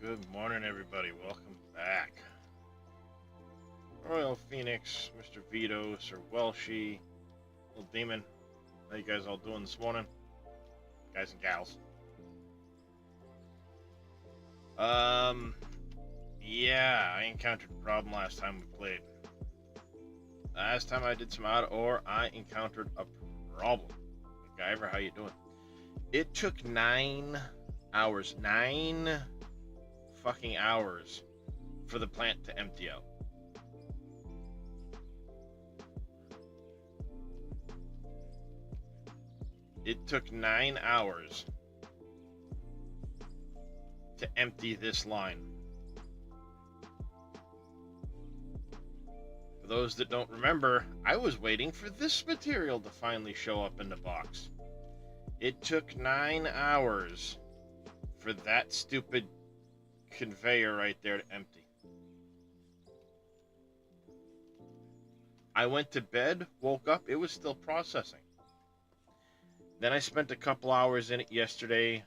Good morning, everybody. Welcome back. Royal Phoenix, Mr. Vito, Sir Welshie, Little Demon. How you guys all doing this morning? Guys and gals. Yeah, I encountered a problem last time we played. Last time I did some I encountered a problem. MacGyver, how you doing? It took 9 hours. 9 fucking hours for the plant to empty out. It took 9 hours to empty this line. For those that don't remember, I was waiting for this material to finally show up in the box. It took 9 hours for that stupid conveyor right there to empty. I went to bed, woke up, it was still processing. Then I spent a couple hours in it yesterday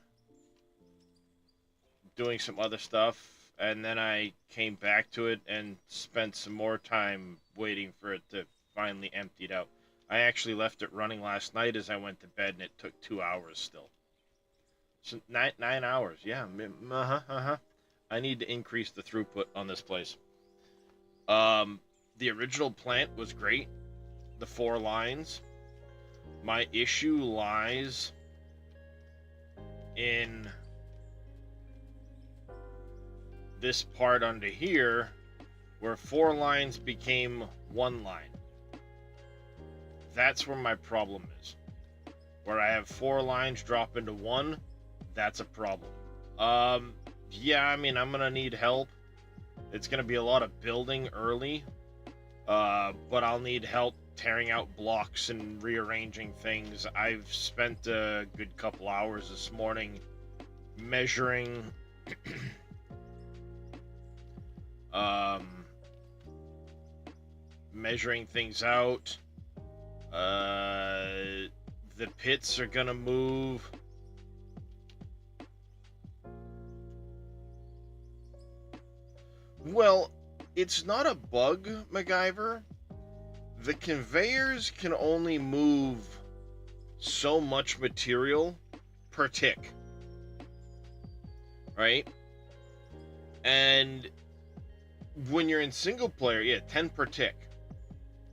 doing some other stuff, and then I came back to it and spent some more time waiting for it to finally empty it out. I actually left it running last night as I went to bed, and it took 2 hours still. So 9 hours, yeah. I need to increase the throughput on this place. The original plant was great. The 4 lines. My issue lies in this part under here where 4 lines became 1 line. That's where my problem is. Where I have 4 lines drop into 1, that's a problem. Yeah, I mean, I'm gonna need help. It's gonna be a lot of building early, but I'll need help tearing out blocks and rearranging things. I've spent a good couple hours this morning measuring measuring things out. The pits are gonna move. Well, it's not a bug, MacGyver. The conveyors can only move so much material per tick. Right? And when you're in single player, yeah, 10 per tick.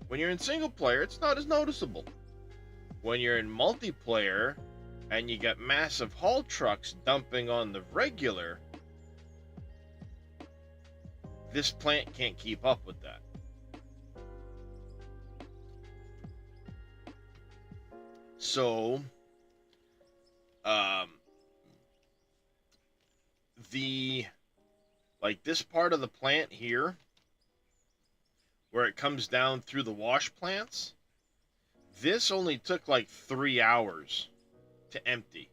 When you're in single player, it's not as noticeable. When you're in multiplayer and you got massive haul trucks dumping on the regular, this plant can't keep up with that. So, this part of the plant here, where it comes down through the wash plants, this only took like 3 hours to empty.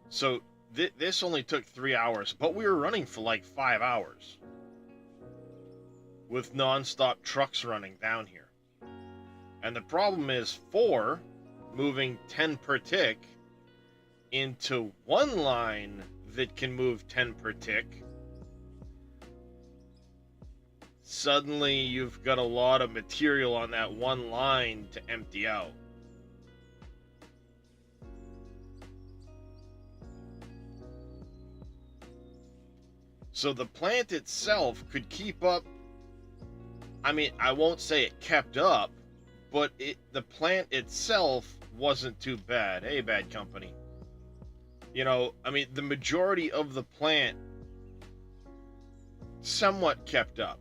So this only took 3 hours, but we were running for like 5 hours with non-stop trucks running down here. And the problem is 4 moving 10 per tick into 1 line that can move 10 per tick. Suddenly you've got a lot of material on that 1 line to empty out. So the plant itself could keep up I mean, I won't say it kept up, but the plant itself wasn't too bad. Hey, bad company. You know, I mean, the majority of the plant somewhat kept up.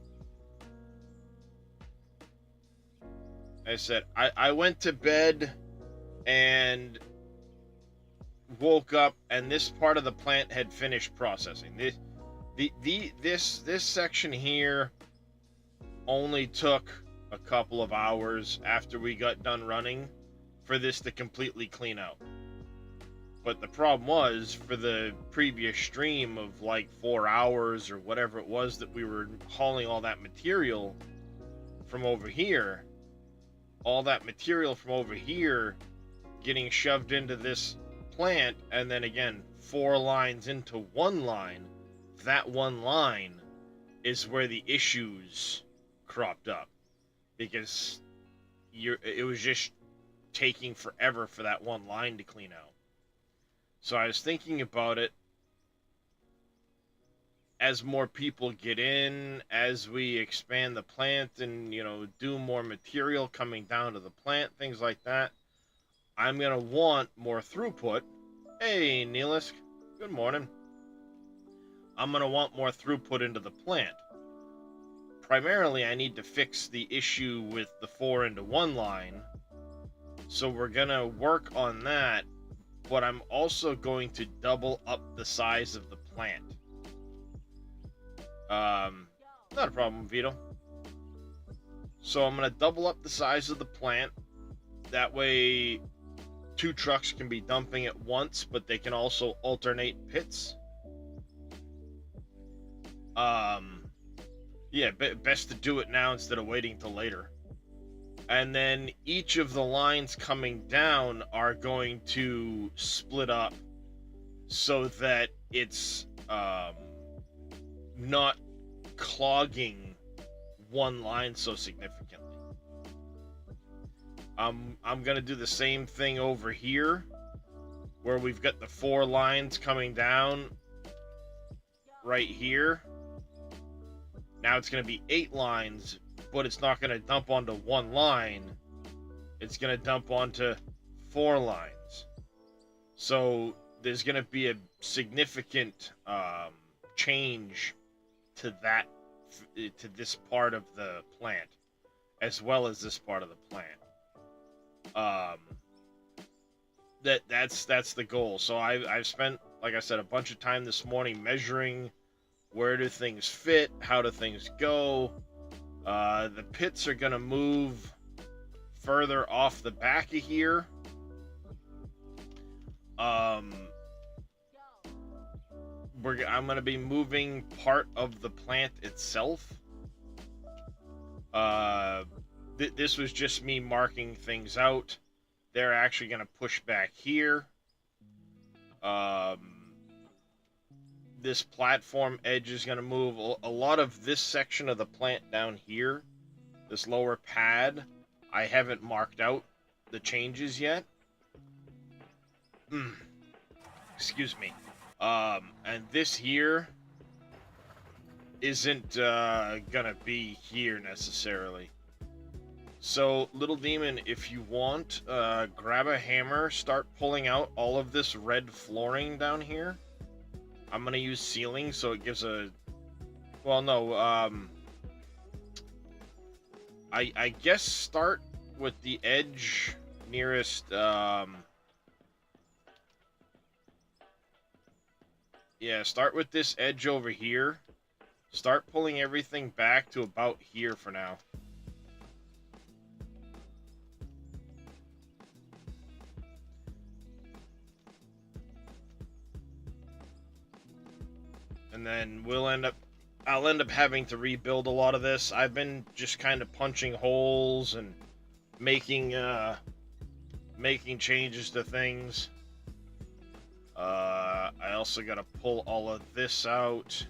I said, I went to bed and woke up, and this part of the plant had finished processing. This section here only took a couple of hours after we got done running for this to completely clean out. But the problem was, for the previous stream of like 4 hours or whatever it was that we were hauling all that material from over here, all that material from over here getting shoved into this plant, and then again 4 lines into one line, that one line is where the issues cropped up, because it was just taking forever for that one line to clean out. So I was thinking about it, as more people get in, as we expand the plant and, you know, do more material coming down to the plant, things like that, I'm going to want more throughput. Hey, Neelisk, good morning. I'm going to want more throughput into the plant. Primarily, I need to fix the issue with the 4 into 1 line, so we're going to work on that, but I'm also going to double up the size of the plant. Not a problem, Vito. So I'm going to double up the size of the plant. That way 2 trucks can be dumping at once, but they can also alternate pits. Yeah, best to do it now instead of waiting till later. And then each of the lines coming down are going to split up so that it's not clogging one line so significantly. I'm going to do the same thing over here, where we've got the 4 lines coming down right here. Now it's going to be 8 lines, but it's not going to dump onto one line. It's going to dump onto 4 lines. So there's going to be a significant change to this part of the plant, as well as this part of the plant. That's the goal. So I've spent, like I said, a bunch of time this morning measuring where do things fit, how do things go. The pits are gonna move further off the back of here. I'm gonna be moving part of the plant itself. This was just me marking things out. They're actually gonna push back here. This platform edge is going to move. A lot of this section of the plant down here, this lower pad, I haven't marked out the changes yet. Excuse me. And this here isn't gonna be here necessarily. So, Little Demon, if you want, grab a hammer, start pulling out all of this red flooring down here. I'm gonna use ceiling, so it gives a... Well, no, I guess start with the edge nearest, yeah, start with this edge over here. Start pulling everything back to about here for now. And then I'll end up having to rebuild a lot of this. I've been just kind of punching holes and making changes to things. I also got to pull all of this out.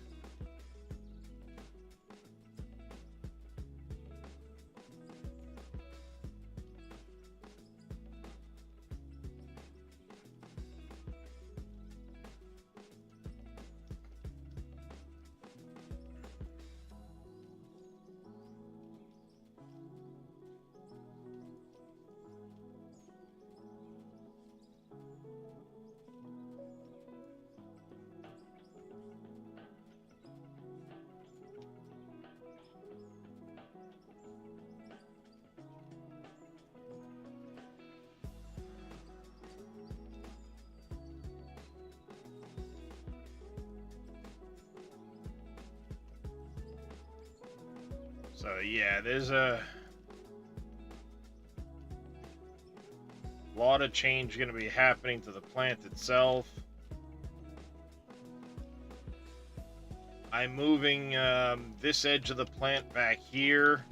So yeah, there's a lot of change going to be happening to the plant itself. I'm moving this edge of the plant back here.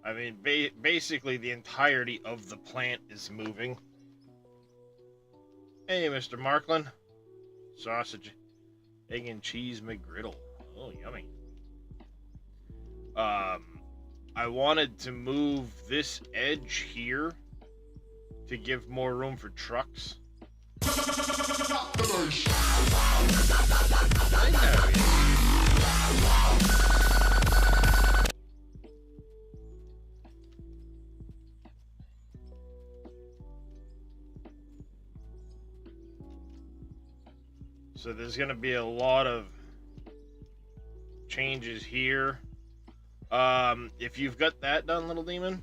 I mean, basically the entirety of the plant is moving. Hey, Mr. Markland. Sausage, egg and cheese McGriddle. Oh, yummy. I wanted to move this edge here to give more room for trucks. So there's going to be a lot of changes here. If you've got that done, little demon,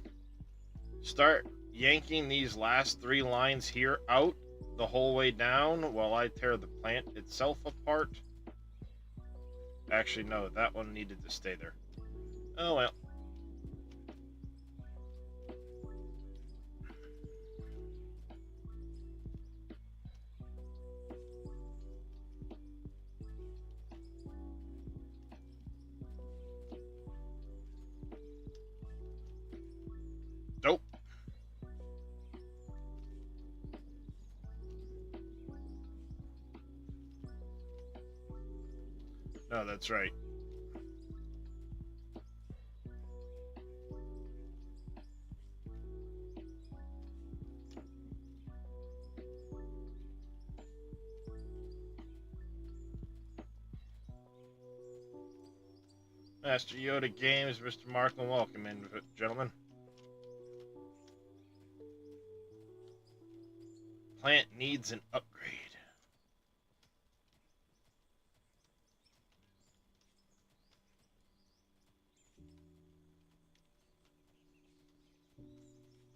start yanking these last 3 lines here out the whole way down while I tear the plant itself apart. Actually, no, that one needed to stay there. Oh well. Nope. No, that's right. Master Yoda Games, Mr. Markland, welcome in, gentlemen. Plant needs an upgrade.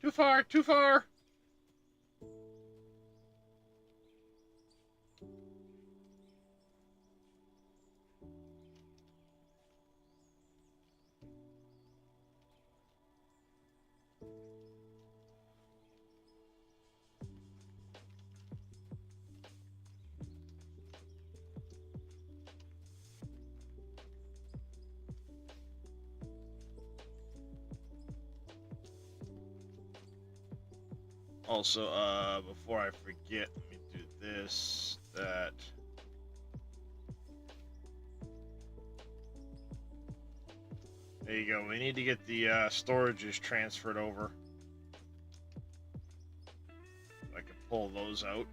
Too far, too far! Also, before I forget, let me do this, that. There you go. We need to get the storages transferred over. I can pull those out.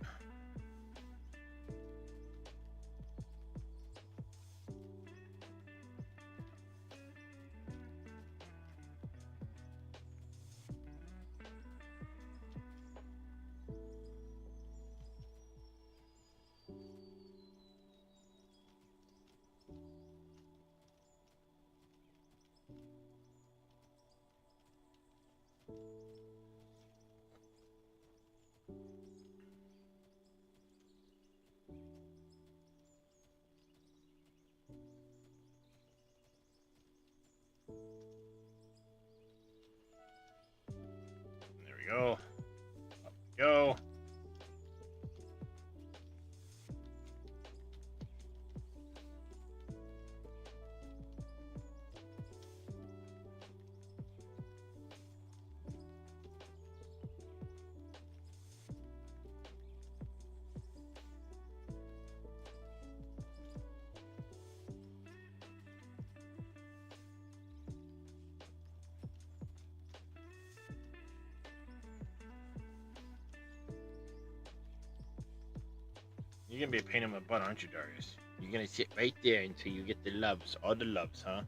You're gonna be a pain in the butt, aren't you, Darius? You're gonna sit right there until you get the loves, all the loves, huh?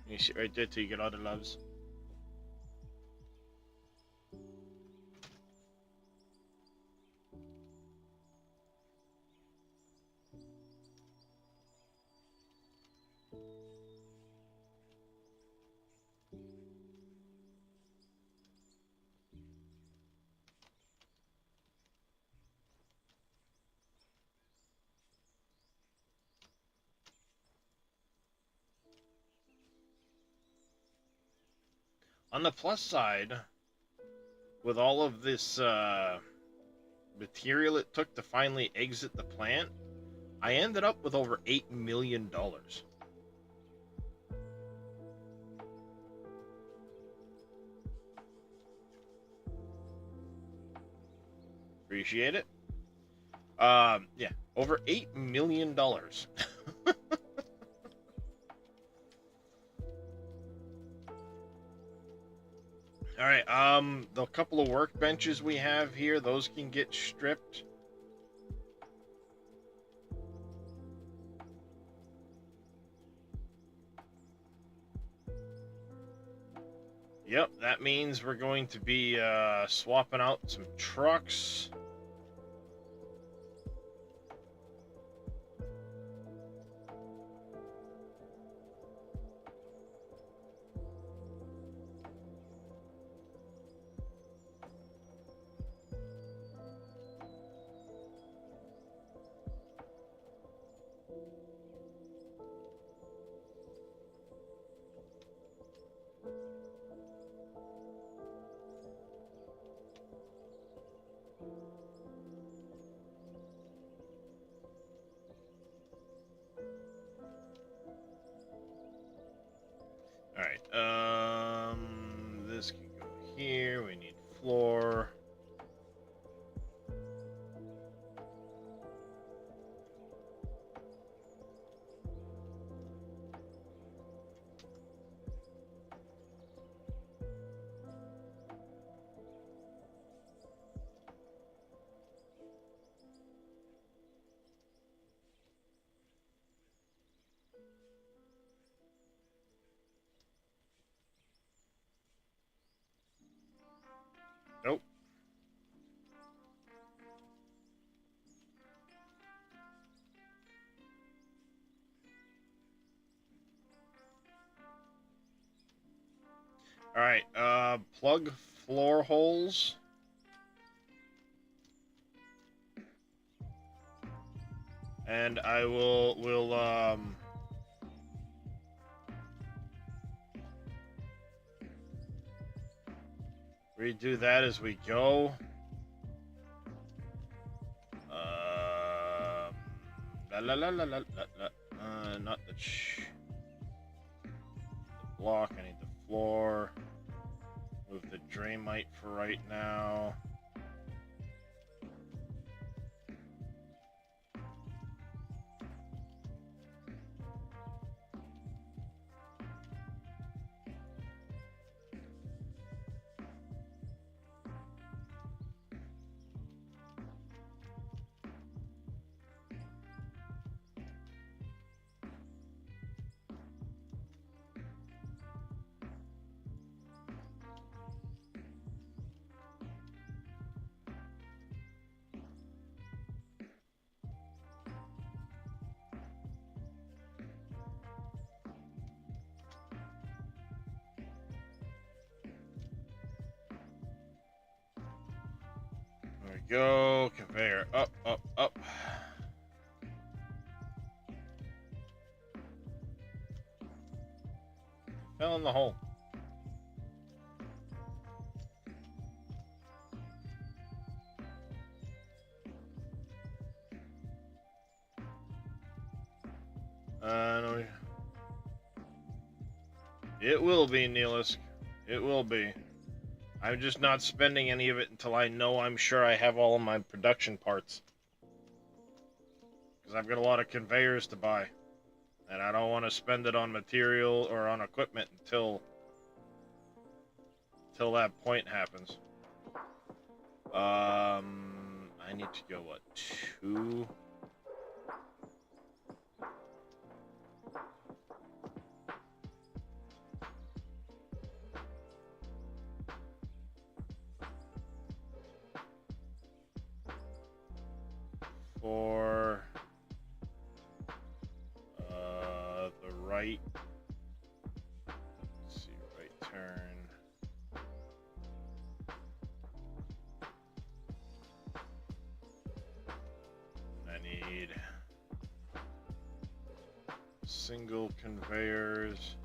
You sit right there till you get all the loves. On the plus side, with all of this material it took to finally exit the plant, I ended up with over $8 million. Appreciate it. Yeah, over $8 million. All right, the couple of workbenches we have here, those can get stripped. Yep, that means we're going to be swapping out some trucks. Alright, this can go here. We need floor. Nope. Alright, plug floor holes. And I will redo that as we go. Not the block. I need the floor. Move the Draymite for right now. There we go. Conveyor up, up, up. Fell in the hole. No. It will be, Neelisk. It will be. I'm just not spending any of it until I know I'm sure I have all of my production parts. Because I've got a lot of conveyors to buy. And I don't want to spend it on material or on equipment until that point happens. I need to go, what, 2? For the right, let's see, right turn. I need single conveyors.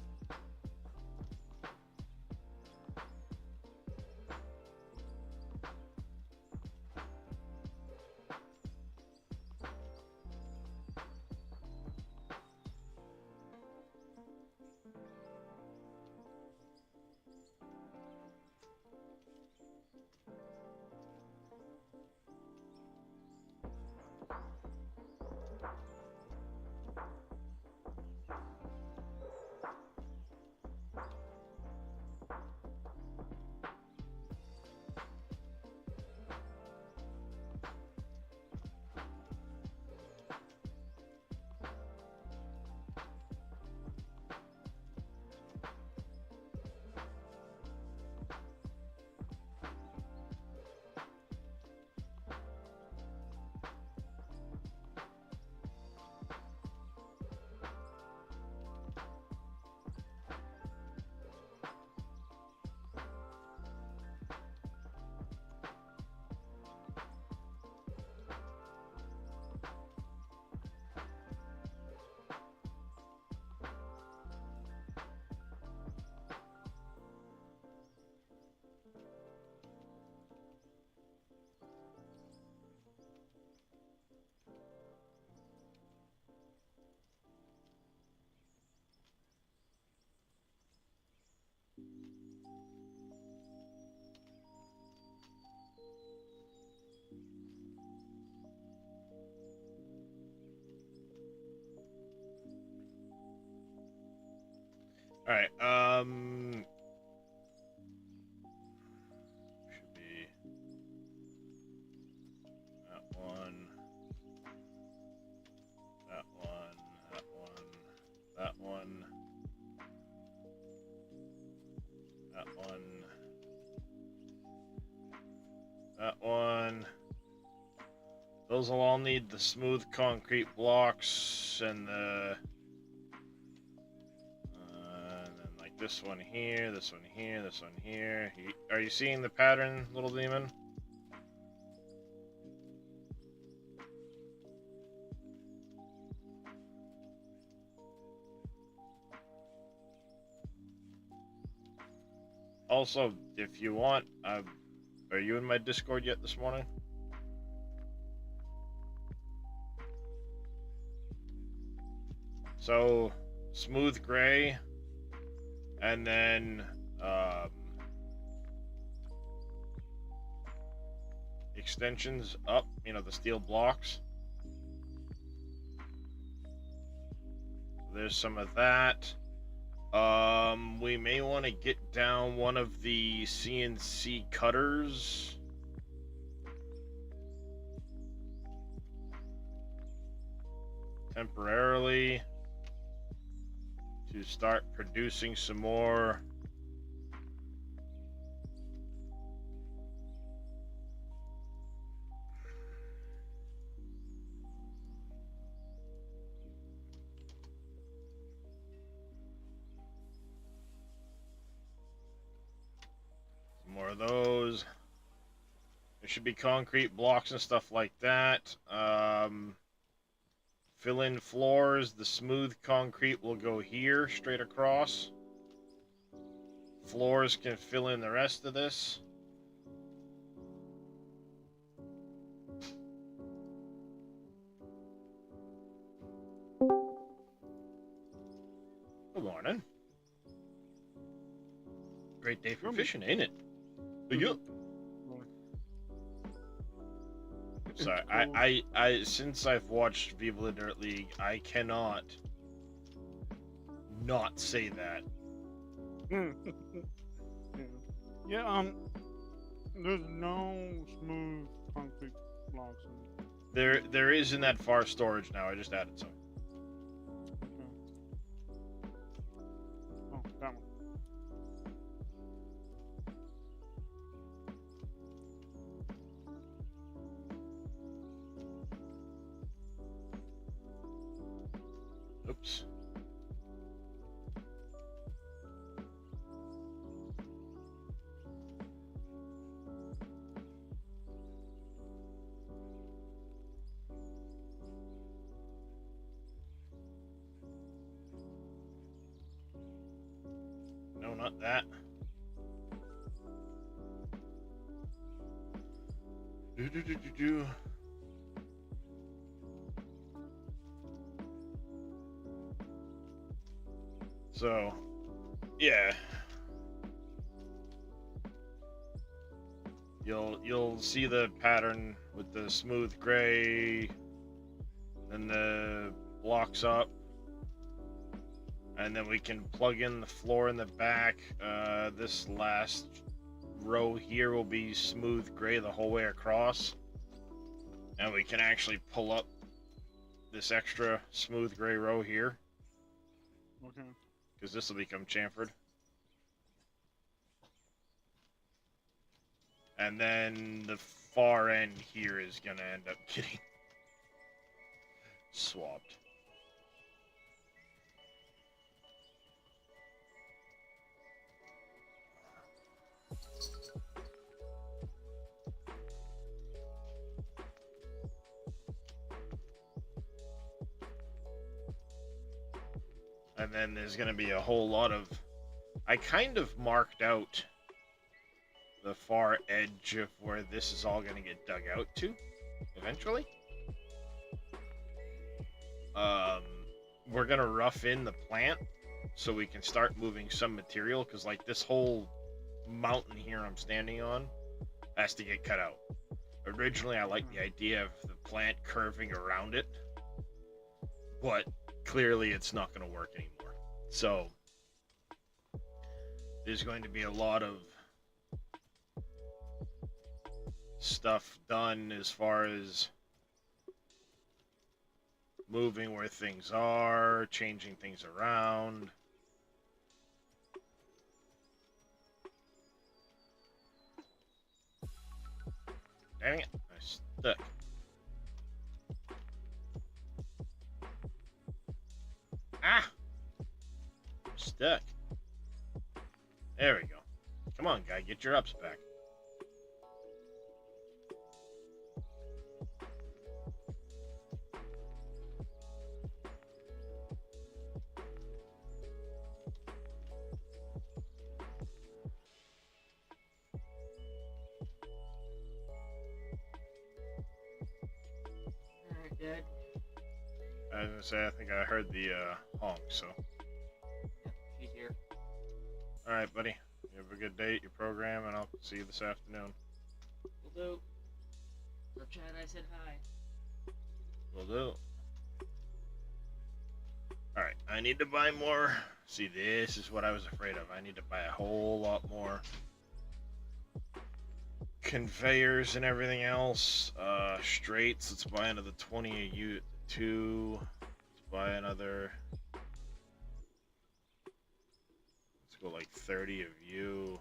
All right, should be that one, that one, that one, that one, that one, that one. Those will all need the smooth concrete blocks and the this one here, this one here, this one here. Are you seeing the pattern, little demon? Also, if you want, are you in my Discord yet this morning? So, smooth gray. And then, extensions up, you know, the steel blocks. There's some of that. We may want to get down one of the CNC cutters. Temporarily. To start producing some more of those. There should be concrete blocks and stuff like that. Fill in floors. The smooth concrete will go here, straight across. Floors can fill in the rest of this. Good morning. Great day for fishing, ain't it? Yeah. Sorry, I since I've watched Viva la Dirt League, I cannot not say that. Yeah, there's no smooth concrete blocks. And... There is in that far storage now. I just added some. Okay. Oh, that one. Oops. No, not that. Do. So, yeah. You'll see the pattern with the smooth gray, then the blocks up, and then we can plug in the floor in the back. This last row here will be smooth gray the whole way across, and we can actually pull up this extra smooth gray row here. Okay. Because this will become chamfered. And then the far end here is going to end up getting swapped. And then there's going to be a whole lot of... I kind of marked out the far edge of where this is all going to get dug out to, eventually. We're going to rough in the plant so we can start moving some material, because like this whole mountain here I'm standing on has to get cut out. Originally, I liked the idea of the plant curving around it, but clearly it's not going to work anymore. So there's going to be a lot of stuff done as far as moving where things are, changing things around. Dang it, I stuck. Ah! I'm stuck. There we go. Come on, guy, get your ups back. Good. I was gonna say, I think I heard the honk, so. Yep, she's here. Alright, buddy. You have a good day at your program, and I'll see you this afternoon. Will do. Group chat, I said hi. Will do. Alright, I need to buy more. See, this is what I was afraid of. I need to buy a whole lot more conveyors and everything else. Straights, let's buy another 20 a U2. Let's buy another... Let's go like 30 of you.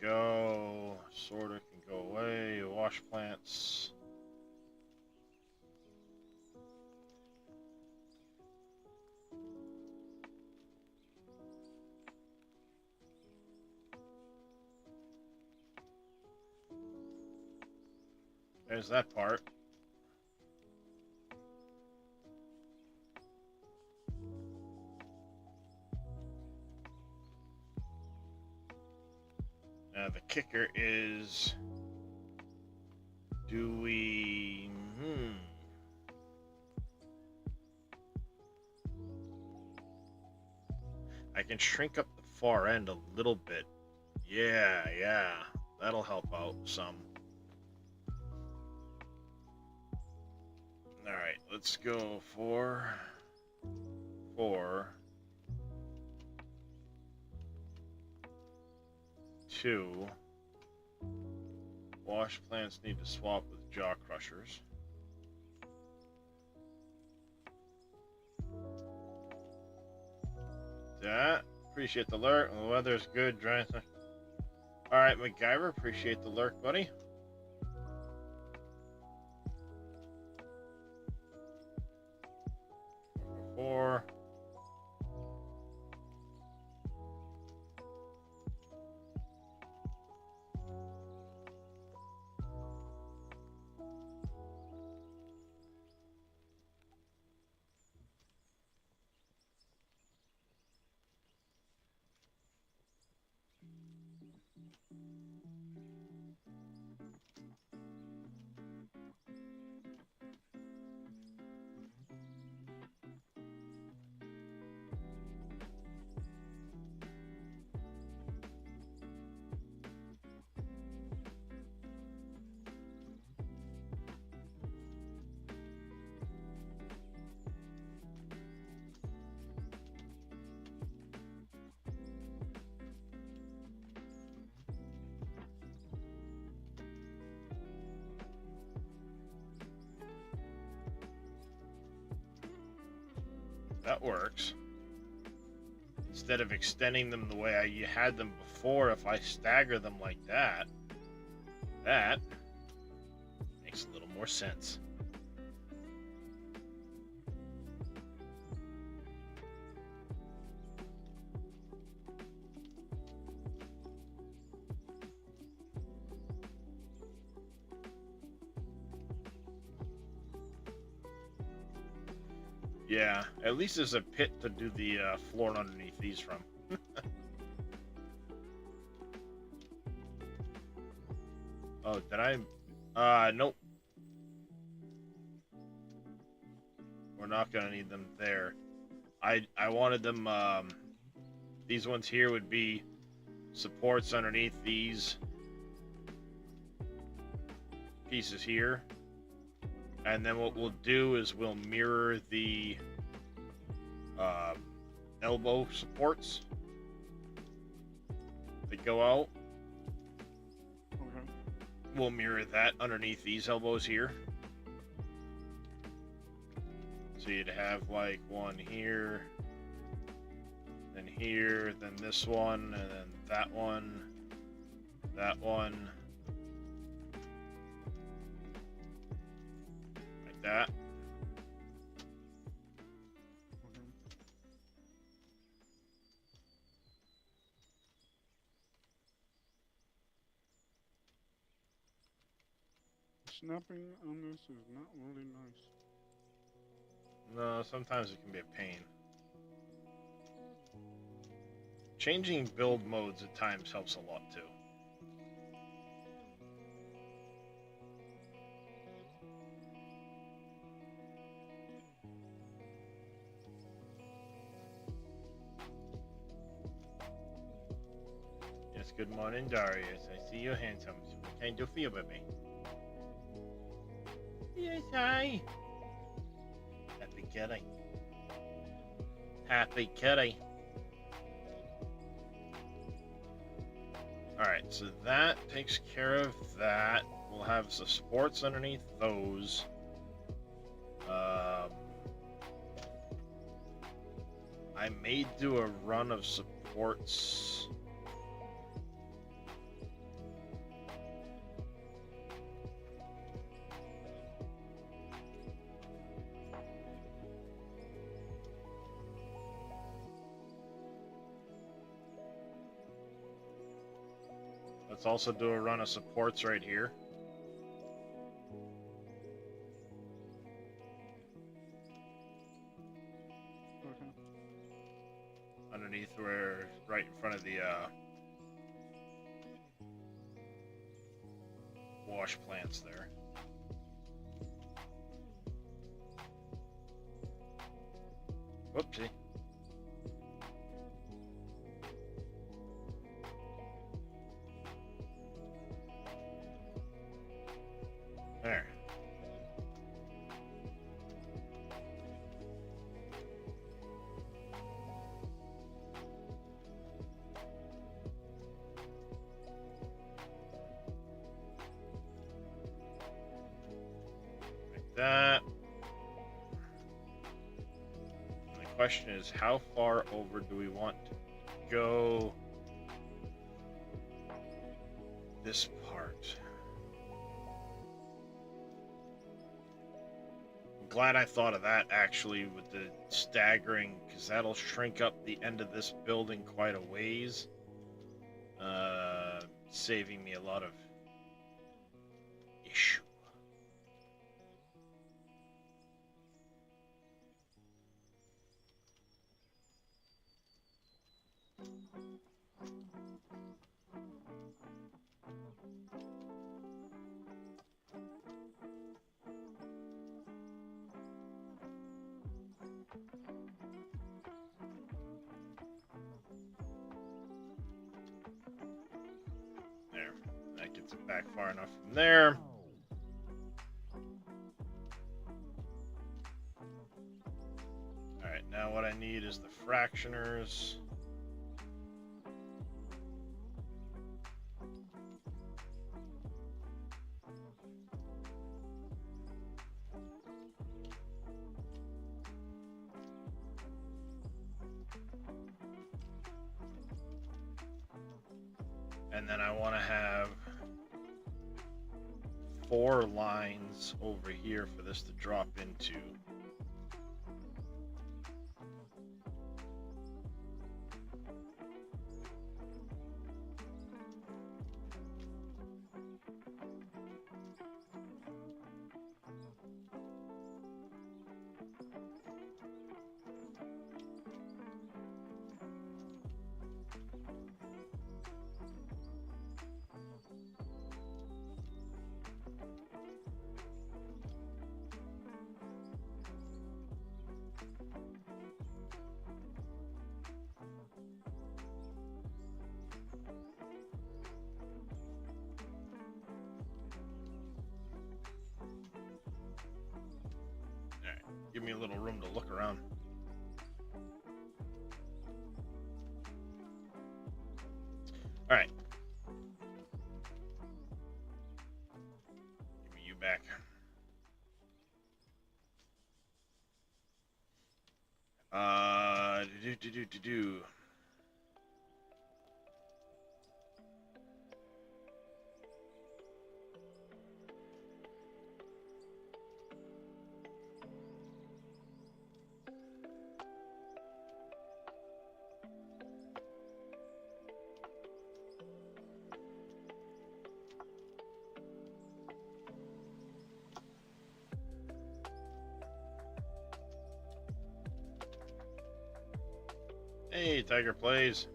Go. Sorter can go away. Wash plants. There's that part. Now the kicker is, do we... I can shrink up the far end a little bit. Yeah, that'll help out some. Alright, let's go for 4, 2. Wash plants need to swap with jaw crushers. That. Appreciate the lurk. The weather's good. Dry. Alright, MacGyver. Appreciate the lurk, buddy. Four. That works. Instead of extending them the way you had them before, if I stagger them like that, that makes a little more sense. Yeah, at least there's a pit to do the floor underneath these from. Oh, did I? Nope. We're not gonna need them there. I wanted them, these ones here would be supports underneath these pieces here. And then what we'll do is we'll mirror the elbow supports that go out. Okay. We'll mirror that underneath these elbows here. So you'd have like one here, then here, then this one, and then that one, that one. Like that. Okay. Snapping on this is not really nice. No, sometimes it can be a pain. Changing build modes at times helps a lot too. Yes, good morning, Darius. I see you're handsome. What can I do for you, baby? Yes, hi. Happy kitty. Happy kitty. Alright, so that takes care of that. We'll have the supports underneath those. I may do a run of supports. Let's also do a run of supports right here. Okay. Underneath where, right in front of the wash plants there. Whoopsie. There. that. And the question is, how far over do we want to go this part? I'm glad I thought of that, actually, with the staggering, because that'll shrink up the end of this building quite a ways, saving me a lot of issue. There, that gets it back far enough from there. Alright, now what I need is the fractioners. And then I want to have 4 lines over here for this to drop into. Give me a little room to look around. All right. Give me you back. Do. Hey, Tiger plays.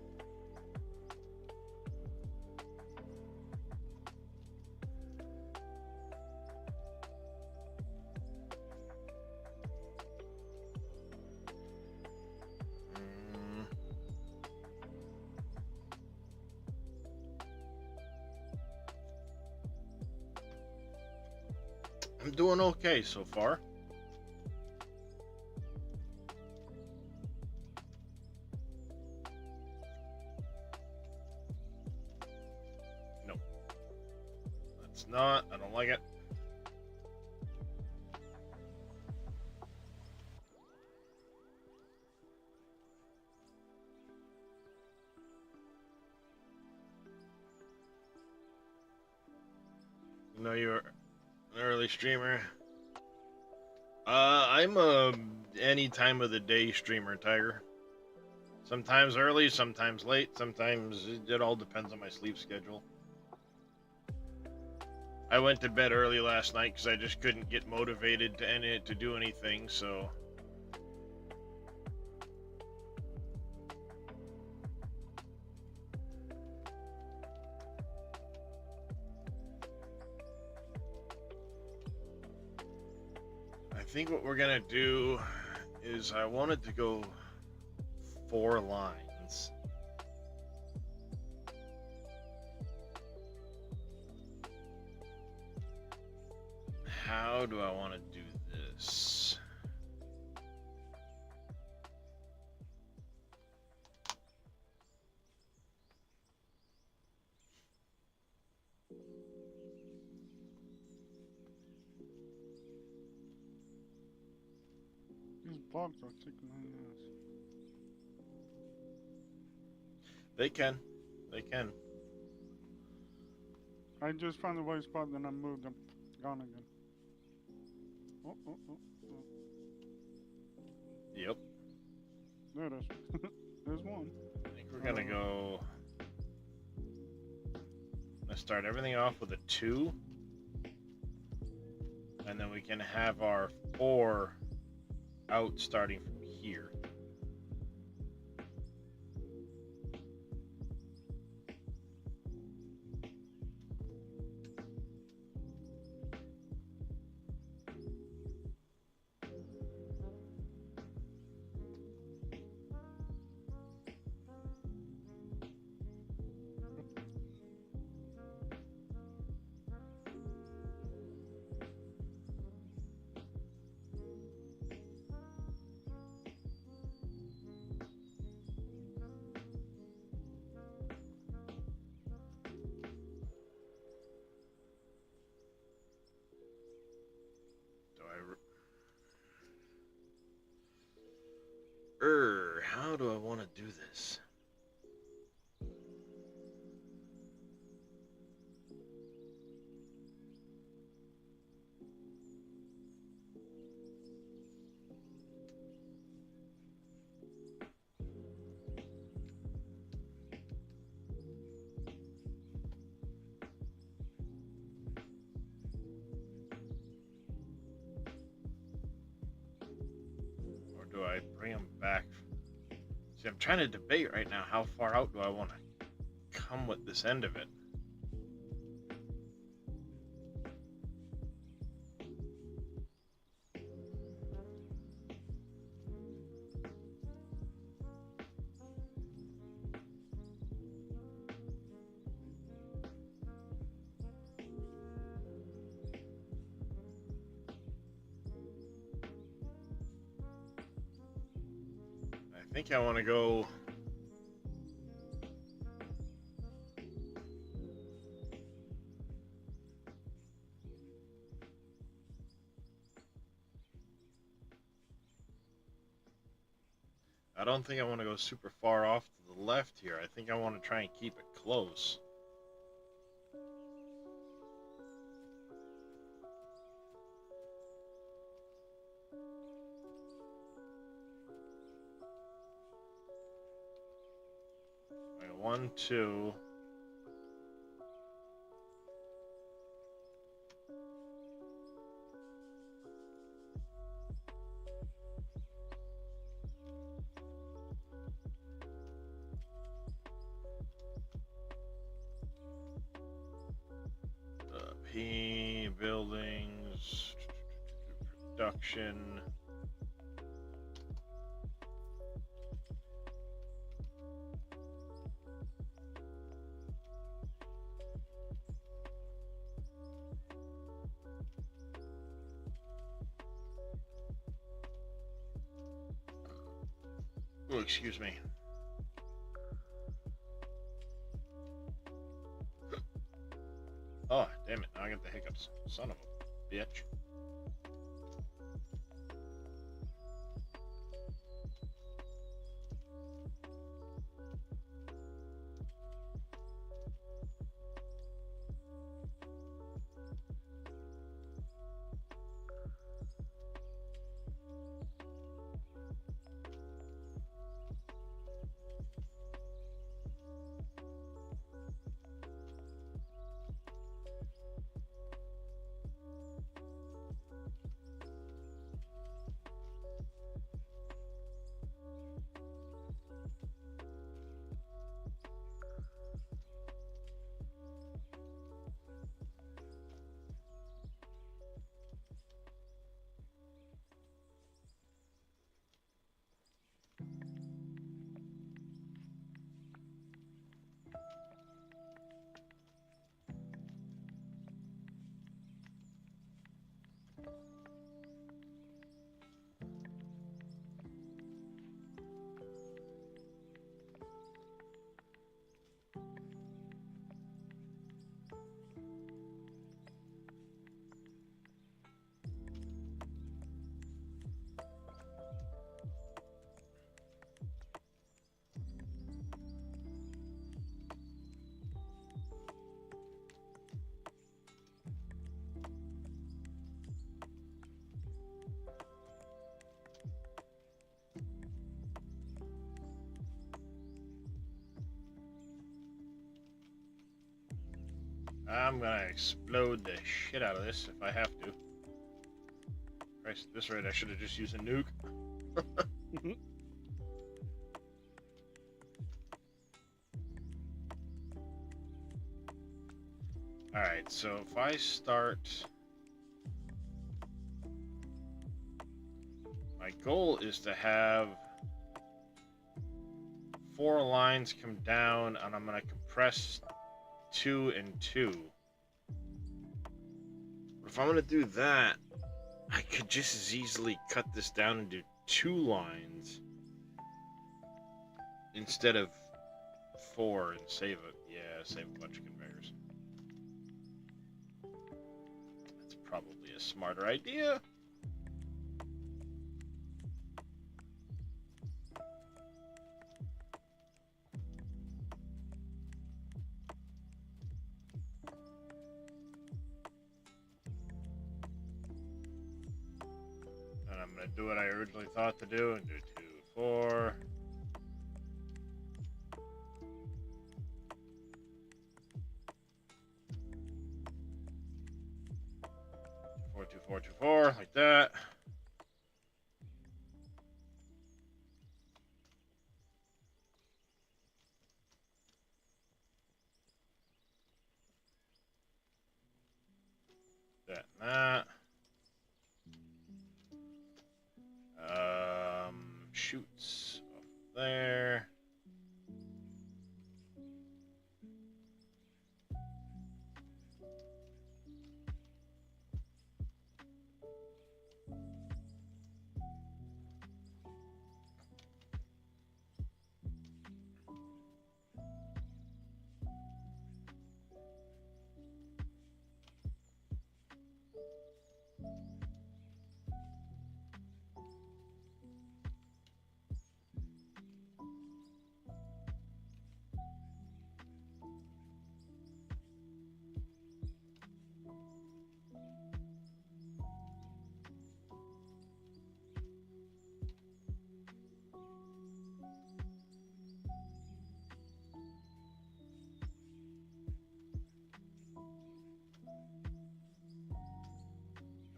I'm doing okay so far. Nope. That's not. I don't like it. You know you're an early streamer. I'm a any time of the day streamer, Tiger. Sometimes early, sometimes late, sometimes it all depends on my sleep schedule. I went to bed early last night because I just couldn't get motivated to do anything, so... I think what we're gonna do is I wanted to go 4 lines. How do I want to do this? bugs are kicking my ass. They can. They can. I just found the white spot, then I moved them. Gone again. Oh, oh, oh, oh. Yep. There it is. There's one. I think we're gonna go. Let's start everything off with a 2. And then we can have our 4 out starting from here. How do I want to do this? Or do I bring them back? See, I'm trying to debate right now how far out do I want to come with this end of it. I think I want to go. I don't think I want to go super far off to the left here. I think I want to try and keep it close. All right, 1, 2. P buildings, production. Oh, excuse me. Oh, damn it. Now I got the hiccups. Son of a bitch. I'm gonna explode the shit out of this if I have to. Christ, at this rate, I should have just used a nuke. Alright, so if I start... My goal is to have 4 lines come down, and I'm going to compress 2 and 2. But if I'm going to do that, I could just as easily cut this down into 2 lines instead of 4 and save it. Yeah, save a bunch of conveyors. That's probably a smarter idea. And I'm going to do what I originally thought to do and do 2, 4. 4, 2, 4, 2, 4, like that. That and that. Shoots off there.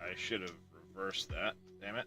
I should have reversed that. Damn it.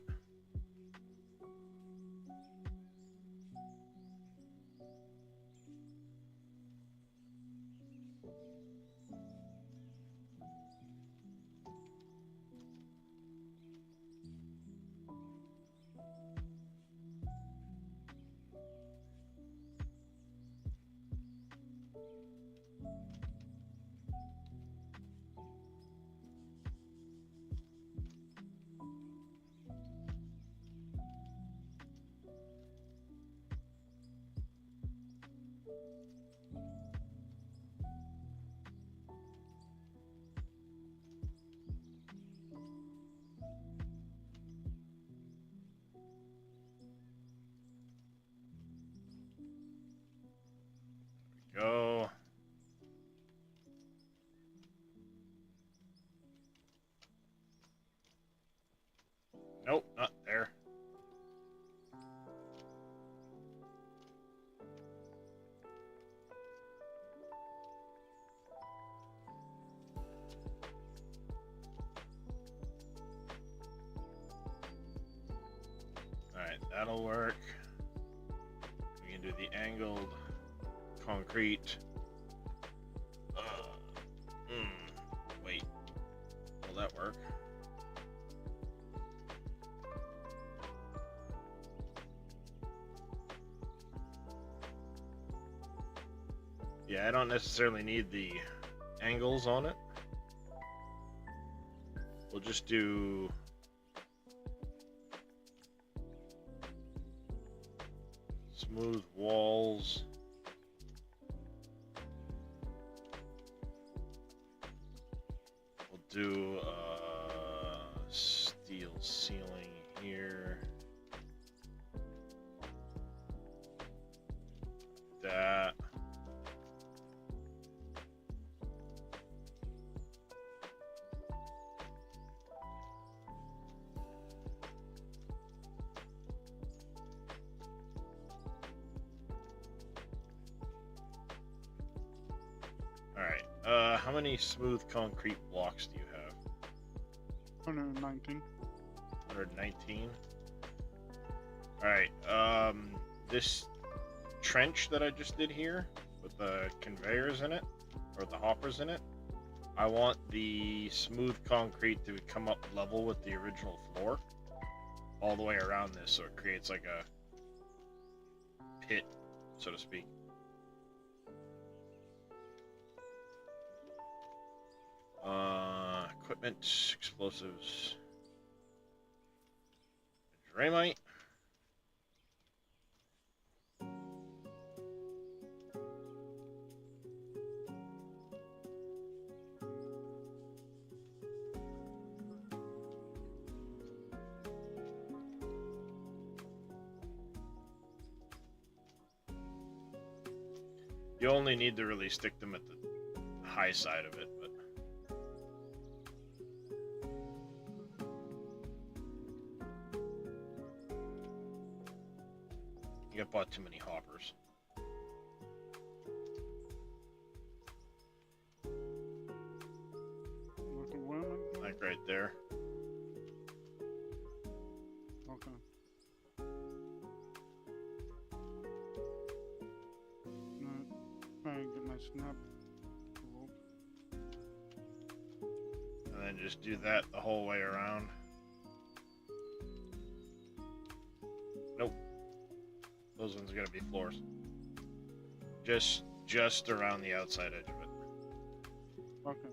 Go. Nope, not there. Alright, that'll work. We can do the angled concrete. Wait. Will that work? Yeah, I don't necessarily need the angles on it. We'll just do smooth walls. We'll do steel ceiling here. That. Alright, How many smooth concrete blocks do you have? 119. 119. Alright, this trench that I just did here, with the conveyors in it, or the hoppers in it, I want the smooth concrete to come up level with the original floor, all the way around this, so it creates like a pit, so to speak. Equipment, explosives, Dramite. You only need to really stick them at the high side of it, but you got bought too many hoppers. With the women? Like right there. Okay. Alright. Try and get my snap. And then just do that the whole way around. Nope. Those ones are gonna be floors. Just around the outside edge of it. Okay.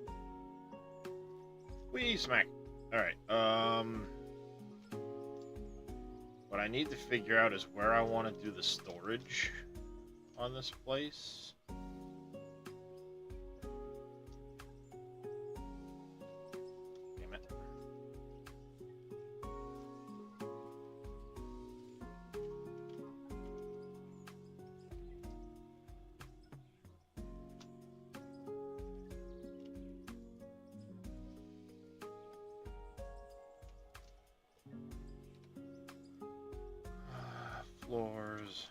Whee, smack. Alright, what I need to figure out is where I want to do the storage on this place. Damn it. Floors.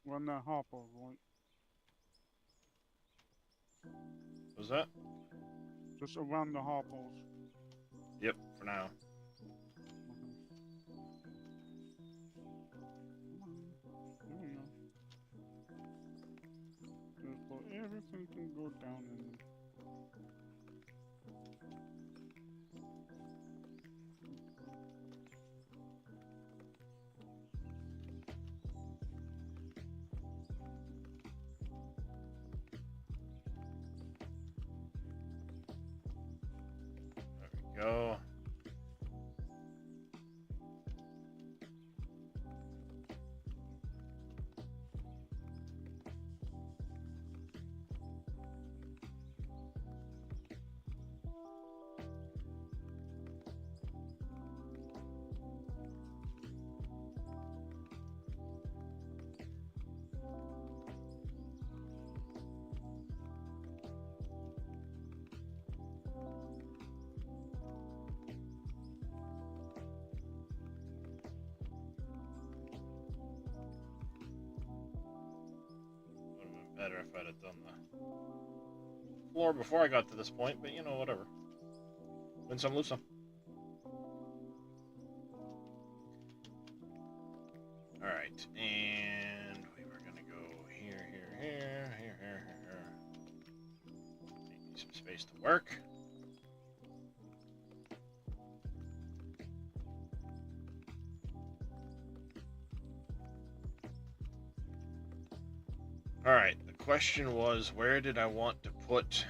Run that hopper, right? Was that? Just around the hoppers. Yep, for now. There we go. Just so everything can go down in. There we go. Would have been better if I'd have done the floor before I got to this point, but you know, whatever. Win some, lose some. Alright, and we were gonna go here, here, here, here, here, here. Need some space to work. Alright, the question was, where did I want to put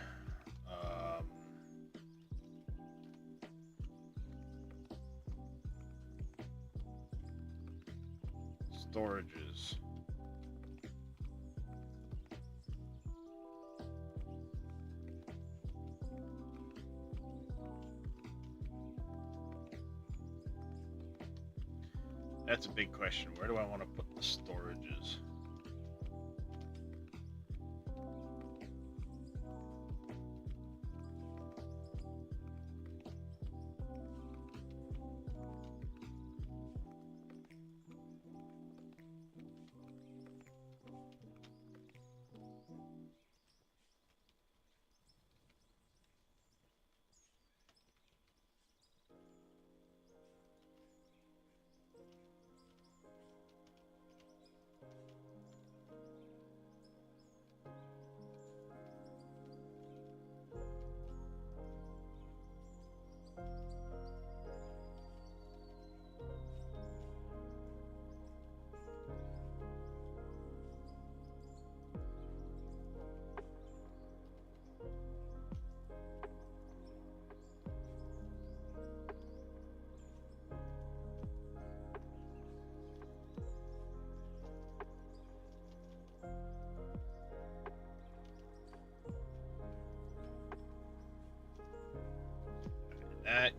storages? That's a big question. Where do I want to put the storages?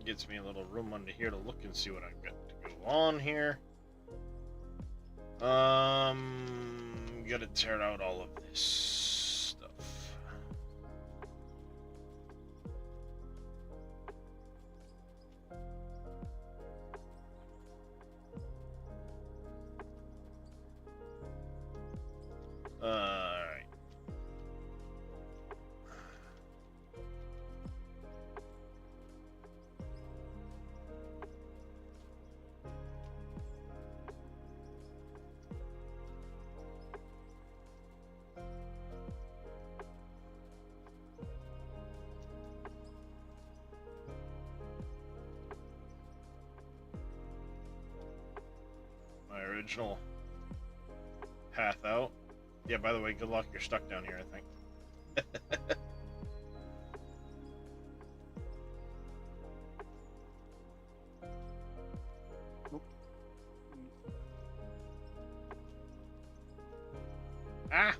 gets me a little room under here to look and see what I've got to go on here. Gotta tear out all of this stuff. Alright. My original path out. Yeah, by the way, good luck. You're stuck down here, I think. Ah!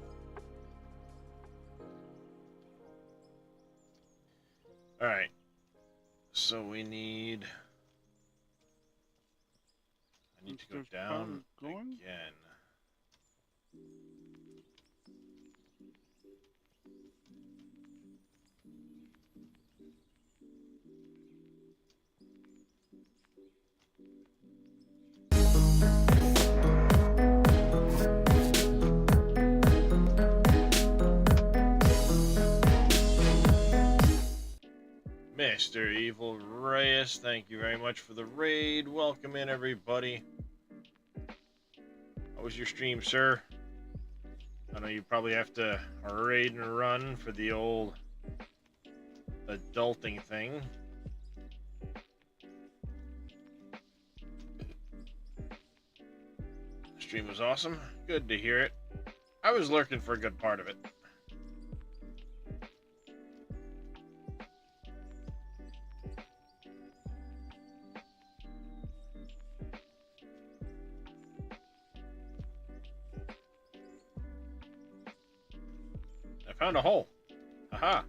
Alright. So we need... I need to go Is this down fountain going? again. Mr. Evil Reyes, thank you very much for the raid. Welcome in, everybody. How was your stream, sir? I know you probably have to raid and run for the old adulting thing. Stream was awesome. Good to hear it. I was lurking for a good part of it. I found a hole. Aha.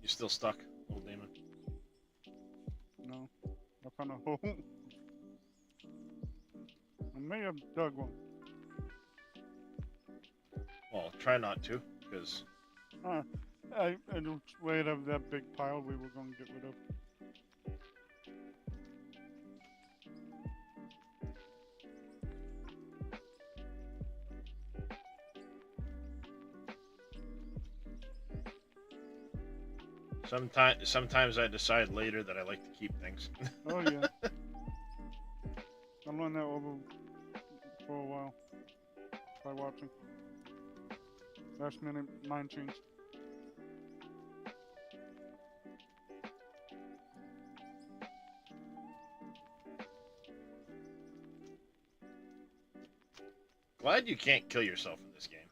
You still stuck, old demon? No. I found a hole. I may have dug one. Well, try not to, because... I don't wait of that big pile we were going to get rid of. Sometimes I decide later that I like to keep things. Oh yeah. I learned that over for a while by watching. Last minute mind change. Glad you can't kill yourself in this game.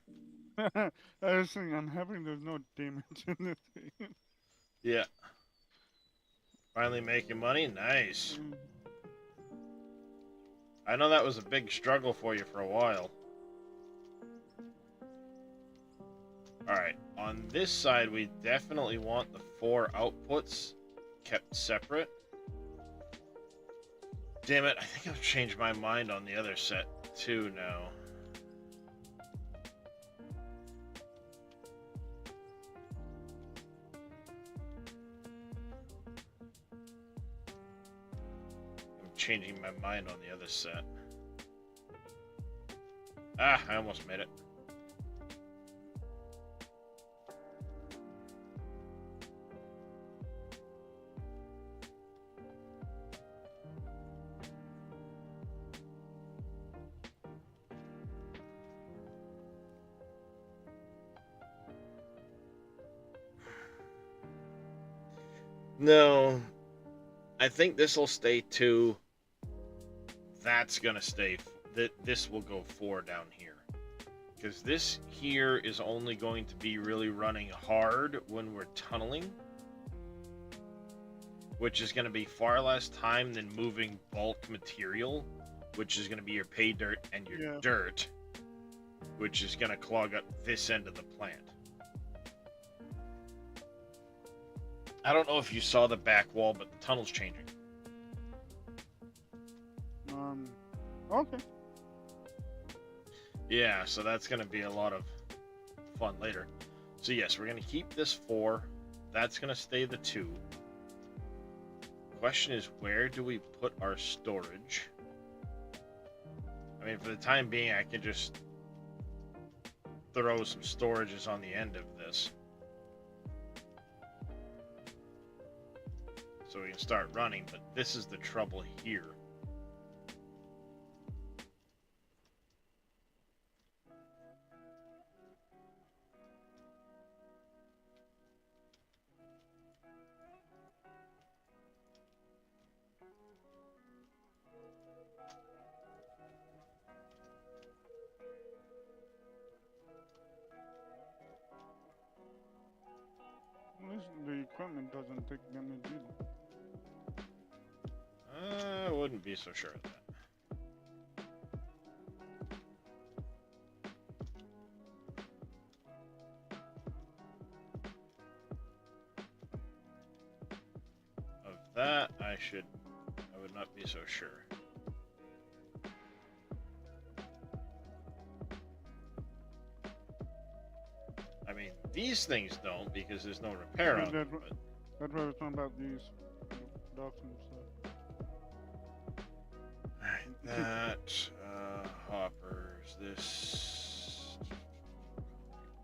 I was saying, I'm happy there's no damage in this game. Yeah. Finally making money? Nice. I know that was a big struggle for you for a while. Alright, on this side we definitely want the 4 outputs kept separate. Damn it, I think I've changed my mind on the other set too now. Changing my mind on the other set. Ah, I almost made it. No, I think this will stay 2. That's gonna stay. This will go 4 down here, because this here is only going to be really running hard when we're tunneling, which is going to be far less time than moving bulk material which is going to be your pay dirt and your Yeah. dirt, which is going to clog up this end of the plant. I don't know if you saw the back wall, but the tunnel's changing. Okay. Yeah, so that's going to be a lot of fun later. So yes, we're going to keep this 4. That's going to stay the 2. Question is, where do we put our storage? I mean, for the time being, I can just throw some storages on the end of this, so we can start running, but this is the trouble here. At least the equipment doesn't take damage either. I wouldn't be so sure of that. Of that, I would not be so sure. I mean, these things don't, because there's no repair Yeah, on them, that- but That's what I was talking about, these ducks and stuff. alright, that, hoppers, this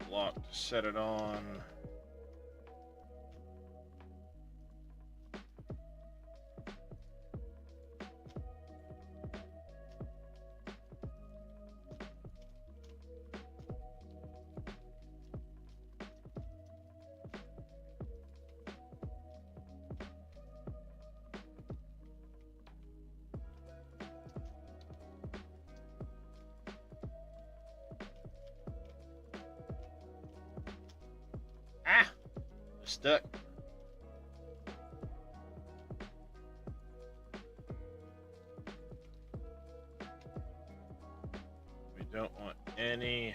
block to set it on. Ah! Stuck. We don't want any.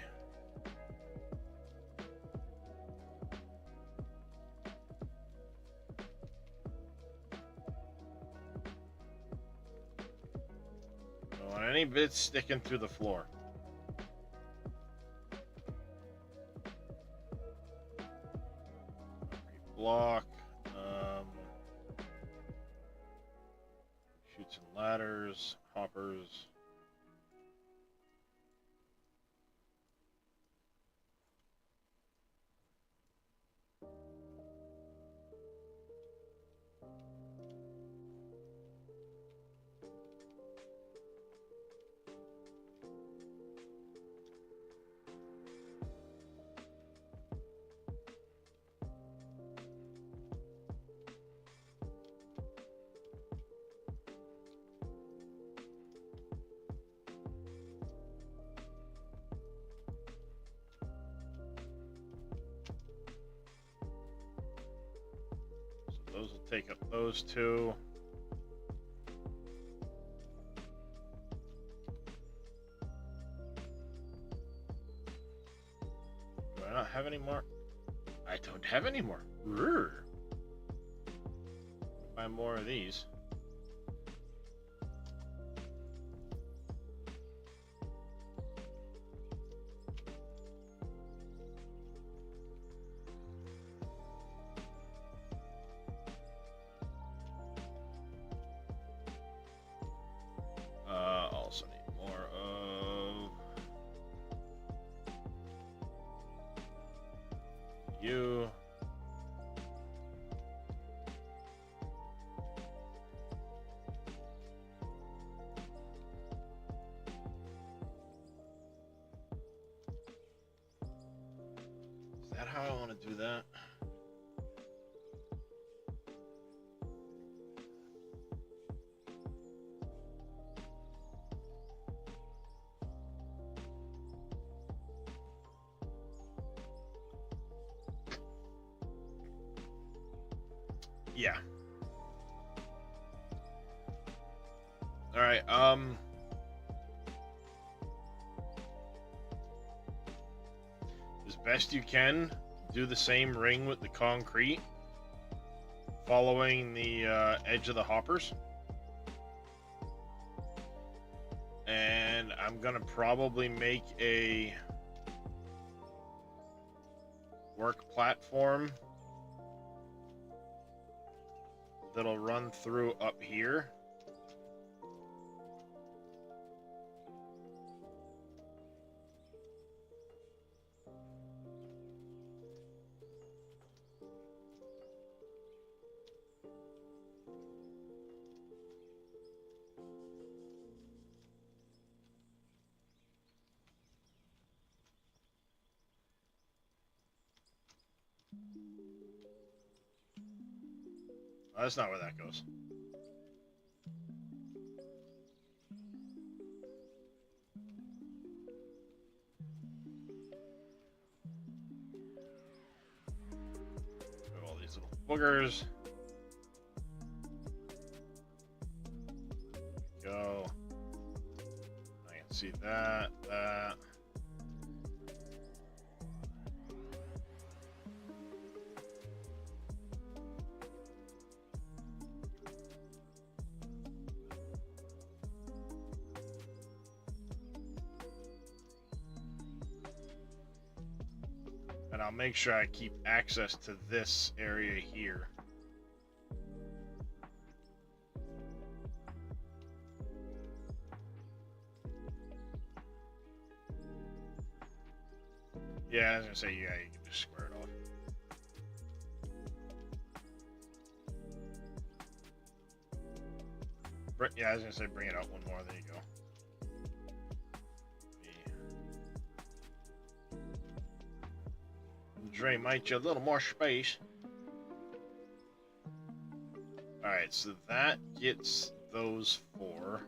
Don't want any bits sticking through the floor. Block. Chutes and ladders, hoppers. So those will take up those 2. Do I not have any more? I don't have any more. Rrr. Buy more of these. Also need more of you. Is that how I want to do that? Yeah. All right. best you can. Do the same ring with the concrete, following the edge of the hoppers. And I'm gonna probably make a work platform that'll run through up here. Oh, that's not where that goes. We have all these little boogers. Go. I can see that. And I'll make sure I keep access to this area here. Yeah, I was gonna say, yeah, you can just square it off. Yeah, I was gonna say, bring it out one more. There you go. Drain might you a little more space. Alright, so that gets those 4.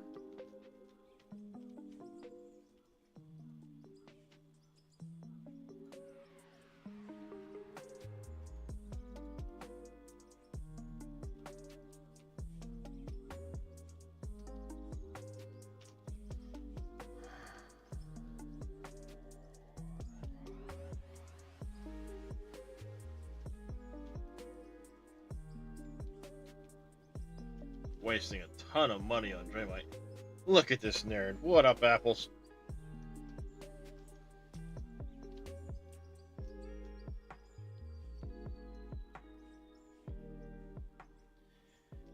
Wasting a ton of money on Draymite. Look at this nerd. What up, apples?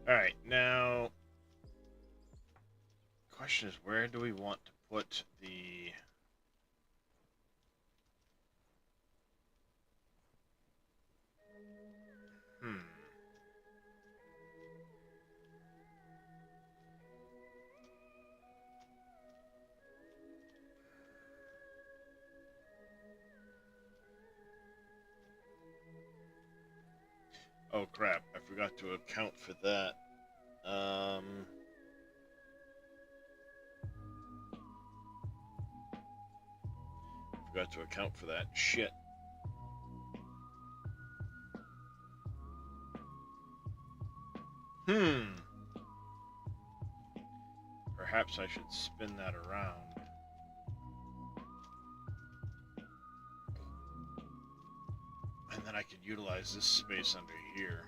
Alright, now... question is, where do we want to put the... Oh crap, I forgot to account for that. Forgot to account for that. Shit. Perhaps I should spin that around. And then I could utilize this space under here.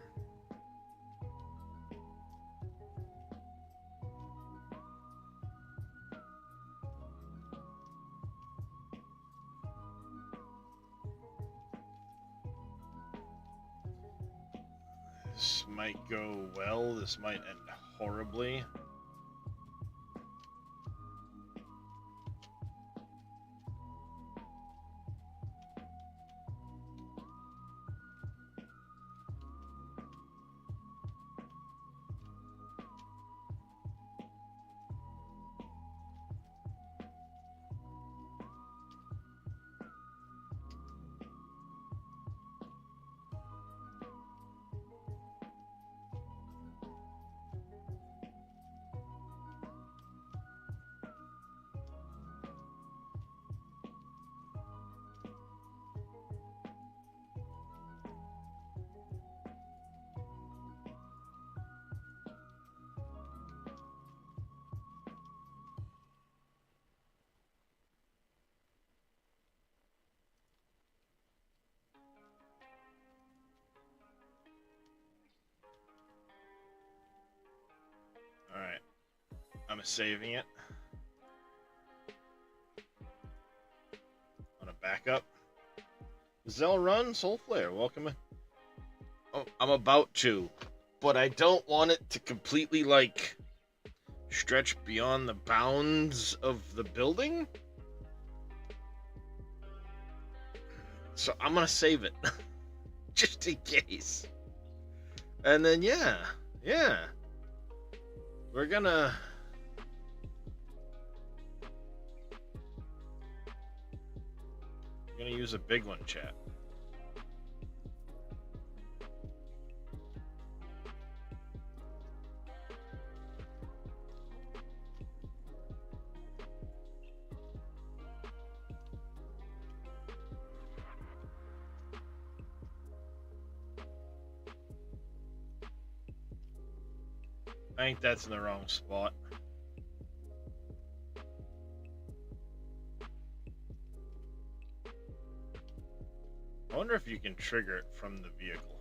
This might go well, this might end horribly. saving it. On a backup. Zell Run, Soul Flare, welcome in. Oh, I'm about to, but I don't want it to completely, like, stretch beyond the bounds of the building. So I'm gonna save it. Just in case. And then, yeah. We're gonna use a big one, chat. I think that's in the wrong spot. I wonder if you can trigger it from the vehicle.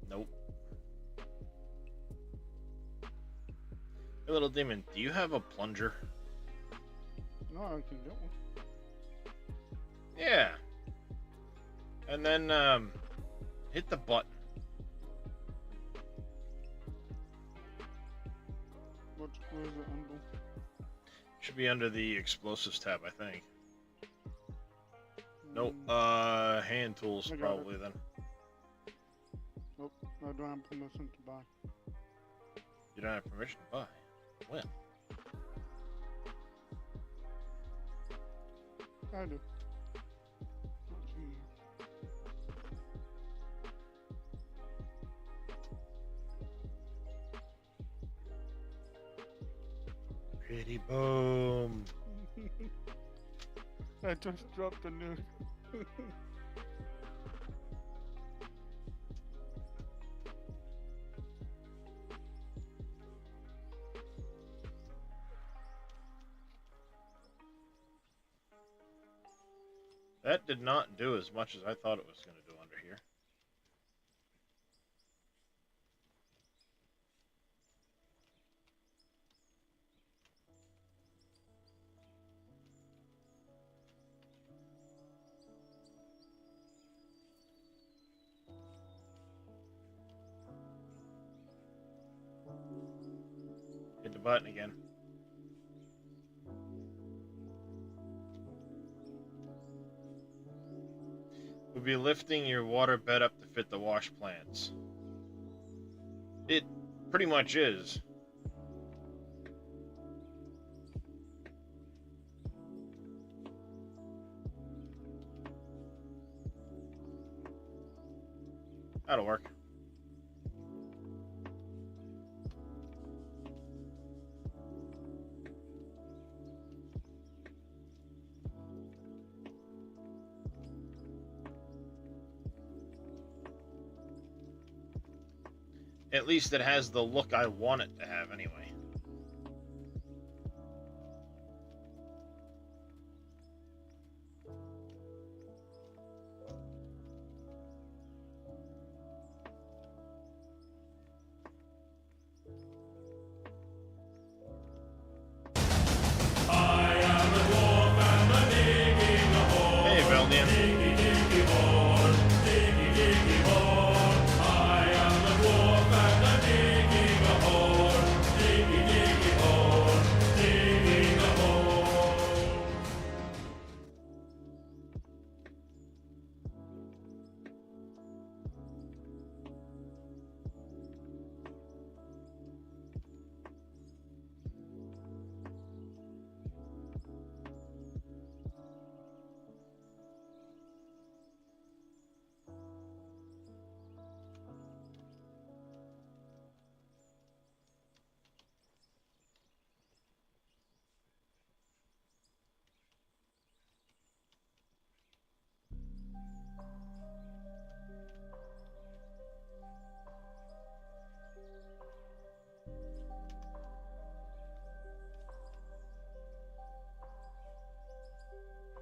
Nope. Hey, little demon, do you have a plunger? No, I can get one. Yeah. And then, hit the button. Where is it under? Should be under the explosives tab, I think. Nope. Hand tools I got probably then. Nope, I don't have permission to buy. You don't have permission to buy. When? I do. Pretty boom. I just dropped a nuke. That did not do as much as I thought it was going to do under here. Hit the button again. We'll be lifting your water bed up to fit the wash plants. It pretty much is. That'll work. At least it has the look I want it to have anyway. Hey, Velnian.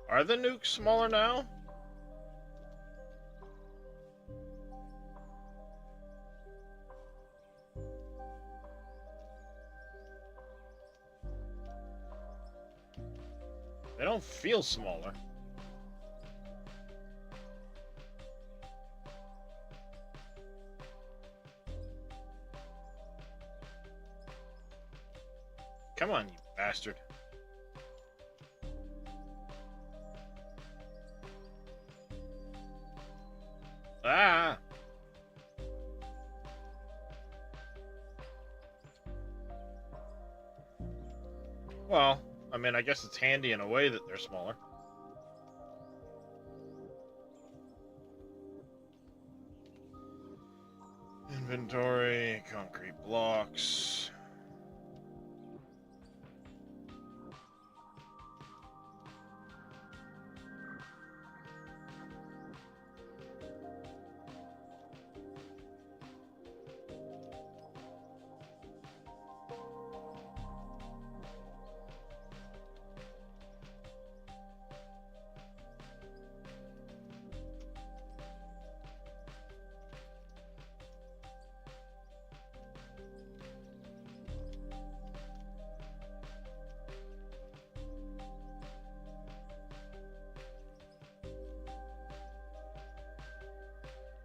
Are the nukes smaller now? They don't feel smaller. Come on, you bastard. Ah! Well, I mean, I guess it's handy in a way that they're smaller. Inventory, concrete blocks.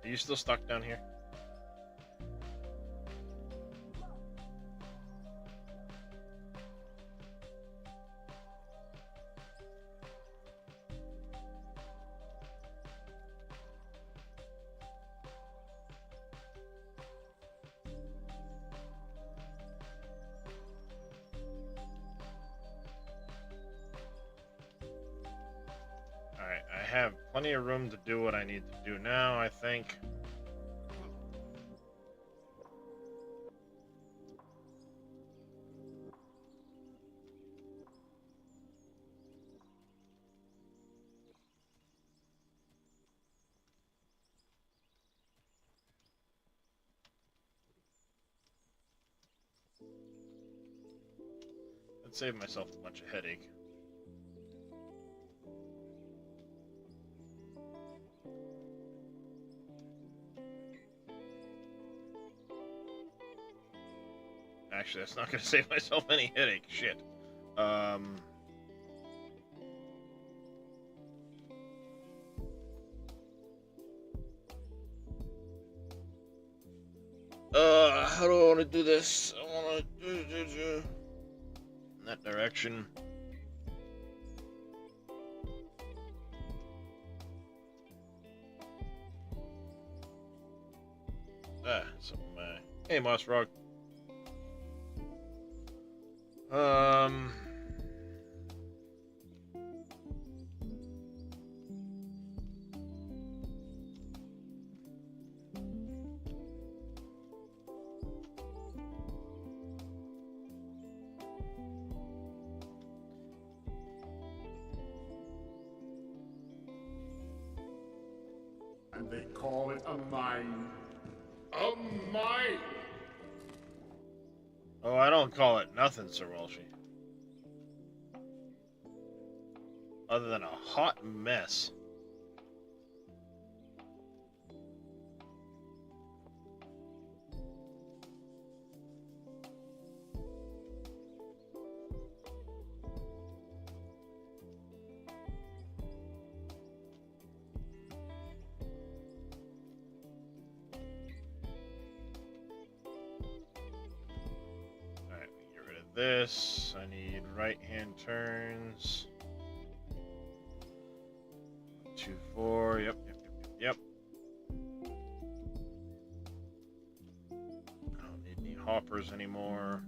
Are you still stuck down here? Alright, I have plenty of room to do what I need to do now, I think. I'd save myself a bunch of headache. Actually, that's not going to save myself any headache. Shit. How do I want to do this? I want to do in that direction. Hey, Moss Frog. And they call it a mine. A mine! Oh, I don't call it nothing, Sir Welshie. Other than a hot mess. This. I need right-hand turns. 2, 4. Yep. I don't need any hoppers anymore.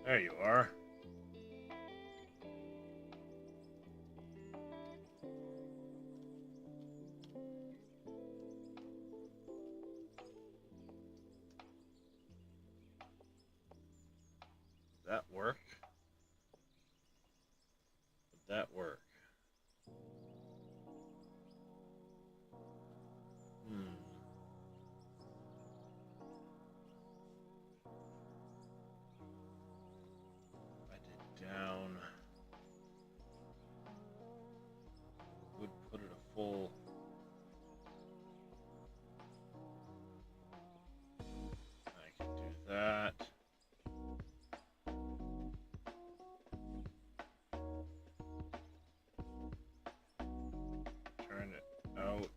There you are. Does that work? Would that work? I out.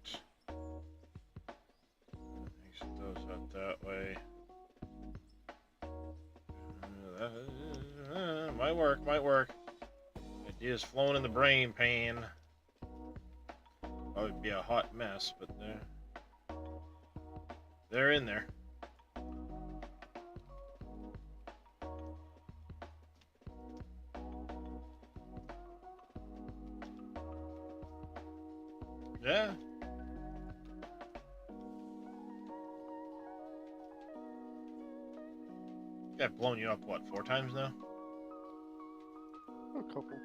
Exit those out that way. Might work, might work. Ideas flowing in the brain pan. Probably be a hot mess, but they're in there. Yeah. I've blown you up, what, 4 times now? A couple.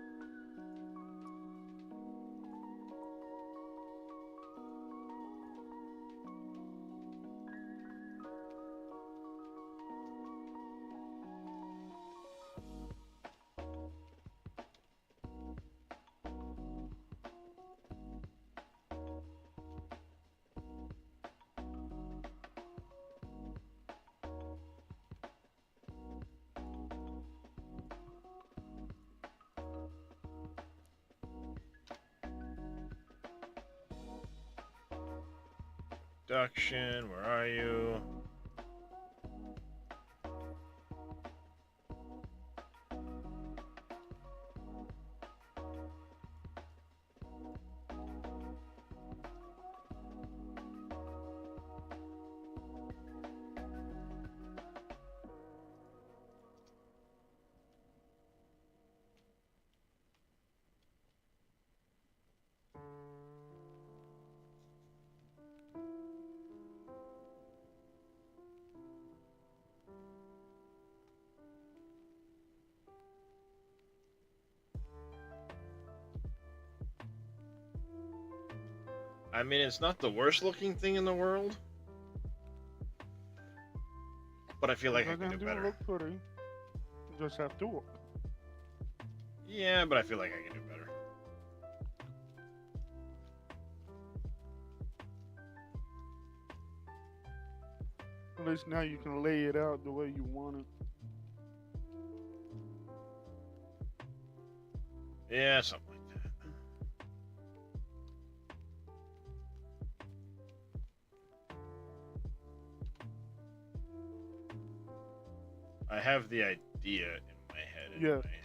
Production, where are you? I mean, it's not the worst looking thing in the world, but I feel like I can do better. Look pretty. You just have to work. Yeah, but I feel like I can do better. At least now you can lay it out the way you want it. Yeah, something like that. I have the idea in my head. Yeah. Anyway.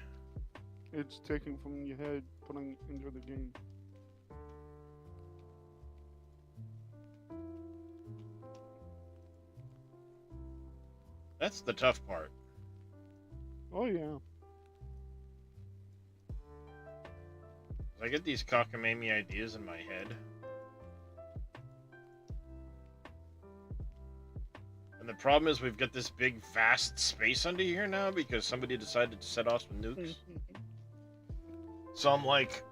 It's taken from your head, putting it into the game. That's the tough part. Oh yeah. I get these cockamamie ideas in my head. And the problem is we've got this big, vast space under here now because somebody decided to set off some nukes. So I'm like,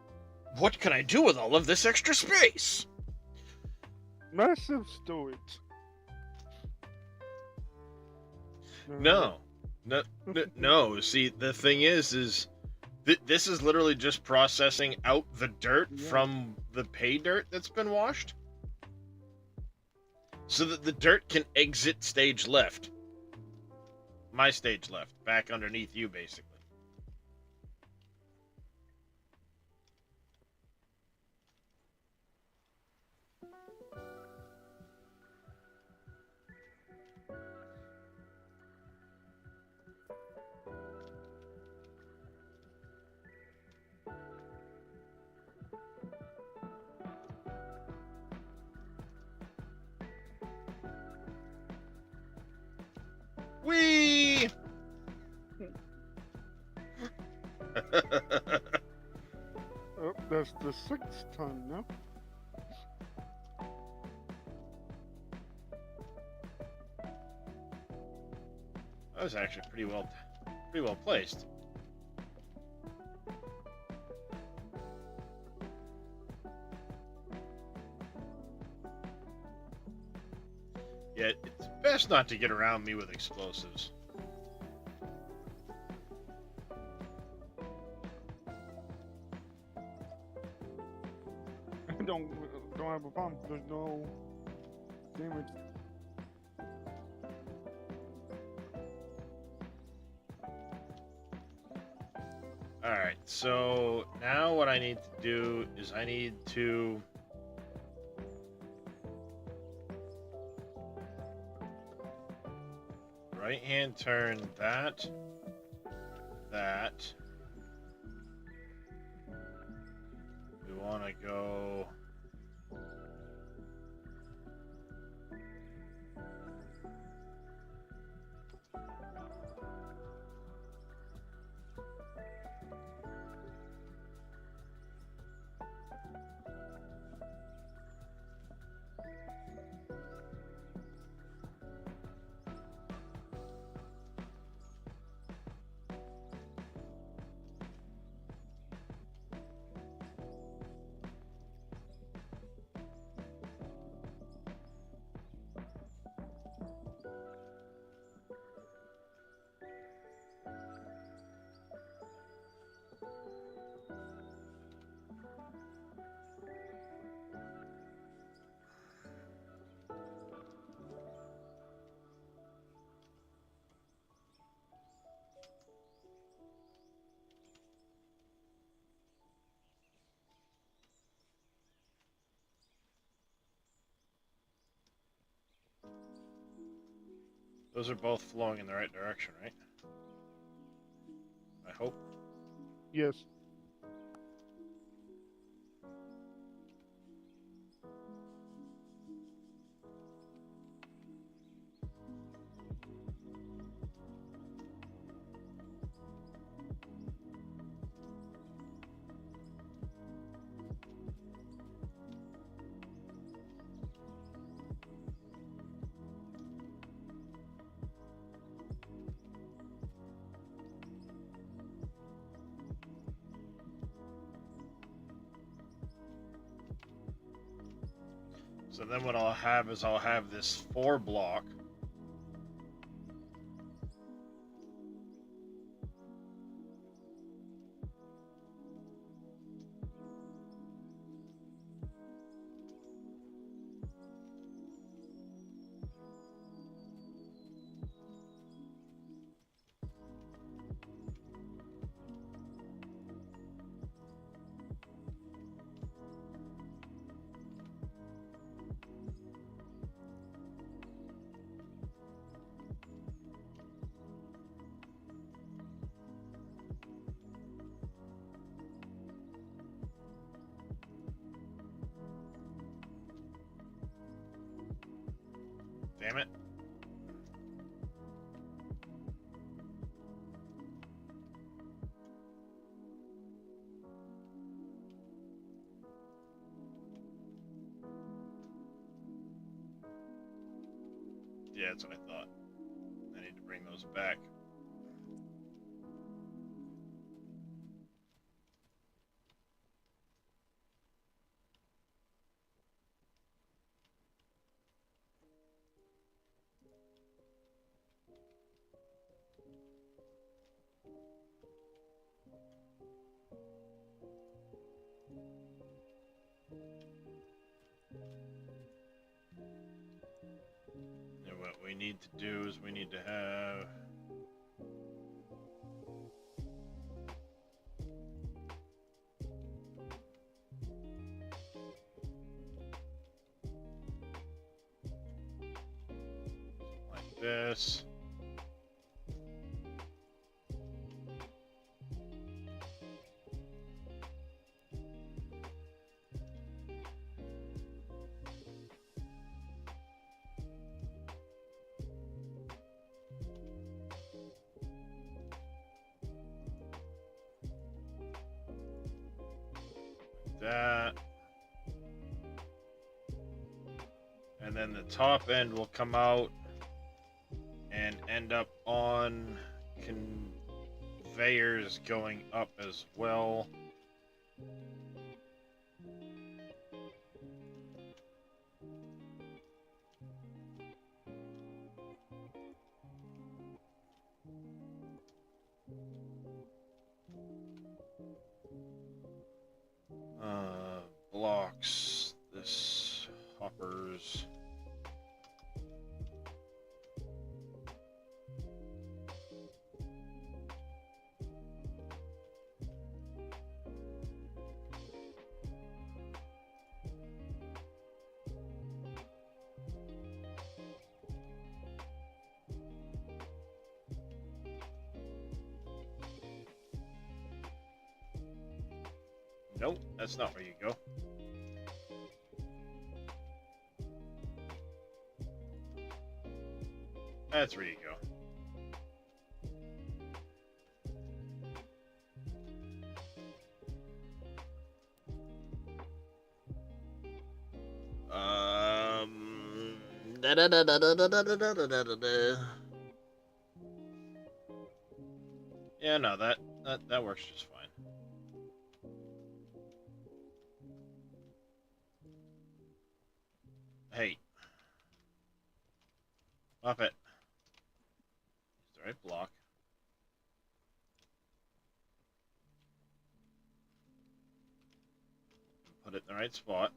what can I do with all of this extra space? Massive storage. No. No. See, the thing is this is literally just processing out the dirt from the pay dirt that's been washed. So that the dirt can exit stage left. My stage left. Back underneath you, basically. Whee! Oh, that's the 6th time now. That was actually pretty well placed. Yeah, it's best not to get around me with explosives. don't have a problem. There's no damage. Alright, so now what I need to do is I need to right hand turn that. We want to go. Those are both flowing in the right direction, right? I hope. Yes. So then what I'll have is I'll have this 4 block. Damn it. Yeah, that's what I thought. I need to bring those back. And what we need to do is we need to have like this. That. And then the top end will come out and end up on conveyors going up as well. Blocks, this hoppers. Nope, that's not where you go. That's where you go. Da da da da da da da da da da da. Yeah, no, that works just fine. Hey, Muppet. Use the right block. Put it in the right spot.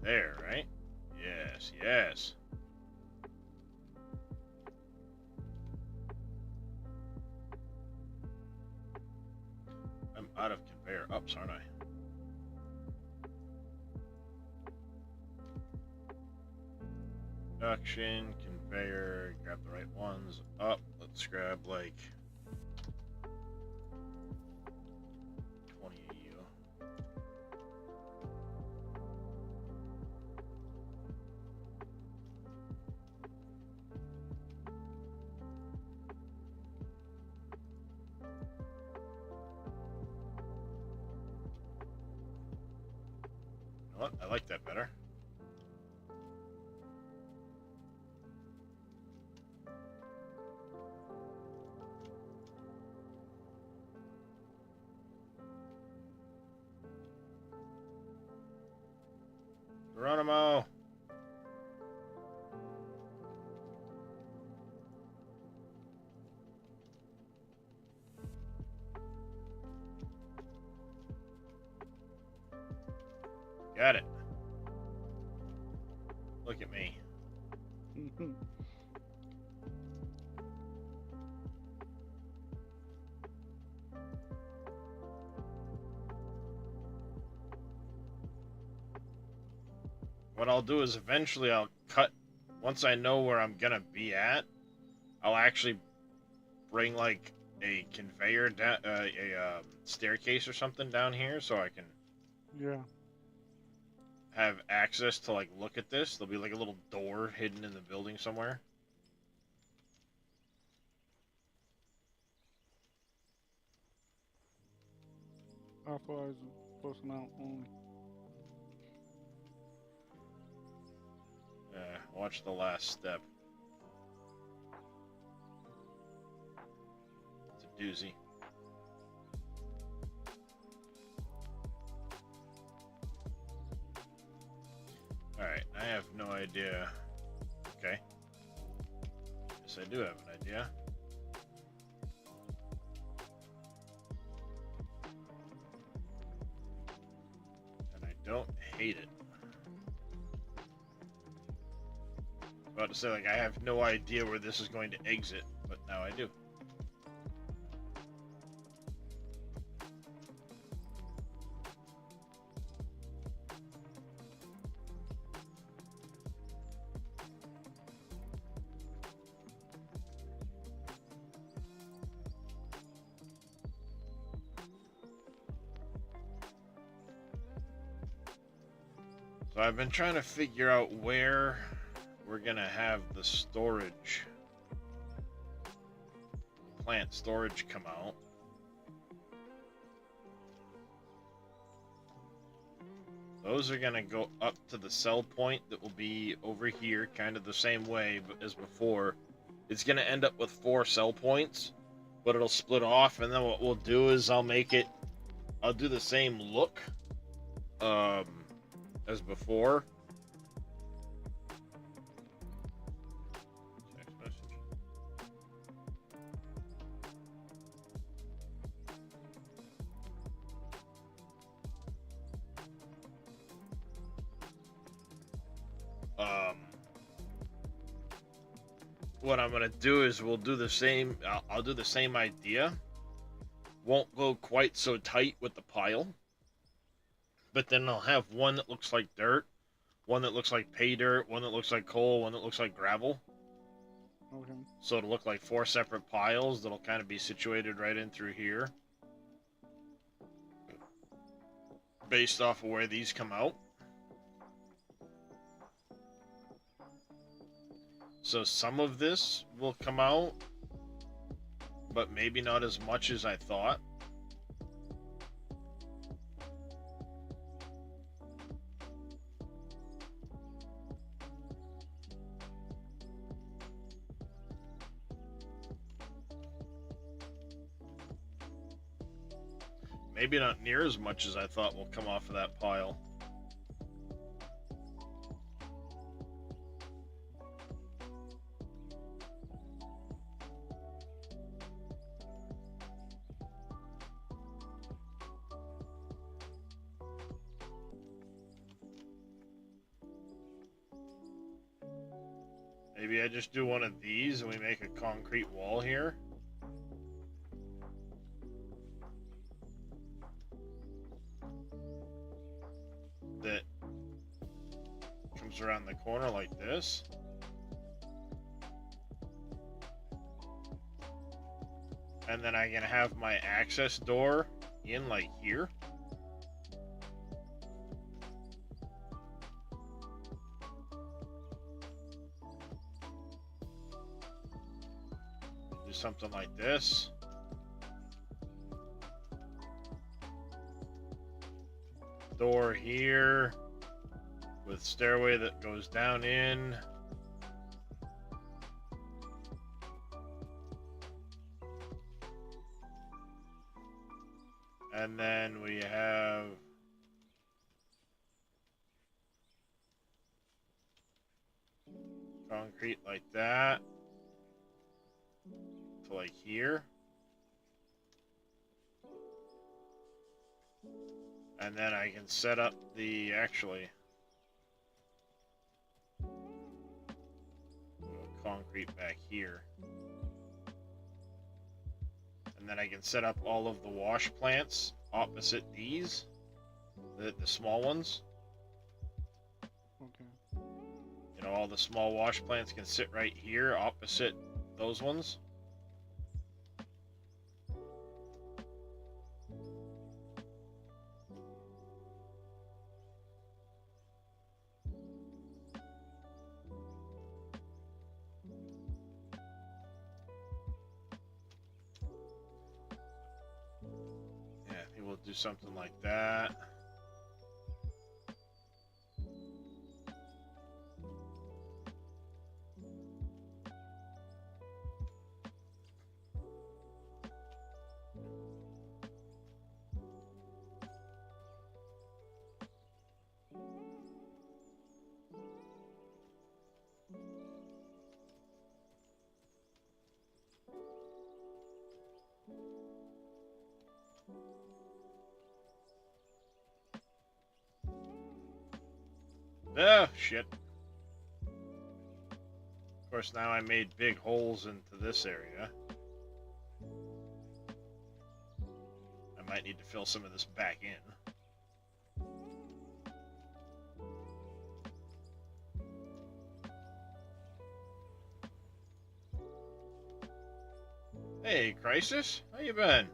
There, right? Yes, yes. I'm out of conveyor ups, aren't I? Production, conveyor, grab the right ones. Up, let's grab like 20 of you. You know what? I like that better. Geronimo! Got it. Look at me. What I'll do is eventually I'll cut, once I know where I'm gonna be at, I'll actually bring like a conveyor down, staircase or something down here so I can Yeah. have access to like look at this. There'll be like a little door hidden in the building somewhere. Authorize personnel only. Watch the last step. It's a doozy. Alright, I have no idea. Okay. Yes, I do have an idea. And I don't hate it. About to say, like, I have no idea where this is going to exit, but now I do. So I've been trying to figure out where we're gonna have the storage, plant storage come out. Those are gonna go up to the sell point that will be over here, kind of the same way as before. It's gonna end up with 4 sell points, but it'll split off, and then what we'll do is I'll do the same look as before. Text message. What I'm gonna do is we'll do the same. I'll do the same idea. Won't go quite so tight with the pile, but then I'll have one that looks like dirt, one that looks like pay dirt, one that looks like coal, one that looks like gravel. Okay. So it'll look like 4 separate piles that'll kind of be situated right in through here. Based off of where these come out. So some of this will come out, but maybe not as much as I thought. Maybe not near as much as I thought will come off of that pile. Maybe I just do one of these and we make a concrete wall here. That comes around the corner like this. And then I can have my access door in like here. Do something like this. Door here with stairway that goes down in. And then we have concrete like that to like here. And then I can set up the, actually, concrete back here. And then I can set up all of the wash plants opposite these, the small ones. Okay. You know, all the small wash plants can sit right here opposite those ones. We'll do something like that. Oh, shit. Of course, now I made big holes into this area. I might need to fill some of this back in. Hey, Crisis, how you been?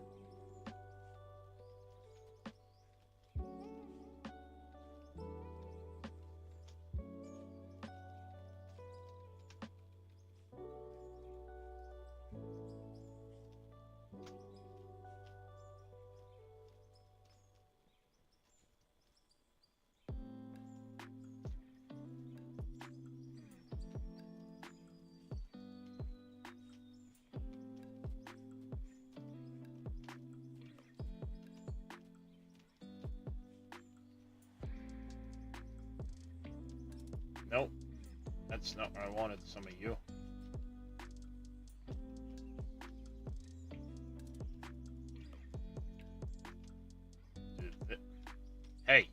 Nope, that's not what I wanted, some of you. Hey!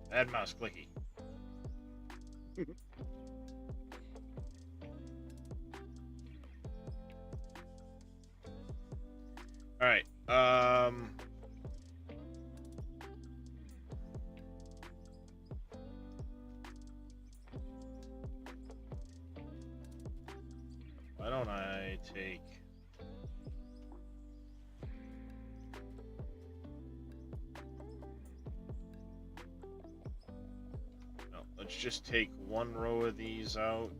Bad mouse clicky. Alright, don't I take... No, let's just take one row of these out.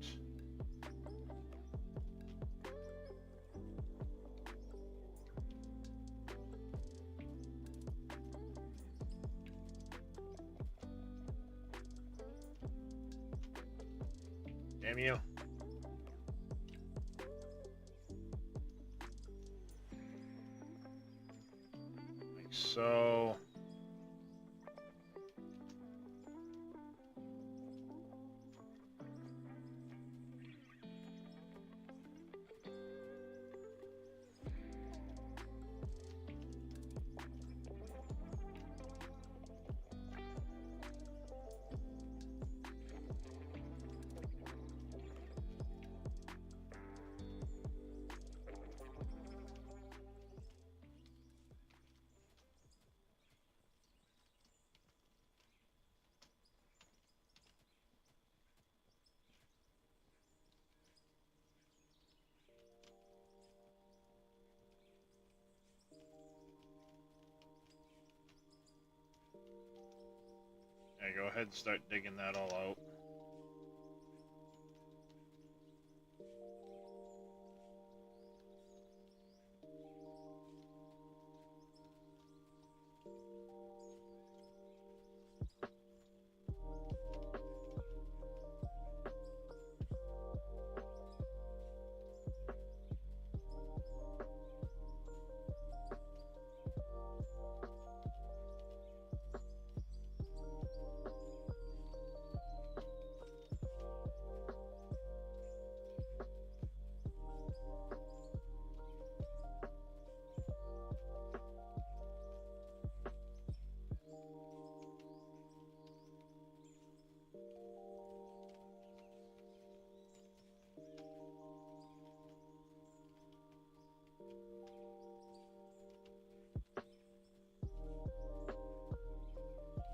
Damn you. Like so. Yeah, go ahead and start digging that all out.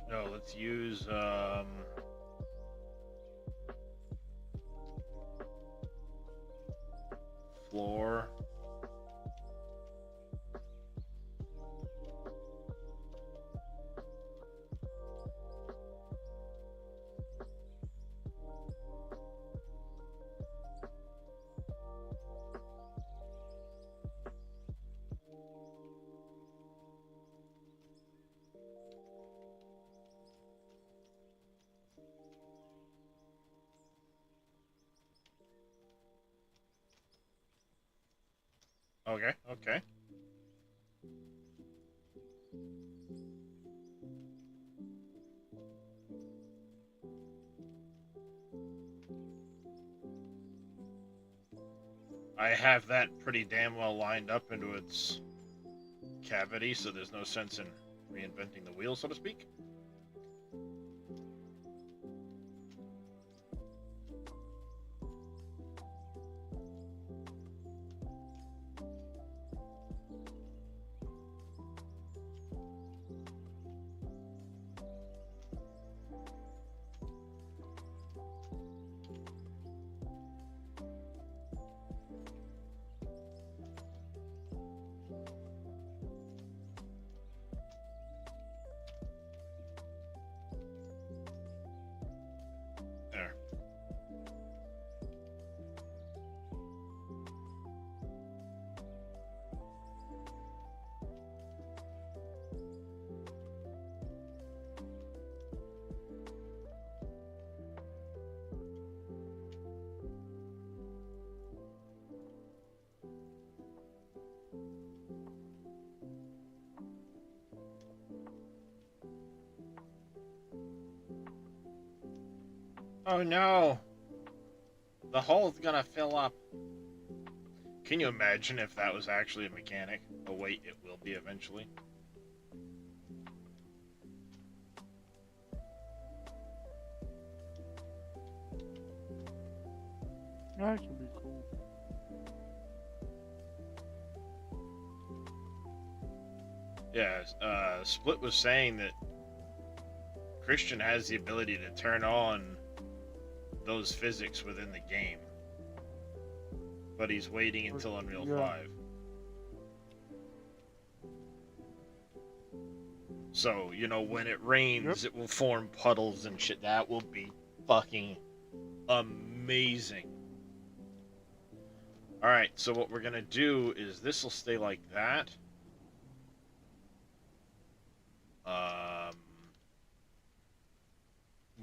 No, let's use floor. Okay, okay. I have that pretty damn well lined up into its cavity, so there's no sense in reinventing the wheel, so to speak. There. Oh no! The hole's gonna fill up. Can you imagine if that was actually a mechanic? Oh wait, it will be eventually. That should be cool. Yeah, Split was saying that Christian has the ability to turn on those physics within the game. but he's waiting until Unreal Yeah. 5. So, you know, when it rains, it will form puddles and shit. That will be fucking amazing. Alright, so what we're gonna do is this will stay like that.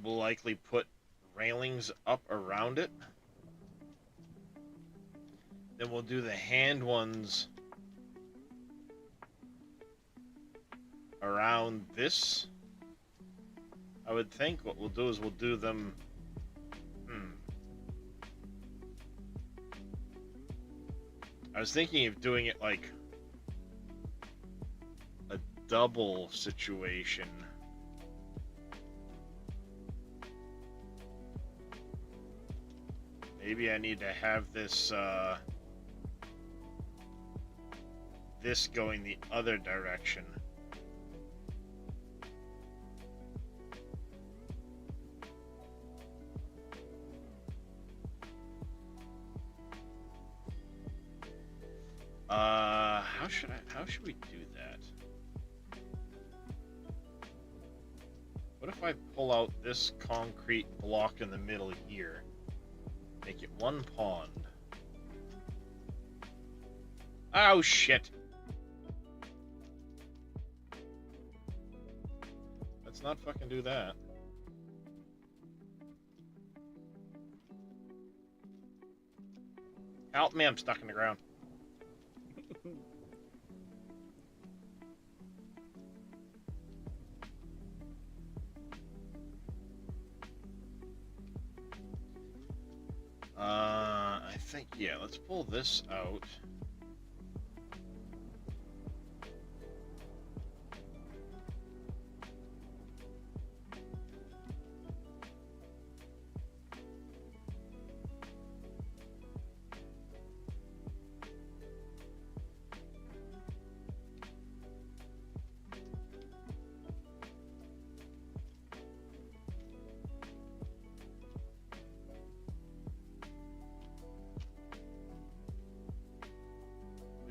We'll likely put railings up around it. Then we'll do the hand ones around this. I would think what we'll do is we'll do them... I was thinking of doing it like a double situation. Maybe I need to have this this going the other direction. How should we do that? What if I pull out this concrete block in the middle here? Make it one pond. Oh shit. Let's not fucking do that. Help me, I'm stuck in the ground. I think, yeah, let's pull this out.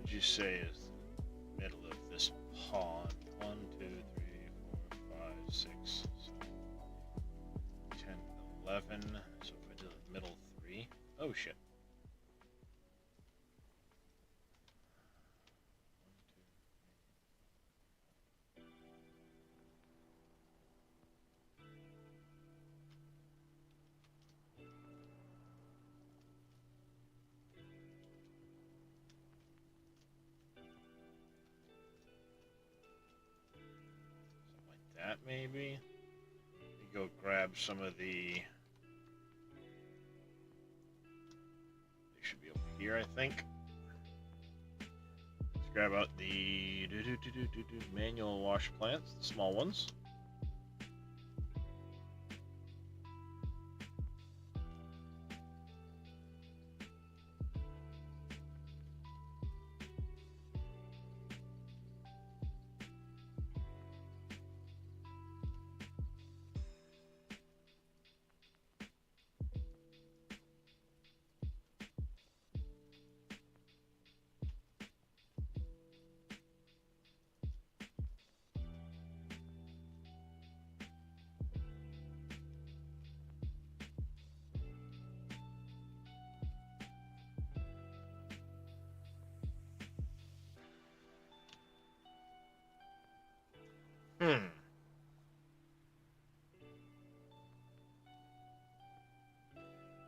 You say is the middle of this pond. 1, 2, 3, 4, 5, 6, 7, 10, 11. So if I do the middle 3. Oh shit. 1, 2, 3, 4, 5, 6. That maybe. We go grab some of the. They should be over here, I think. Let's grab out the manual wash plants, the small ones.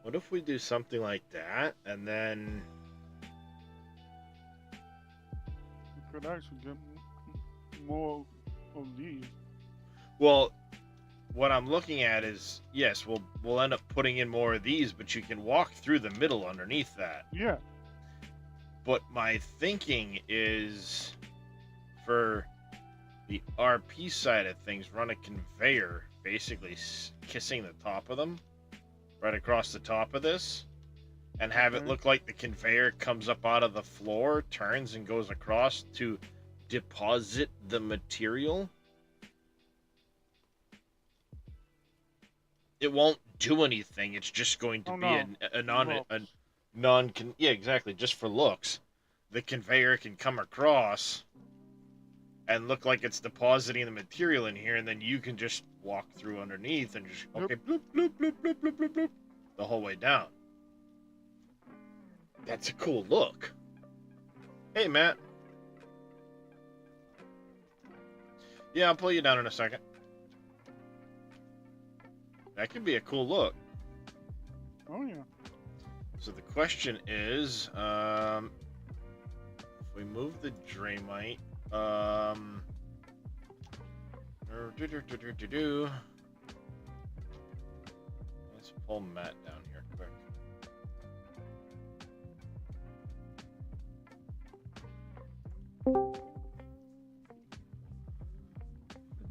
What if we do something like that, and then... We could actually get more of these. Well, what I'm looking at is, yes, we'll end up putting in more of these, but you can walk through the middle underneath that. Yeah. But my thinking is, for the RP side of things, run a conveyor, basically kissing the top of them, right across the top of this, and have it look like the conveyor comes up out of the floor, turns, and goes across to deposit the material. It won't do anything. It's just going to be yeah, exactly, just for looks, the conveyor can come across and look like it's depositing the material in here, and then you can just walk through underneath and just, okay, bloop, bloop, bloop, bloop, bloop, bloop, bloop, the whole way down. That's a cool look. Hey, Matt. Yeah, I'll pull you down in a second. That could be a cool look. Oh yeah. So the question is, if we move the Draymite, let's pull Matt down here quick.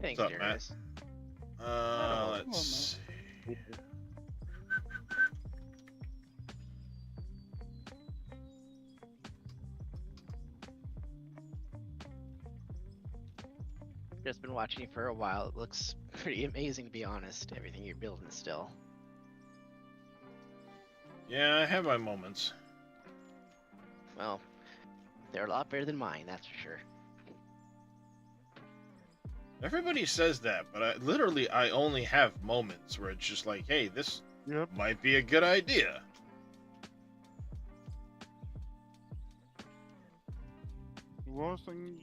Thanks, What's up, Matt? Darius. Let's see. Just been watching you for a while. It looks pretty amazing, to be honest. Everything you're building still. Yeah, I have my moments. Well, they're a lot better than mine, that's for sure. Everybody says that, but I only have moments where it's just like, hey, this Yep. might be a good idea. The worst thing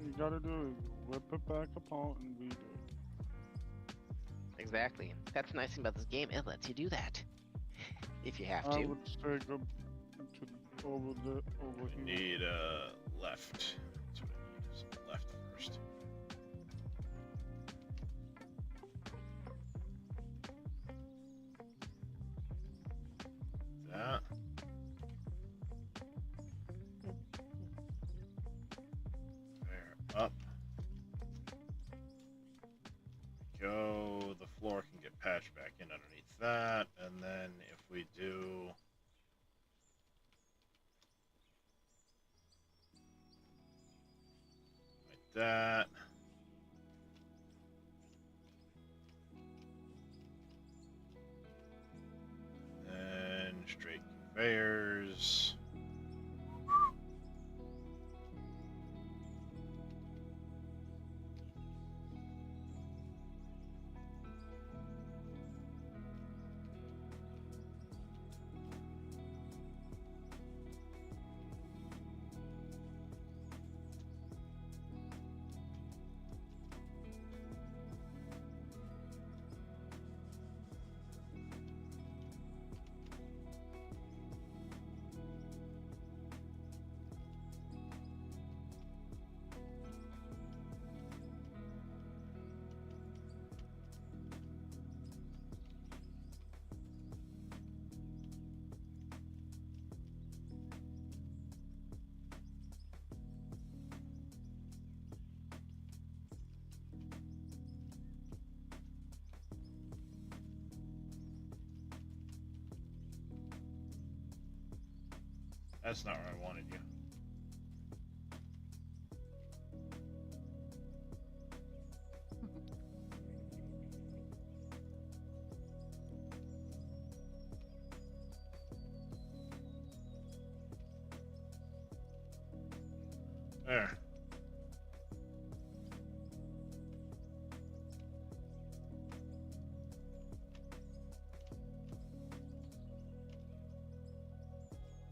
you gotta do is rip it back apart and redo it. Exactly. That's the nice thing about this game. It lets you do that. If you have I to. would say go to over here. Need left. That's what I need is left first. That. There, up. Go. The floor can get patched back in underneath that, and then if we do. Like that. And then straight conveyors. That's not where I wanted you. There.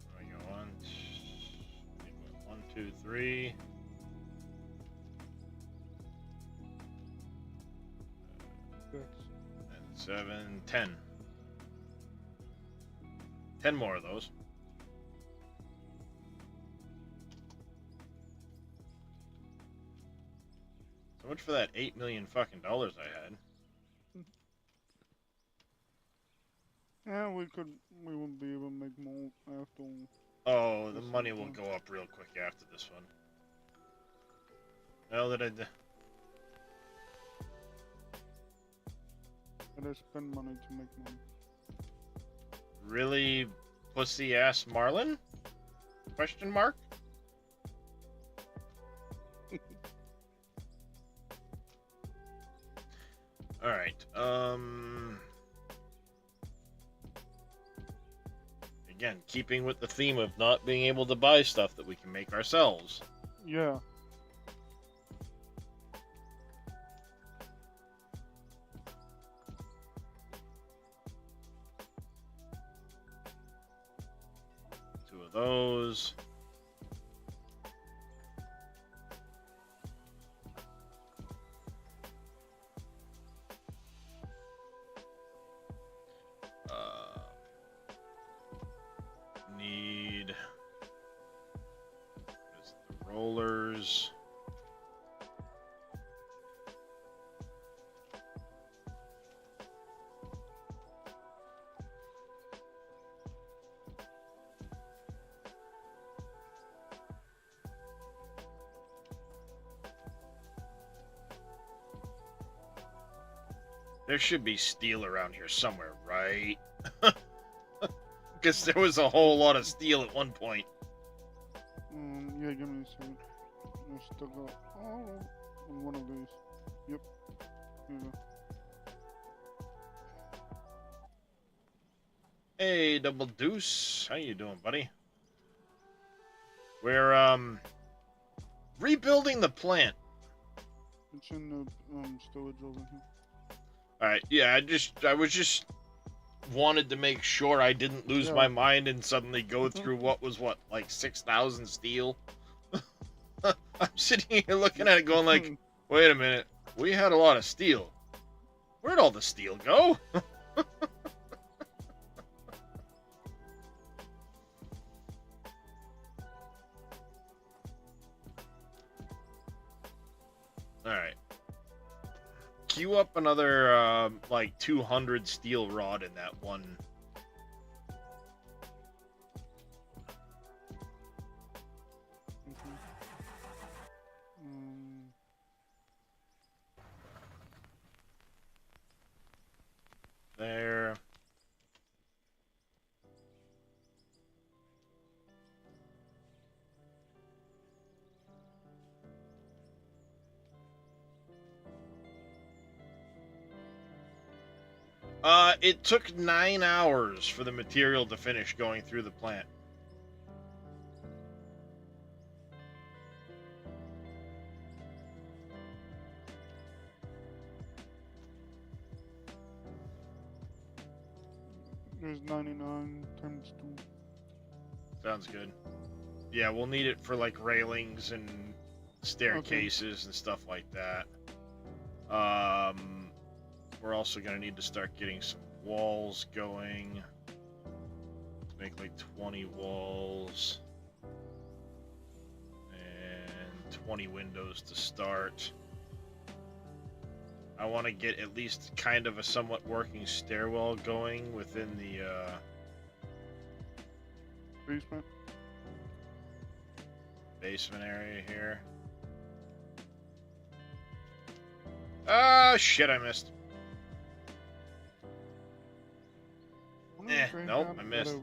There we go. One, two, three. And 7, 10. 10 more of those. So much for that $8 million fucking dollars I had. Yeah, we wouldn't be able to make more after. Oh, the money will go up real quick after this one. Now that I I spend money to make money. really pussy ass Marlin? Question mark? Alright, Again, keeping with the theme of not being able to buy stuff that we can make ourselves. Yeah. Two of those. Need the rollers. There should be steel around here somewhere, right? Because there was a whole lot of steel at one point. Yeah, give me a second. I still got all on one of these. Yep. Here you go. Hey, Double Deuce. How you doing, buddy? We're, rebuilding the plant. It's in the storage over here. Alright, yeah, I was just wanted to make sure I didn't lose Yeah. my mind and suddenly go through like 6,000 steel. I'm sitting here looking at it going like, wait a minute, we had a lot of steel. Where'd all the steel go? Alright. Queue up another, like, 200 steel rod in that one. Okay. There. It took 9 hours for the material to finish going through the plant. There's 99 times 2. Sounds good. Yeah, we'll need it for like railings and staircases and stuff like that. We're also gonna need to start getting some walls going. Make like 20 walls. And 20 windows to start. I want to get at least kind of a somewhat working stairwell going within the, Basement. basement area here. Ah, shit, I missed. Nope, I missed.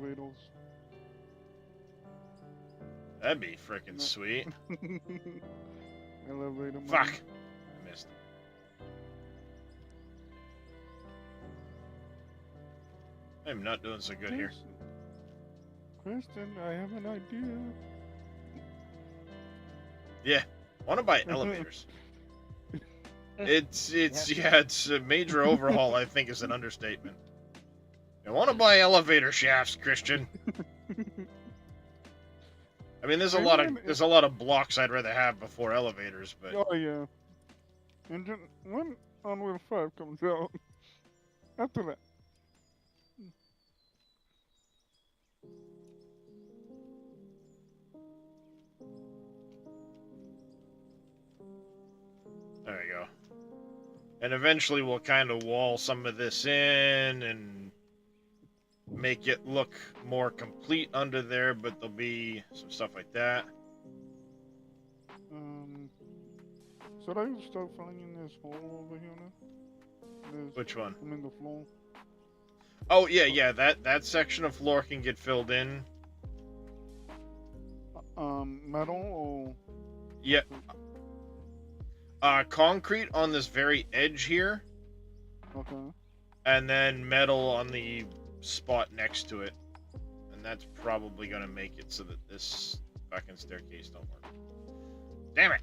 That'd be freaking No. sweet. Elevator. Fuck. money. I missed. I'm not doing so good here. Kristen, I have an idea. Yeah, want to buy elevators. It's a major overhaul. I think is an understatement. I want to buy elevator shafts, Christian. I mean, there's a lot of blocks I'd rather have before elevators, but Oh yeah. And then when Unreal 5 comes out, after that. there we go. And eventually we'll kind of wall some of this in and make it look more complete under there, but there'll be some stuff like that. Should I start filling in this hole over here now? Which one? I mean the floor. Oh, yeah, that section of floor can get filled in. Metal or... Yeah. Concrete on this very edge here, Okay. and then metal on the spot next to it. And that's probably going to make it so that this fucking staircase don't work. Damn it!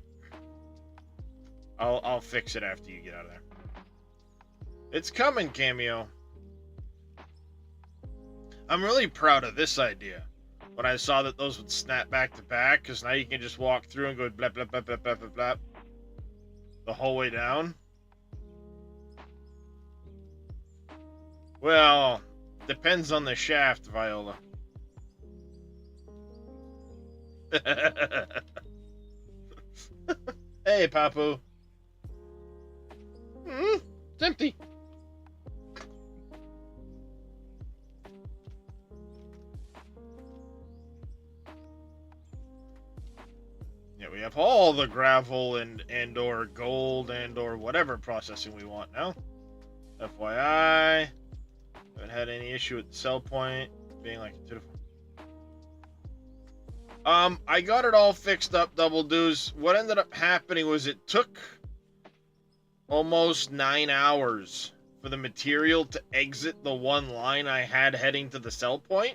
I'll fix it after you get out of there. It's coming, Cameo. I'm really proud of this idea. When I saw that those would snap back to back, because now you can just walk through and go blah, blah, blah, blah, blah, blah, blah, the whole way down. Well, depends on the shaft, Viola. Hey, Papu. It's empty. Yeah, we have all the gravel and or gold and or whatever processing we want now. FYI, haven't had any issue with the sell point being like a 2 to 4. I got it all fixed up, Double Doos. What ended up happening was it took almost 9 hours for the material to exit the one line I had heading to the sell point.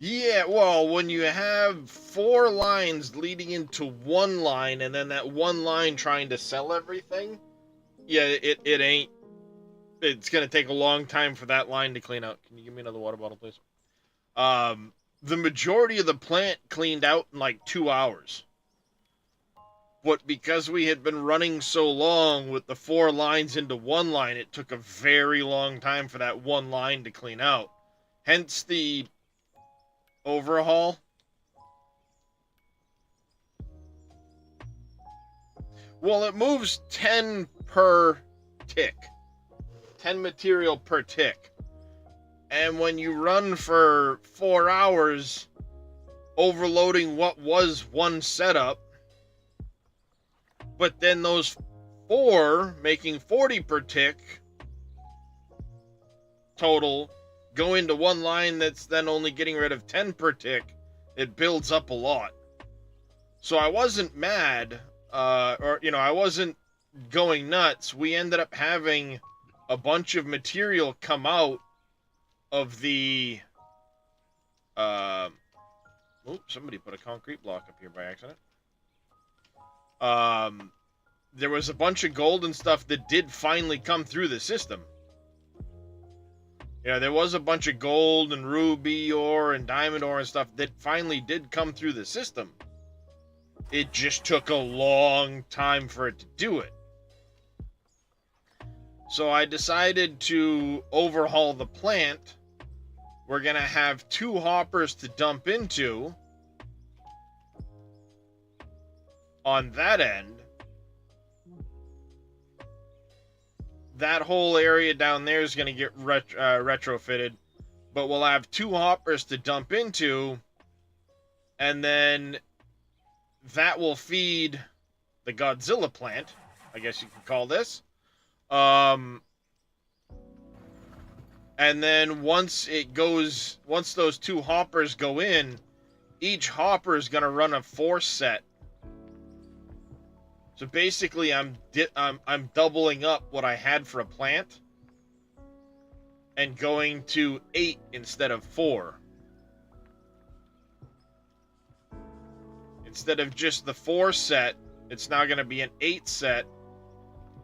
Yeah, well, when you have 4 lines leading into one line and then that one line trying to sell everything, yeah, it ain't. It's going to take a long time for that line to clean out. Can you give me another water bottle, please? The majority of the plant cleaned out in like 2 hours. But because we had been running so long with the 4 lines into one line, it took a very long time for that one line to clean out. Hence the overhaul. Well, it moves 10 per tick. 10 material per tick. And when you run for 4 hours, overloading what was one setup, but then those 4 making 40 per tick total go into one line that's then only getting rid of 10 per tick, it builds up a lot. So I wasn't mad, I wasn't going nuts. We ended up having a bunch of material come out of the, somebody put a concrete block up here by accident. There was a bunch of gold and stuff that did finally come through the system. Yeah, there was a bunch of gold and ruby ore and diamond ore and stuff that finally did come through the system. It just took a long time for it to do it. So I decided to overhaul the plant. We're going to have 2 hoppers to dump into on that end. That whole area down there is going to get retrofitted, but we'll have 2 hoppers to dump into, and then that will feed the Godzilla plant, I guess you could call this. And then once those 2 hoppers go in, each hopper is going to run a force set. So basically, I'm doubling up what I had for a plant and going to 8 instead of 4. Instead of just the 4 set, it's now going to be an 8 set.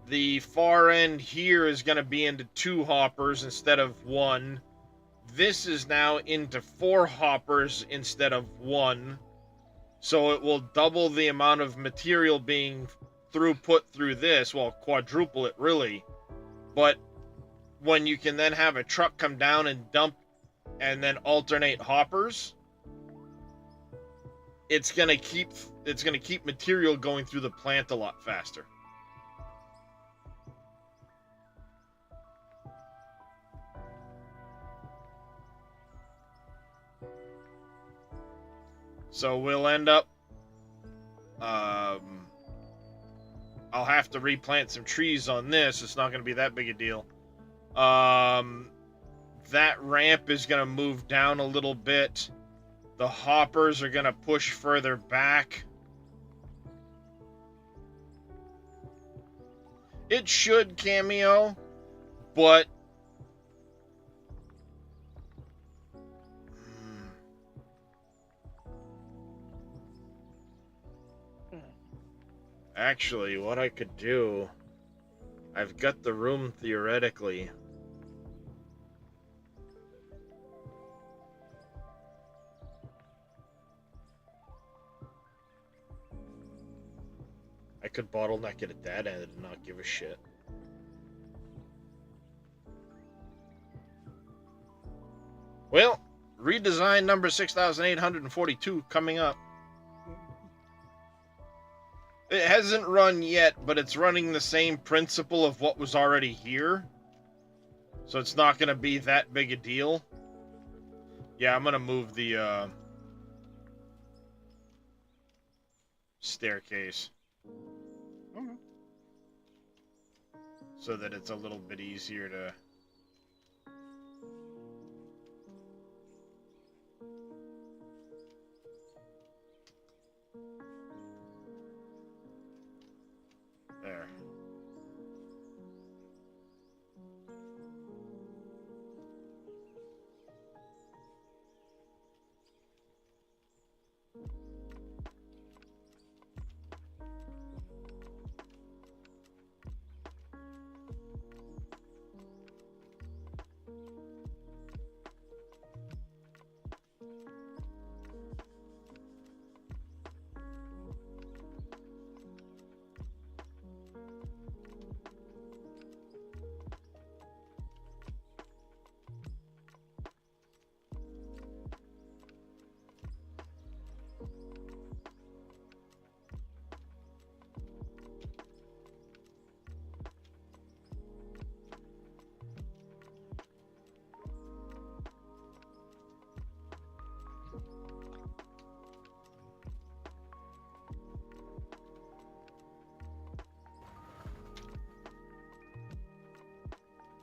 The far end here is going to be into 2 hoppers instead of 1. This is now into 4 hoppers instead of 1. So it will double the amount of material being throughput through this. Well, quadruple it, really. But when you can then have a truck come down and dump and then alternate hoppers, it's gonna keep material going through the plant a lot faster. So we'll end up, I'll have to replant some trees on this. It's not going to be that big a deal. That ramp is going to move down a little bit. The hoppers are going to push further back. It should, Cameo. But actually, what I could do, I've got the room theoretically. I could bottleneck it at that end and not give a shit. Well, redesign number 6842 coming up. It hasn't run yet, but it's running the same principle of what was already here. So it's not going to be that big a deal. Yeah, I'm going to move the staircase Okay. so that it's a little bit easier to... There.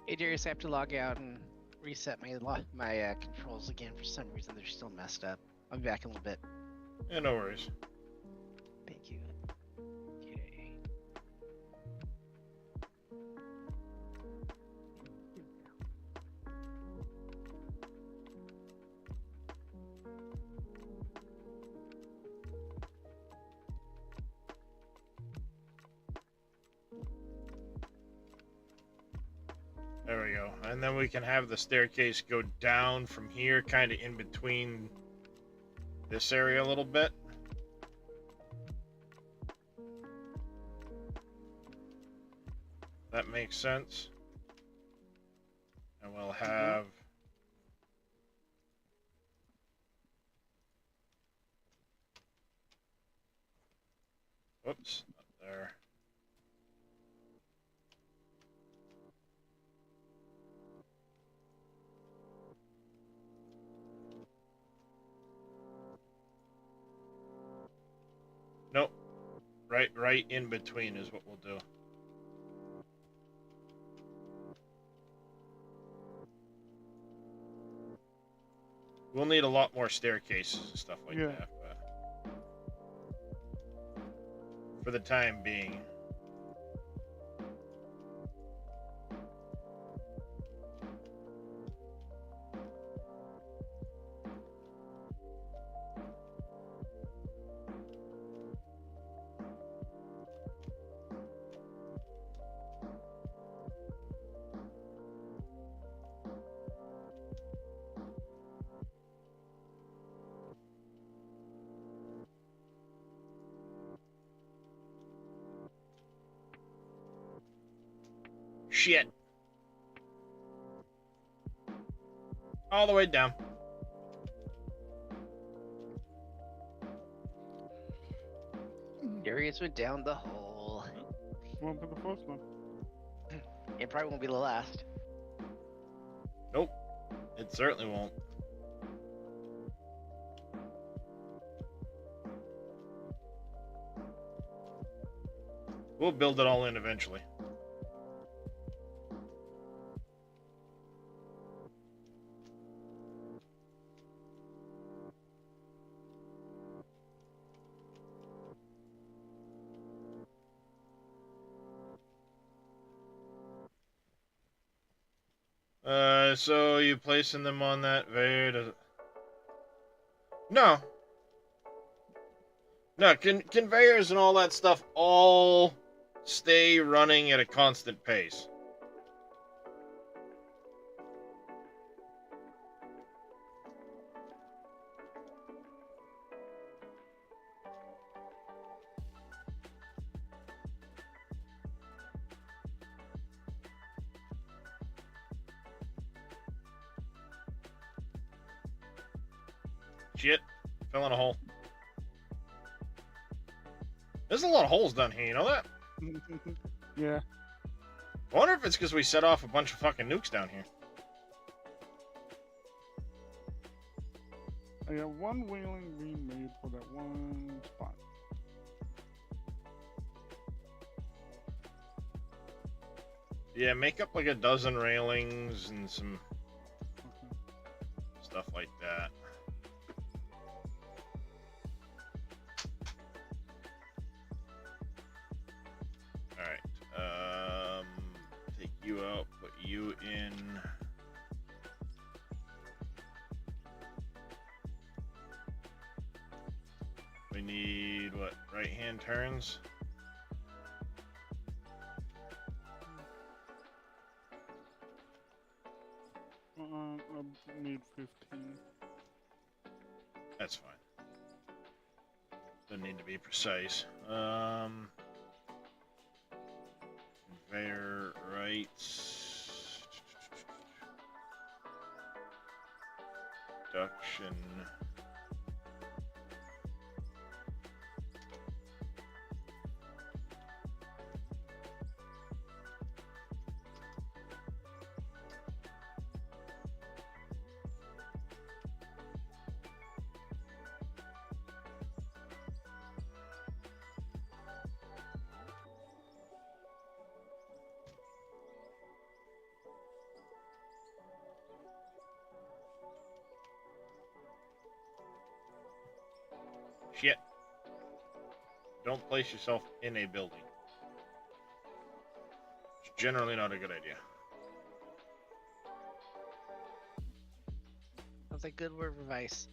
Hey Darius, I have to log out and reset my controls again. For some reason, they're still messed up. I'll be back in a little bit. Yeah, no worries. Thank you. Okay. There we go. And then we can have the staircase go down from here, kind of in between this area a little bit. That makes sense. And we'll have... Whoops, not there. Nope. Right in between is what we'll do. We'll need a lot more staircases and stuff like Yeah. that, but for the time being. Shit. All the way down. Darius went down the hole. Won't be the first one. It probably won't be the last. Nope. It certainly won't. We'll build it all in eventually. So you placing them on that conveyor? No. No, conveyors and all that stuff all stay running at a constant pace. Shit. Fell in a hole. There's a lot of holes down here, you know that? Yeah. I wonder if it's because we set off a bunch of fucking nukes down here. I got one whaling being made for that one spot. Yeah, make up like a dozen railings and some Okay. stuff like that. Alright, take you out, put you in. We need, what, right-hand turns? I need 15. That's fine. Doesn't need to be precise. Conveyor rights. Production. Shit. Don't place yourself in a building. It's generally not a good idea. Sounds like good word of advice.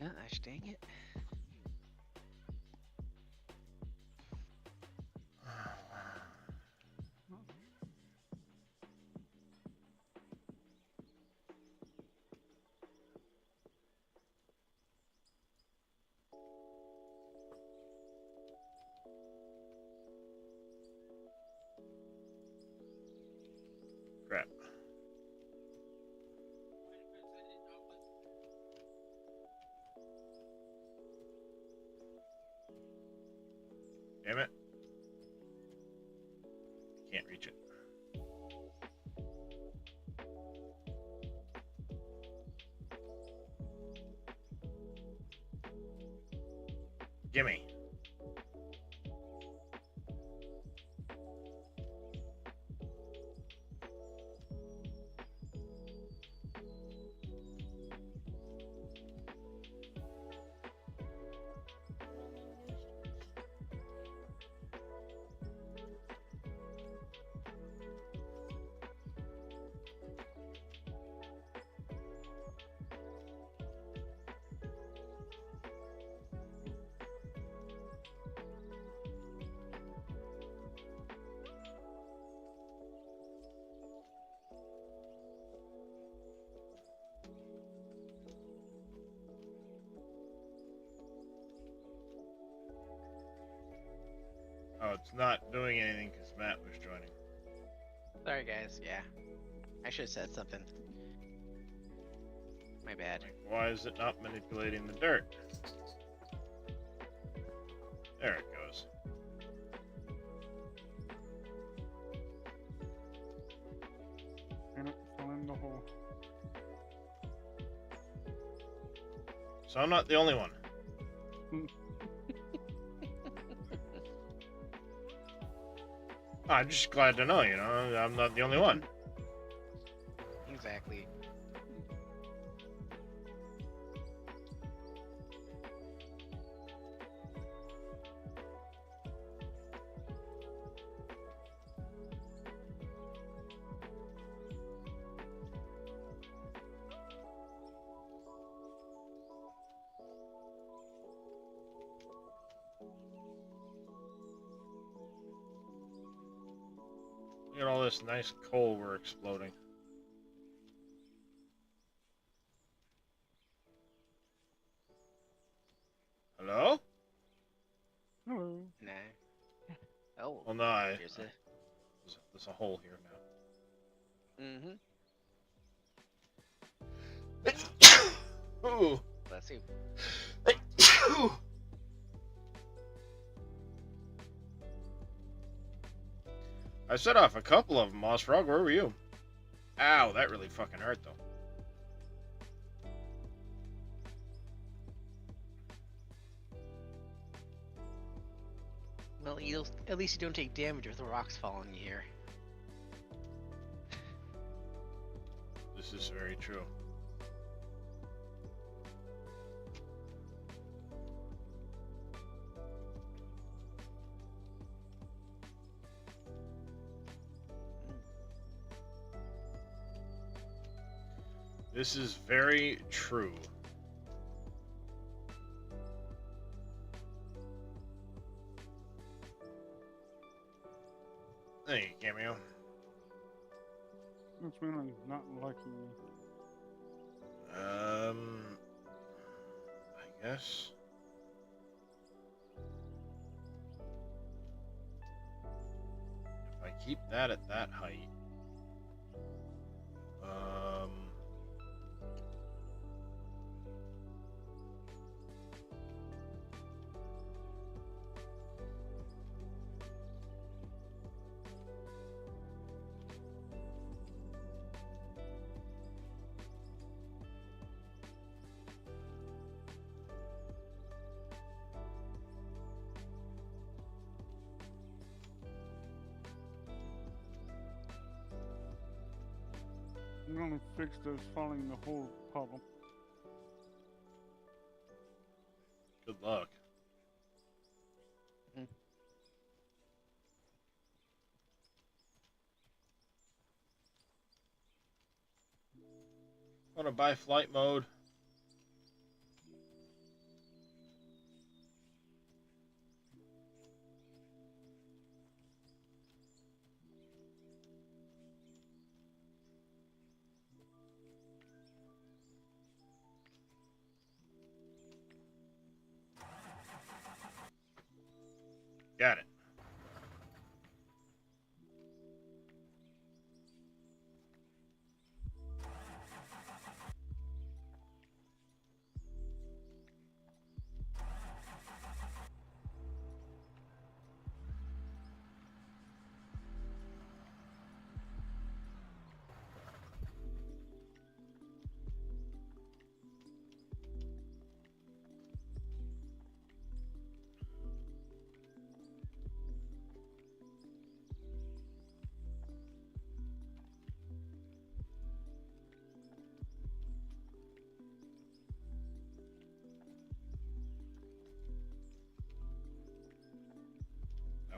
Gosh dang it. Crap. Damn it. Can't reach it. Gimme. Oh, it's not doing anything because Matt was joining. Sorry guys, yeah. I should have said something. My bad. Like, why is it not manipulating the dirt? There it goes. Damn it, fell in the hole. So I'm not the only one. I'm just glad to know, you know, I'm not the only one. Exactly. Look at all this nice coal we're exploding. Hello? Hello. Nah. Oh, Well, no, here's there's a hole here a. now. Ooh. Bless you. I set off a couple of them, Moss Frog. Where were you? Ow, that really fucking hurt, though. Well, at least you don't take damage with the rocks falling here. This is very true. This is very true. Thank you, Cameo. It's really not liking me. I guess. If I keep that at that height, I'm gonna fix those falling in the hole problem. good luck. Hmm. Want to buy flight mode? Got it.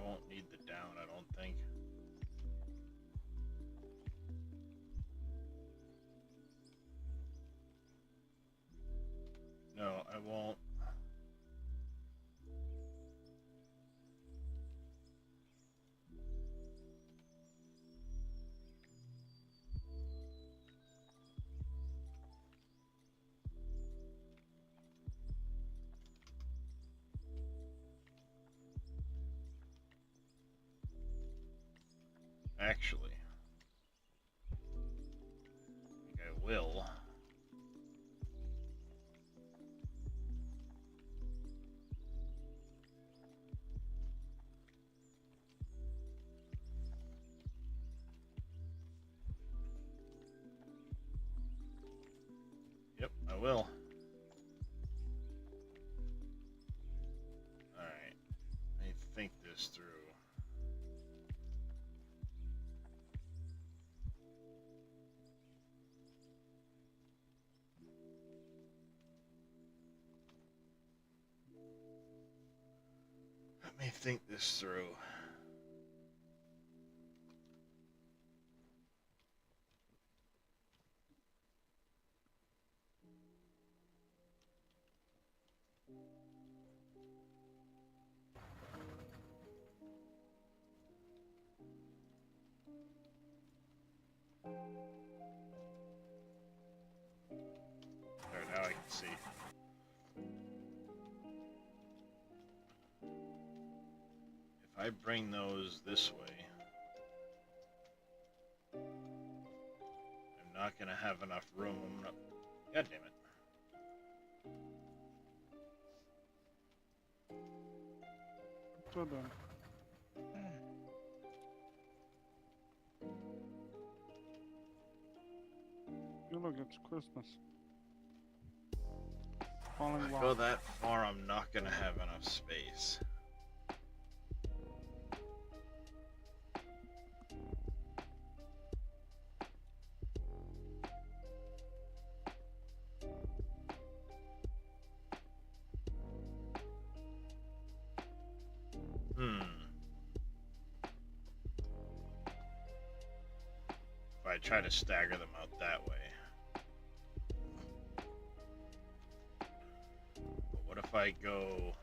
I won't need the down, I don't think. No, I won't. Actually, I think I will. Yep, I will. Alright, let me think this through. Let me think this through. There, now I can see. If I bring those this way, I'm not gonna have enough room. God damn it. So done. You look, it's Christmas. Falling If I log. go that far, I'm not gonna have enough space. If I try to stagger them out that way. But what if I go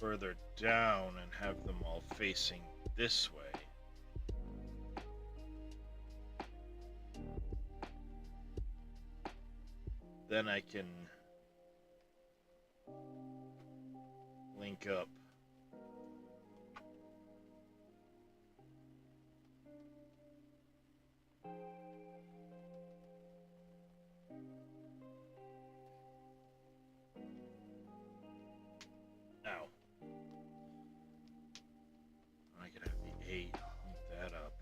further down and have them all facing this way? Then I can link up. Now, I could have the 8, link that up.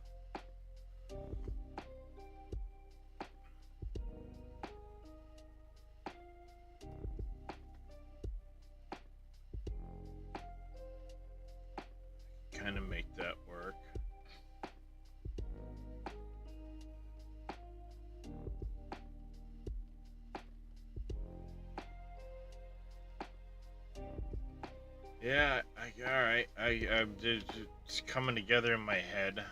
Kind of make that work. Yeah, all right. It's coming together in my head.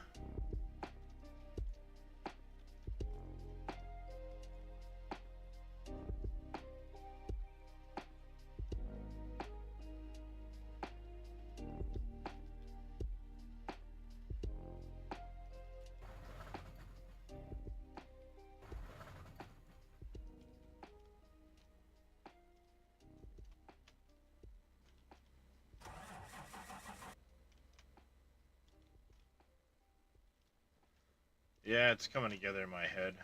Yeah, it's coming together in my head.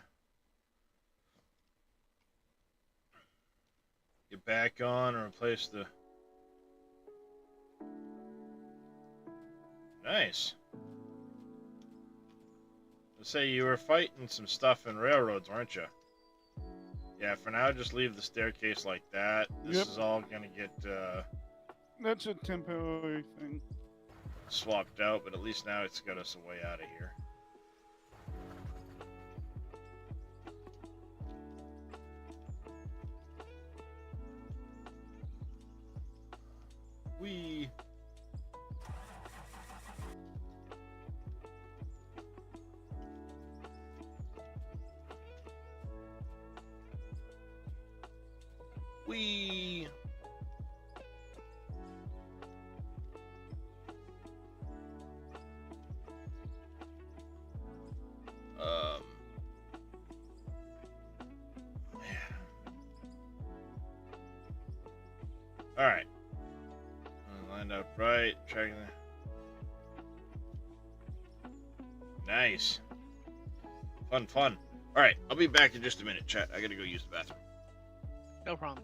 Get back on and replace the... Nice. Let's say you were fighting some stuff in railroads, weren't you? Yeah, for now, just leave the staircase like that. This Yep. is all gonna get That's a temporary thing. swapped out, but at least now it's got us a way out of here. Whee! Whee! All right. Lined up right. Tracking the... Nice. Fun, fun. All right, I'll be back in just a minute, chat. I gotta go use the bathroom. No problem.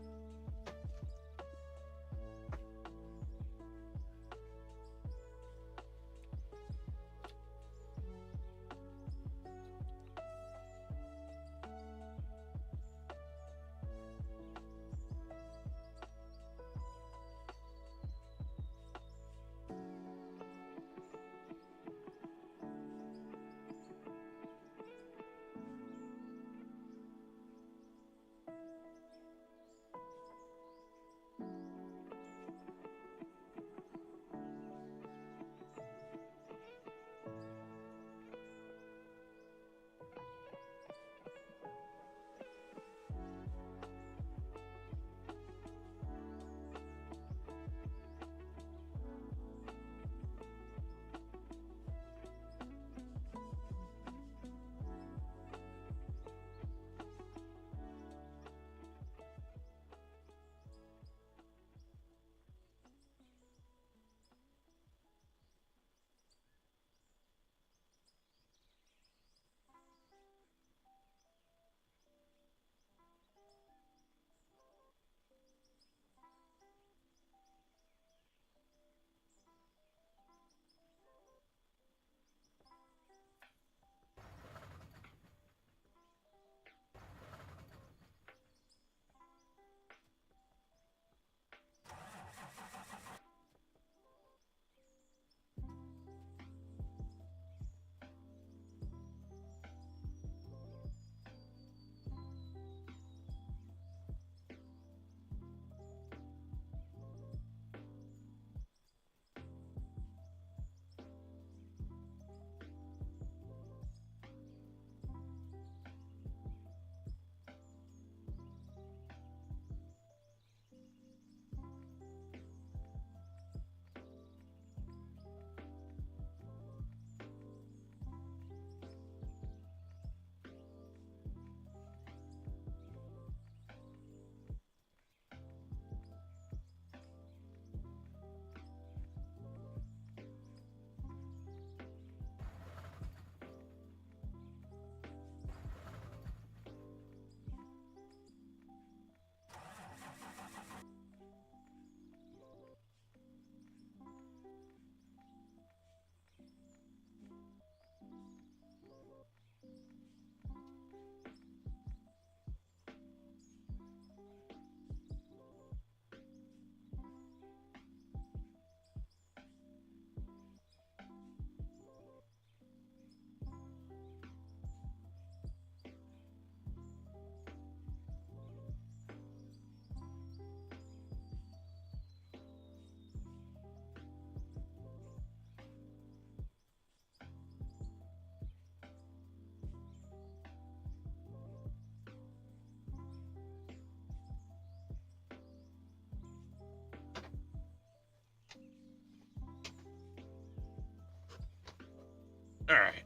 Alright.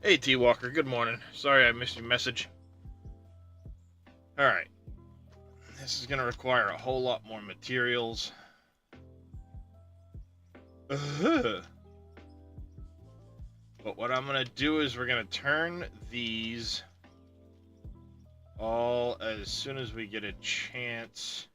Hey, T-Walker, good morning. Sorry I missed your message. Alright. This is gonna require a whole lot more materials. But what I'm gonna do is we're gonna turn these all as soon as we get a chance.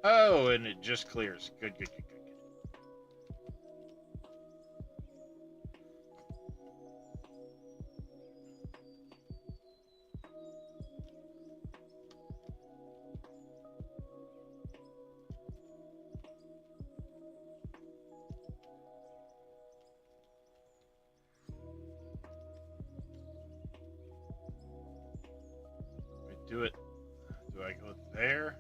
Oh, and it just clears. Good, good, good, good, good. We do it. Do I go there?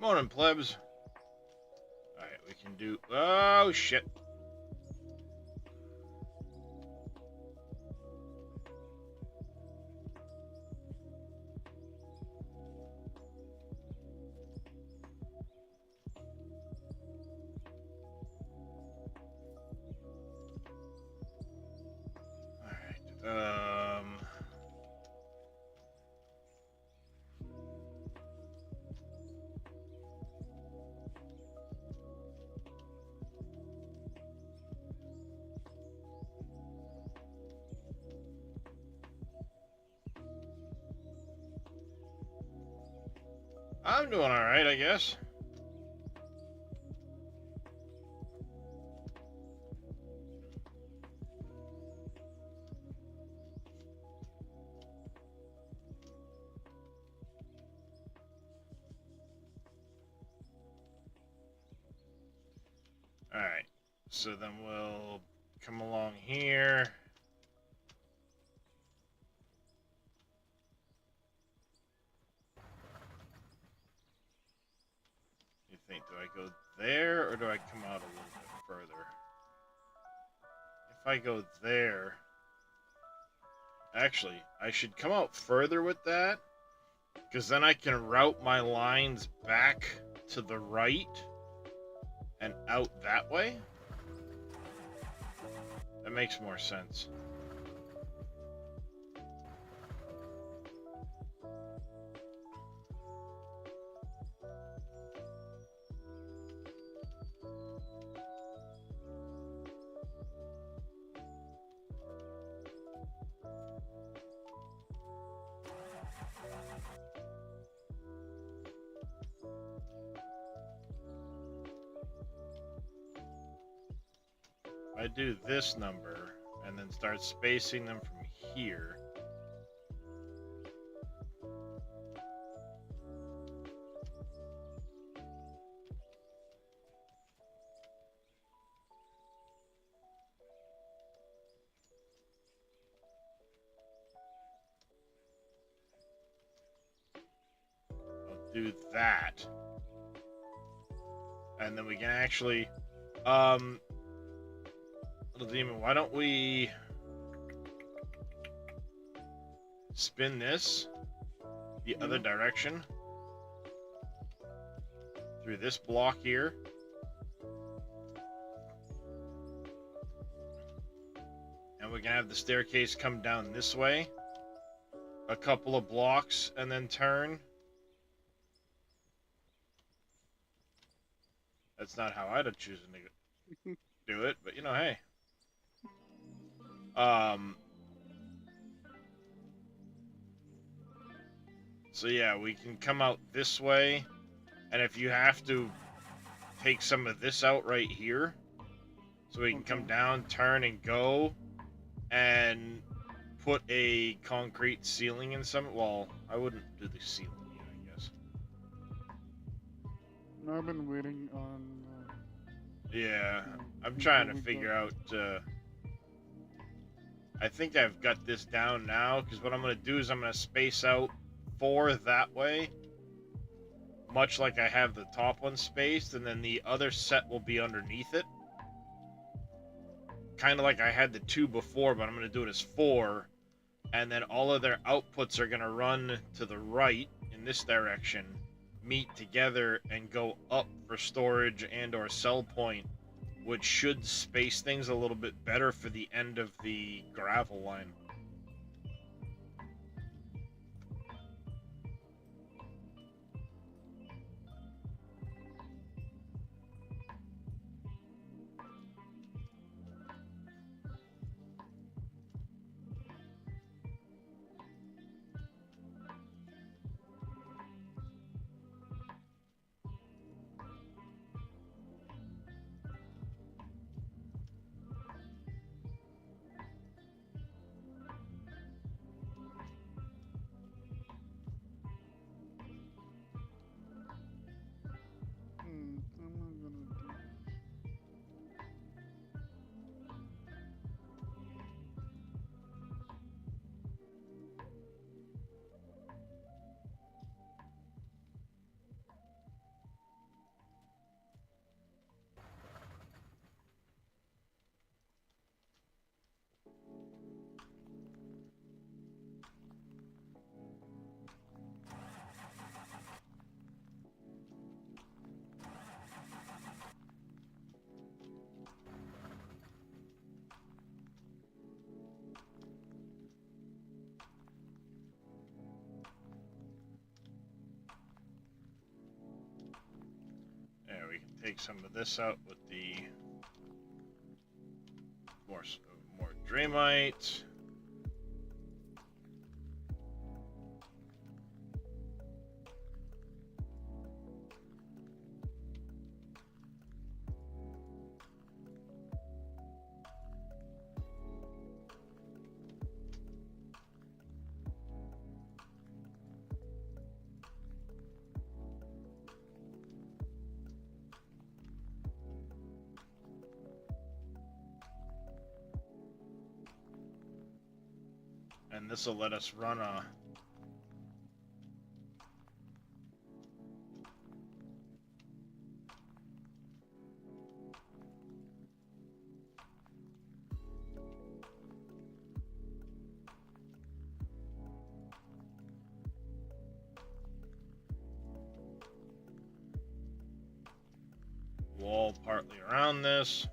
Morning, plebs. Alright, we can do... Oh, shit. Alright, I'm doing alright, I guess. Alright, so then we'll come along here. You think, do I go there, or do I come out a little bit further? If I go there... Actually, I should come out further with that, because then I can route my lines back to the right and out that way. That makes more sense. I do this number and then start spacing them from here. I'll do that. And then we can actually, Little Demon, why don't we spin this the other direction through this block here. And we can have the staircase come down this way a couple of blocks and then turn. That's not how I'd have chosen to do it, but you know, hey. So yeah, we can come out this way, and if you have to take some of this out right here, so we can come down, turn, and go, and put a concrete ceiling in some. Well, I wouldn't do the ceiling yet, I guess. No, I've been waiting on. Yeah, I'm until trying to we figure got- out. I think I've got this down now, because what I'm going to do is I'm going to space out 4 that way, much like I have the top one spaced, and then the other set will be underneath it. Kind of like I had the 2 before, but I'm going to do it as 4, and then all of their outputs are going to run to the right in this direction, meet together, and go up for storage and or sell point, which should space things a little bit better for the end of the gravel line. I'm not gonna do. Yeah, we can take some of this out with the more Dreamite. And this will let us run a wall partly around this.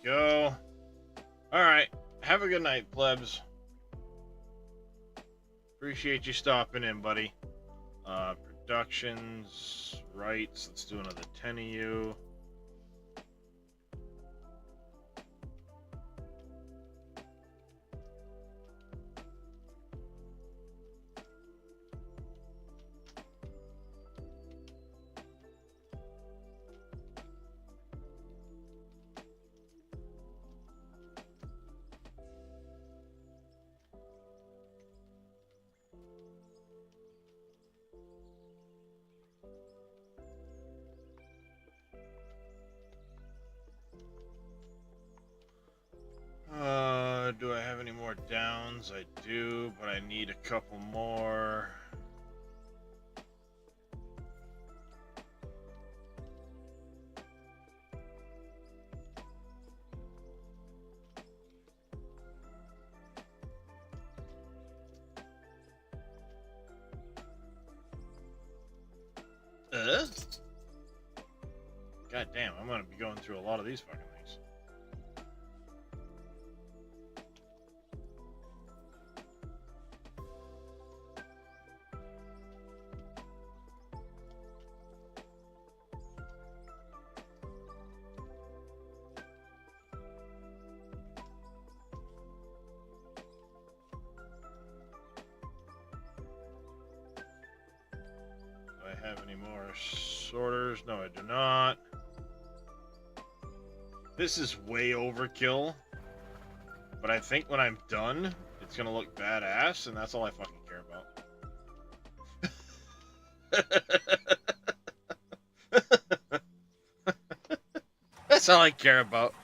Go. Alright. Have a good night, plebs. Appreciate you stopping in, buddy. Productions, rights. Let's do another 10 of you. ones I do, but I need a couple more. God damn, I'm gonna be going through a lot of these fucking things. Do I have any more sorters? No, I do not. This is way overkill, but I think when I'm done, it's gonna look badass, and that's all I fucking care about. That's all I care about.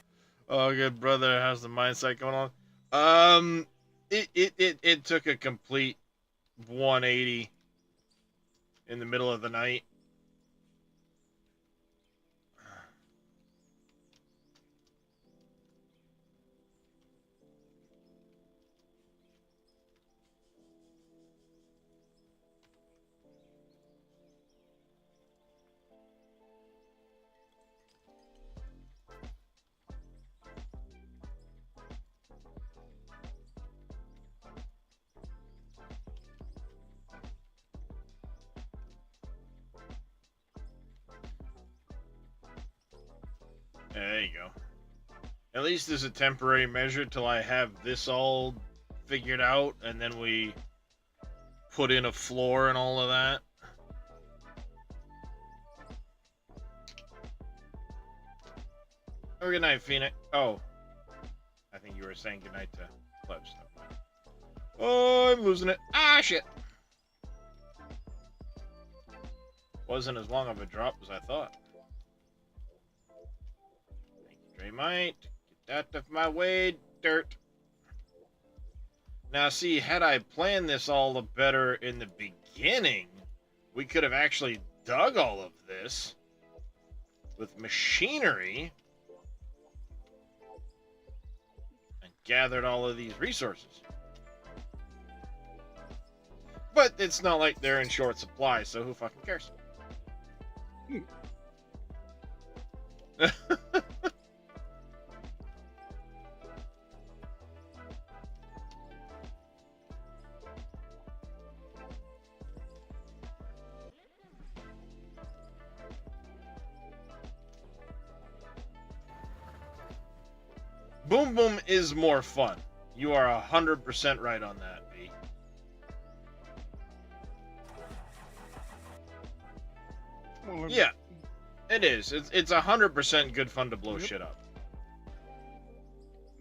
Oh, good brother, how's the mindset going on? It took a complete 180 in the middle of the night. There you go. At least there's a temporary measure till I have this all figured out, and then we put in a floor and all of that. Oh, good night, Phoenix. Oh, I think you were saying good night to Plebs. Oh, I'm losing it. Ah, shit. Wasn't as long of a drop as I thought. Thank you, Draymite. Get that out of my way, dirt. Now, see, had I planned this all the better in the beginning, we could have actually dug all of this with machinery and gathered all of these resources. But it's not like they're in short supply, so who fucking cares? Boom Boom is more fun. You are 100% right on that, B. Well, Yeah, it is. It's 100% good fun to blow Yep. shit up.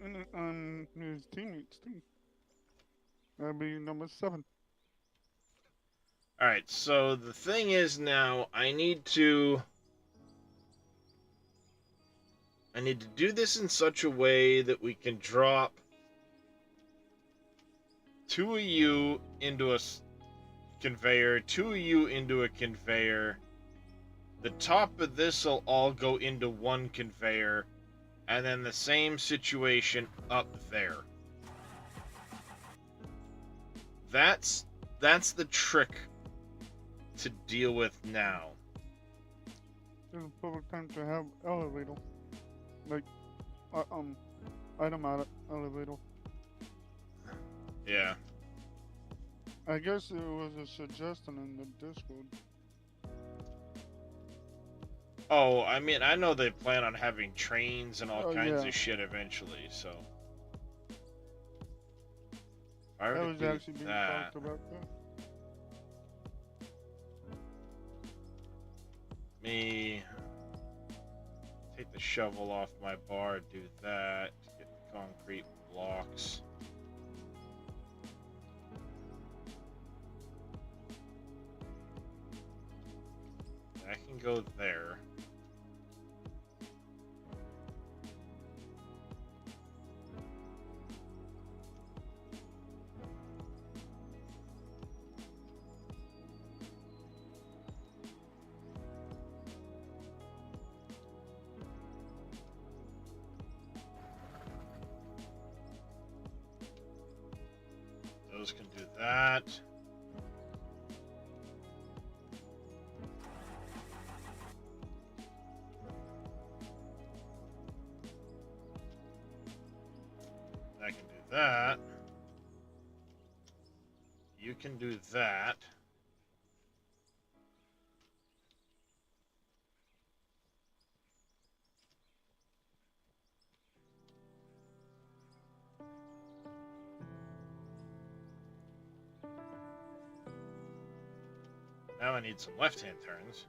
And his teammates too. That'd be number 7. Alright, so the thing is now, I need to do this in such a way that we can drop 2 of you into a conveyor, 2 of you into a conveyor. The top of this will all go into one conveyor, and then the same situation up there. That's the trick to deal with now. This is perfect time to have elevator. Like, item elevator. Yeah. I guess it was a suggestion in the Discord. Oh, I mean, I know they plan on having trains and all Oh, kinds yeah. of shit eventually, so. If I were That to was do actually being that, talked about. me take the shovel off my bar, do that, get the concrete blocks. That can go there. that. I can do that. You can do that. Now I need some left-hand turns.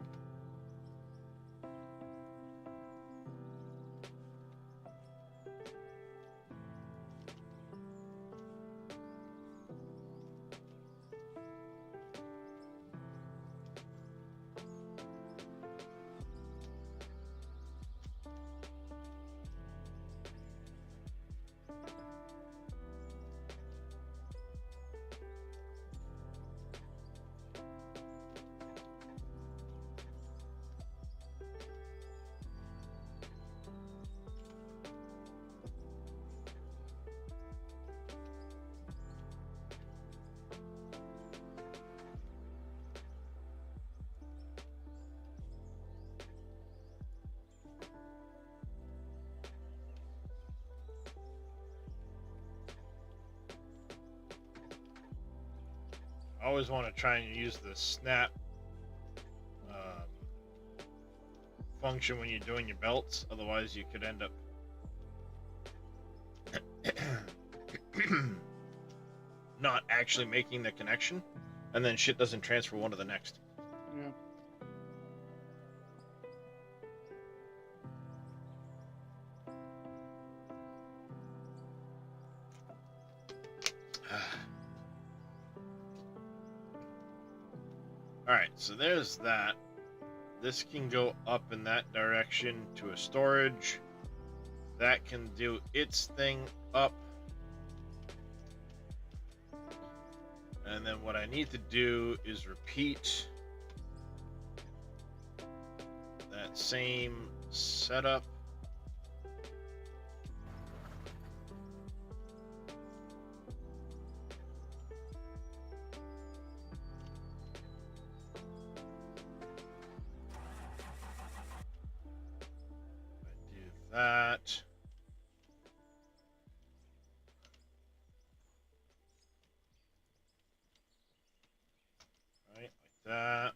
I always want to try and use the snap function when you're doing your belts, otherwise you could end up not actually making the connection, and then shit doesn't transfer one to the next. Yeah. Alright, so there's that. This can go up in that direction to a storage. That can do its thing up. And then what I need to do is repeat that same setup. I do that. Right, like that.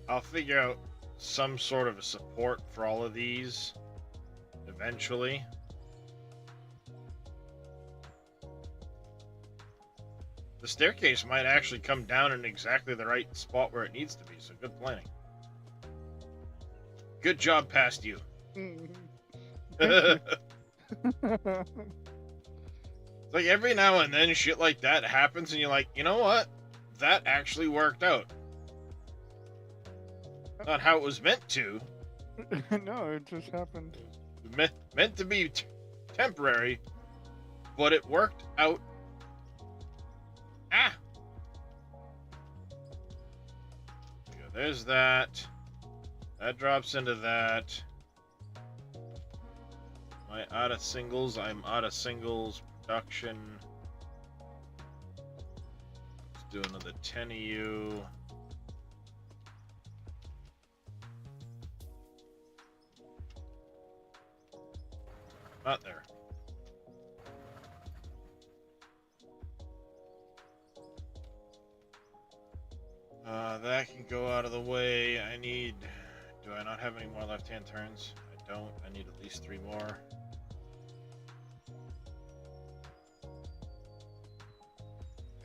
I'll figure out some sort of a support for all of these eventually. The staircase might actually come down in exactly the right spot where it needs to be, so good planning. Good job past you. It's like every now and then shit like that happens and you're like, you know what? That actually worked out. Not how it was meant to. No, it just happened. Meant to be temporary, but it worked out. Ah! There's that. That drops into that. Am I out of singles? I'm out of singles production. Let's do another 10 of you. Not there. That can go out of the way. I need... Do I not have any more left-hand turns? I don't. I need at least 3 more.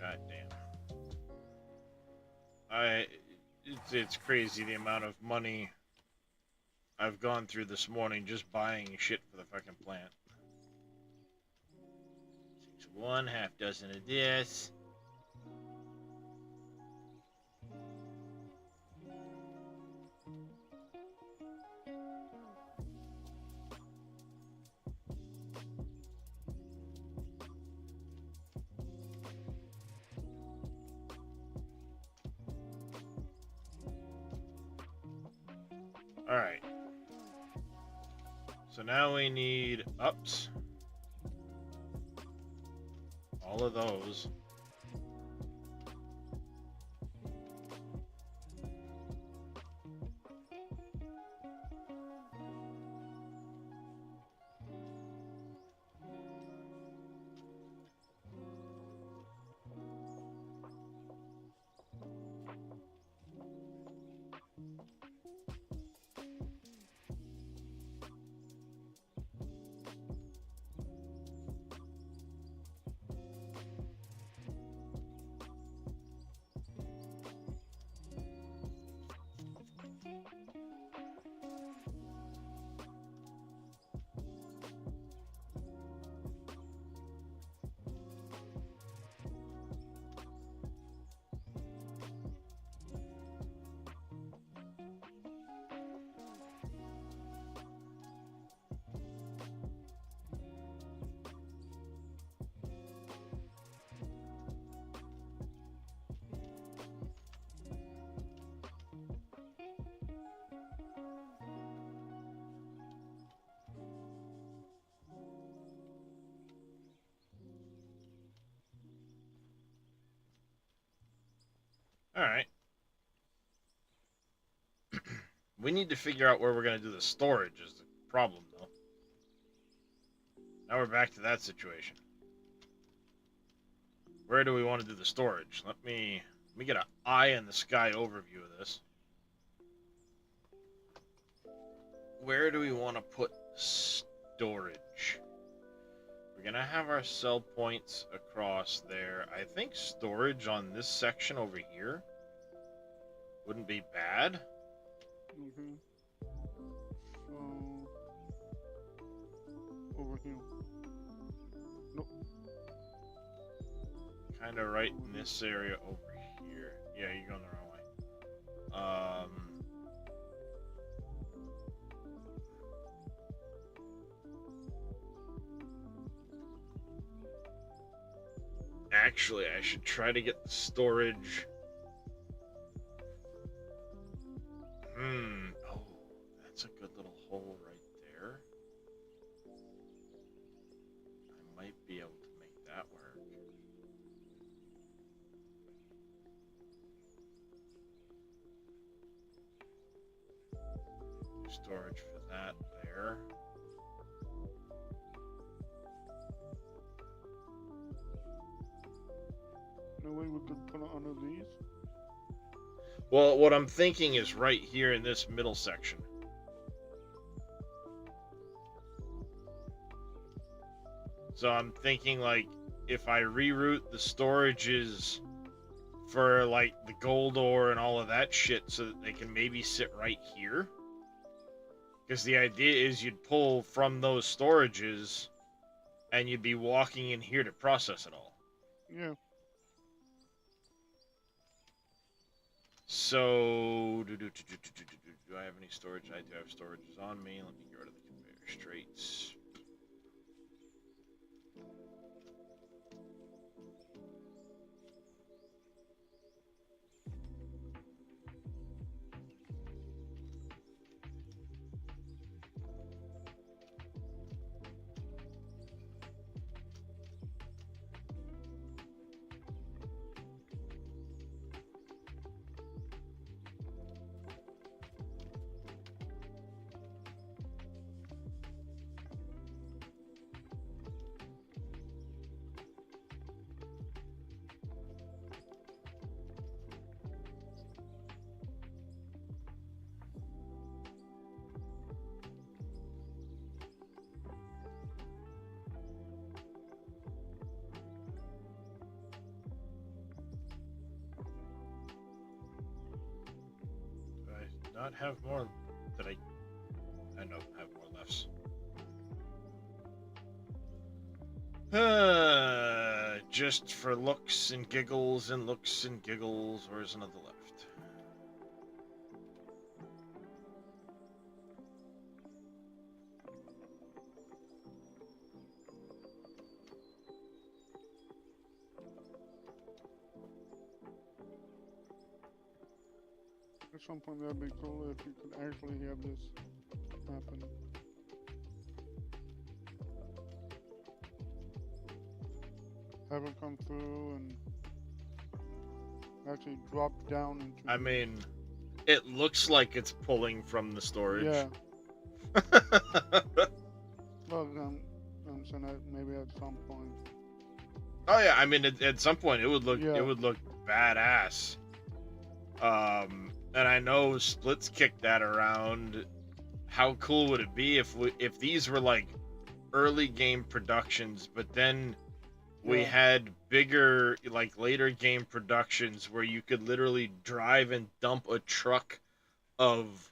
God damn. It's crazy the amount of money I've gone through this morning just buying shit for the fucking plant. 6 of one, half dozen of this. Alright. So now we need ups. All of those. Alright. We need to figure out where we're going to do the storage is the problem, though. Now we're back to that situation. Where do we want to do the storage? Let me get an eye in the sky overview of this. Where do we want to put storage? We're going to have our sell points across there. I think storage on this section over here wouldn't be bad. Okay. So over here. Nope. Kind of right in this area over here. Yeah, you're going the wrong way. Actually, I should try to get the storage. Oh, that's a good little hole right there. I might be able to make that work. Storage for that there. No way we could put it under these. Well, what I'm thinking is right here in this middle section. So I'm thinking, like, if I reroute the storages for, like, the gold ore and all of that shit so that they can maybe sit right here. Because the idea is you'd pull from those storages and you'd be walking in here to process it all. Yeah. So, do I have any storage? I do have storages on me. Let me get rid of the conveyor straights. not have more? Did I don't have more lefts. Just for looks and giggles and looks and giggles. Where's another left? At some point, that'd be cool if you could actually have this happen. Have it come through and actually drop down into. I mean, it looks like it's pulling from the storage. Yeah. Well, I'm saying that maybe at some point. Oh yeah, I mean, at some point it would look Yeah. it would look badass. And I know Splits kicked that around. How cool would it be if these were like early game productions, but then we Yeah. had bigger, like later game productions where you could literally drive and dump a truck of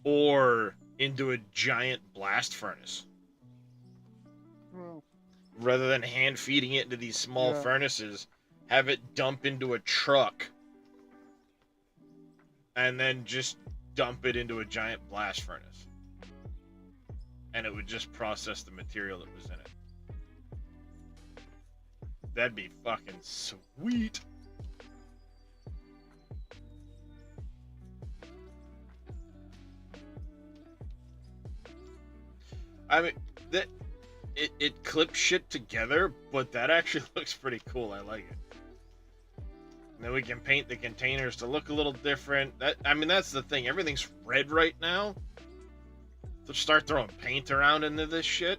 ore into a giant blast furnace Well, rather than hand feeding it into these small Yeah. furnaces. Have it dump into a truck and then just dump it into a giant blast furnace, and it would just process the material that was in it. That'd be fucking sweet. I mean, that it clips shit together, but that actually looks pretty cool. I like it. And then we can paint the containers to look a little different. I mean, that's the thing. Everything's red right now. So start throwing paint around into this shit.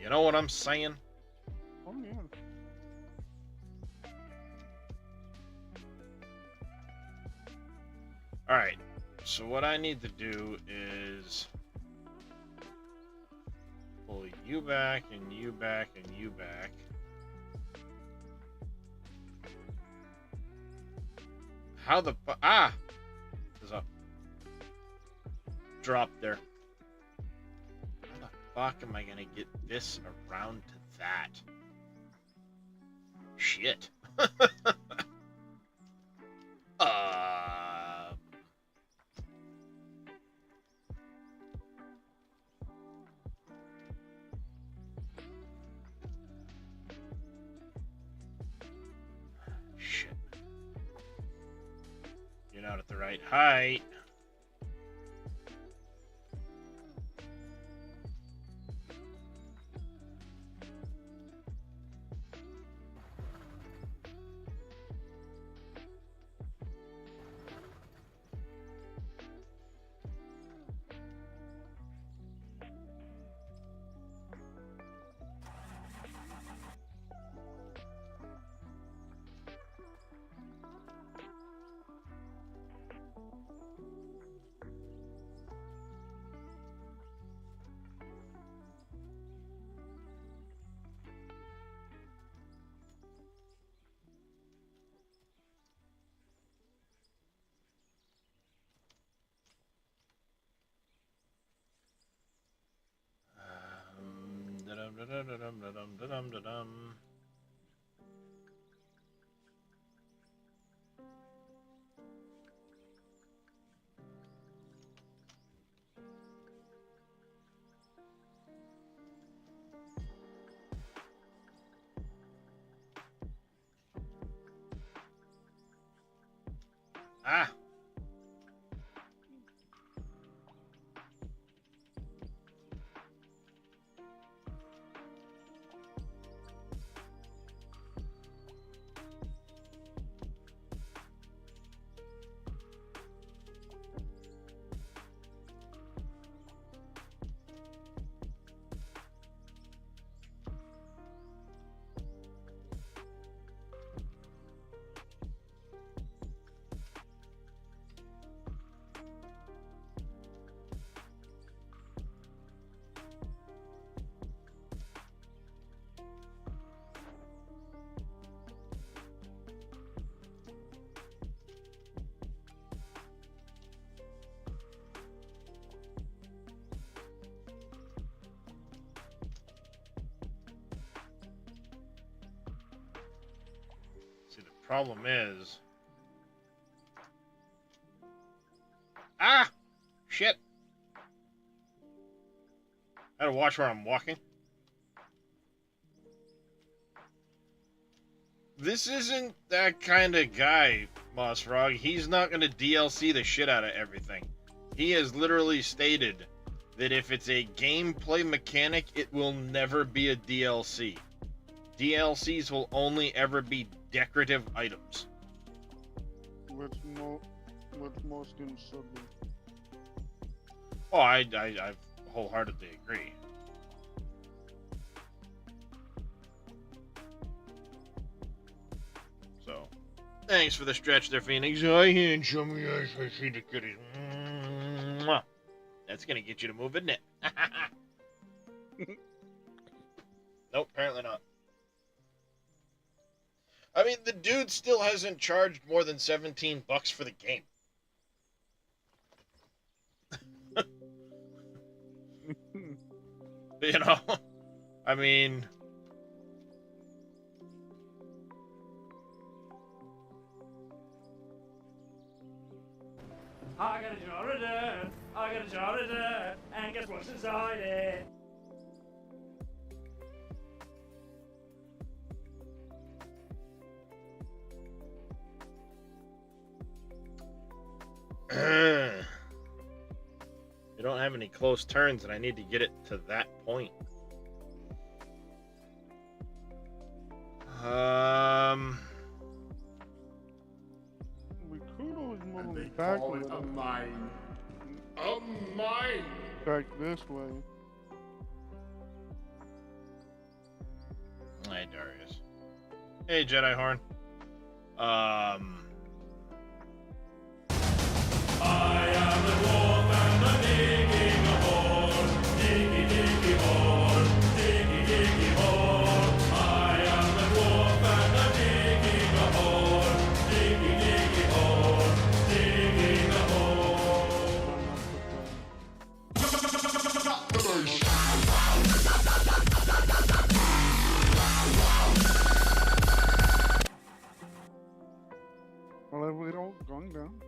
You know what I'm saying? oh yeah. Alright, so what I need to do is pull you back and you back and you back. How the is up. Drop there. How the fuck am I gonna get this around to that? Shit. Shit. You're not at the right height. Da-dum. Ah! Problem is... Ah! Shit! I gotta watch where I'm walking. This isn't that kind of guy, Moss Frog. He's not gonna DLC the shit out of everything. He has literally stated that if it's a gameplay mechanic, it will never be a DLC. DLCs will only ever be decorative items. Which most games should be. Oh, I wholeheartedly agree. So, thanks for the stretch there, Phoenix. I hand show me I see the goodies. Mwah. That's gonna get you to move, isn't it? Nope, apparently not. I mean, the dude still hasn't charged more than $17 for the game. You know? I mean... I got a jar of dirt, I got a jar of dirt, and guess what's inside it? You don't have any close turns, and I need to get it to that point. We could always move And they them back a call it a little. mine. A mine! Back this way. Hey, Darius. Hey, Jedi Horn. I am the dwarf and I'm digging a hole. Diggy, diggy hole. Diggy, diggy hole. I am the dwarf and I'm digging a hole. Diggy, diggy hole. Digging a hole. Well, have we all gone down?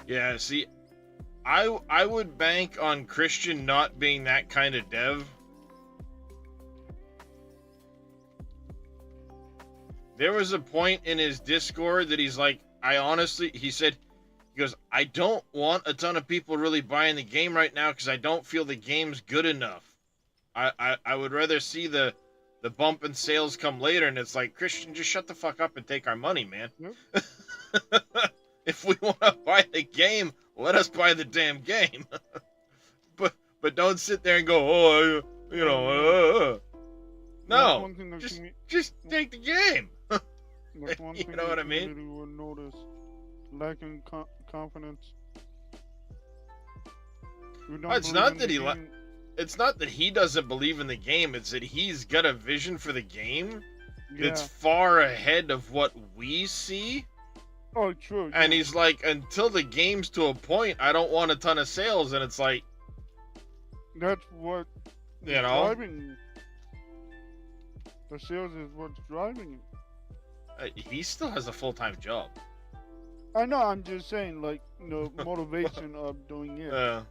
Yeah, see, I would bank on Christian not being that kind of dev. There was a point in his Discord that he's like, he said, he goes, I don't want a ton of people really buying the game right now because I don't feel the game's good enough. I would rather see the bump in sales come later, and it's like, Christian, just shut the fuck up and take our money, man. Yep. If we want to buy the game, let us buy the damn game. but don't sit there and go, oh, you know, That's no, one thing that just take the game. That's one You thing know the what I mean? community will notice. Lacking confidence. We don't It's believe not in that the he game. It's not that he doesn't believe in the game. It's that he's got a vision for the game that's Yeah. far ahead of what we see. Oh, true. And yeah. he's like, until the game's to a point, I don't want a ton of sales. And it's like, That's what You is know? driving. The sales is what's driving it. he still has a full-time job. I know. I'm just saying, like, motivation of doing it.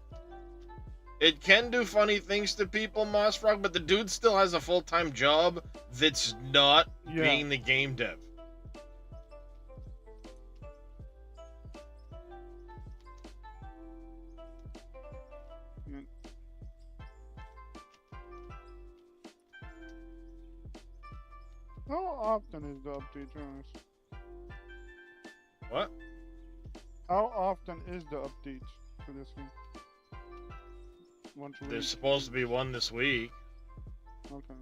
It can do funny things to people, Moss Frog, but the dude still has a full-time job that's not Yeah. being the game dev. Yeah. How often is the update, Jonas? What? How often is the update for this game? Once a There's week? supposed to be one this week. Okay.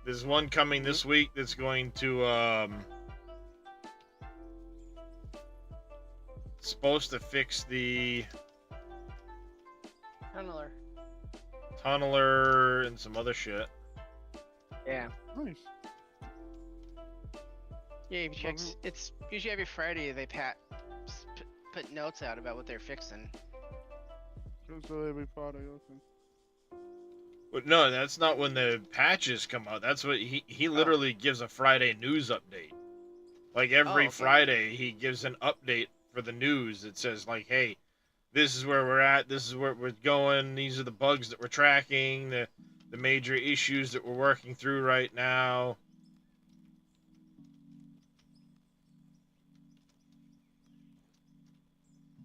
There's one coming this week that's going to, supposed to fix the tunneler and some other shit. Yeah. Nice. Yeah, you check. Mhm. It's usually every Friday they put notes out about what they're fixing. So every Friday, okay. But no, that's not when the patches come out. That's what he literally gives a Friday news update. Like every okay. Friday, he gives an update for the news that says like, "Hey, this is where we're at. This is where we're going. These are the bugs that we're tracking. The major issues that we're working through right now."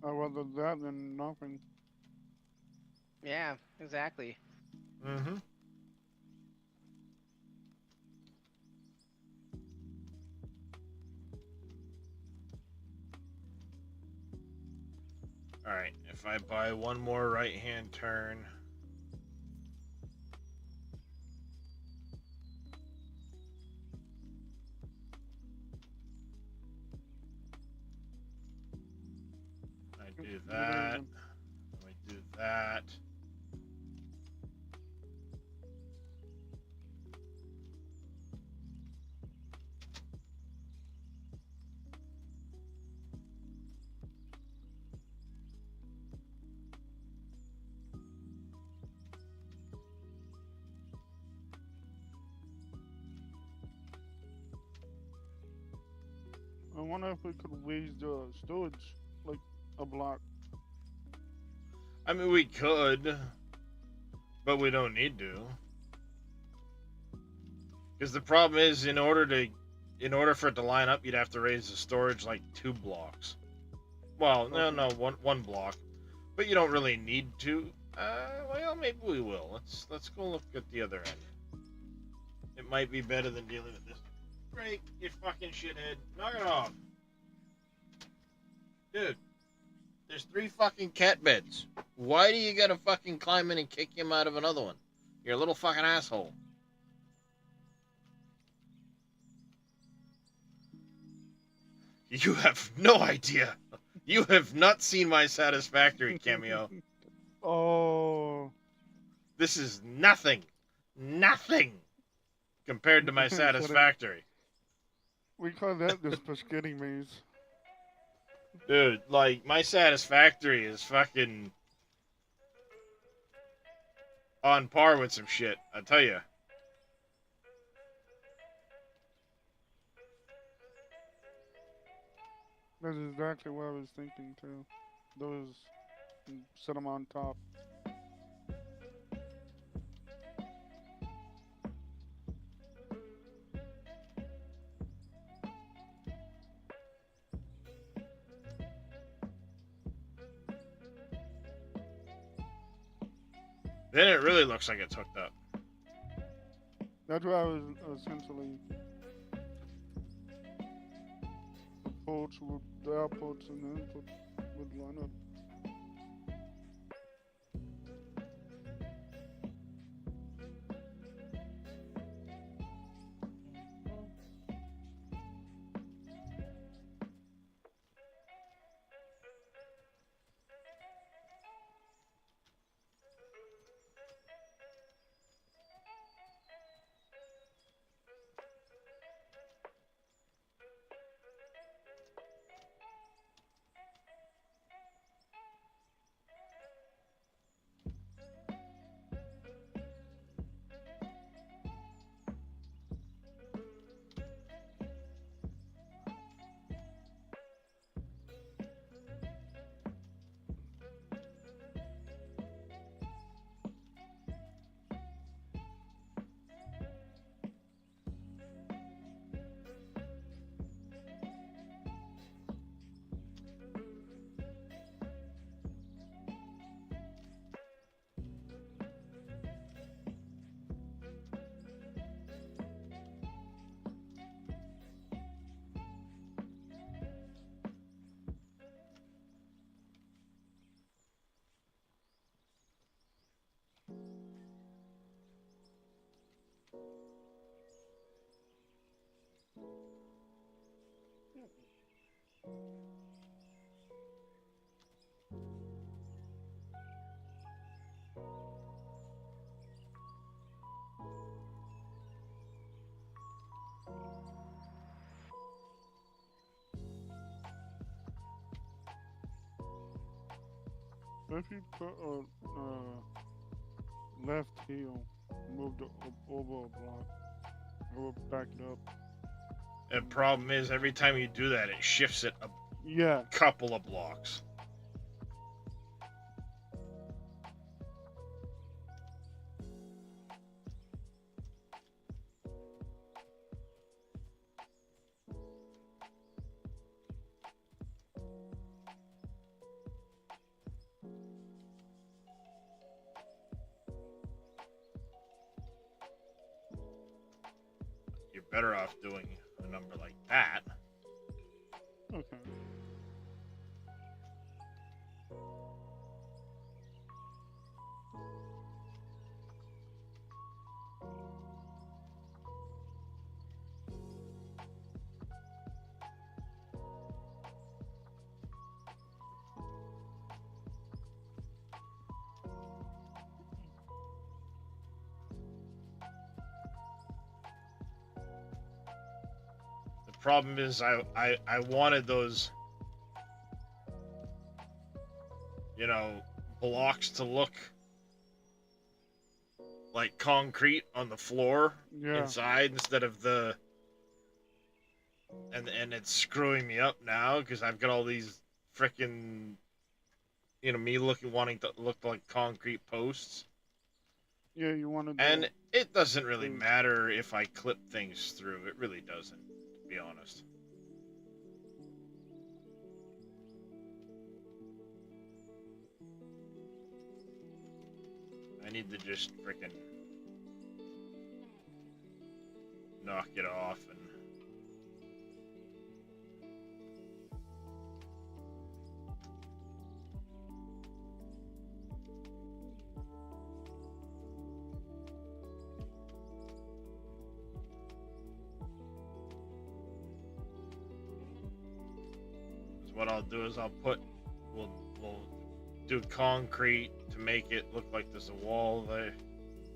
I'd rather that than nothing. Yeah, exactly. Mm-hmm. All right. If I buy one more right-hand turn. I do that. I do that. I wonder if we could raise the storage like a block. I mean, we could, but we don't need to. Because the problem is, in order for it to line up, you'd have to raise the storage like 2 blocks. Well, no, one block. But you don't really need to. Well, maybe we will. Let's go look at the other end. It might be better than dealing with this. Break, you fucking shithead. Knock it off. Dude, there's 3 fucking cat beds. Why do you gotta fucking climb in and kick him out of another one? You're a little fucking asshole. You have no idea. You have not seen my Satisfactory cameo. Oh. This is nothing. Nothing compared to my Satisfactory. We call that the spaghetti maze. Dude, like, my Satisfactory is fucking on par with some shit, I tell you. That's exactly what I was thinking too. Those set them on top. Then it really looks like it's hooked up. That's what I was essentially. The ports with the outputs and the input would line up. If you put left heel, move the over a block, it will back it up. The problem is, every time you do that, it shifts it a Yeah. couple of blocks. You're better off doing a number like that. Okay. The problem is, I wanted those, you know, blocks to look like concrete on the floor Yeah. inside instead of the. And it's screwing me up now because I've got all these frickin', you know, me wanting to look like concrete posts. Yeah, you wanted And it doesn't really Mm. matter if I clip things through. It really doesn't, to be honest. I need to just frickin' knock it off and. What I'll do is we'll do concrete to make it look like there's a wall there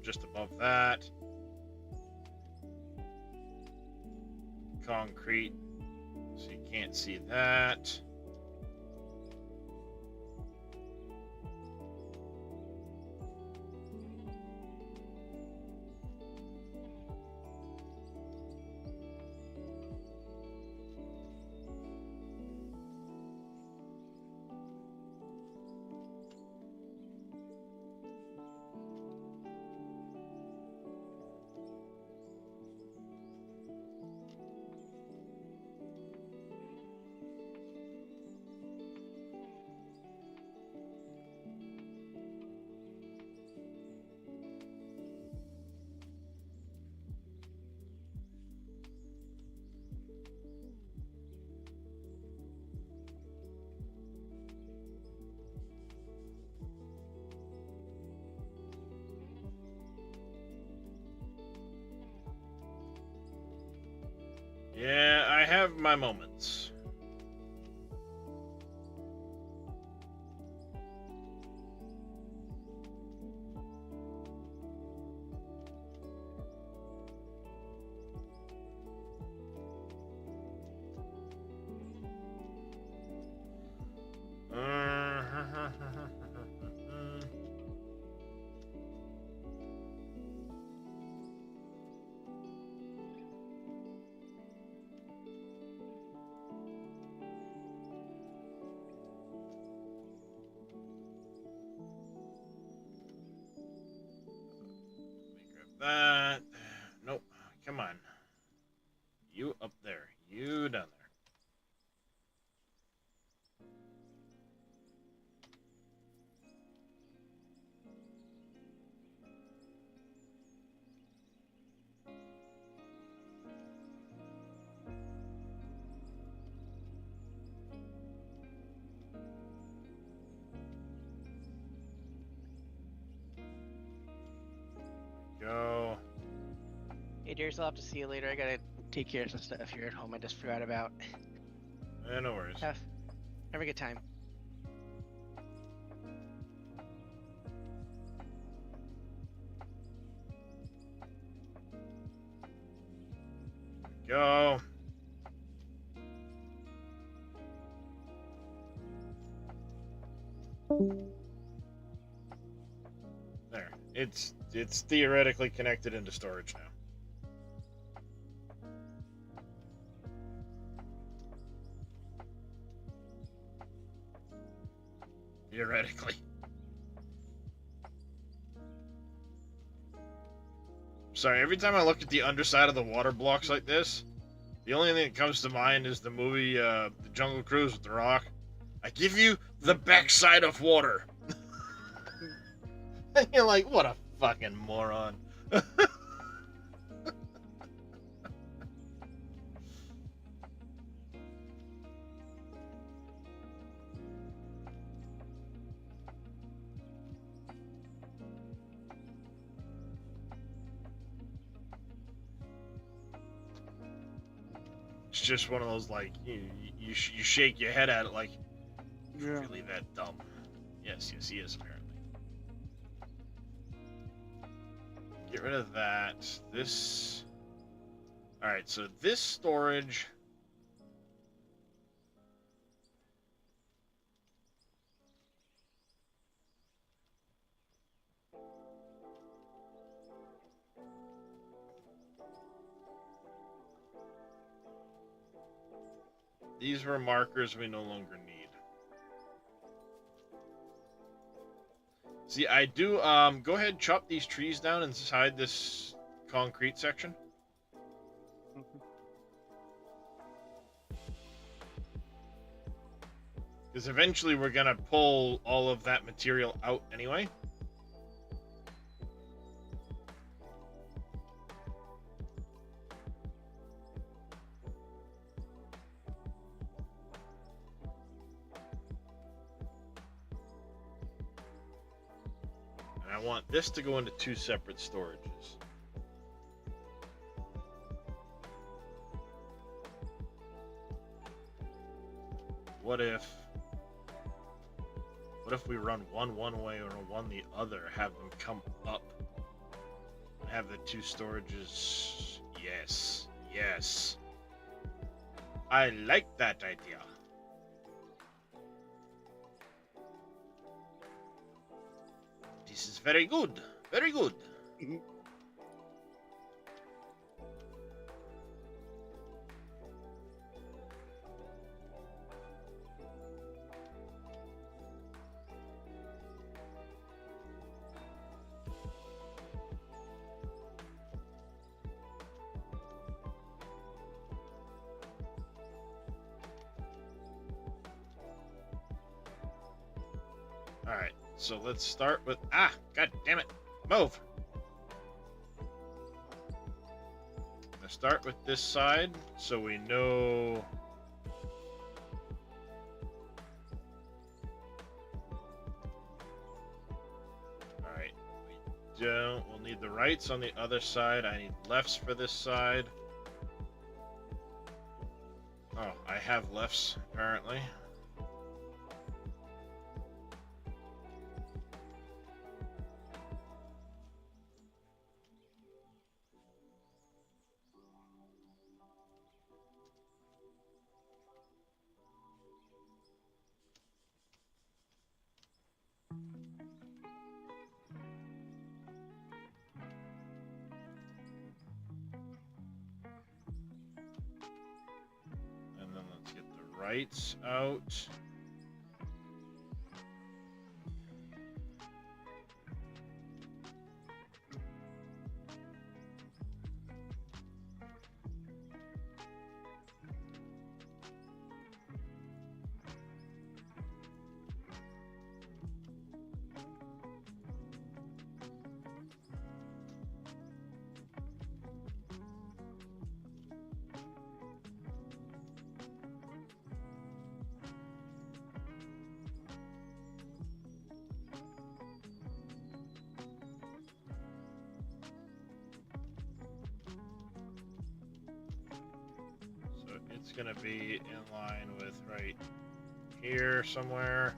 just above that. Concrete so you can't see that. Yeah, I have my moments. That. Nope. Come on. You up there. You down there. Go. Hey, Darius, I'll have to see you later. I gotta take care of some stuff here at home I just forgot about. No worries. Have a good time. Go. It's theoretically connected into storage now. Theoretically. Sorry, every time I look at the underside of the water blocks like this, the only thing that comes to mind is the movie The Jungle Cruise with The Rock. I give you the backside of water. And you're like, what a fucking moron. It's just one of those, like, you shake your head at it like, Yeah. really that dumb. Yes, he is, apparently. Get rid of that. This... Alright, so this storage... These were markers we no longer need. See, I do, go ahead and chop these trees down inside this concrete section. Because eventually we're gonna pull all of that material out anyway. And I want this to go into two separate storages. What if we run one way or one the other, have them come up, and have the two storages? Yes, yes. I like that idea. This is very good, very good. Alright, so let's start with... Ah! God damn it! Move! Let's start with this side, so we know... Alright, we don't... We'll need the rights on the other side. I need lefts for this side. Oh, I have lefts, apparently. And then let's get the rights out. It's gonna be in line with right here somewhere.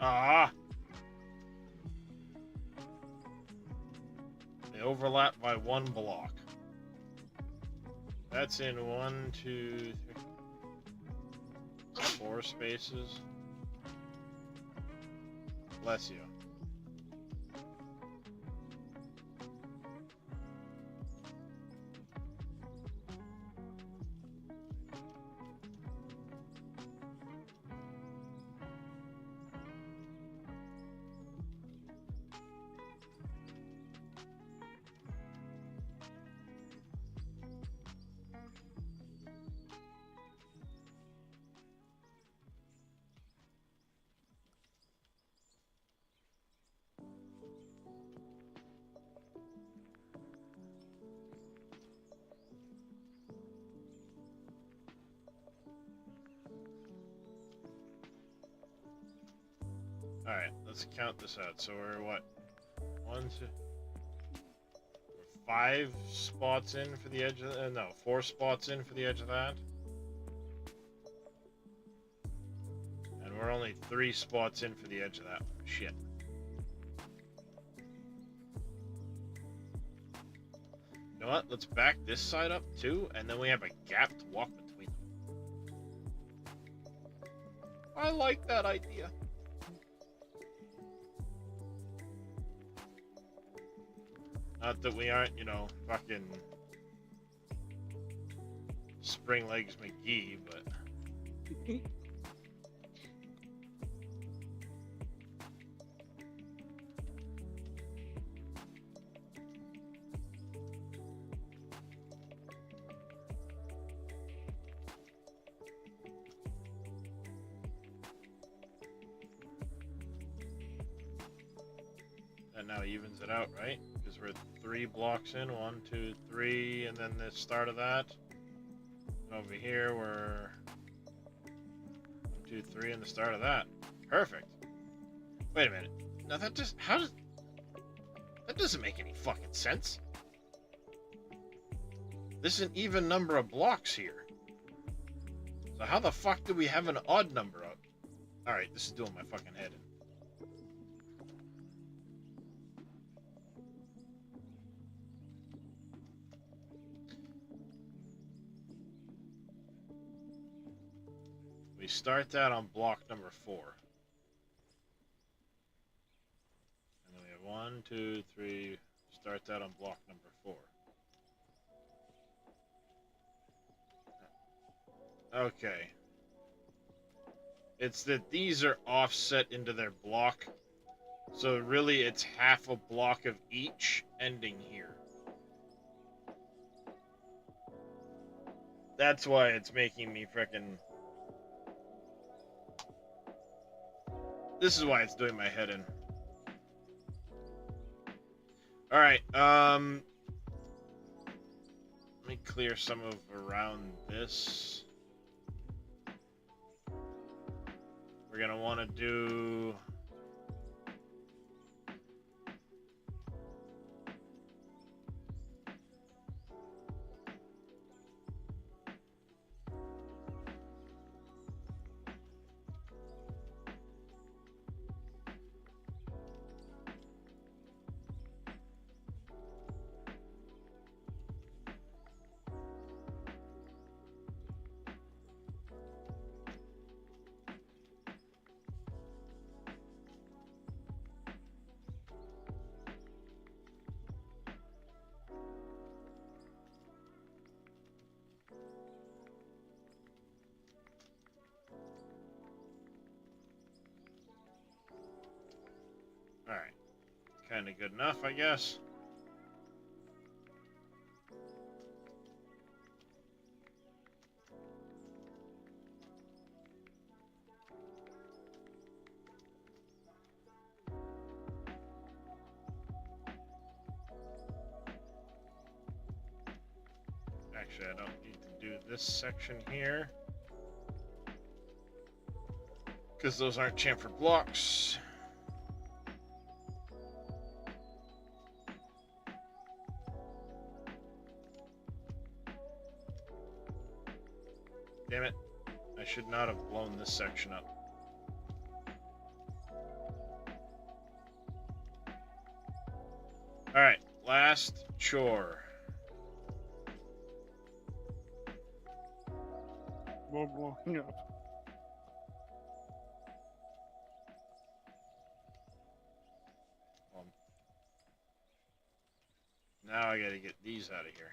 Ah! They overlap by 1 block. That's in 1, 2, 3, 4 spaces. Bless you. Alright, let's count this out. So we're what? 1, 2... We're 5 spots in for the edge of the... no, 4 spots in for the edge of that. And we're only 3 spots in for the edge of that one. Shit. You know what? Let's back this side up too, and then we have a gap to walk between them. I like that idea. Not that we aren't, you know, fucking Spring Legs McGee, but... That now evens it out, right? Because we're 3 blocks in, 1, 2, 3, and then the start of that. And over here we're 1, 2, 3, and the start of that. Perfect. Wait a minute. Now that just that doesn't make any fucking sense. This is an even number of blocks here. So how the fuck do we have an odd number of? All right, this is doing my fucking head in. We start that on block number 4. And then we have 1, 2, 3, start that on block number 4. Okay. It's that these are offset into their block. So really it's half a block of each ending here. That's why it's making me frickin'... This is why it's doing my head in. Alright, let me clear some of around this. We're gonna want to do... Alright. Kind of good enough, I guess. Actually, I don't need to do this section here, because those aren't chamfered blocks. Damn it. I should not have blown this section up. Alright, last chore. We're blowing up. Now I gotta get these out of here.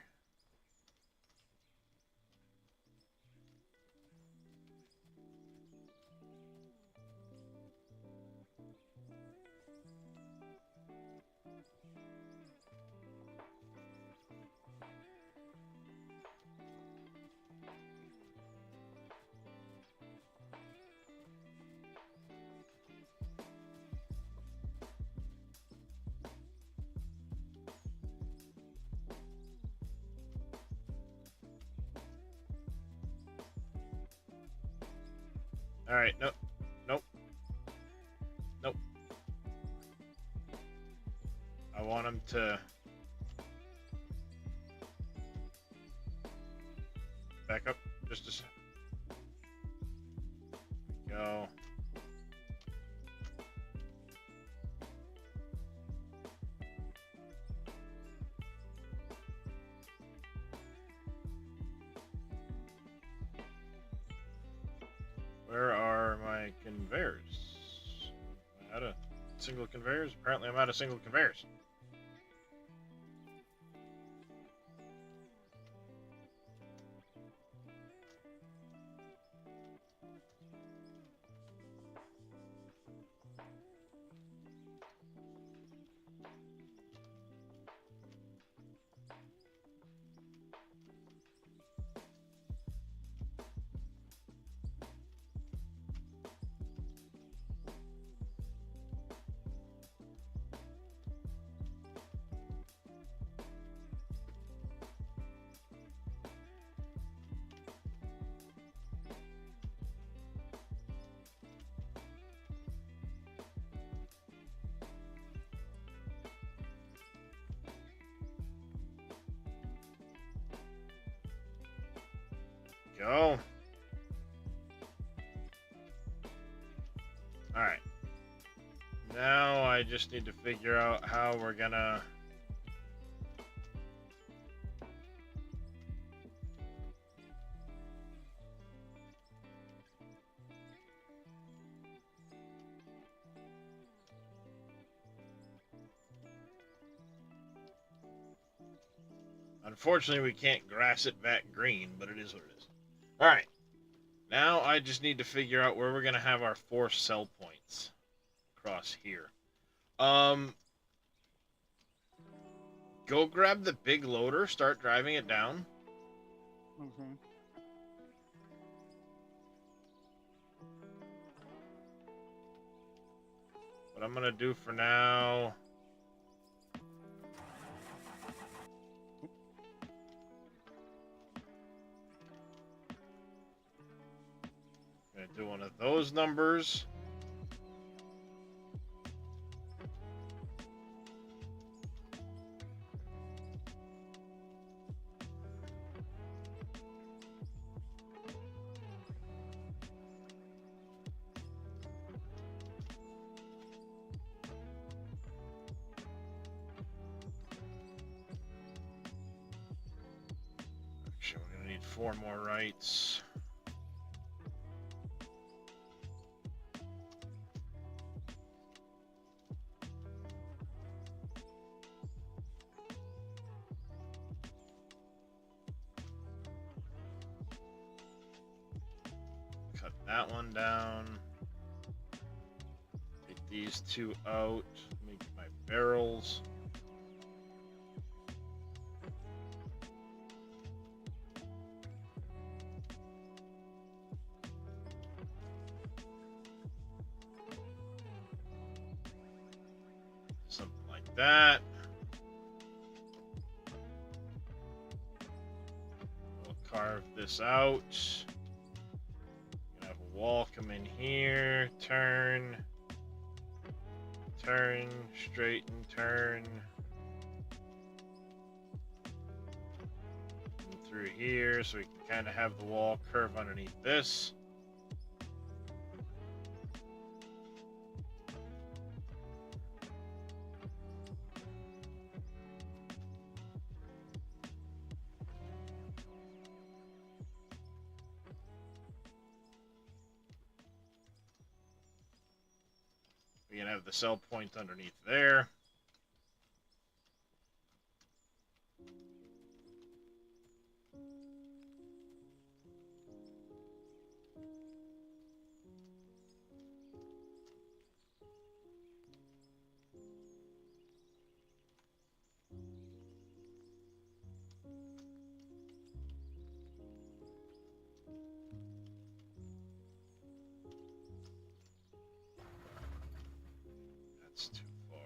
Alright, nope. Nope. Nope. I want him to back up just a sec. Go. Where are my conveyors? Am I out of single conveyors? Apparently I'm out of single conveyors. Go. Alright. Now I just need to figure out how we're gonna... Unfortunately, we can't grass it back green, but it is what it is. Alright. Now I just need to figure out where we're going to have our 4 sell points. Across here. Go grab the big loader, start driving it down. Okay. What I'm going to do for now... do one of those numbers. Actually, we're gonna need 4 more rights. That one down. Take these 2 out. Make my barrels. Something like that. We'll carve this out. Wall come in here, turn, straighten, turn, and through here, so we can kind of have the wall curve underneath this. We can have the sell point underneath there. That's too far.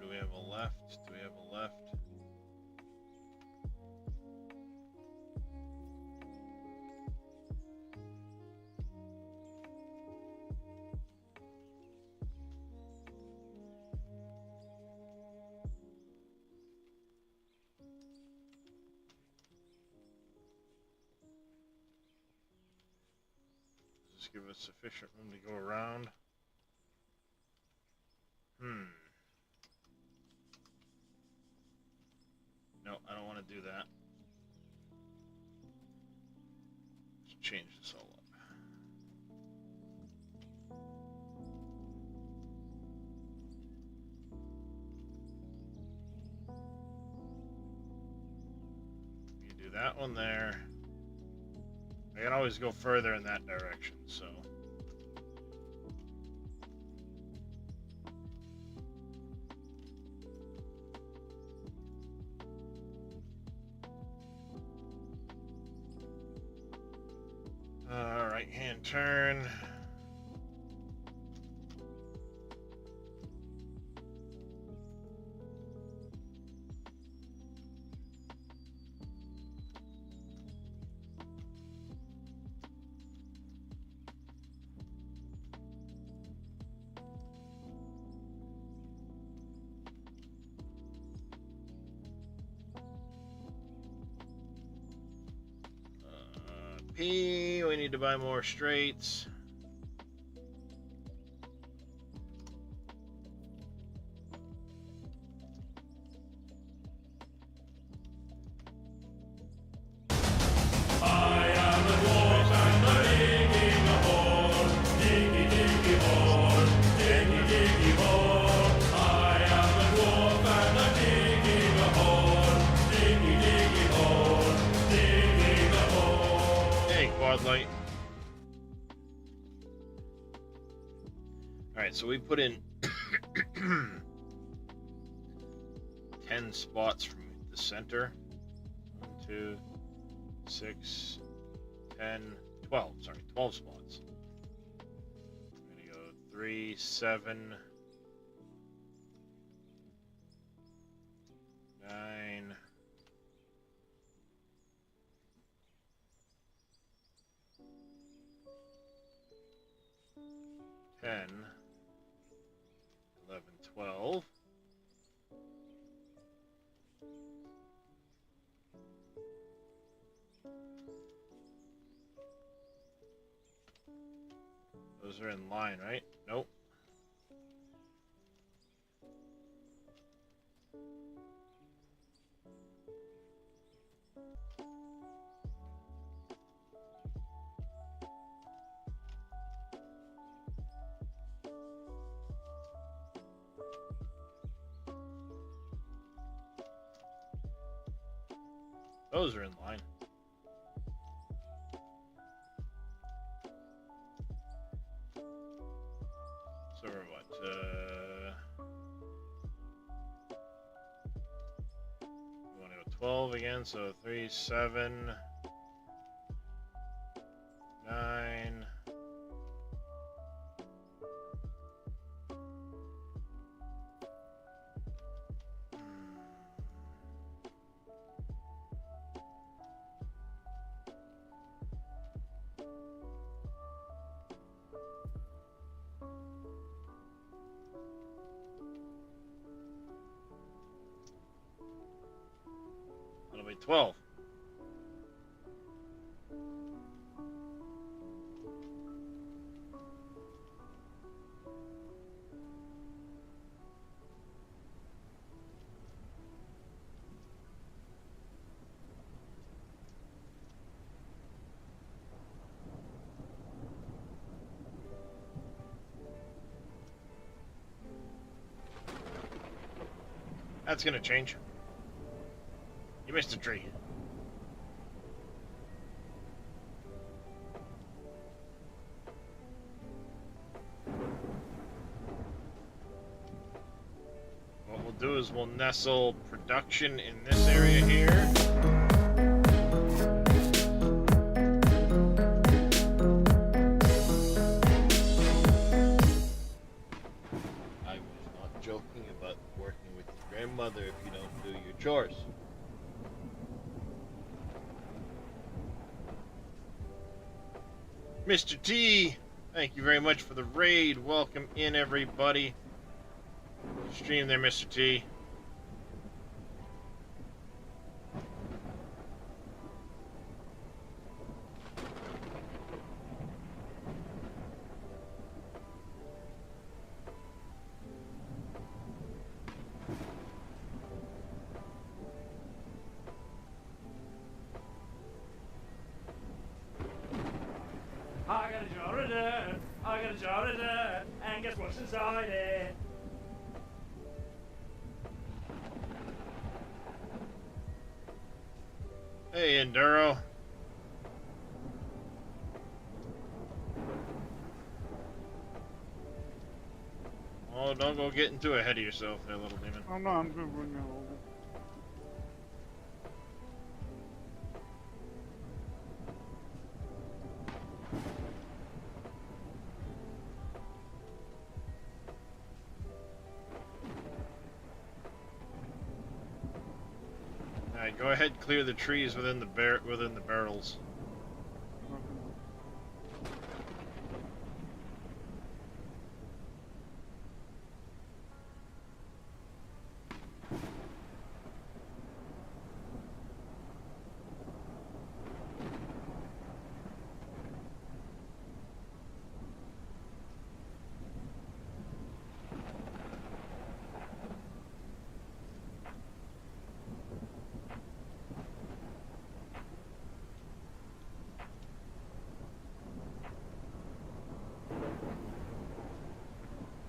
Do we have a left? Do we have a left? Does this give us sufficient room to go around? No, I don't want to do that. Let's change this all up. You do that one there. I can always go further in that direction, so. Right hand turn. P, we need to buy more straights. I am a dwarf and I'm digging a hole. Diggy, diggy hole. Diggy, diggy hole. I am a dwarf and I'm digging a hole. Diggy, diggy hole. Digging a hole. Hey, quad light. Alright, so we put in 10 spots from the center. 1, 2, 6, 10, 12. Sorry, 12 spots. I'm gonna go 3, 7, 9, 10, 11, 12. Those are in line, right? Nope. Those are in line. So we're what? You want to go 12 again, so 3, 7, 9. That'll be 12. That's gonna change. You missed a tree. What we'll do is we'll nestle production in this area here. I was not joking about working with your grandmother if you don't do your chores. Mr. T, thank you very much for the raid. Welcome in, everybody. Stream there, Mr. T. I got a jar of dirt, I got a jar of dirt, and guess what's inside it? Hey, Enduro. Oh, don't go getting too ahead of yourself there, little demon. Oh no, I'm good when you're over. Alright, go ahead and clear the trees within the barrels. Okay.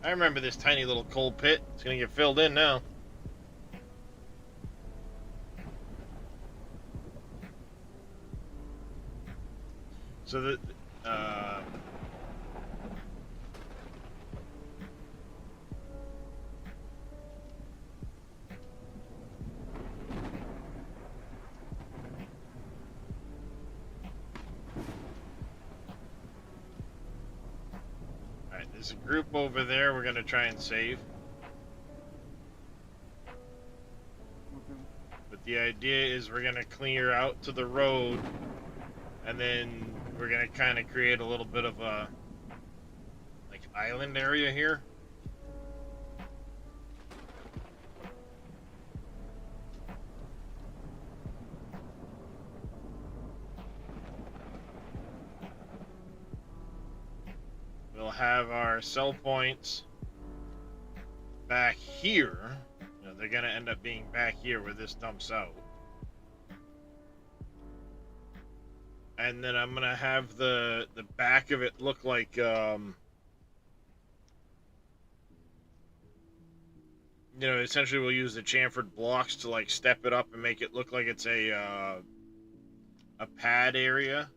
I remember this tiny little coal pit. It's gonna get filled in now. So the Alright, there's a group over there we're gonna try and save. Okay. But the idea is we're gonna clear out to the road, and then we're gonna kind of create a little bit of a like island area here. We'll have our sell points back here. You know, they're gonna end up being back here where this dumps out. And then I'm gonna have the back of it look like you know, essentially we'll use the chamfered blocks to like step it up and make it look like it's a pad area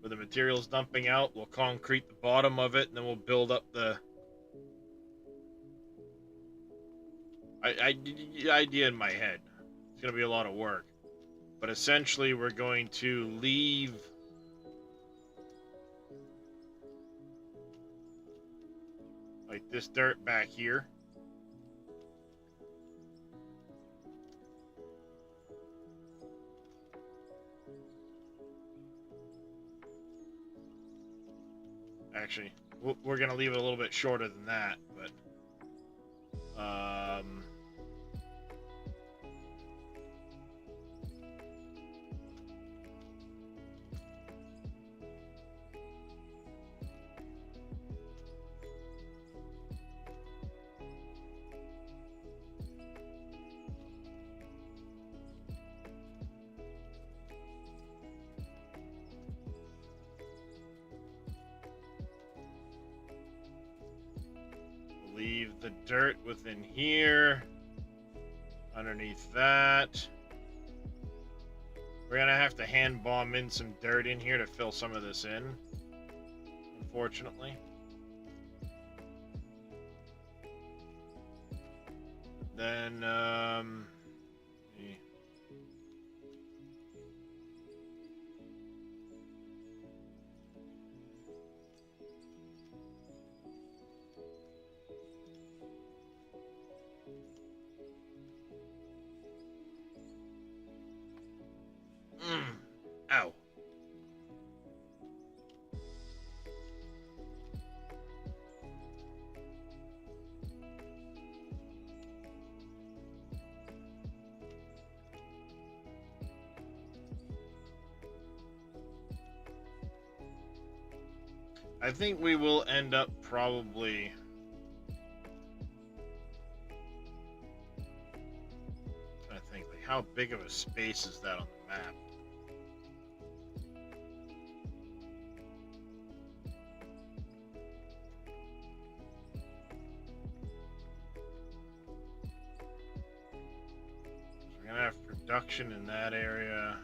where the material's dumping out. We'll concrete the bottom of it, and then we'll build up the idea in my head. going to be a lot of work. But essentially, we're going to leave like this dirt back here. Actually, we're going to leave it a little bit shorter than that, but leave the dirt within here. Underneath that. We're gonna have to hand bomb in some dirt in here to fill some of this in, unfortunately. Then, yeah. Ow. I think we will end up probably... I think, like, how big of a space is that on the map? We're gonna have production in that area.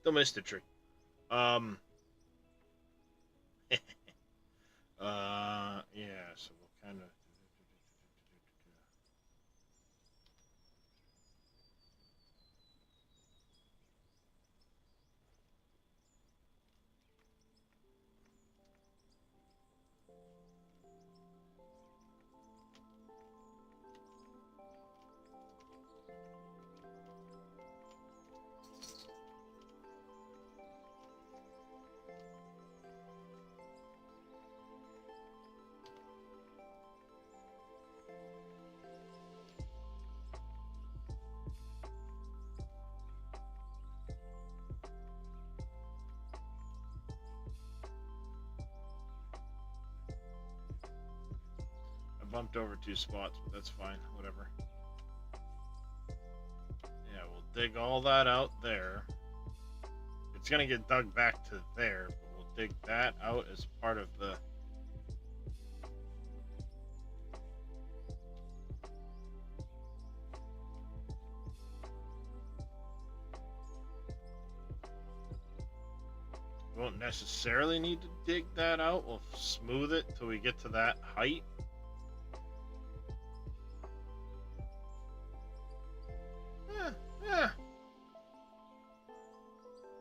Still missed a tree. Yeah, so we'll kind of... bumped over 2 spots, but that's fine, whatever. Yeah, we'll dig all that out there. It's gonna get dug back to there, but we'll dig that out as part of the... We won't necessarily need to dig that out. We'll smooth it till we get to that height. Yeah.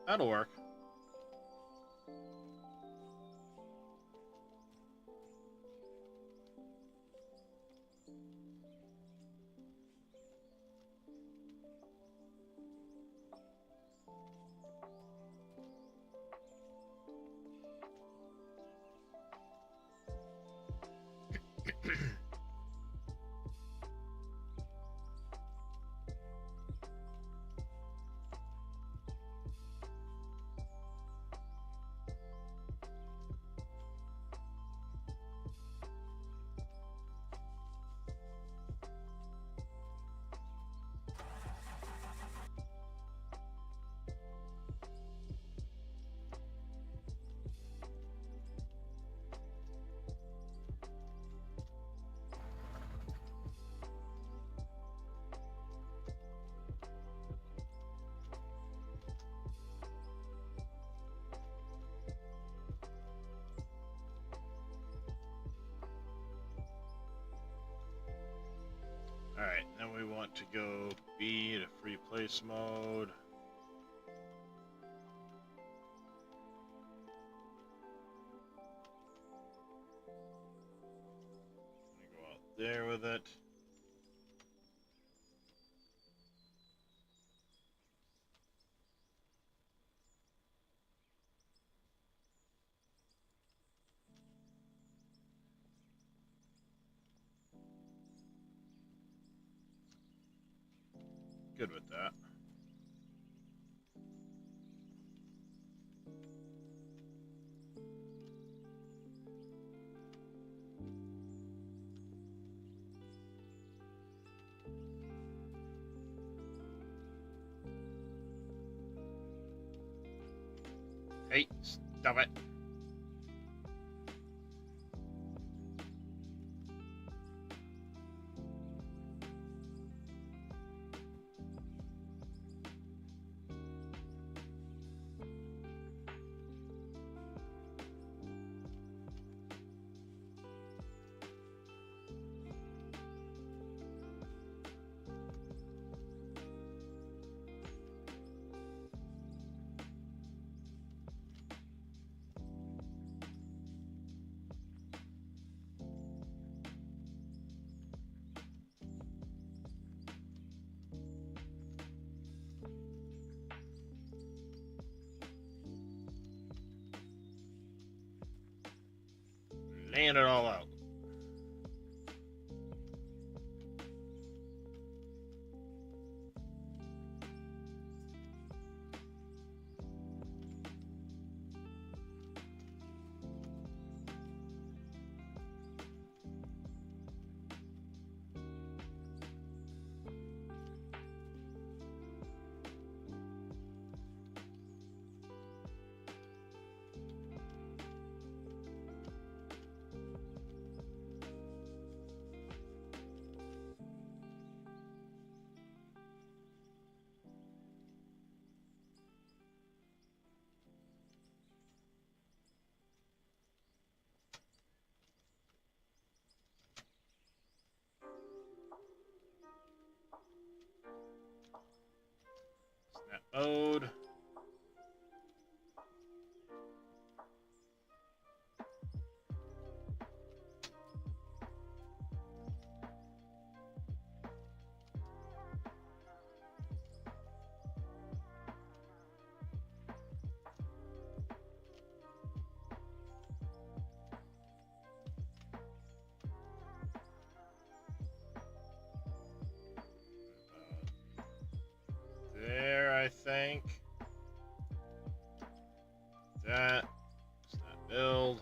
That'll work. that to go B to free place mode. Go out there with it. Good with that. Hey, stop it. Laying it all out. Snap mode. There, I think. That. Snap build.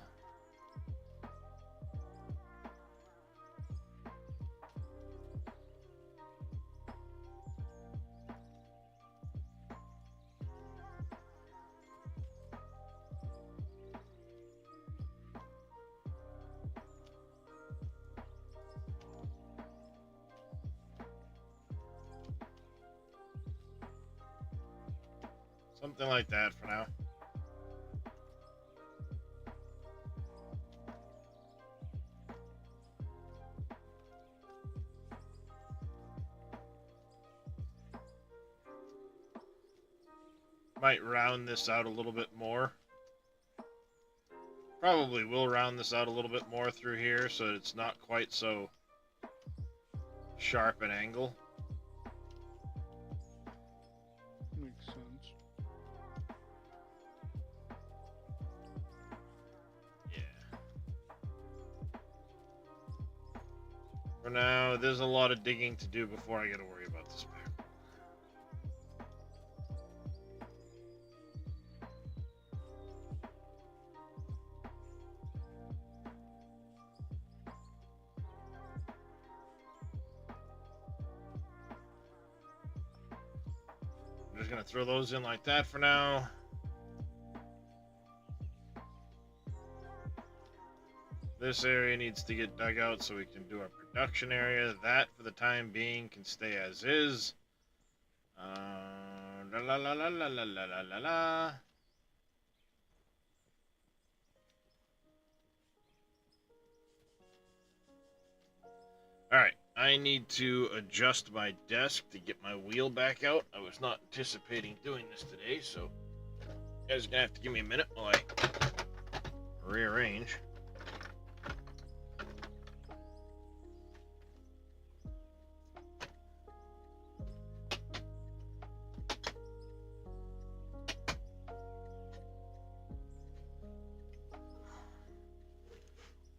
Something like that for now. Might round this out a little bit more. Probably will round this out a little bit more through here so that it's not quite so sharp an angle. Makes sense. For now, there's a lot of digging to do before I gotta worry about this back. I'm just gonna throw those in like that for now. This area needs to get dug out so we can do our production area. That, for the time being, can stay as is. La la la la la la la la la la. All right. I need to adjust my desk to get my wheel back out. I was not anticipating doing this today, so you guys are gonna have to give me a minute while I rearrange.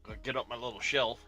Gotta get up my little shelf.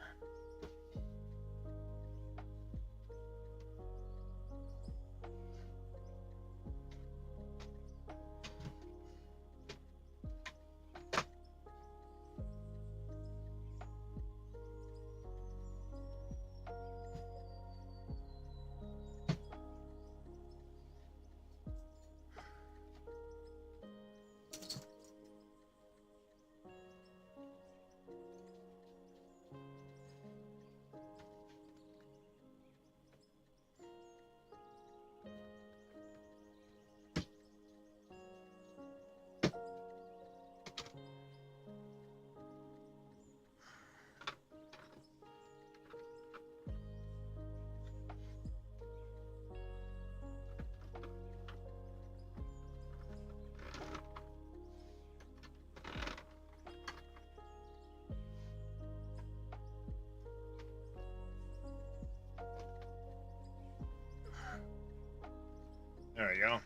There we go.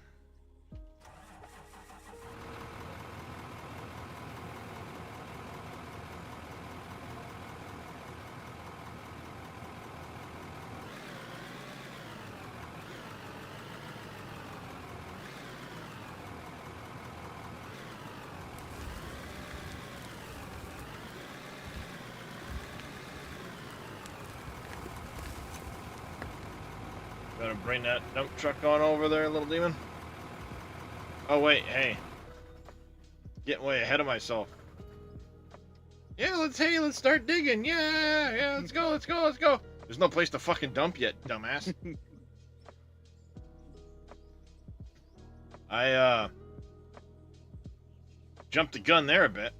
Gonna bring that dump truck on over there, little demon. Oh wait, hey. Getting way ahead of myself. Yeah, let's start digging. Yeah, let's go. There's no place to fucking dump yet, dumbass. I jumped the gun there a bit.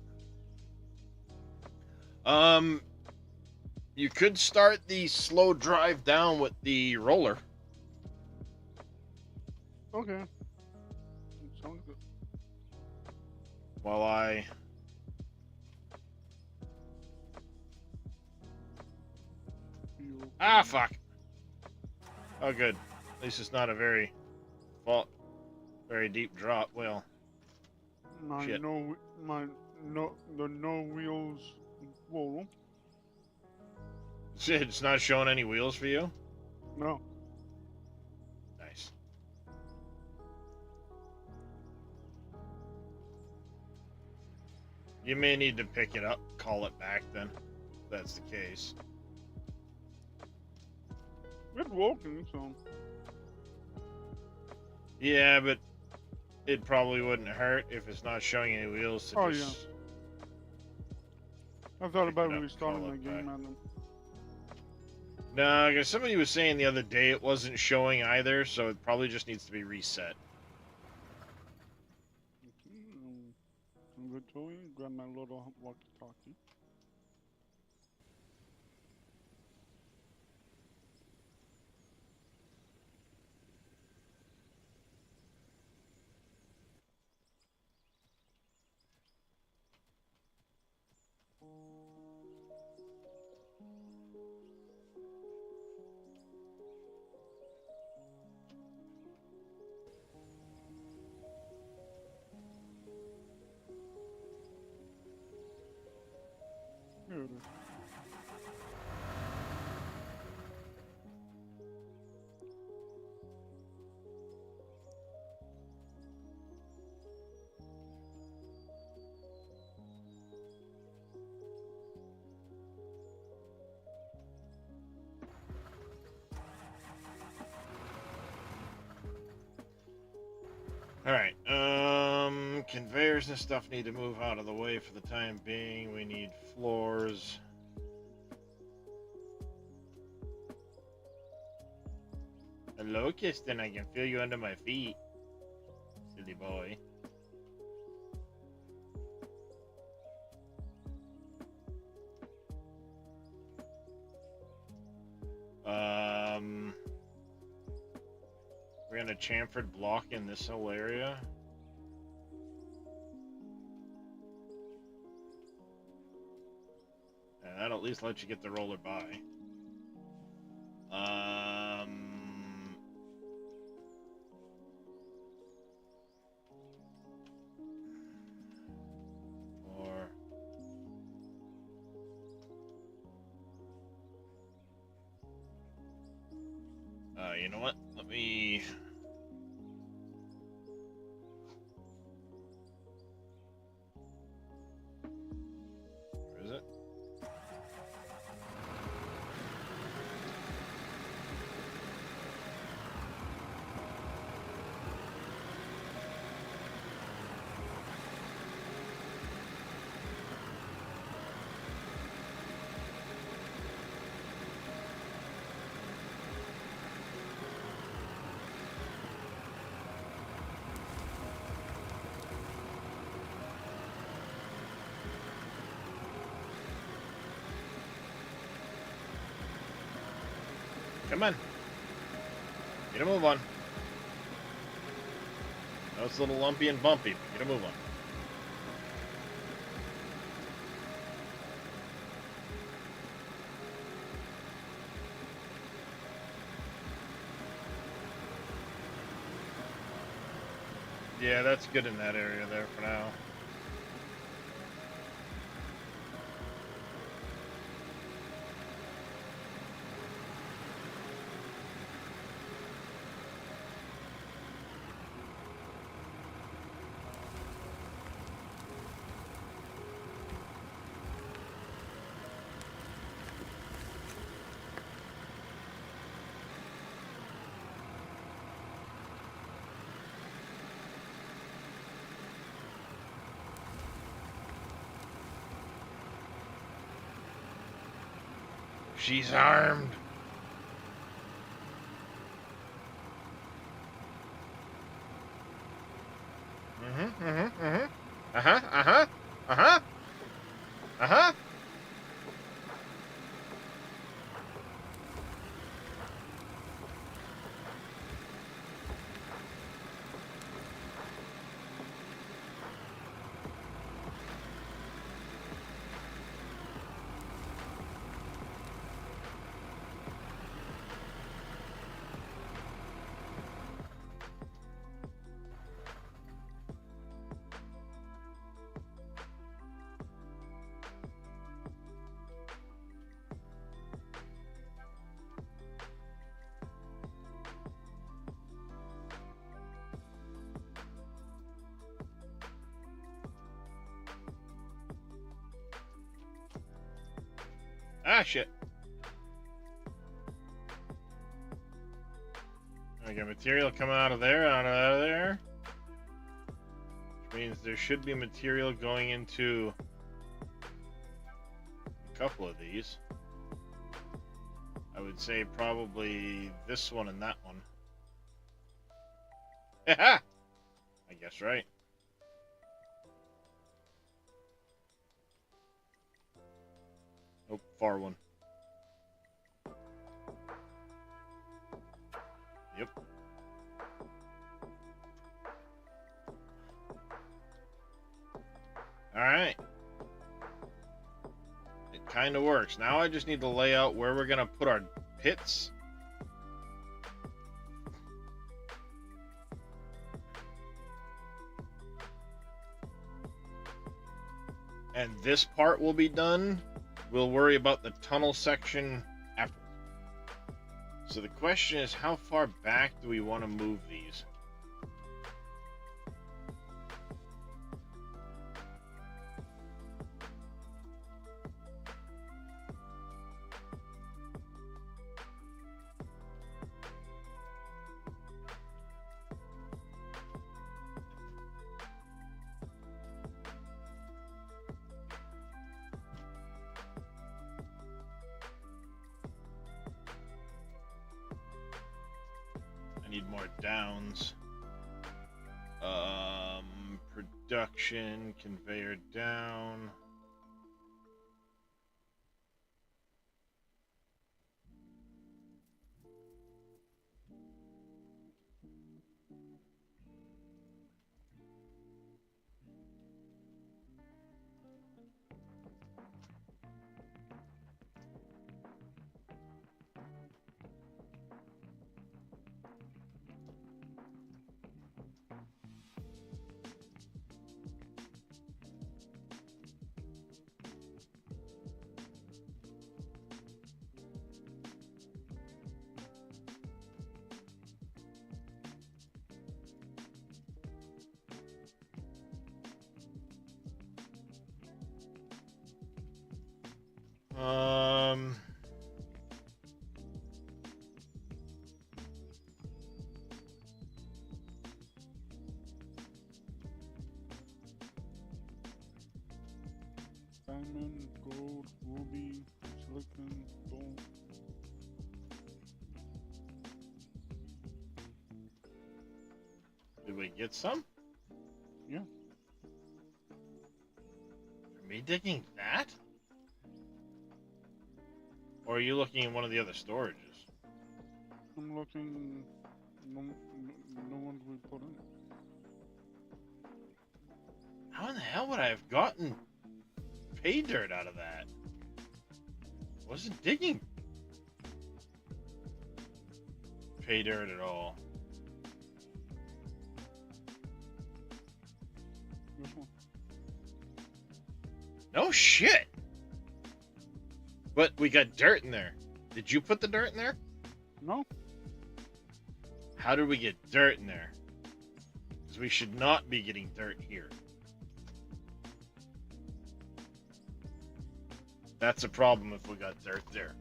You could start the slow drive down with the roller. Okay. Sounds good. While I fuck. Oh good. At least it's not a very deep drop. Well, shit. The no wheels whoa. It's not showing any wheels for you? No. Nice. You may need to pick it up, call it back then, if that's the case. It's walking, so. Yeah, but it probably wouldn't hurt if it's not showing any wheels to just... I thought about Pick it up, restarting call my it game back. and then. No, because somebody was saying the other day it wasn't showing either, so it probably just needs to be reset. Inventory, grab my little walkie-talkie. Here it is. Alright, conveyors and stuff need to move out of the way for the time being. We need floors. Hello, Kiston, I can feel you under my feet. Silly boy. We're gonna chamfered block in this whole area. And that'll at least let you get the roller by. Or you know what? Let me. Where is it? Come on. Get a move on. That was a little lumpy and bumpy, but get a move on. Yeah, that's good in that area there for now. She's armed. Uh-huh. Ah, shit. I got material coming out of there. Which means there should be material going into a couple of these. I would say probably this one and that one. Haha! I guess right. Oh, far one. Yep. Alright. It kind of works. Now I just need to lay out where we're going to put our pits. And this part will be done. We'll worry about the tunnel section afterwards. So the question is, how far back do we want to move these? I need more downs. Production, conveyor down. Um. Diamond, gold, ruby, silicon, gold. Did we get some? Yeah. For me digging that? Or are you looking at one of the other storages? I'm looking. No ones we put in. How in the hell would I have gotten pay dirt out of that? Wasn't digging pay dirt at all. This one. No shit. But we got dirt in there. Did you put the dirt in there? No. How did we get dirt in there? Because we should not be getting dirt here. That's a problem if we got dirt there.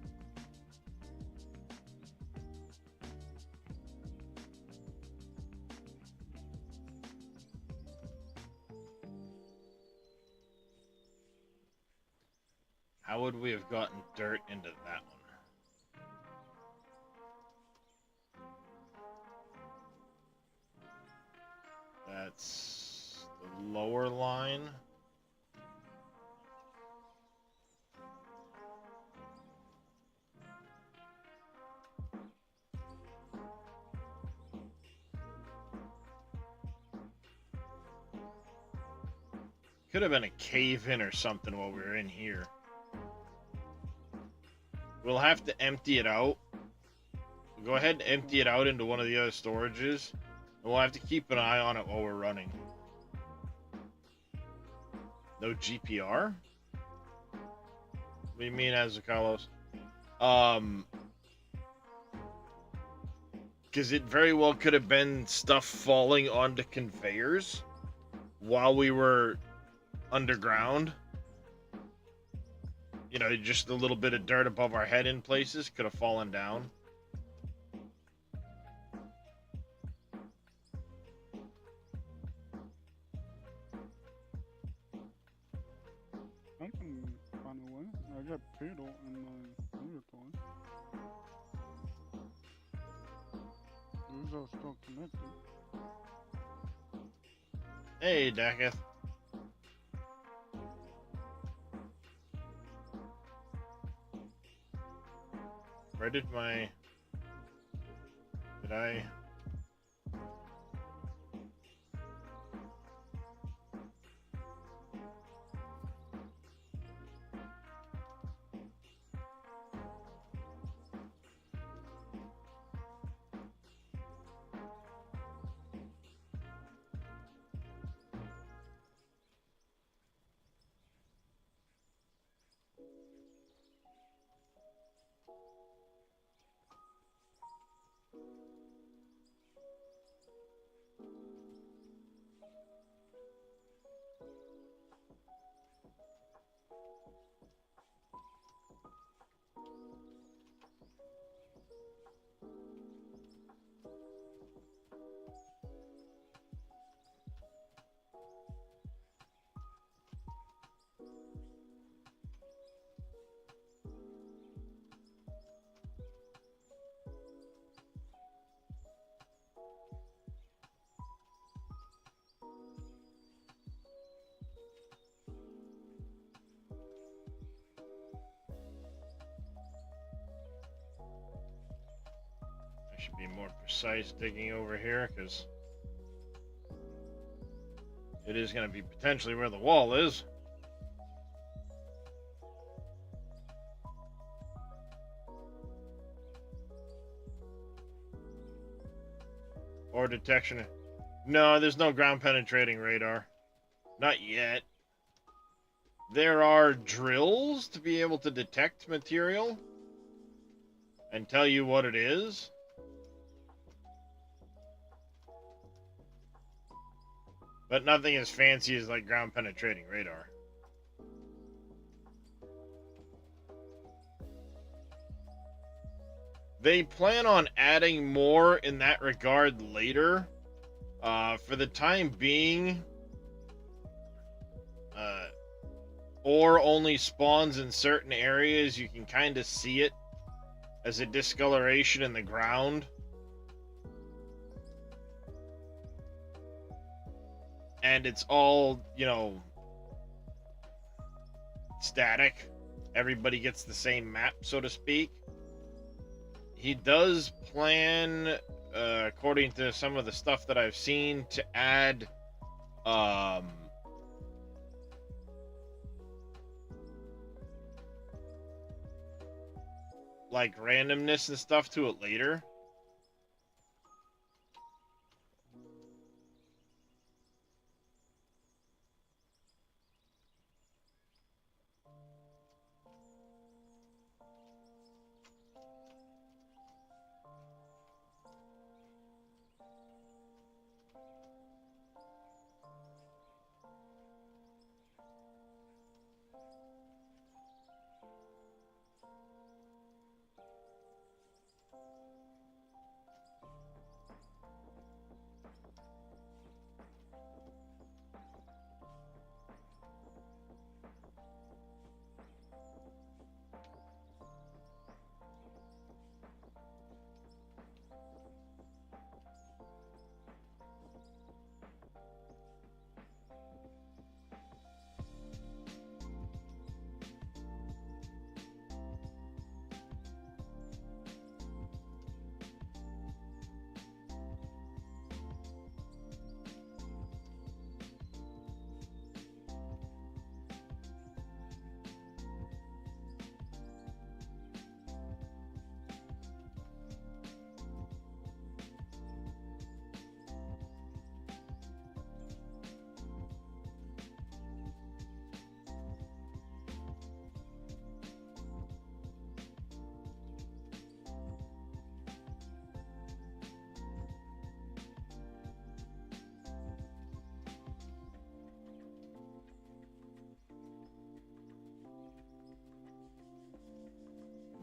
How would we have gotten dirt into that one? That's the lower line. Could have been a cave in or something while we were in here. We'll have to empty it out. Go ahead and empty it out into one of the other storages. And we'll have to keep an eye on it while we're running. No GPR? What do you mean, Azukalos? Because it very well could have been stuff falling onto conveyors while we were underground. You know, just a little bit of dirt above our head in places could have fallen down. I can find a way. I got pedal in my inventory. These are still connected. Hey, Daketh. Where did my... Did I... I should be more precise digging over here, because it is going to be potentially where the wall is. Or detection. No, there's no ground penetrating radar. Not yet. There are drills to be able to detect material and tell you what it is. But nothing as fancy as like ground penetrating radar. They plan on adding more in that regard later. For the time being, ore only spawns in certain areas. You can kind of see it as a discoloration in the ground. And it's all, you know, static. Everybody gets the same map, so to speak. He does plan, according to some of the stuff that I've seen, to add like randomness and stuff to it later.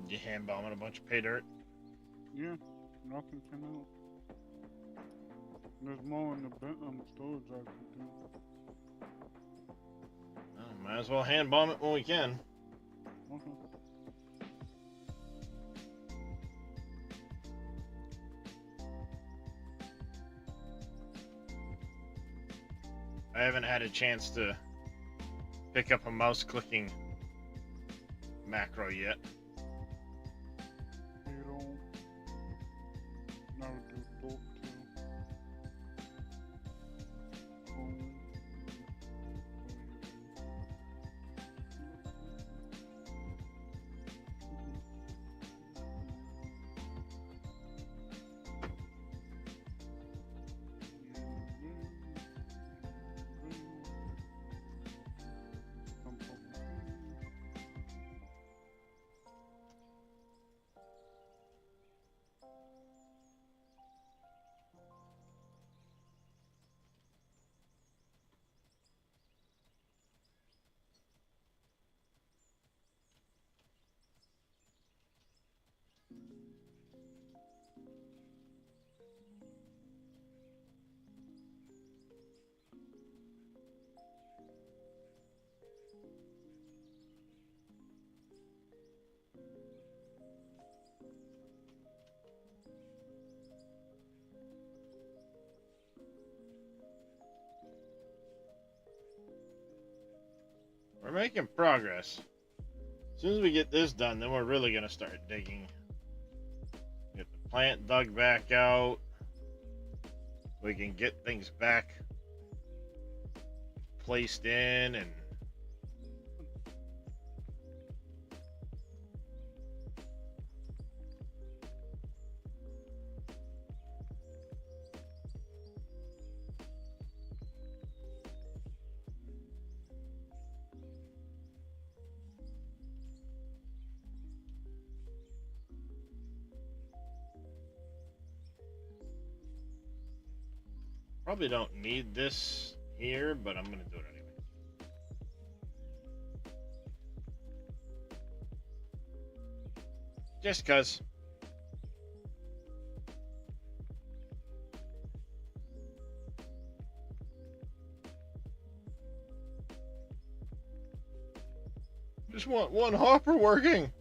You hand bombing a bunch of pay dirt. Yeah, nothing came out. There's more in the storage I can do. Oh, might as well hand bomb it when we can. Okay. I haven't had a chance to pick up a mouse clicking macro yet. You don't. Now do talk to. We're making progress. As soon as we get this done, then we're really gonna start digging. Get the plant dug back out. We can get things back placed in and probably don't need this here, but I'm gonna do it anyway. Just cause. Just want one hopper working.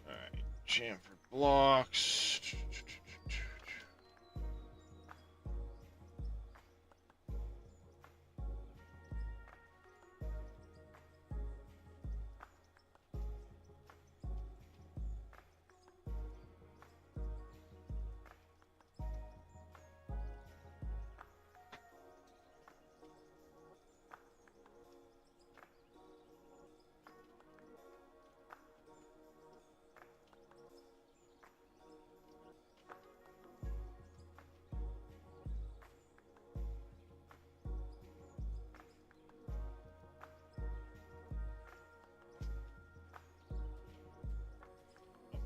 Alright, chamfer blocks.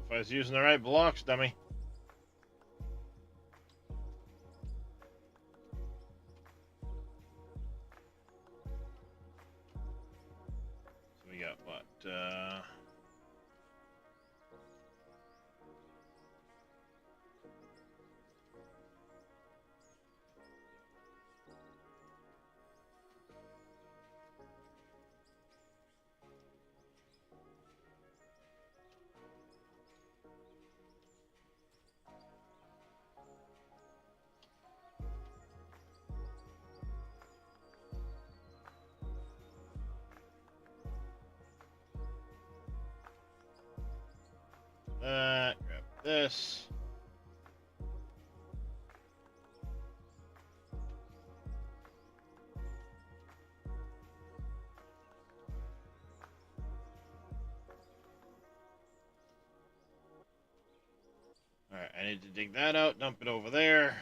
If I was using the right blocks, dummy. So we got what? Grab this. Alright, I need to dig that out, dump it over there.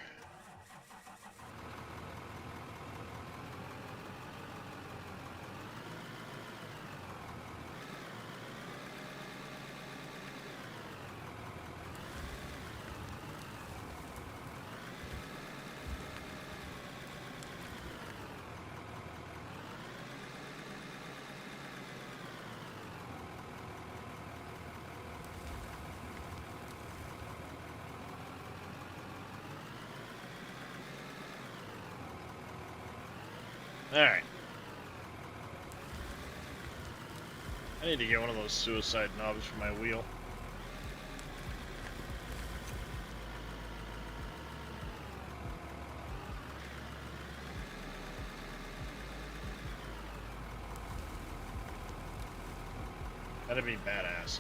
Alright. I need to get one of those suicide knobs for my wheel. That'd be badass.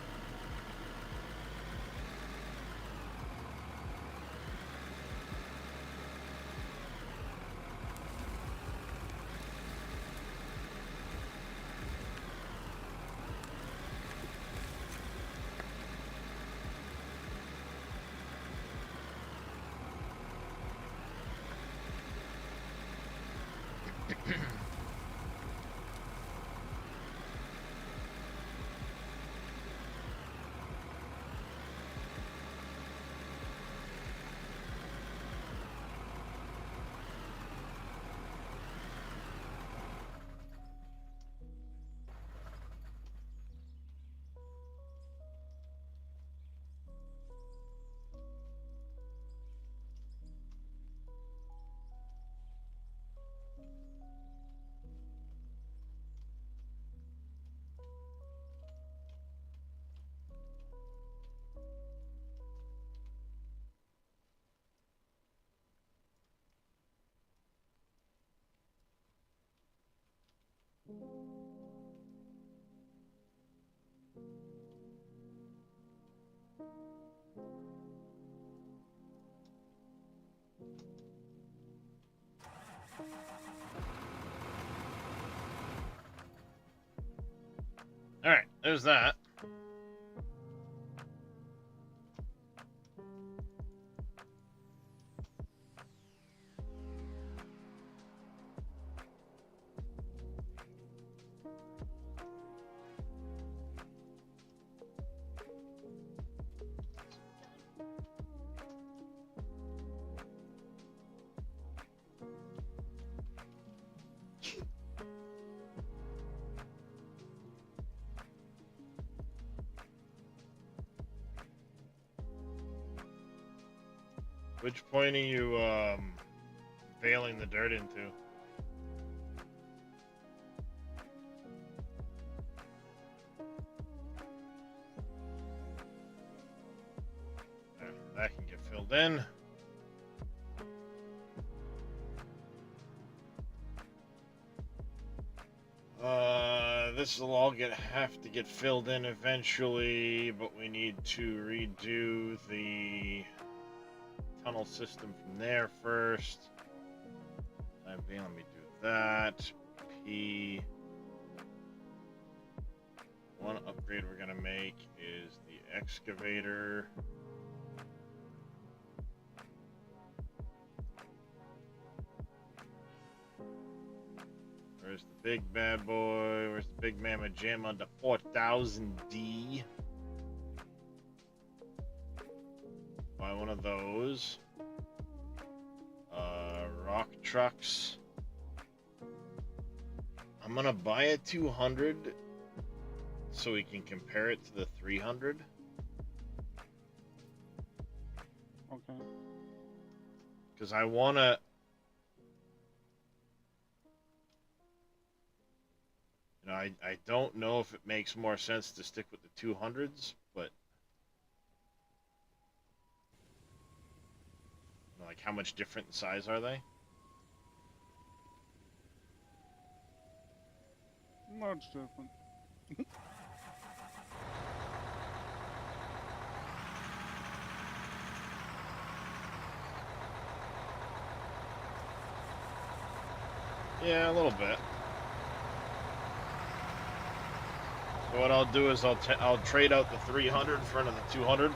Alright, there's that. Which point are you bailing the dirt into? There, that can get filled in. This will all have to get filled in eventually, but we need to redo the tunnel system from there first. Time being, let me do that. P. One upgrade we're gonna make is the excavator. Where's the big bad boy? Where's the big mamma jamma? The 4000D. Buy one of those. Rock trucks. I'm gonna buy a 200 so we can compare it to the 300. Okay. Because I wanna. You know, I don't know if it makes more sense to stick with the 200s, but like, how much different in size are they? Much different. Yeah, a little bit. So what I'll do is I'll trade out the 300 for another 200.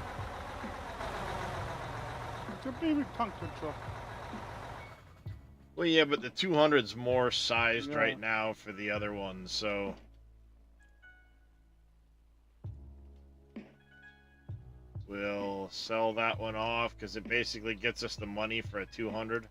It's a baby Tonka truck. Well, yeah, but the 200's more sized Yeah. right now for the other one, so we'll sell that one off because it basically gets us the money for a 200.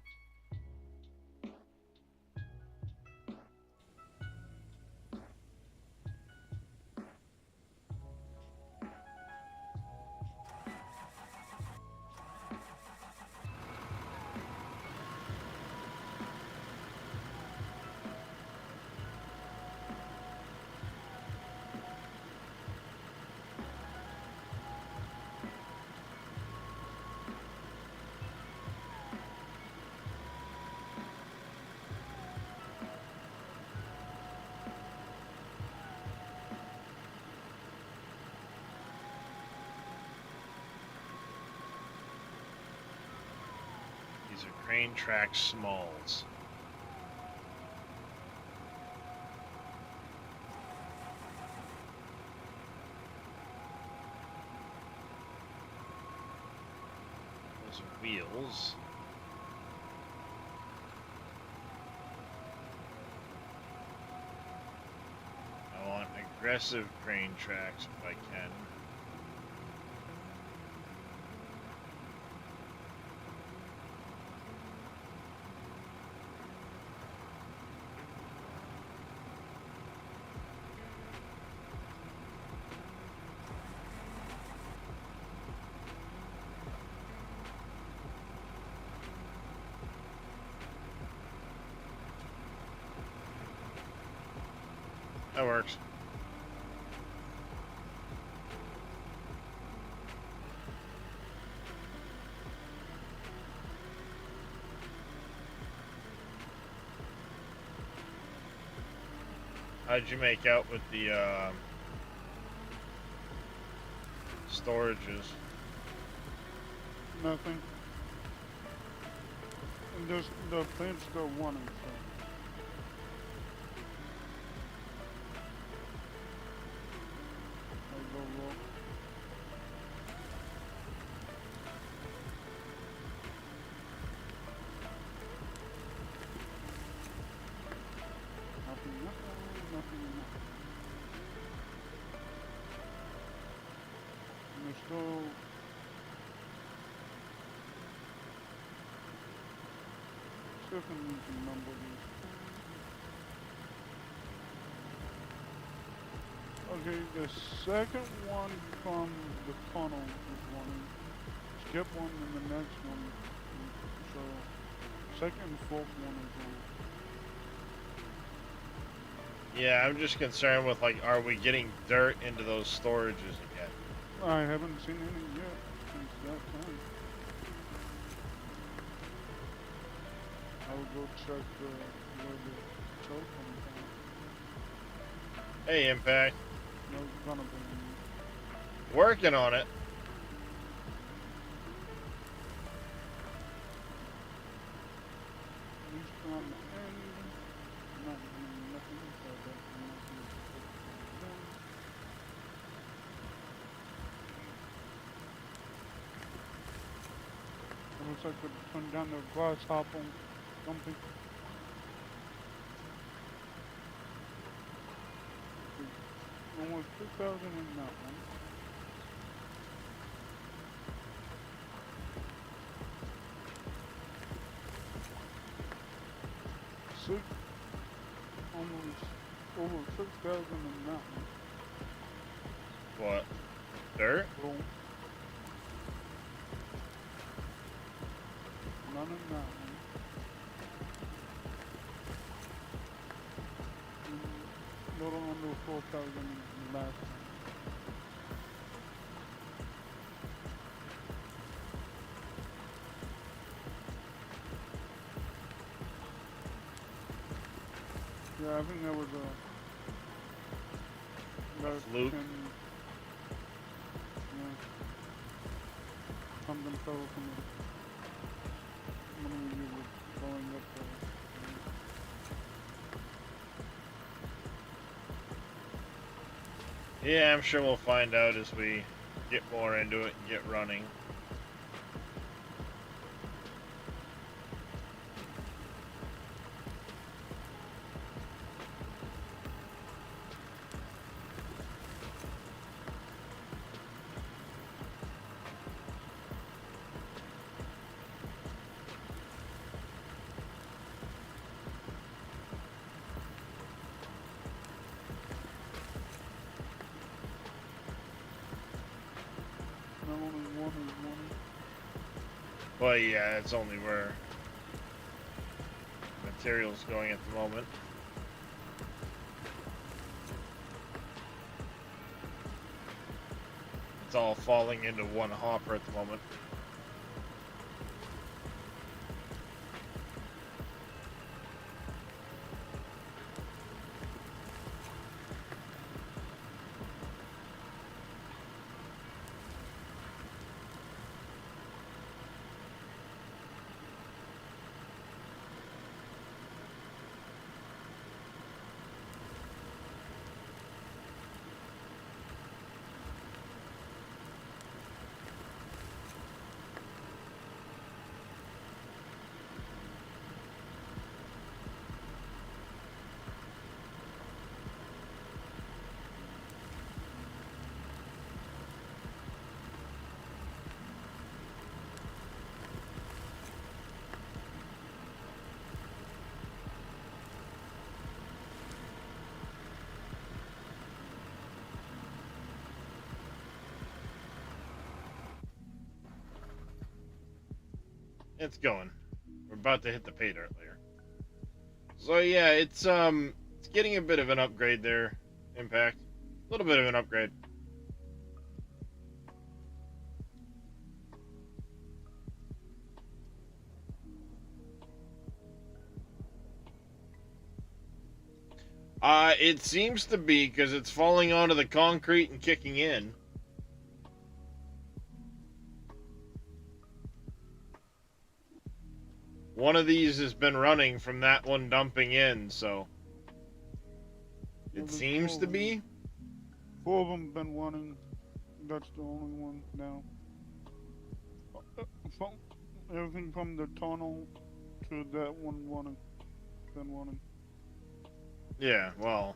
These are crane track smalls. Those are wheels. I want aggressive crane tracks if I can. That works. How'd you make out with the storages? Nothing. And there's the plane's still running, so. I go low. Nothing. And there's still. See if I can number these. Okay, the second one from the tunnel is running. Skip one and the next one So, second and fourth one is Yeah, I'm just concerned with, like, are we getting dirt into those storages again? I haven't seen any yet since that time. I'll go check where the dirt comes from. Hey, Impact. There's gonna be Working on it. at least on the end. Not doing nothing, so that's nothing. It looks like we're turn down the grasshopper something. Almost 2,000 in that one. Six, almost over 6,000 in that one. What? Dirt? So, none in that one. And little under 4,000 in the last one. Yeah, I think that was about fluke? 10, yeah, something fell from it. When we were going up there. Yeah, I'm sure we'll find out as we get more into it and get running. Not only one is one. But yeah, it's only where material's going at the moment. It's all falling into one hopper at the moment. It's going. We're about to hit the pay dirt layer. So yeah, it's getting a bit of an upgrade there, Impact. A little bit of an upgrade. It seems to be because it's falling onto the concrete and kicking in. One of these has been running from that one dumping in, so Well, it there's seems to four of be. them. Four of them been running. That's the only one now. From, everything from the tunnel to that one running. Been running. Yeah, well,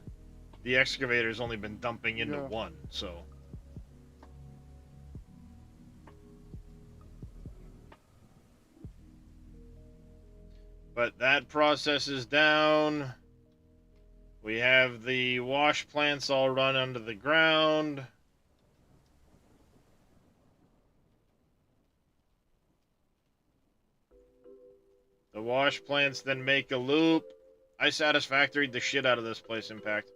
the excavator's only been dumping into Yeah. one, so. But that process is down. We have the wash plants all run under the ground. The wash plants then make a loop. I satisfactoried the shit out of this place, Impact.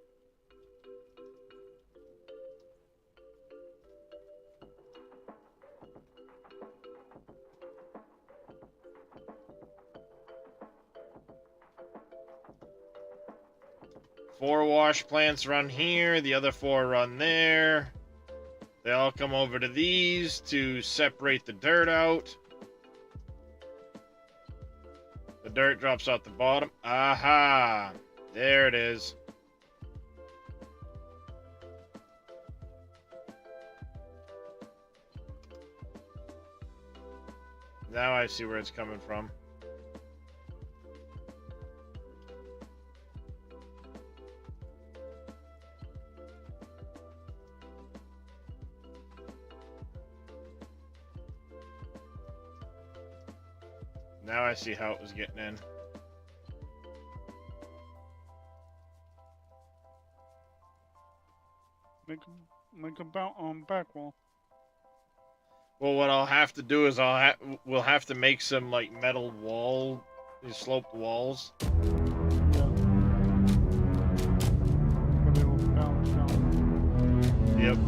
Four wash plants run here, the other four run there. They all come over to these to separate the dirt out. The dirt drops out the bottom. Aha! There it is. Now I see where it's coming from. Now I see how it was getting in. Make a back wall. Well, what I'll have to do is we'll have to make some like metal wall, these sloped walls. Yeah. But it'll bounce down. Yep.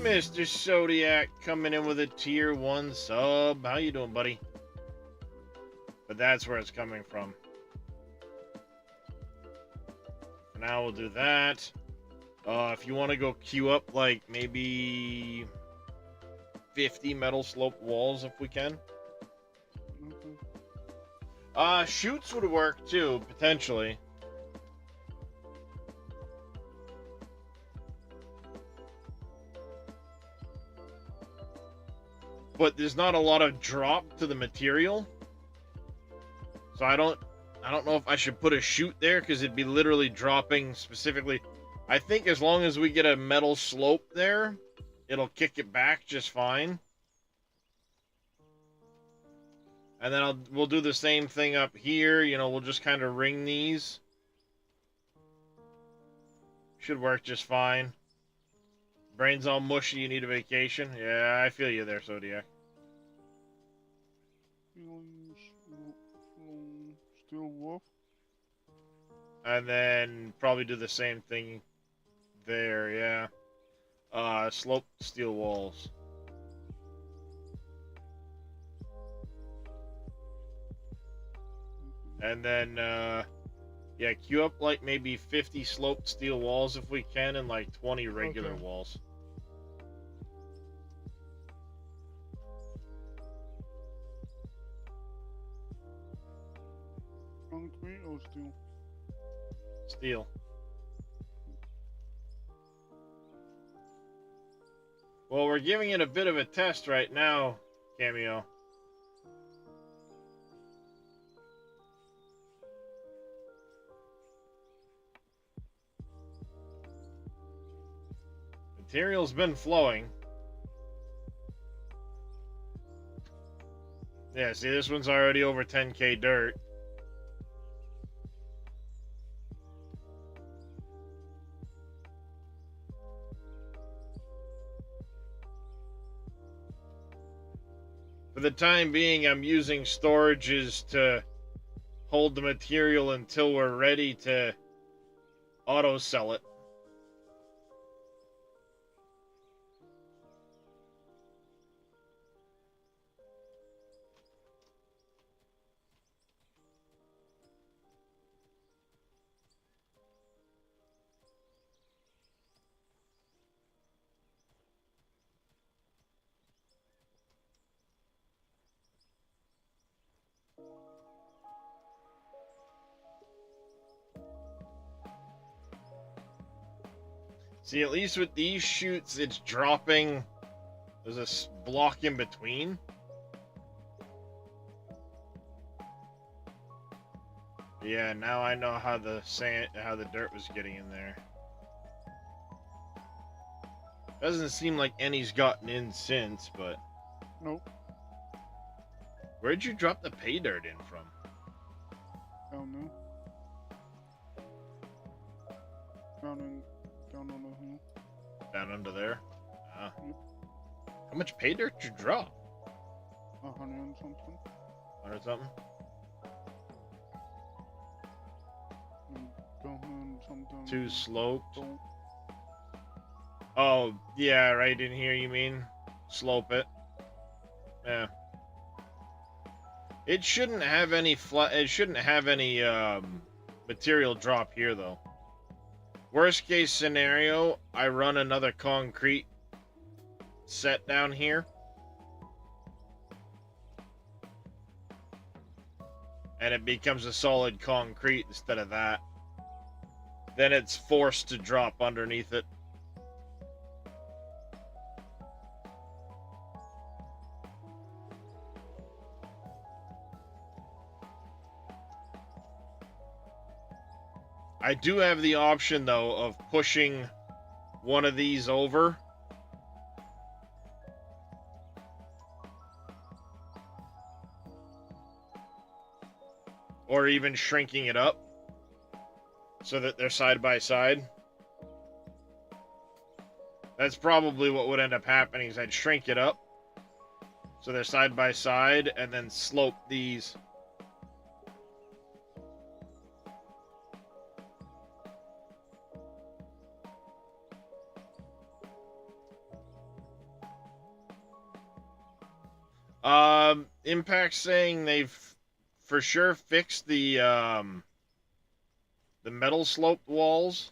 Mr. Zodiac coming in with a tier 1 sub. How you doing, buddy? But that's where it's coming from. For now, we'll do that. If you want to go queue up like maybe 50 metal slope walls if we can. Okay. Chutes would work too, potentially. But there's not a lot of drop to the material. So I don't know if I should put a chute there because it'd be literally dropping specifically. I think as long as we get a metal slope there, it'll kick it back just fine. And then we'll do the same thing up here. You know, we'll just kind of ring these. Should work just fine. Brain's all mushy, you need a vacation. Yeah, I feel you there, Zodiac. Steel wolf. And then probably do the same thing there, yeah. Sloped steel walls. And then, yeah, queue up like maybe 50 sloped steel walls if we can, and like 20 regular Okay. walls. Concrete or steel? Steel. Well, we're giving it a bit of a test right now, Cameo. Material's been flowing. Yeah, see, this one's already over 10k dirt. For the time being, I'm using storages to hold the material until we're ready to auto sell it. See, at least with these chutes, it's dropping. There's a block in between. Yeah, now I know how the dirt was getting in there. Doesn't seem like any's gotten in since, but Nope. where'd you drop the pay dirt in from? Down there. Down on the hill. Down under there? Ah. Yep. How much pay dirt did you drop? 100 and something. 100 something? something. Too sloped. Don't. Oh, yeah, right in here, you mean? Slope it. Yeah. It shouldn't have any material drop here, though. Worst case scenario, I run another concrete set down here. And it becomes a solid concrete instead of that. Then it's forced to drop underneath it. I do have the option, though, of pushing one of these over. Or even shrinking it up so that they're side by side. That's probably what would end up happening, is I'd shrink it up so they're side by side and then slope these. Impact saying they've for sure fixed the metal sloped walls.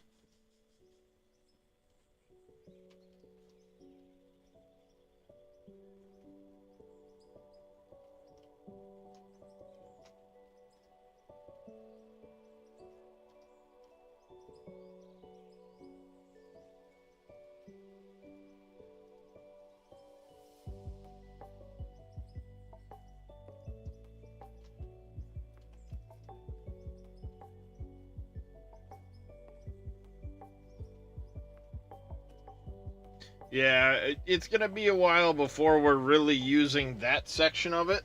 Yeah, it's going to be a while before we're really using that section of it.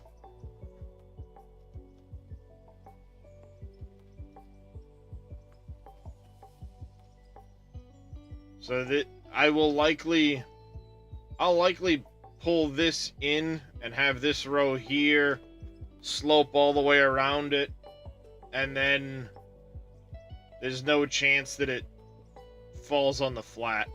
So that I'll likely pull this in and have this row here slope all the way around it, and then there's no chance that it falls on the flat.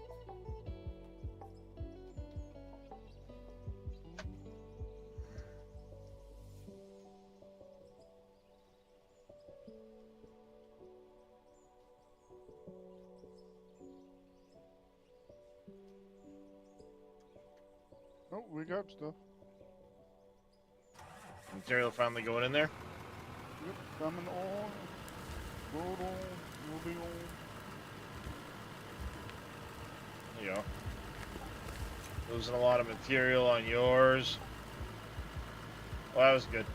Oh, we got stuff. Material finally going in there. Yep, coming on. Road on. We'll be on. There you go. Losing a lot of material on yours. Well, that was good.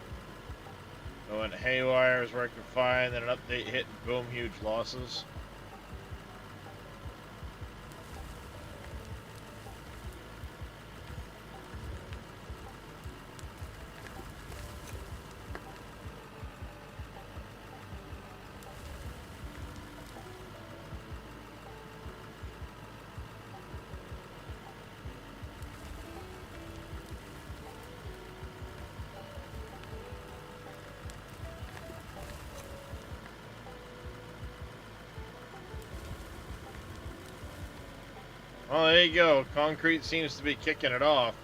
Going haywire is working fine. Then an update hit and boom, huge losses. Well, there you go. Concrete seems to be kicking it off.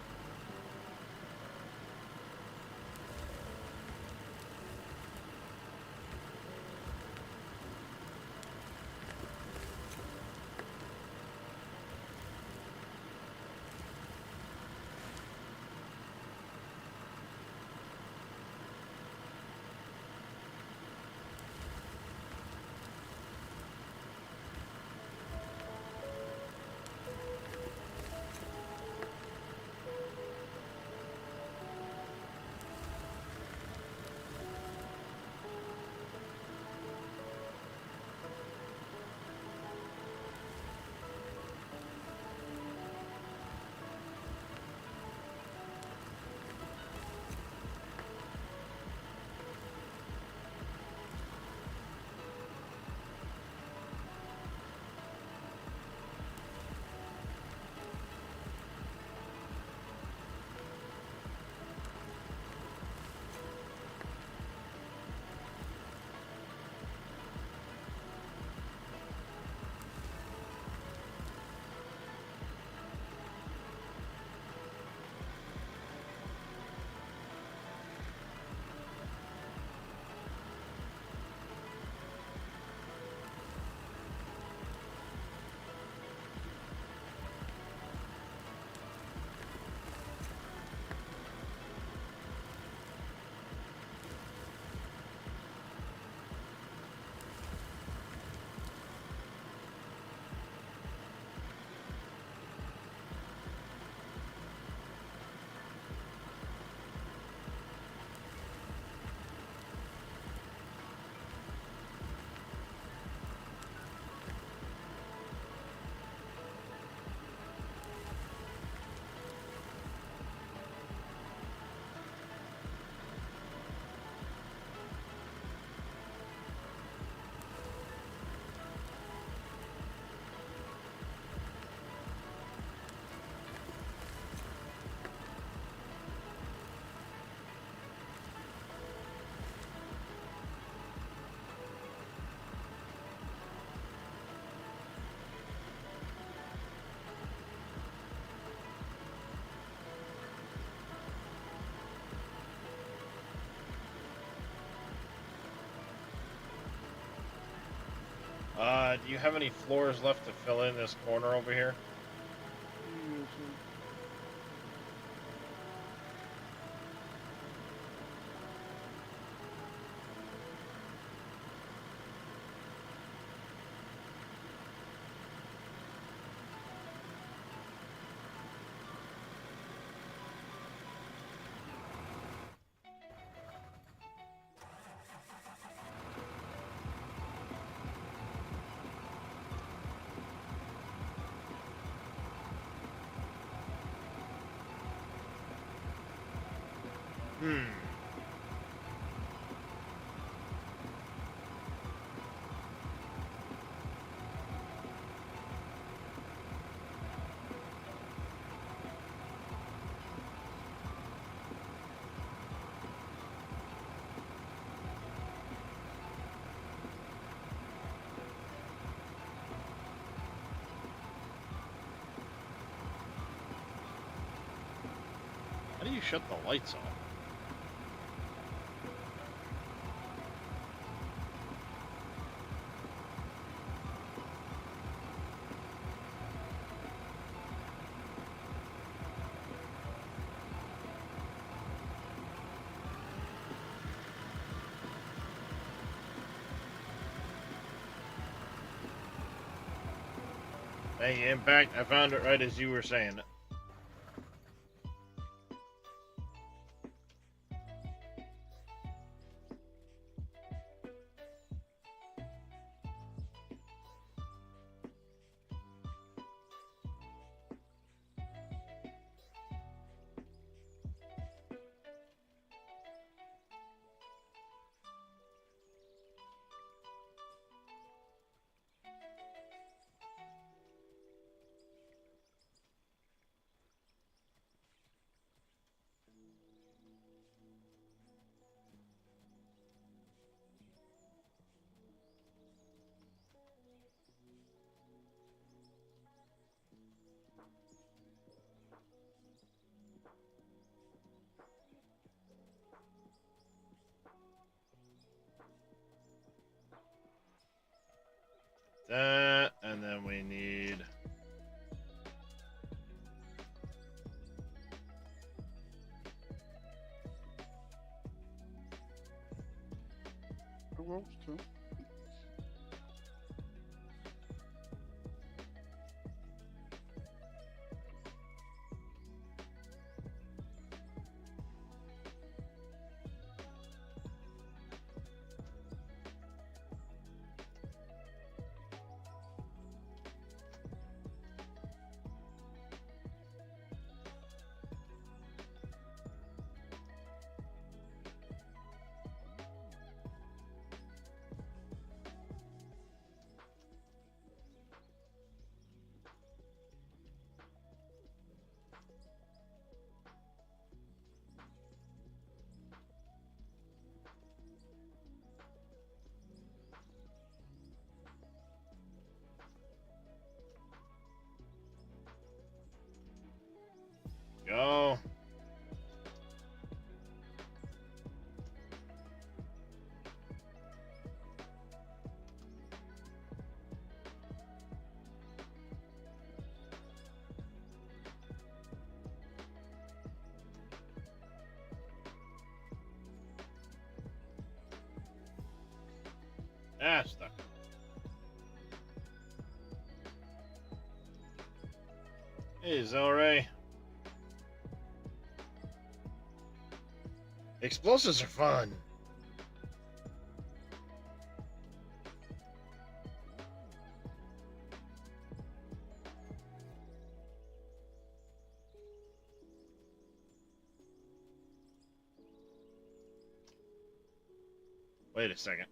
Do you have any floors left to fill in this corner over here? Yes, sir. Hmm. How do you shut the lights off? Hey, Impact, I found it right as you were saying it. That, and then we need... The ropes too. Go. Ah, stuck. Hey, Zelray. Explosives are fun. Wait a second.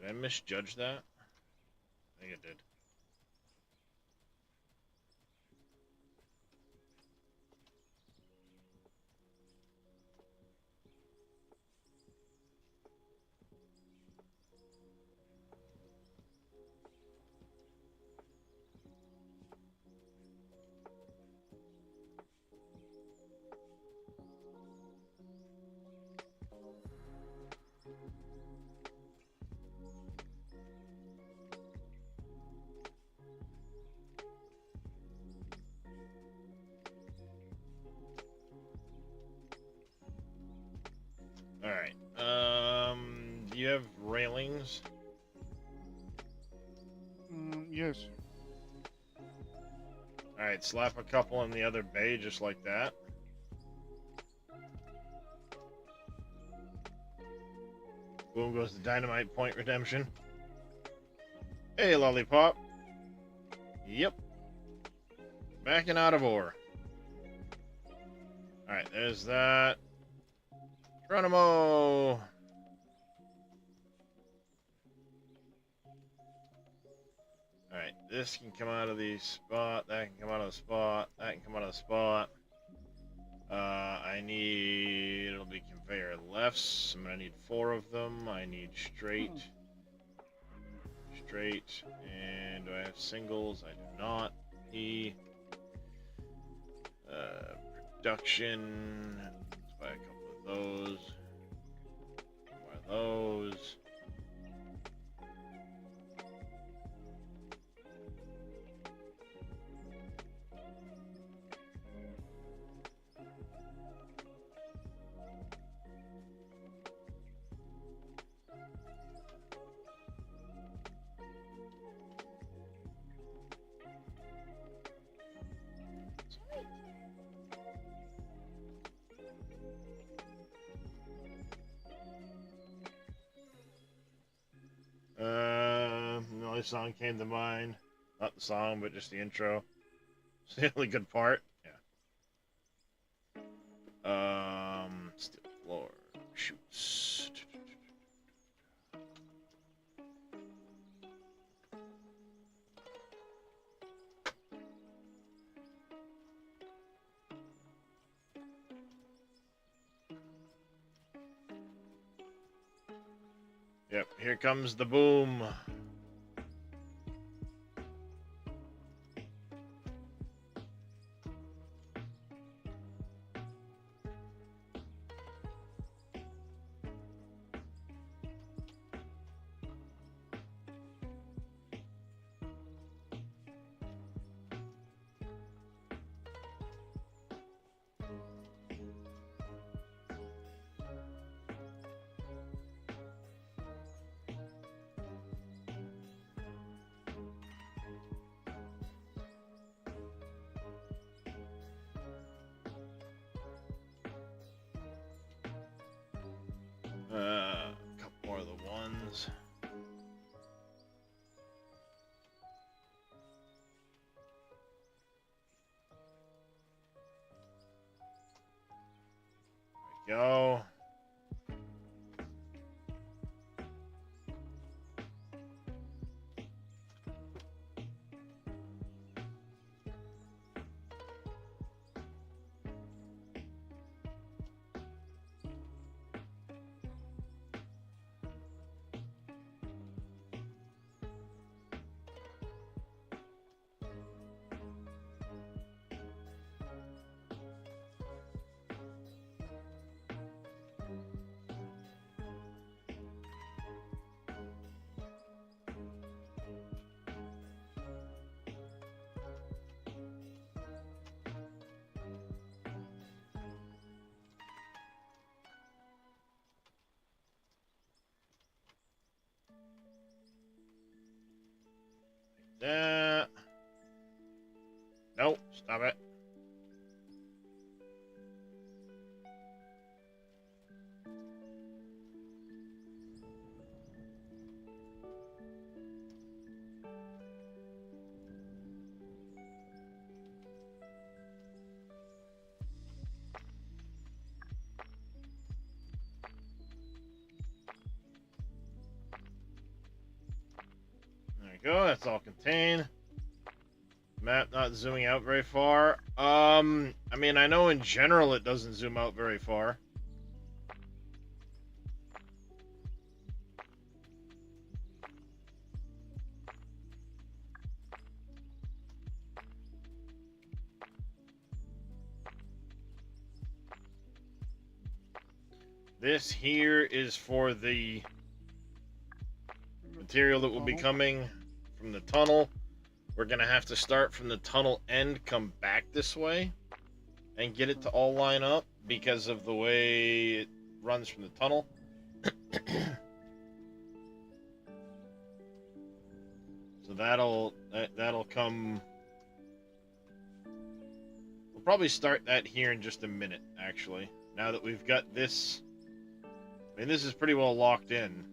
Did I misjudge that? I think I did. Yes. Alright, slap a couple in the other bay just like that. Boom goes the dynamite point redemption. Hey, lollipop. Yep. Backing out of ore. Alright, there's that. Geronimo! Alright, this can come out of the spot, that can come out of the spot, that can come out of the spot. I need, it'll be conveyor lefts. I'm gonna need 4 of them. I need straight, and do I have singles? I do not. Production, let's buy a couple of those. Buy those. The only song came to mind. Not the song, but just the intro. It's the only good part. Yeah. Steel floor. Shoots. Yep, here comes the boom. A couple more of the ones. There we go. That. Nope, stop it. There we go, that's all contained. Map not zooming out very far. I mean, I know in general it doesn't zoom out very far. This here is for the material that will be coming from the tunnel. We're gonna have to start from the tunnel end, come back this way, and get it to all line up because of the way it runs from the tunnel. So that'll come. We'll probably start that here in just a minute, actually. Now that we've got this, I mean, this is pretty well locked in.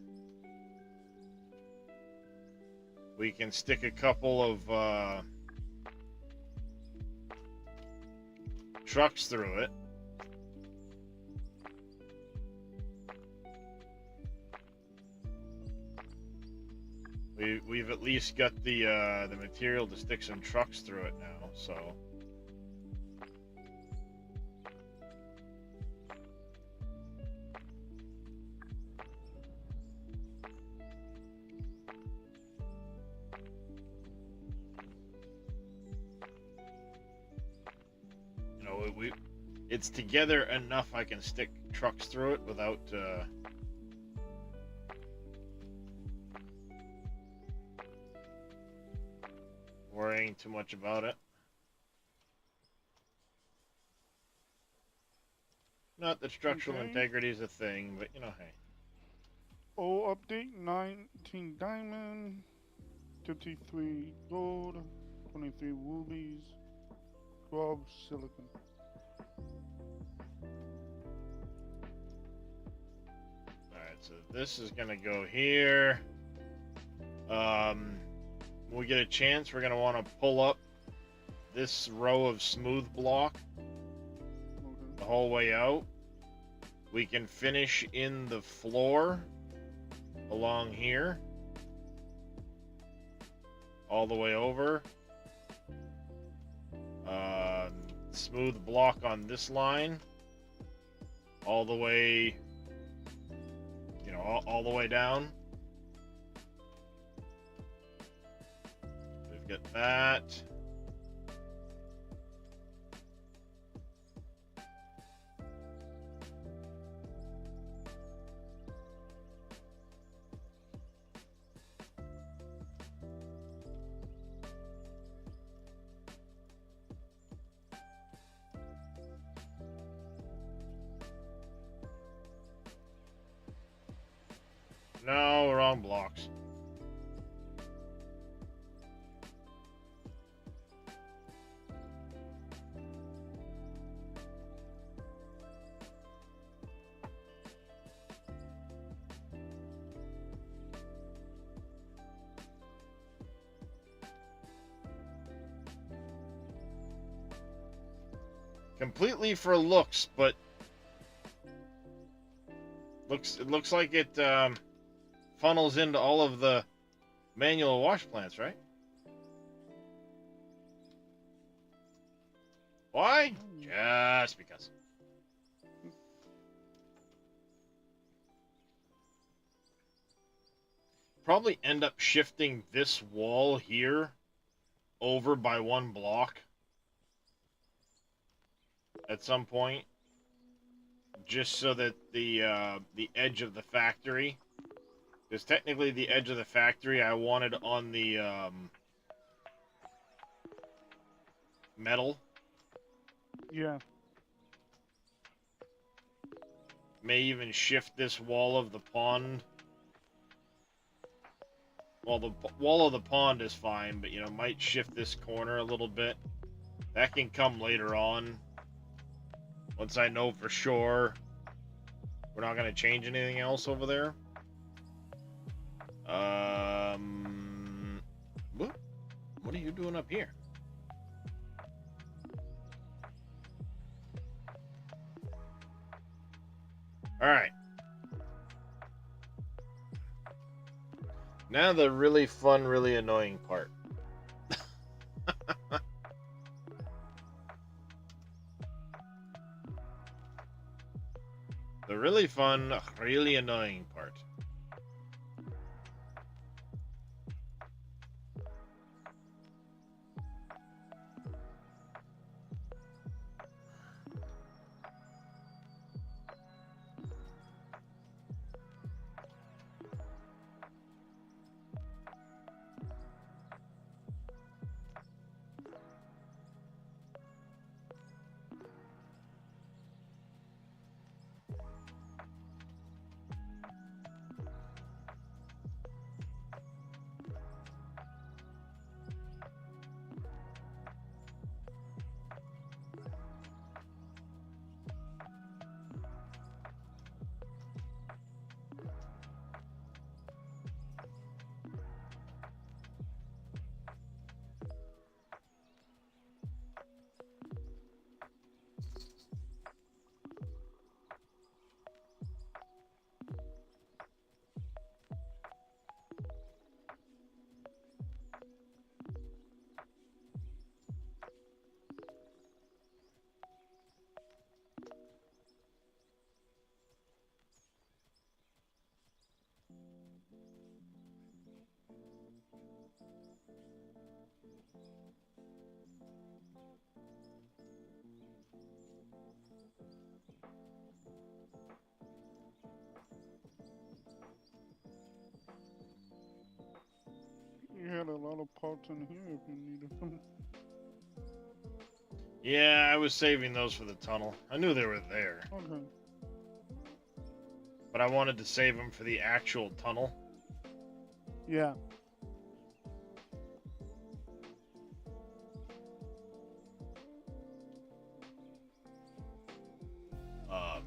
We can stick a couple of trucks through it. We've at least got the material to stick some trucks through it now, so. You know, it's together enough I can stick trucks through it without worrying too much about it. Not that structural Okay. integrity is a thing, but you know, hey. Oh, update 19 diamond, 53 gold, 23 rubies, 12 silicon. Alright, so this is gonna go here. When we get a chance, we're gonna want to pull up this row of smooth block Okay. the whole way out. We can finish in the floor along here, all the way over. Smooth block on this line, all the way, you know, all the way down. We've got that. No, wrong blocks. Completely for looks, but it looks like it funnels into all of the manual wash plants, right? Why? Just because. Probably end up shifting this wall here over by one block at some point, just so that the edge of the factory, because technically the edge of the factory I wanted on the metal. Yeah. May even shift this wall of the pond. Well, the wall of the pond is fine, but, you know, might shift this corner a little bit. That can come later on. Once I know for sure we're not going to change anything else over there. What are you doing up here? All right. Now the really fun, really annoying part. The really fun, really annoying part. the parts in here if you needed them. Yeah, I was saving those for the tunnel. I knew they were there, Okay. but I wanted to save them for the actual tunnel. Yeah. Um,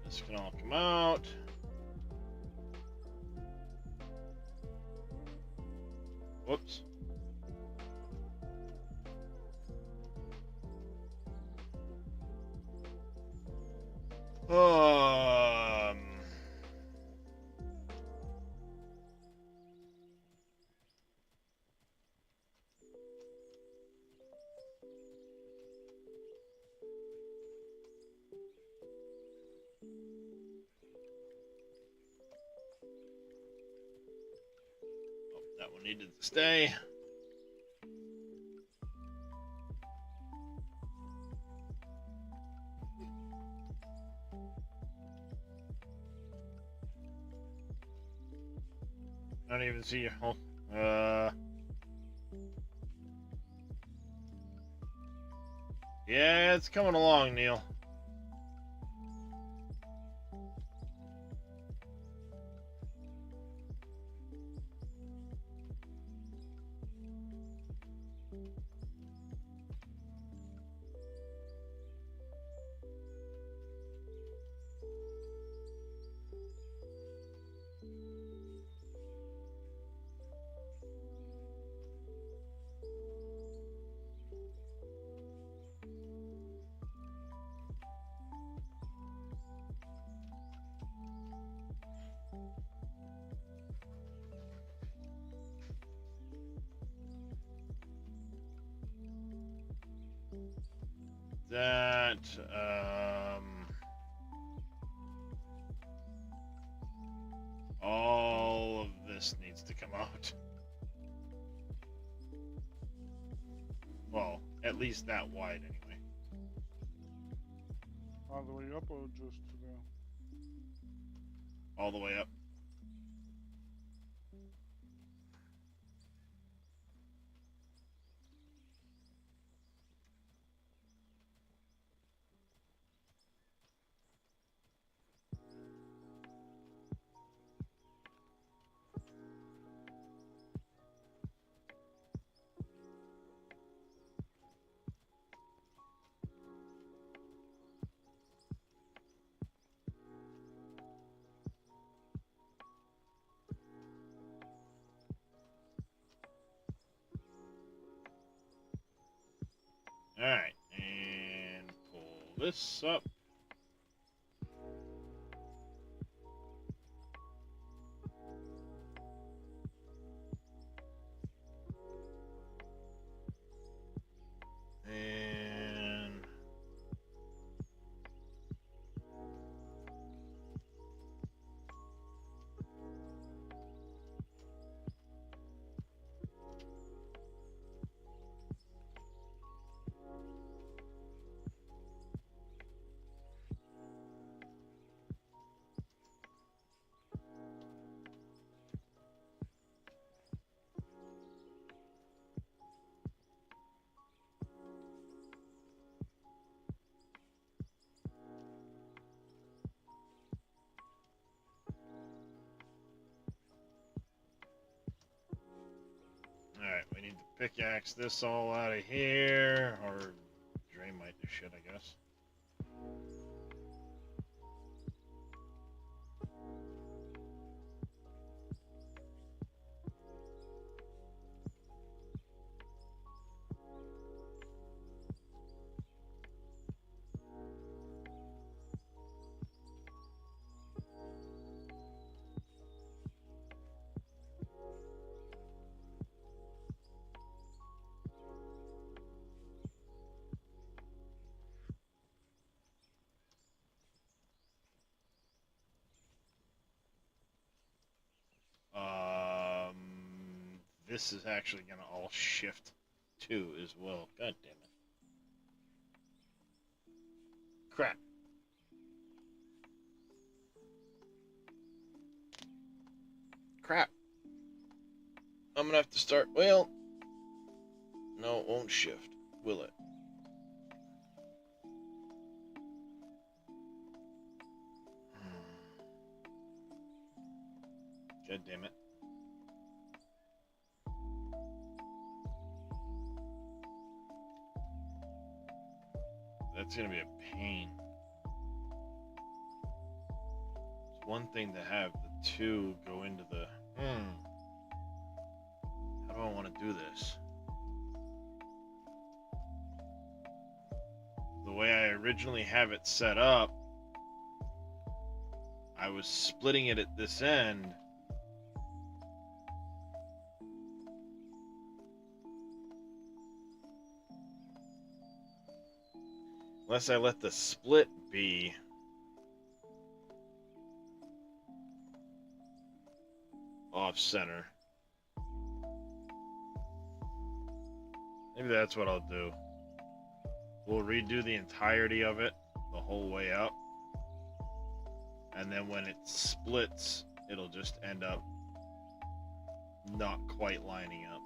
this can all come out. Whoops. Um. Oh, that one needed to stay. I don't even see your home. Yeah, it's coming along, Neil. That, all of this needs to come out. Well, at least that wide, anyway. All the way up or just to the... All the way up. Alright, and pull this up. And pickaxe this all out of here, or Dre might do shit, I guess. This is actually gonna all shift too as well. God damn it. Crap. Crap. I'm gonna have to start. Well, no, it won't shift, will it? God damn it. That's gonna be a pain. It's one thing to have the two go into the. How do I want to do this? The way I originally have it set up, I was splitting it at this end. Unless I let the split be off center. Maybe that's what I'll do. We'll redo the entirety of it the whole way up. And then when it splits, it'll just end up not quite lining up.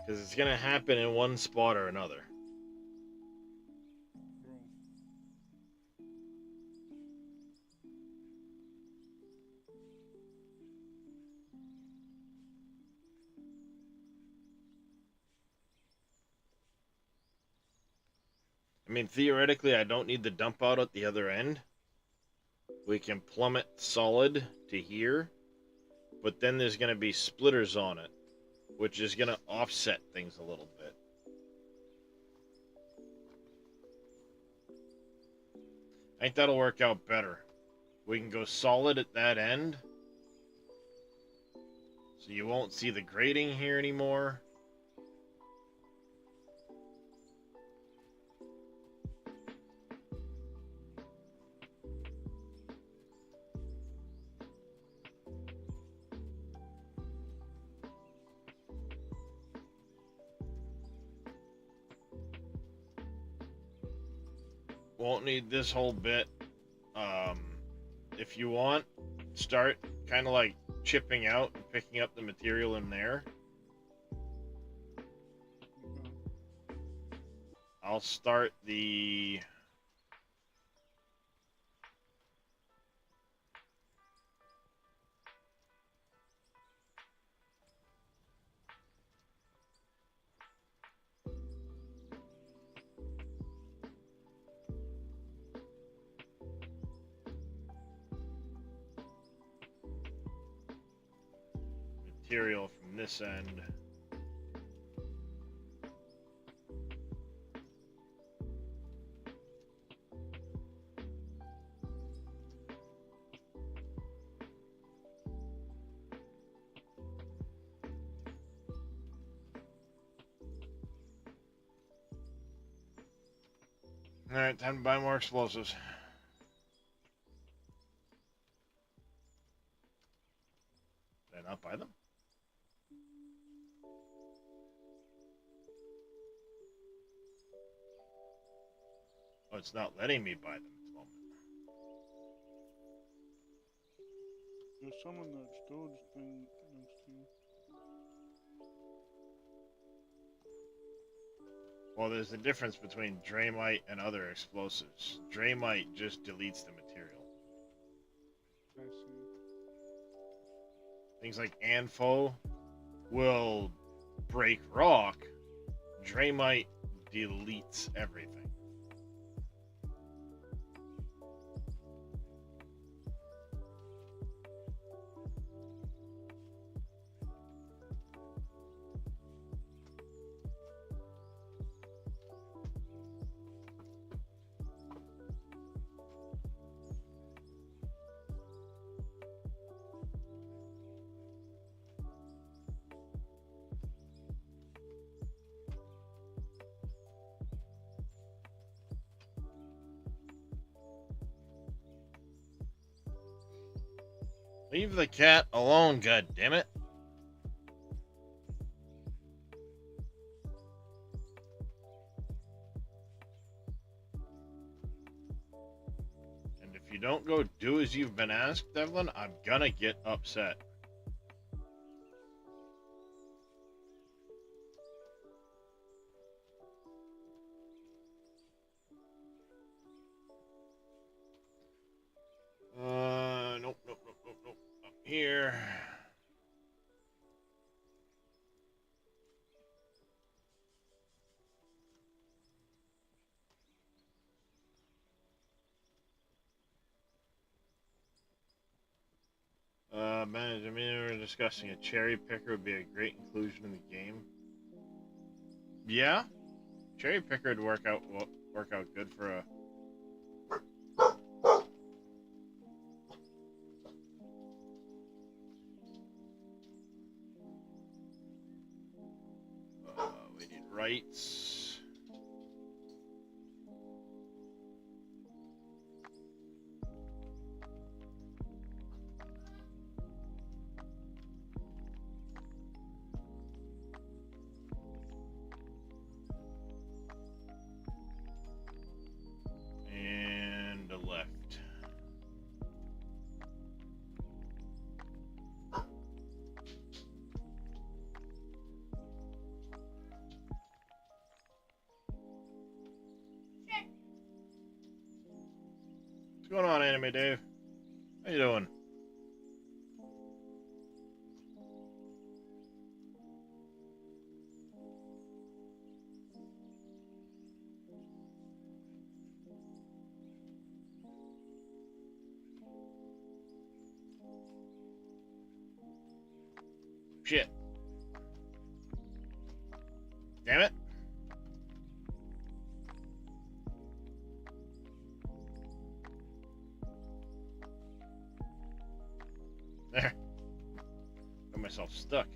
Because it's going to happen in one spot or another. I mean, theoretically, I don't need the dump out at the other end. We can plumb it solid to here. But then there's going to be splitters on it, which is going to offset things a little bit. I think that'll work out better. We can go solid at that end. So you won't see the grading here anymore. Won't need this whole bit. If you want, start kind of like chipping out and picking up the material in there. I'll start the material from this end. Alright, time to buy more explosives. Did I not buy them? Oh, it's not letting me buy them at the moment. There's some in that storage thing next to you. Well, there's a difference between Draymite and other explosives. Draymite just deletes the material. I see. Things like Anfo will break rock. Draymite deletes everything. Leave the cat alone, goddammit. And if you don't go do as you've been asked, Devlin, I'm gonna get upset. Nope. Up here. Management, we were discussing a cherry picker would be a great inclusion in the game. Yeah, cherry picker would work out good for a. We need rights. And a left. What's going on, Anime Dave? How you doing? Shit. Damn it. There. Got myself stuck.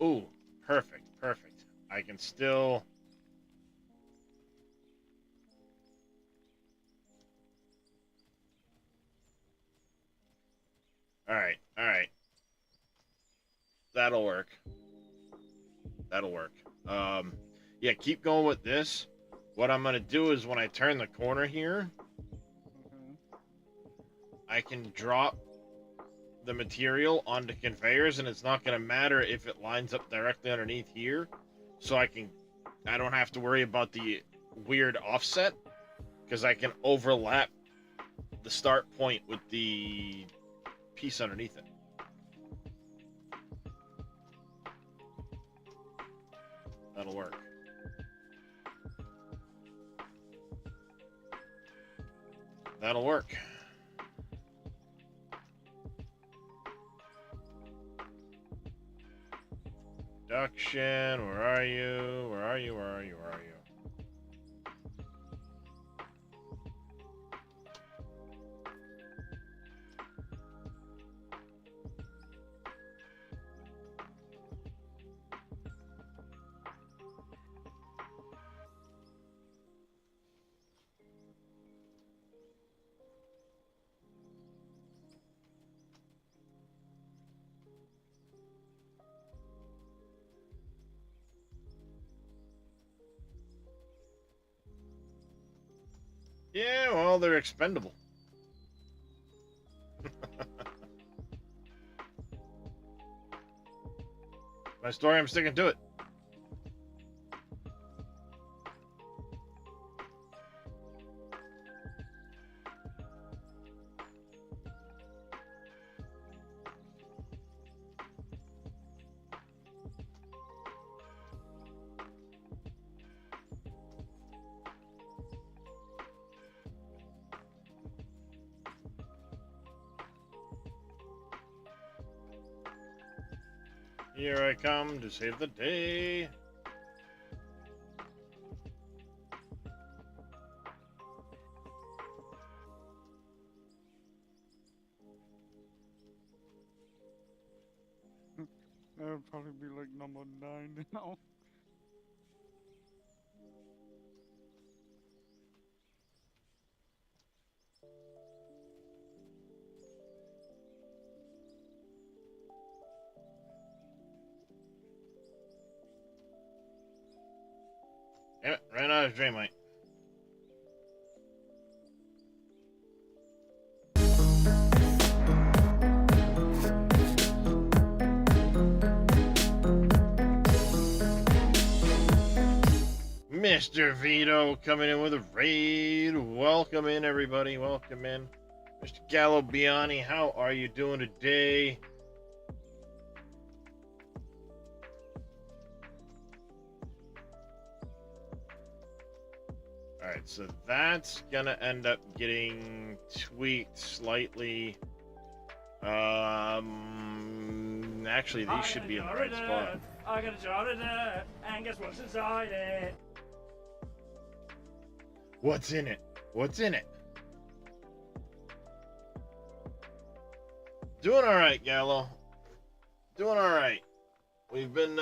Ooh, perfect. I can still... Alright. That'll work. Yeah, keep going with this. What I'm gonna do is when I turn the corner here, I can drop the material onto conveyors, and it's not gonna matter if it lines up directly underneath here. So I don't have to worry about the weird offset, because I can overlap the start point with the piece underneath it. That'll work. That'll work. Production, where are you? Where are you? Yeah, well, they're expendable. My story, I'm sticking to it. Here I come to save the day. That would probably be like number 9 now. Damn it, ran out of Draymite. Mr. Vito coming in with a raid. Welcome in, everybody. Welcome in. Mr. Gallo Biani, how are you doing today? Alright, so that's gonna end up getting tweaked slightly. Actually, these should be in the right spot. I got a jar of dirt, and guess what's inside it? What's in it? What's in it? Doing all right, Gallo. Doing all right. We've been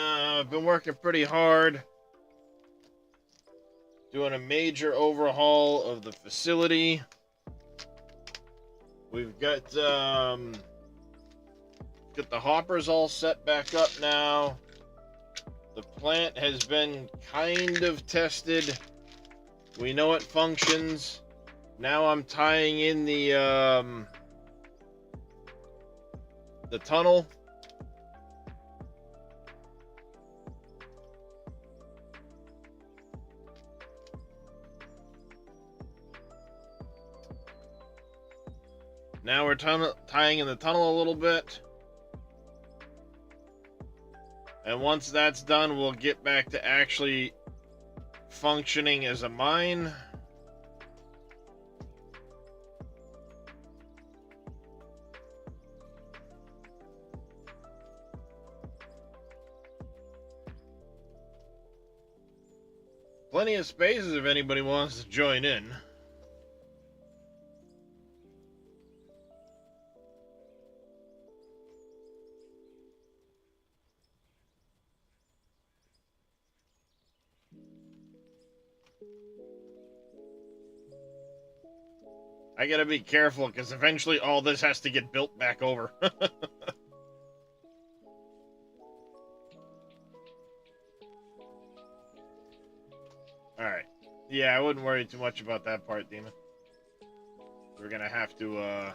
working pretty hard, doing a major overhaul of the facility. We've got the hoppers all set back up now. The plant has been kind of tested. We know it functions. Now I'm tying in the tunnel. Now we're tying in the tunnel a little bit. And once that's done, we'll get back to actually functioning as a mine. Plenty of spaces if anybody wants to join in. I gotta be careful because eventually all this has to get built back over. Alright. Yeah, I wouldn't worry too much about that part, Demon. We're gonna have to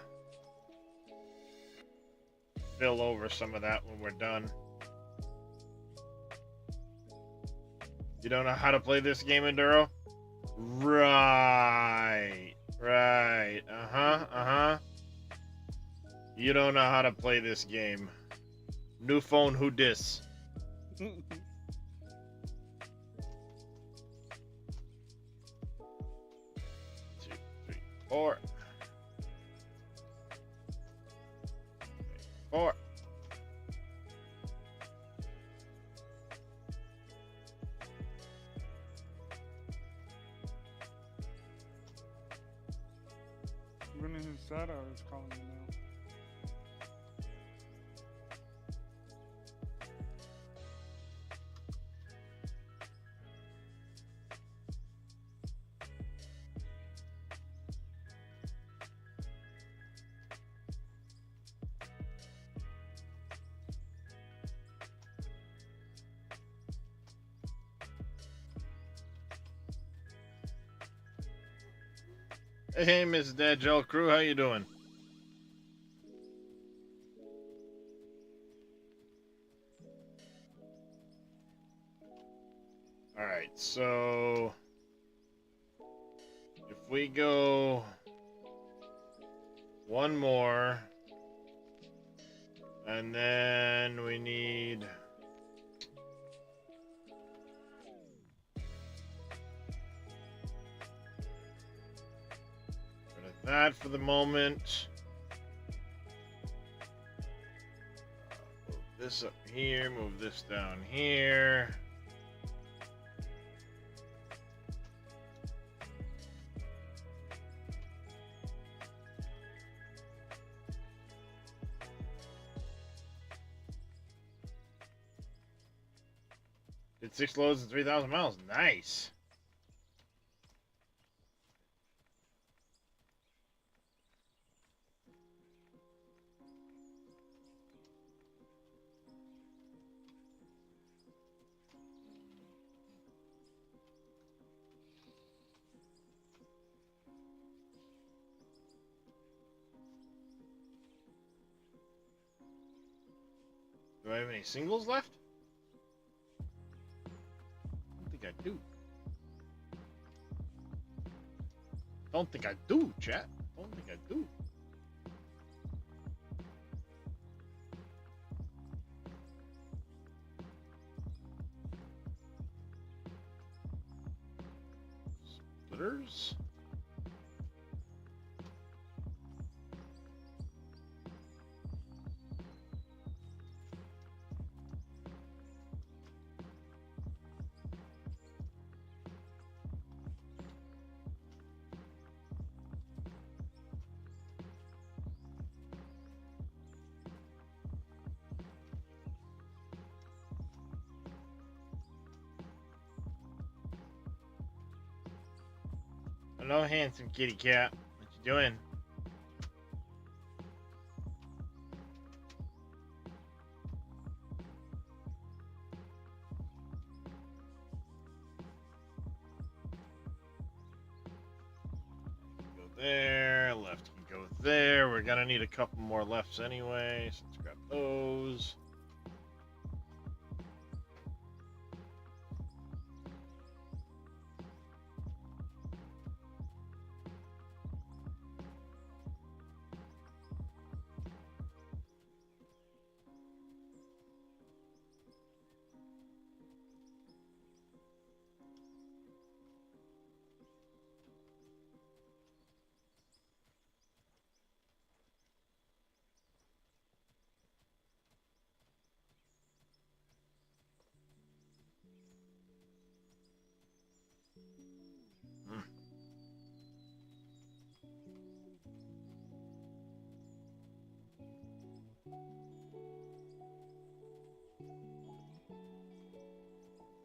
fill over some of that when we're done. You don't know how to play this game, Enduro? Right. Right. Uh-huh. You don't know how to play this game. New phone, who dis? 2, 3, 4. 4. Even in his shadow is calling you now. Hey, Miss Dead Gel Crew, how you doing? Alright, so... if we go... one more... and then we need... rid of that for the moment. Move this up here, move this down here. Did 6 loads and 3,000 miles. Nice. Do I have any singles left? I don't think I do. Don't think I do, chat. Don't think I do. Splitters? Hello, handsome kitty cat. What you doing? Go there. Left can go there. We're gonna need a couple more lefts anyway, so let's grab those.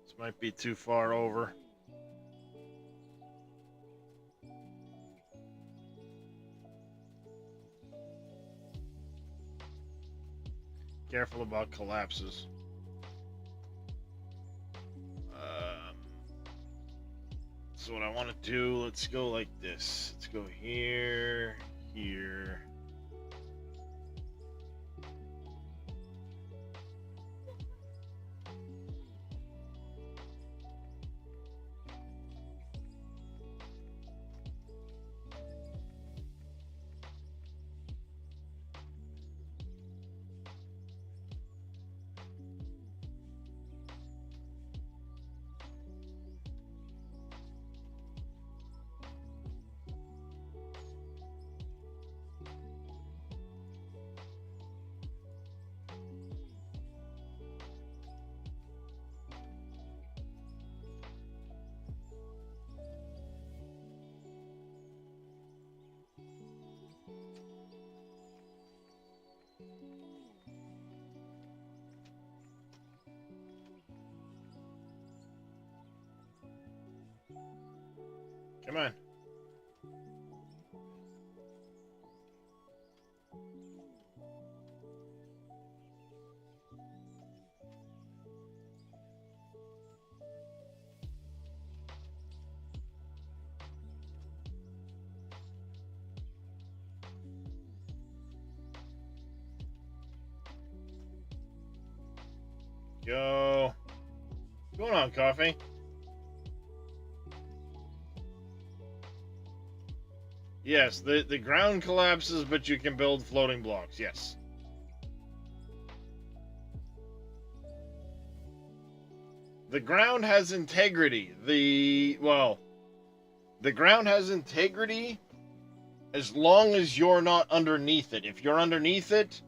This might be too far over. Careful about collapses. So what I want to do, let's go like this. Let's go here, here. Come on. go. What's going on, Coffee? Yes, the ground collapses, but you can build floating blocks. Yes. The ground has integrity. The ground has integrity as long as you're not underneath it. If you're underneath it,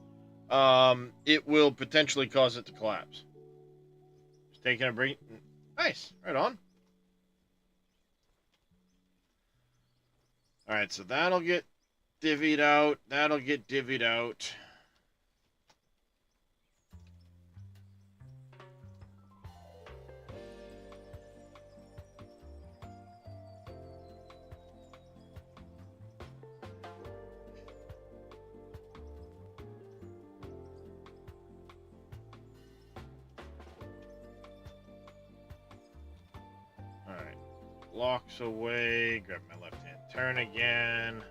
it will potentially cause it to collapse. Just taking a break. Nice. Right on. Alright, so that'll get divvied out. That'll get divvied out. Alright. Blocks away. Grab my left-hand turn again.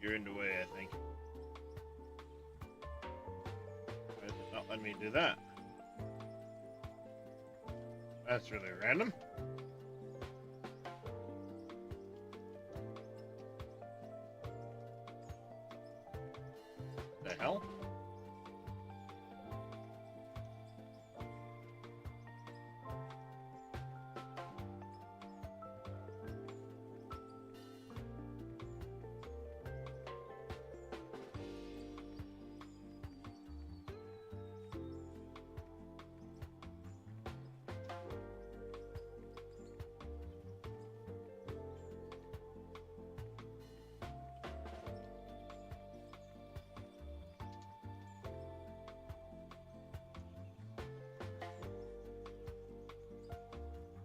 You're in the way, I think. Why is it not letting me do that? That's really random. The hell?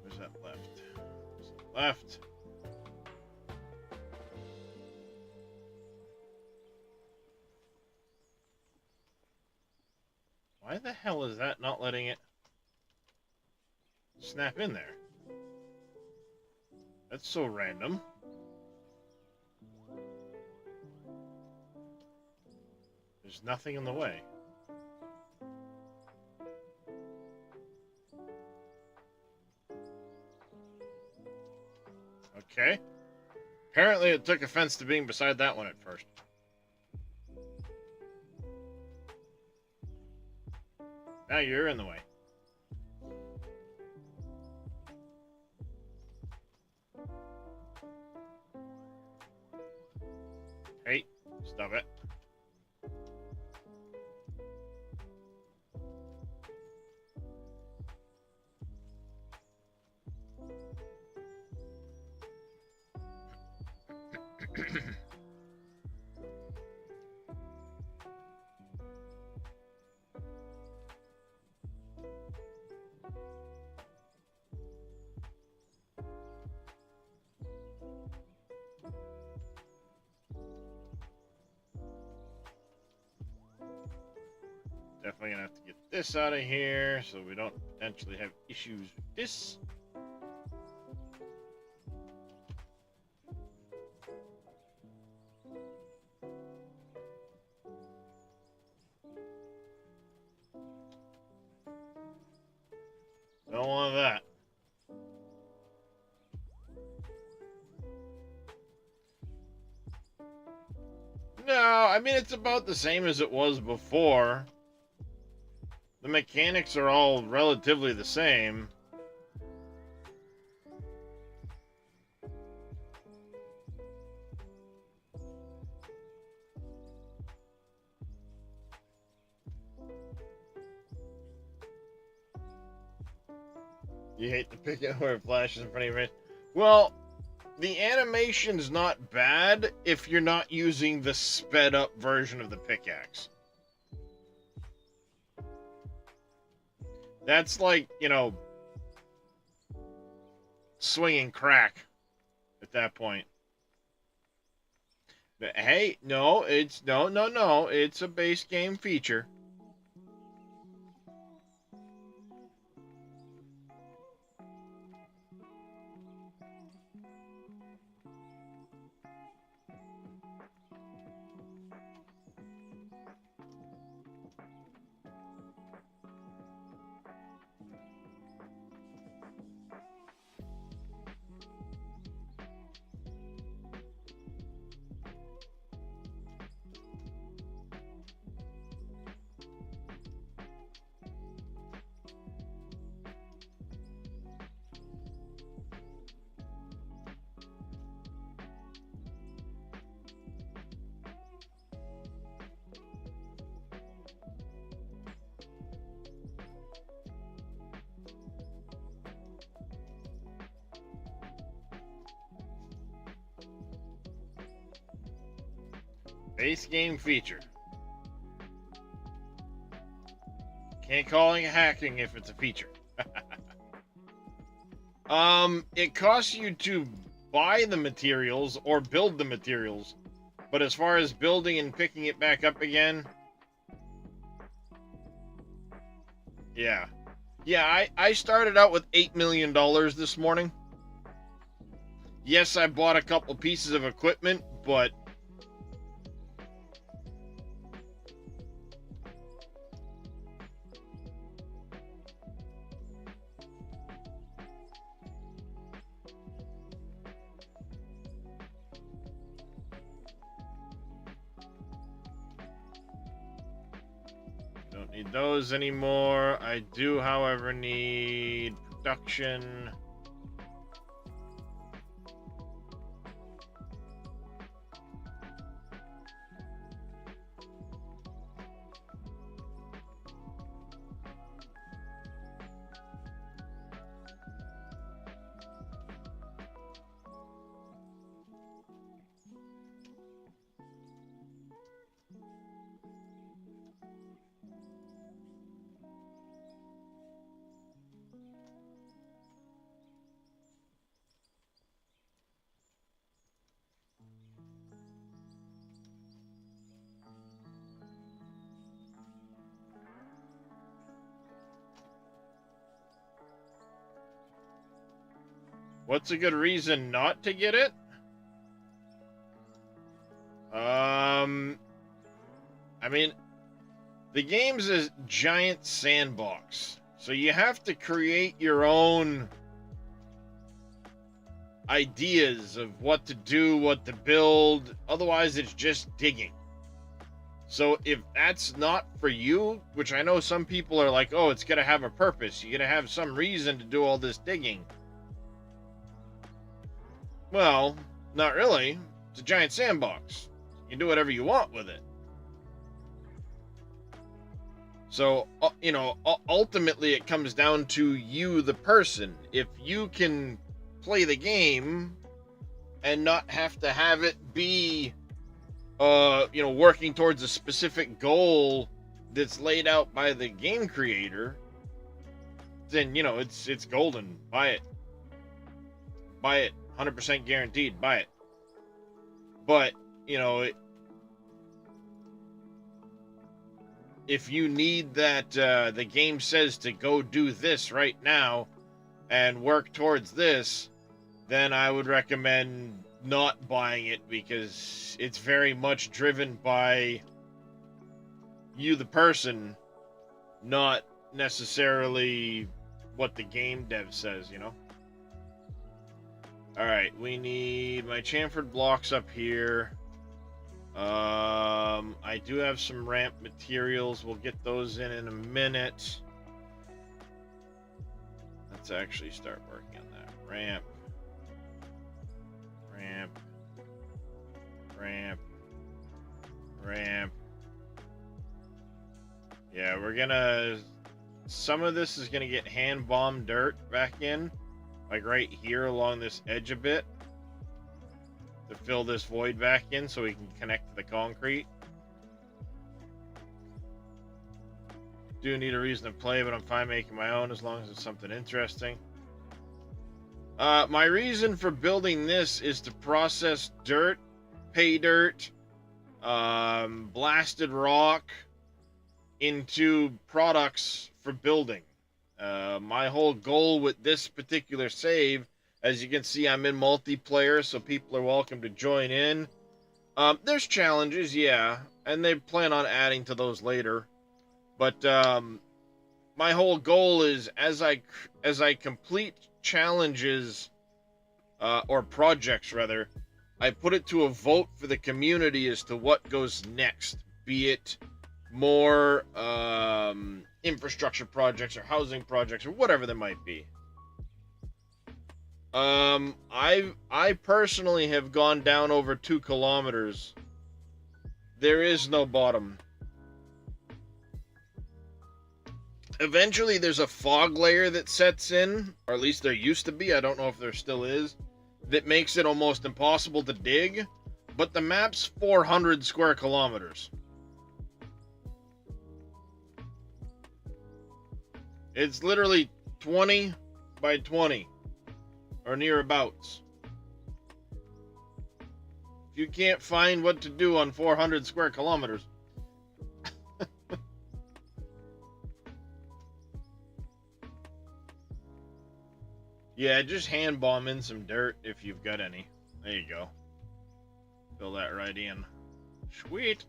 Where's that left? Where's that left? Why the hell is that not letting it snap in there? That's so random. There's nothing in the way. Okay. Apparently it took offense to being beside that one at first. Now you're in the way. Hey, stop it. Definitely gonna have to get this out of here so we don't potentially have issues with this. Don't want that. No, I mean, it's about the same as it was before. The mechanics are all relatively the same. You hate the pickaxe where it flashes in front of your face. Well, the animation's not bad if you're not using the sped up version of the pickaxe. That's like, you know, swinging crack at that point. But hey, no, it's no. It's a base game feature. Base game feature. Can't call it hacking if it's a feature. It costs you to buy the materials or build the materials, but as far as building and picking it back up again, yeah. I started out with $8 million this morning. Yes, I bought a couple pieces of equipment, but don't need those anymore. I do, however, need production. What's a good reason not to get it? I mean, the game's a giant sandbox, so you have to create your own ideas of what to do, what to build. Otherwise, it's just digging. So if that's not for you, which I know some people are like, oh, it's going to have a purpose. You're going to have some reason to do all this digging. Well, not really. It's a giant sandbox. You can do whatever you want with it. So, ultimately it comes down to you, the person. If you can play the game and not have to have it be, working towards a specific goal that's laid out by the game creator, then, it's golden. Buy it. Buy it. 100% guaranteed. Buy it. But, if you need that, the game says to go do this right now and work towards this, then I would recommend not buying it, because it's very much driven by you, the person, not necessarily what the game dev says, Alright, we need my chamfered blocks up here. I do have some ramp materials. We'll get those in a minute. Let's actually start working on that. Ramp. Ramp. Ramp. Ramp. Yeah, we're gonna... Some of this is gonna get hand-bombed dirt back in. Like right here along this edge a bit. To fill this void back in so we can connect to the concrete. Do need a reason to play, but I'm fine making my own as long as it's something interesting. My reason for building this is to process dirt, pay dirt, blasted rock into products for building. My whole goal with this particular save, as you can see, I'm in multiplayer, so people are welcome to join in. There's challenges, yeah, and they plan on adding to those later. But my whole goal is as I complete challenges or projects rather, I put it to a vote for the community as to what goes next, be it more infrastructure projects or housing projects or whatever there might be. I personally have gone down over 2 kilometers. There is no bottom. Eventually there's a fog layer that sets in, or at least there used to be, I don't know if there still is, that makes it almost impossible to dig, but the map's 400 square kilometers. It's literally 20 by 20, or nearabouts. If you can't find what to do on 400 square kilometers, yeah, just hand bomb in some dirt if you've got any. There you go. Fill that right in. Sweet.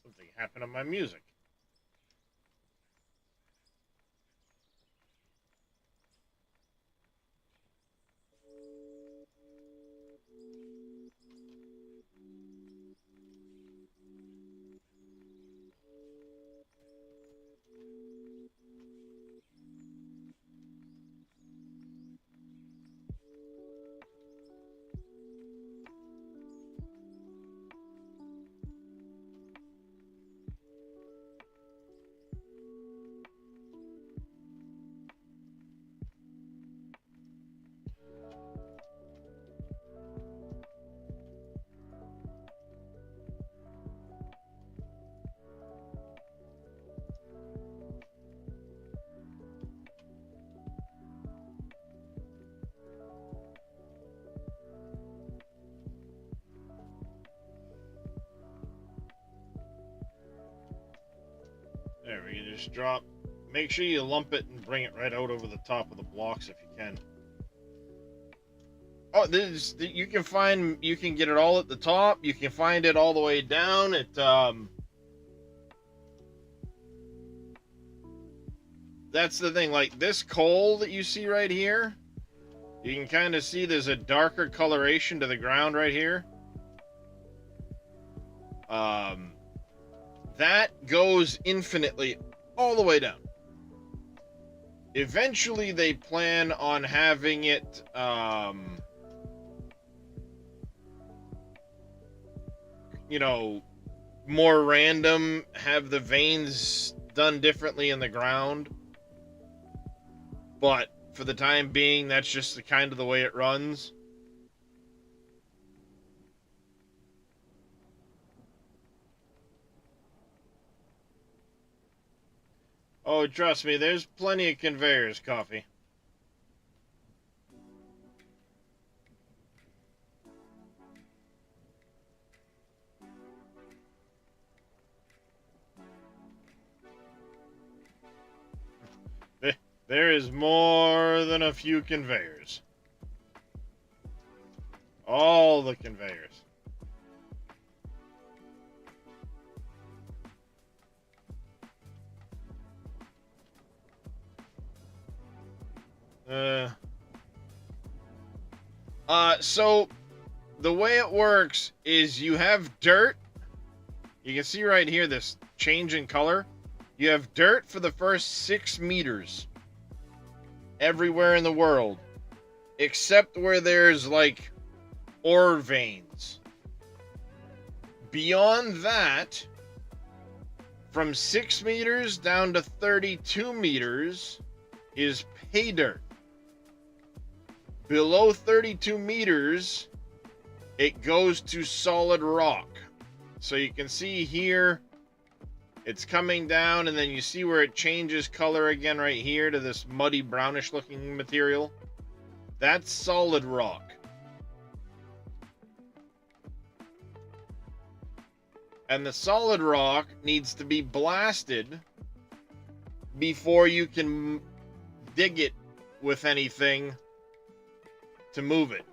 Something happened to my music. There, we can just drop. Make sure you lump it and bring it right out over the top of the blocks if you can. Oh, this you can get it all at the top. You can find it all the way down. That's the thing. Like this coal that you see right here, you can kind of see there's a darker coloration to the ground right here. That goes infinitely all the way down. Eventually, they plan on having it, more random, have the veins done differently in the ground. But for the time being, that's just the kind of the way it runs. Oh, trust me, there's plenty of conveyors, Coffee. There is more than a few conveyors. All the conveyors. So the way it works is you have dirt. You can see right here this change in color. You have dirt for the first 6 meters everywhere in the world, except where there's like ore veins. Beyond that, from 6 meters down to 32 meters is pay dirt. Below 32 meters, it goes to solid rock. So you can see here, it's coming down, and then you see where it changes color again right here to this muddy brownish looking material. That's solid rock. And the solid rock needs to be blasted before you can dig it with anything to move it.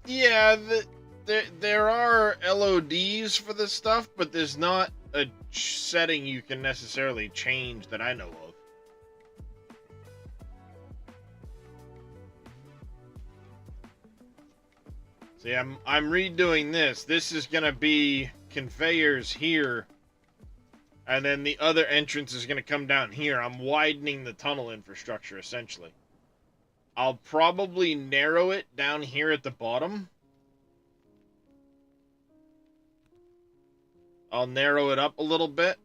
Yeah, there are LODs for this stuff, but there's not a setting you can necessarily change that I know of. See, I'm redoing this. This is gonna be conveyors here, and then the other entrance is gonna come down here. I'm widening the tunnel infrastructure, essentially. I'll probably narrow it down here at the bottom. I'll narrow it up a little bit.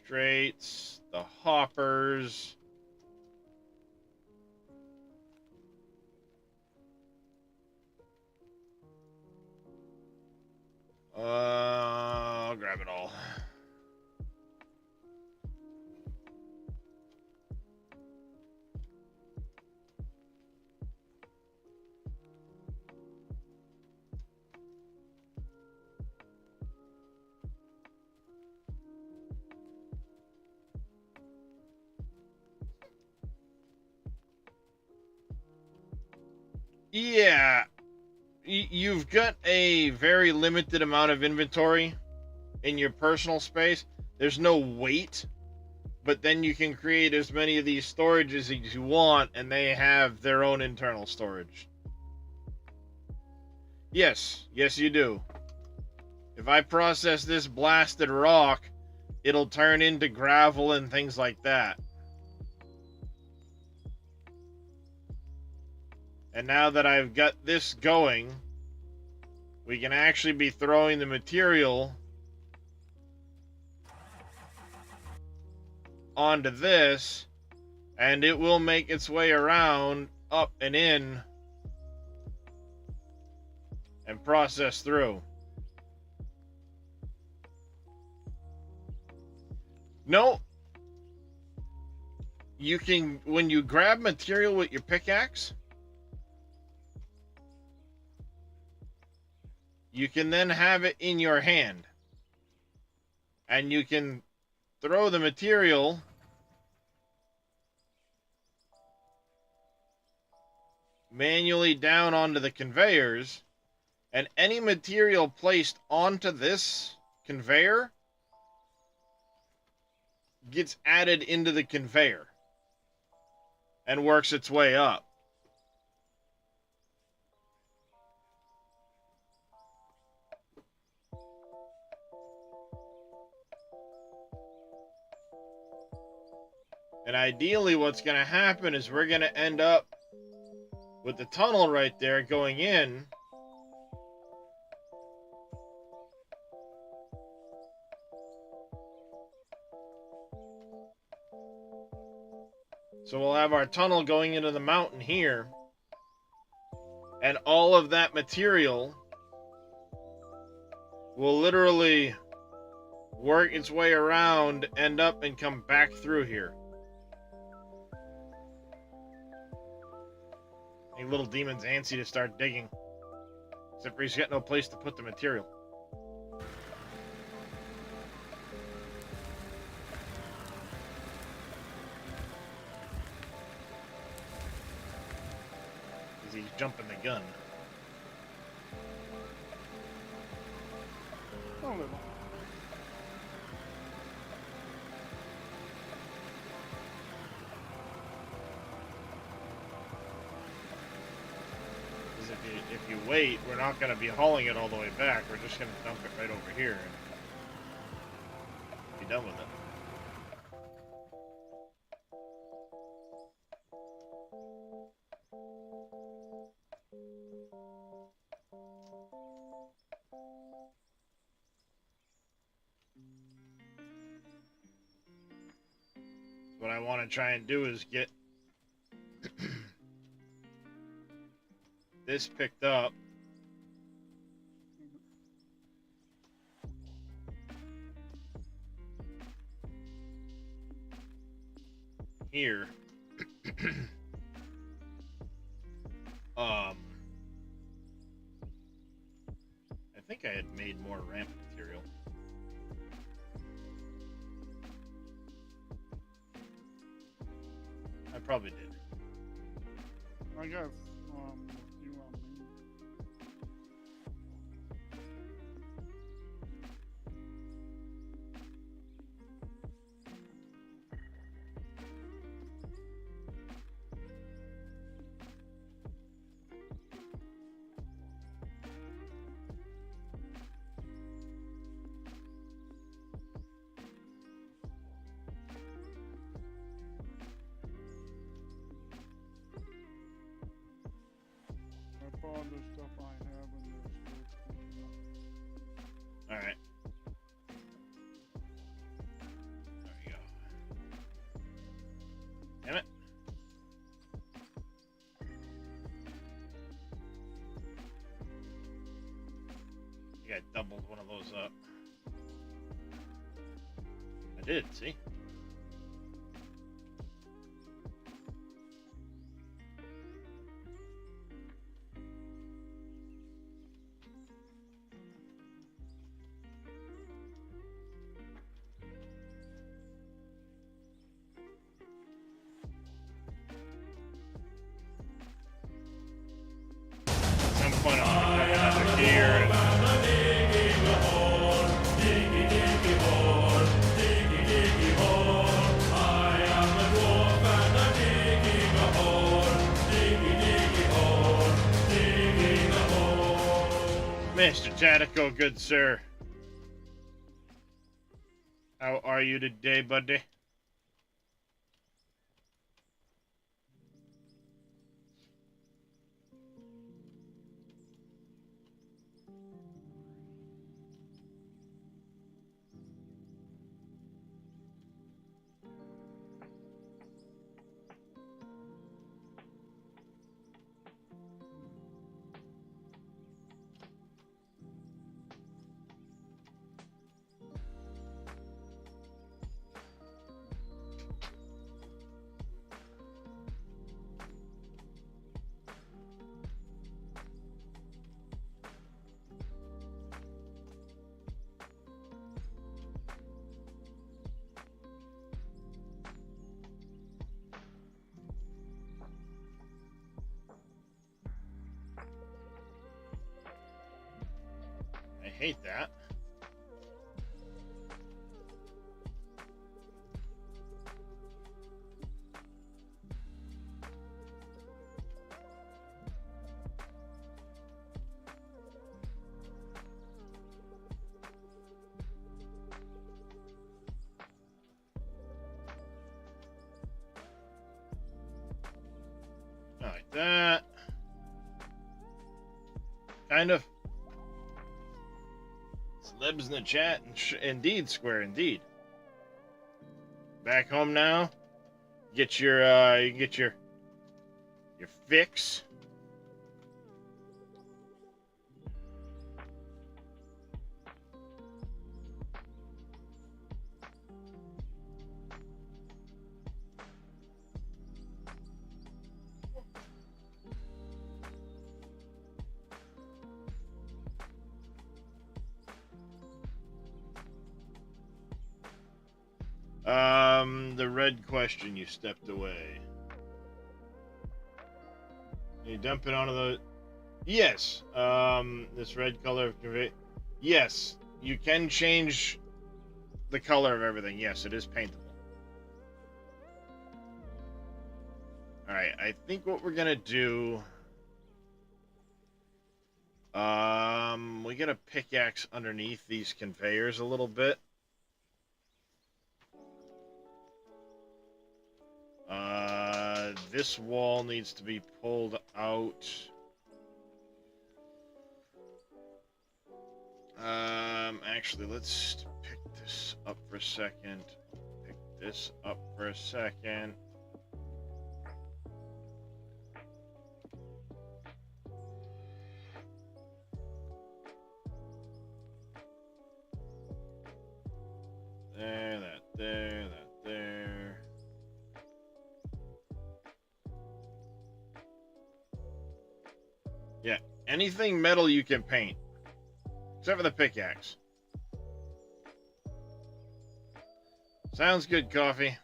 Straights, the hoppers. I'll grab it all. Yeah. You've got a very limited amount of inventory in your personal space. There's no weight, but then you can create as many of these storages as you want, and they have their own internal storage. Yes, you do. If I process this blasted rock, it'll turn into gravel and things like that. And now that I've got this going, we can actually be throwing the material onto this, and it will make its way around, up and in, and process through. No. You can, when you grab material with your pickaxe, you can then have it in your hand, and you can throw the material manually down onto the conveyors, and any material placed onto this conveyor gets added into the conveyor and works its way up. And ideally what's going to happen is we're going to end up with the tunnel right there going in. So we'll have our tunnel going into the mountain here. And all of that material will literally work its way around, end up, and come back through here. Little demon's antsy to start digging, except for he's got no place to put the material. Because he's jumping the gun. A little. Because if you wait, we're not going to be hauling it all the way back. We're just going to dump it right over here and be done with it. What I want to try and do is get this picked up. Here. I think I had made more ramp material. I probably did. I guess, you want me. That's all the stuff I have in this book. Alright. There we go. Damn it. I think I doubled one of those up. I did, see? At some point I'm gonna cut another gear and Mr. Tadico, good sir. How are you today, buddy? I hate that. Like that. Kind of. Libs in the chat, indeed, Square, indeed. Back home now. Get your, you get your fix. The red question, you stepped away. You dump it onto the... Yes. This red color of convey... Yes. You can change the color of everything. Yes, it is paintable. Alright, I think what we're gonna do... we get a pickaxe underneath these conveyors a little bit. This wall needs to be pulled out. Actually, let's pick this up for a second. Pick this up for a second. There, that there, that there. Yeah, anything metal you can paint. Except for the pickaxe. Sounds good, coffee.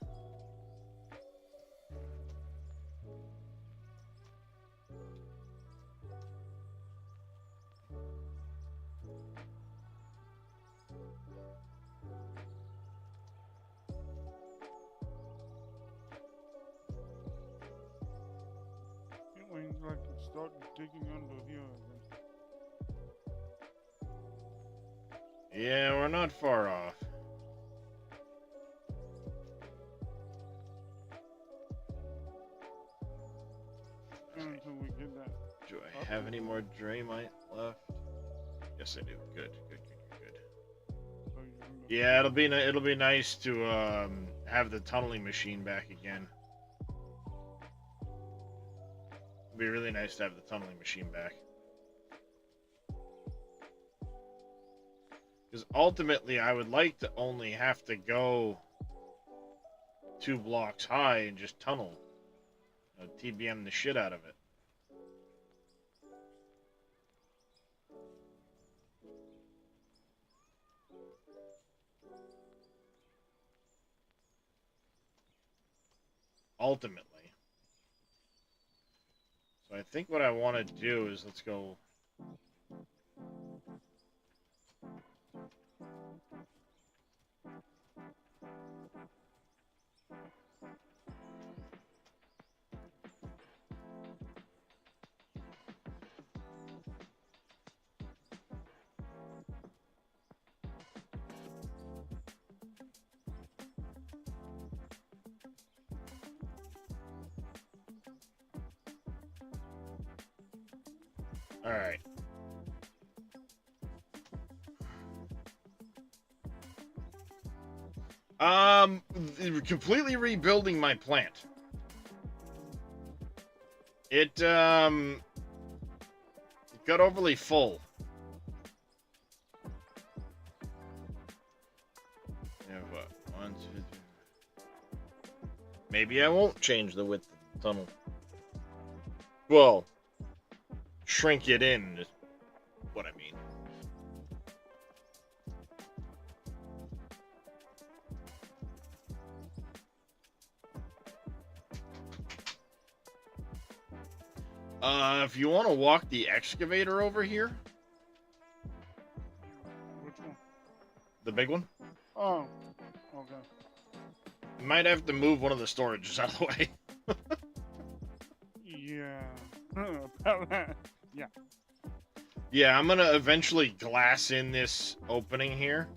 Can't we like start digging under here again? Yeah, we're not far off. Until we get that. Do I have any more Draymite left? Yes, I do. Good, good, good, good. So you can go- Yeah, it'll be nice to have the tunneling machine back again. It'd be really nice to have the tunneling machine back. Because ultimately, I would like to only have to go 2 blocks high and just tunnel. TBM the shit out of it. Ultimately. So I think what I want to do is let's go... Alright. Completely rebuilding my plant. It got overly full. Yeah, what? 1, 2, 3. Maybe I won't change the width of the tunnel. Well, shrink it in is what I mean. If you want to walk the excavator over here, Which one? the big one, Oh, okay. you might have to move one of the storages out of the way. Yeah. About that. Yeah. Yeah, I'm gonna eventually glass in this opening here.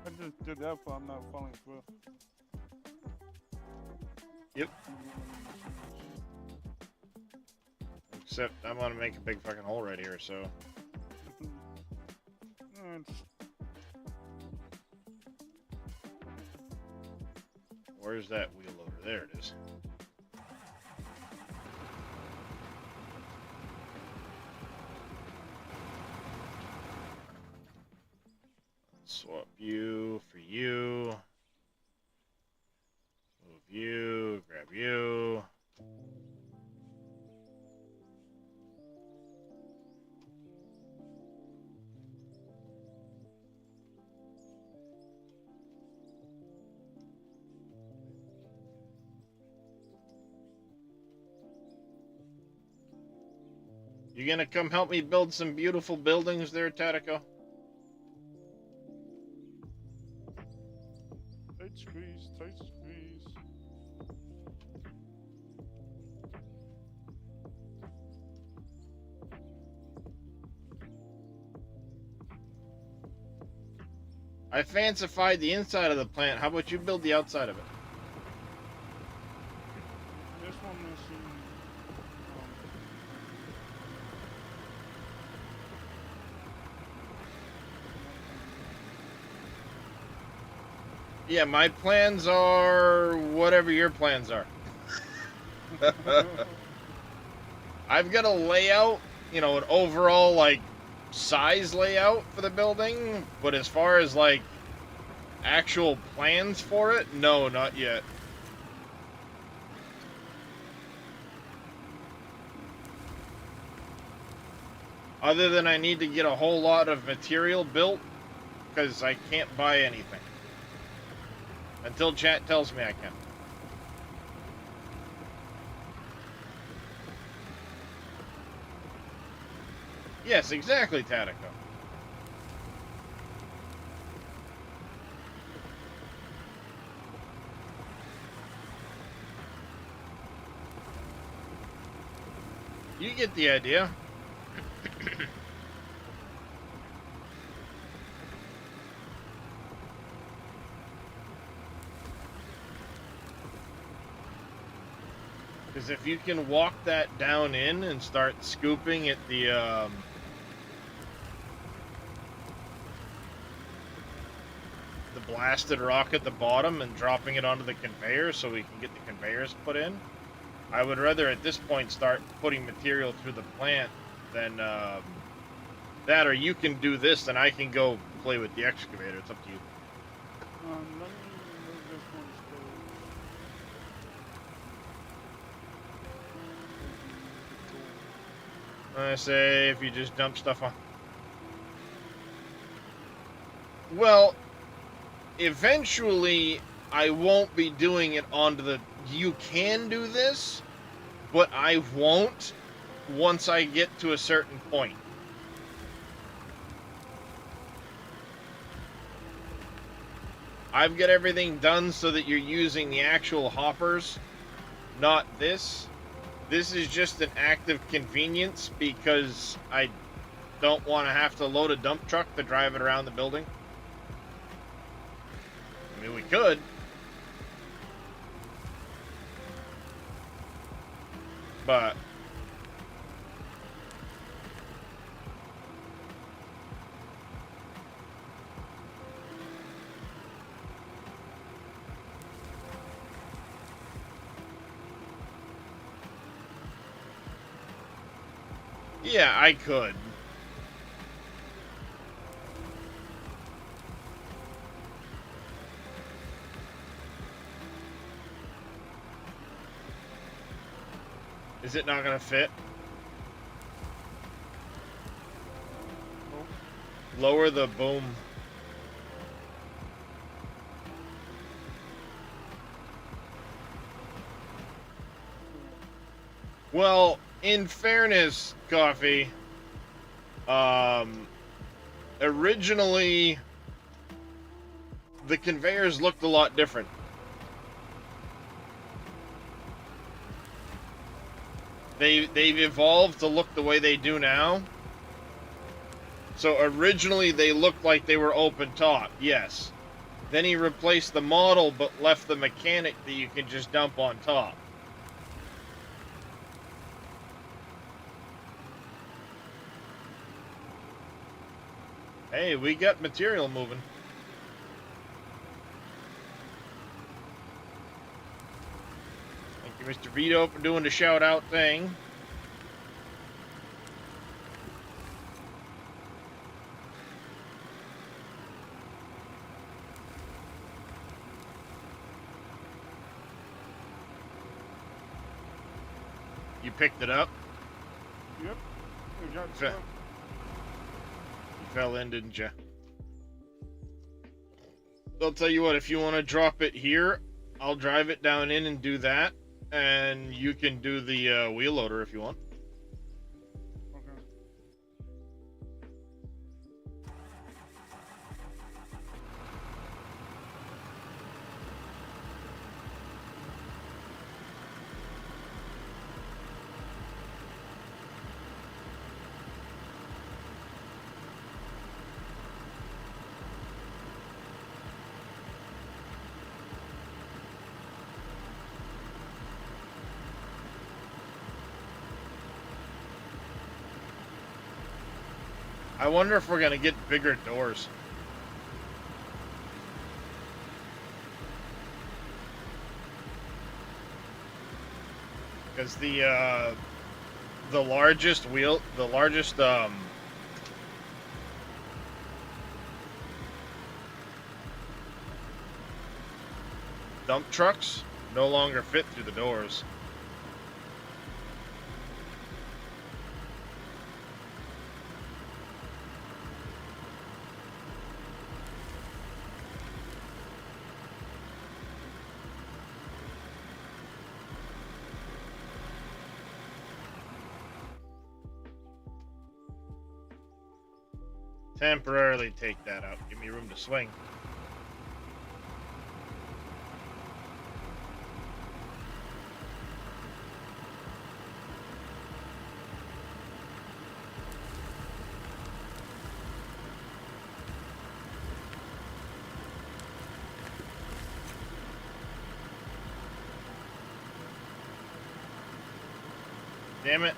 I just did that for I'm not falling through. Yep. Except I'm gonna make a big fucking hole right here, so... It's- Where's that wheel over? There it is. Swap you for you. Move you, grab you. You gonna come help me build some beautiful buildings there, Tatico? Tight squeeze, tight squeeze. I fancified the inside of the plant. How about you build the outside of it? This one missing. Yeah, my plans are whatever your plans are. I've got a layout, an overall, like, size layout for the building, but as far as, like, actual plans for it, no, not yet. Other than I need to get a whole lot of material built, because I can't buy anything. Until chat tells me I can. Yes, exactly, Tatico. You get the idea. Because if you can walk that down in and start scooping at the blasted rock at the bottom and dropping it onto the conveyor so we can get the conveyors put in, I would rather at this point start putting material through the plant than that, or you can do this and I can go play with the excavator. It's up to you. Let me move this one still. I say if you just dump stuff on. Well, eventually I won't be doing it onto the... You can do this, but I won't once I get to a certain point. I've got everything done so that you're using the actual hoppers, not this. This is just an act of convenience because I don't want to have to load a dump truck to drive it around the building. I mean, we could. But yeah, I could. Is it not gonna fit? Nope. Lower the boom. Well, in fairness, Coffee, originally the conveyors looked a lot different. They've evolved to look the way they do now. So originally they looked like they were open top, yes. Then he replaced the model but left the mechanic that you can just dump on top. Hey, we got material moving. Thank you, Mr. Vito, for doing the shout out thing. You picked it up? Yep. We got Fe- stuff. You fell in, didn't you? I'll tell you what, if you want to drop it here, I'll drive it down in and do that. And you can do the wheel loader if you want. Okay. I wonder if we're gonna get bigger doors. Because the largest dump trucks no longer fit through the doors. Temporarily take that out. Give me room to swing. Damn it.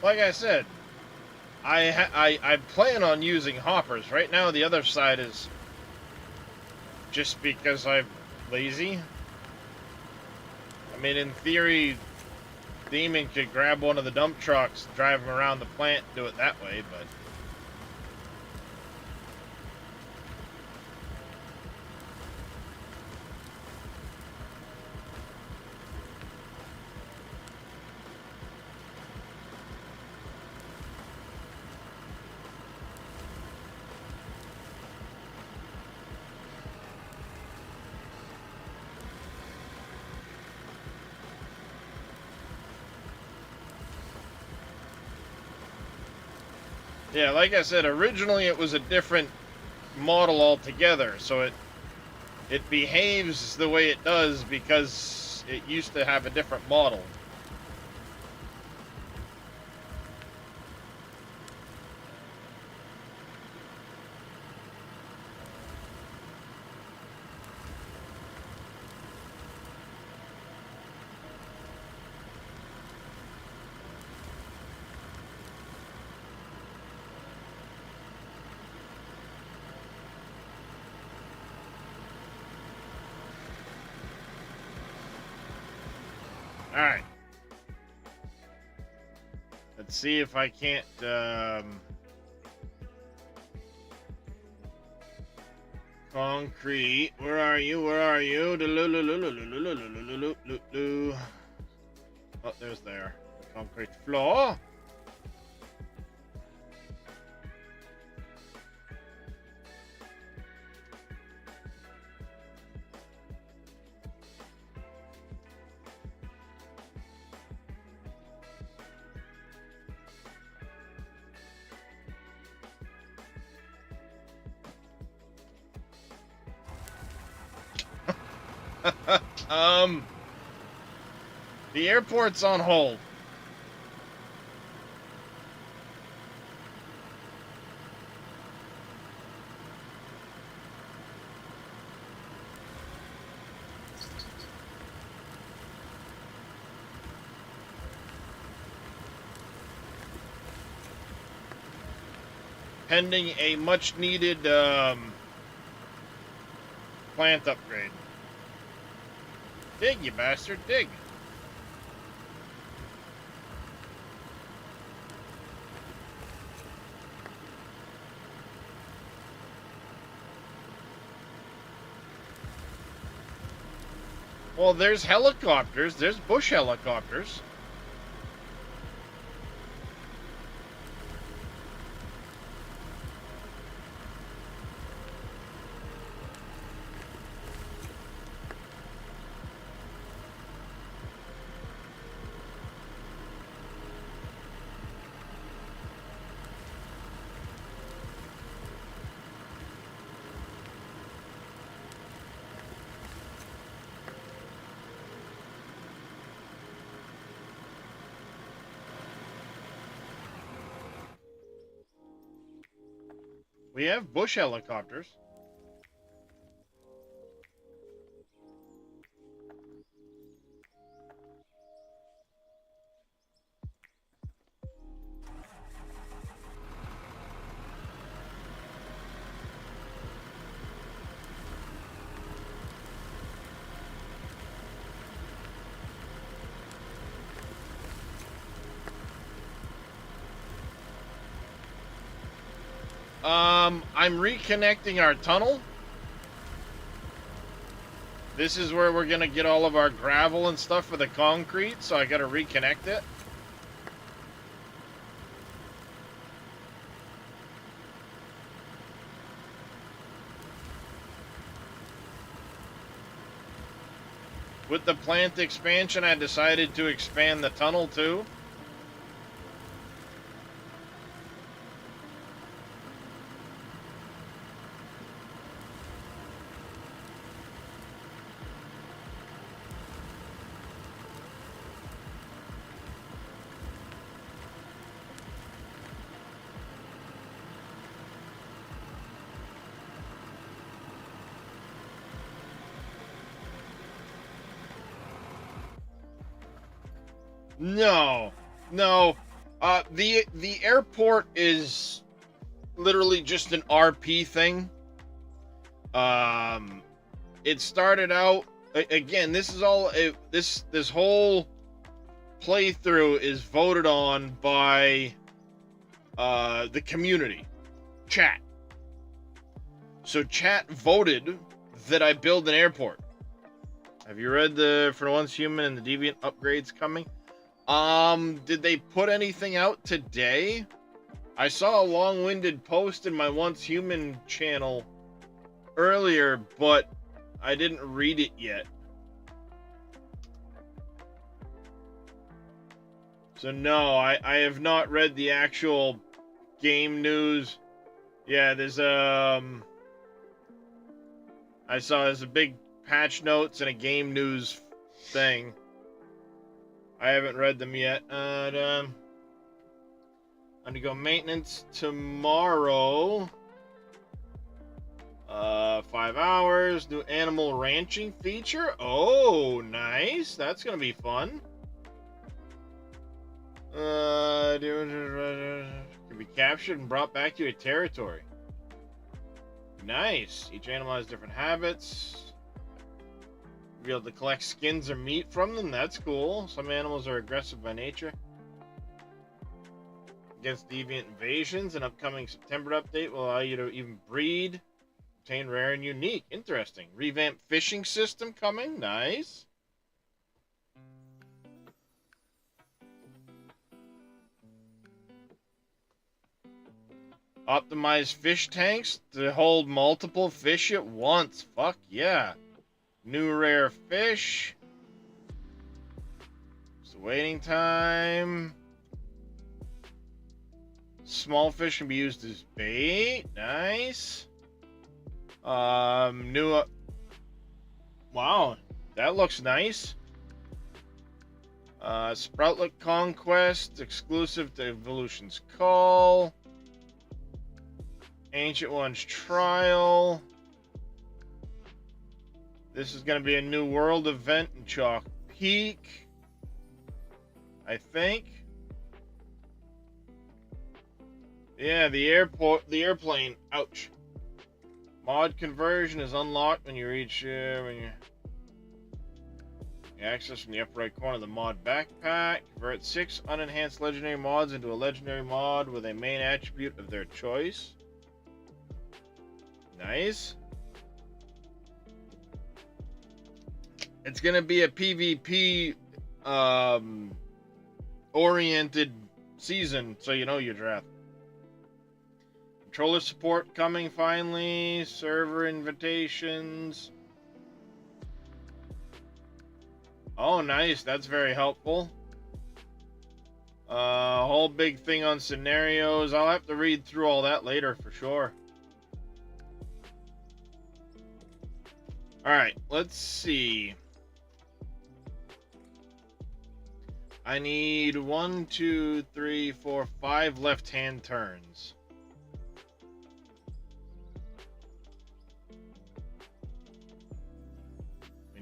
Like I said, I plan on using hoppers. Right now, the other side is just because I'm lazy. I mean, in theory, Demon could grab one of the dump trucks, drive them around the plant, do it that way, but... Yeah, like I said, originally it was a different model altogether, so it behaves the way it does because it used to have a different model. Alright. Let's see if I can't, concrete. Where are you? Where are you? Oh, there's there. The concrete floor. The airport's on hold. Pending a much needed plant upgrade. Dig, you bastard, dig. Well, there's helicopters. There's bush helicopters. We have bush helicopters. I'm reconnecting our tunnel. This is where we're gonna get all of our gravel and stuff for the concrete, so I gotta reconnect it. With the plant expansion, I decided to expand the tunnel too. No, no. The airport is literally just an RP thing. It started out again. This is all this whole playthrough is voted on by the community, chat. So chat voted that I build an airport. Have you read the For Once Human and the Deviant upgrades coming? Did they put anything out today? I saw a long-winded post in my Once Human channel earlier, but I didn't read it yet. So no, I have not read the actual game news. Yeah, there's I saw there's a big patch notes and a game news thing. I haven't read them yet. Undergo maintenance tomorrow. 5 hours. New animal ranching feature. Oh, nice. That's gonna be fun. Can be captured and brought back to your territory. Nice. Each animal has different habits. Be able to collect skins or meat from them. That's cool. Some animals are aggressive by nature. Against deviant invasions, an upcoming September update will allow you to even breed, obtain rare and unique. Interesting. Revamped fishing system coming. Nice. Optimized fish tanks to hold multiple fish at once. Fuck yeah. New rare fish. It's waiting time. Small fish can be used as bait. Nice. New. Wow, that looks nice. Sproutlet Conquest, exclusive to Evolution's Call. Ancient One's Trial. This is going to be a new world event in Chalk Peak, I think. Yeah, the airplane. Ouch. Mod conversion is unlocked when you reach when you access from the upper right corner of the mod backpack. Convert 6 unenhanced legendary mods into a legendary mod with a main attribute of their choice. Nice. It's gonna be a PvP oriented season, so you know your draft. Controller support coming finally. Server invitations. Oh, nice. That's very helpful. Whole big thing on scenarios. I'll have to read through all that later for sure. Alright, let's see. I need 1, 2, 3, 4, 5 left-hand turns.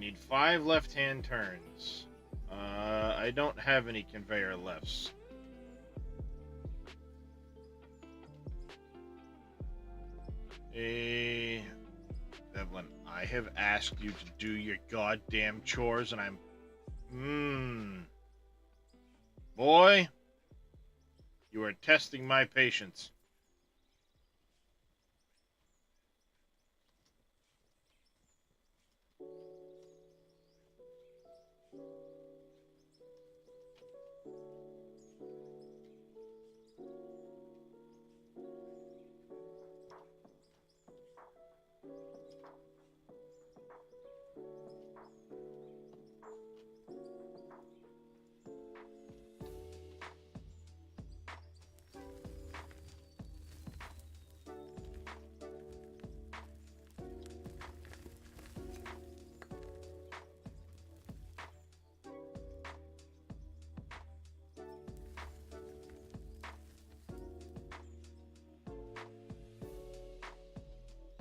need 5 left-hand turns. I don't have any conveyor lefts. Devlin, I have asked you to do your goddamn chores, and I'm... Boy, you are testing my patience.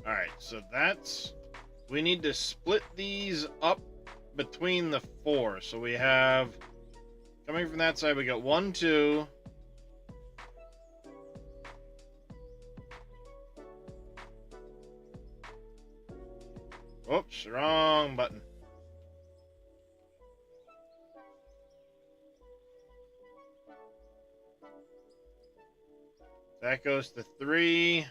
Alright, so that's... We need to split these up between the 4. So we have... Coming from that side, we got 1, 2... Oops, wrong button. That goes to 3...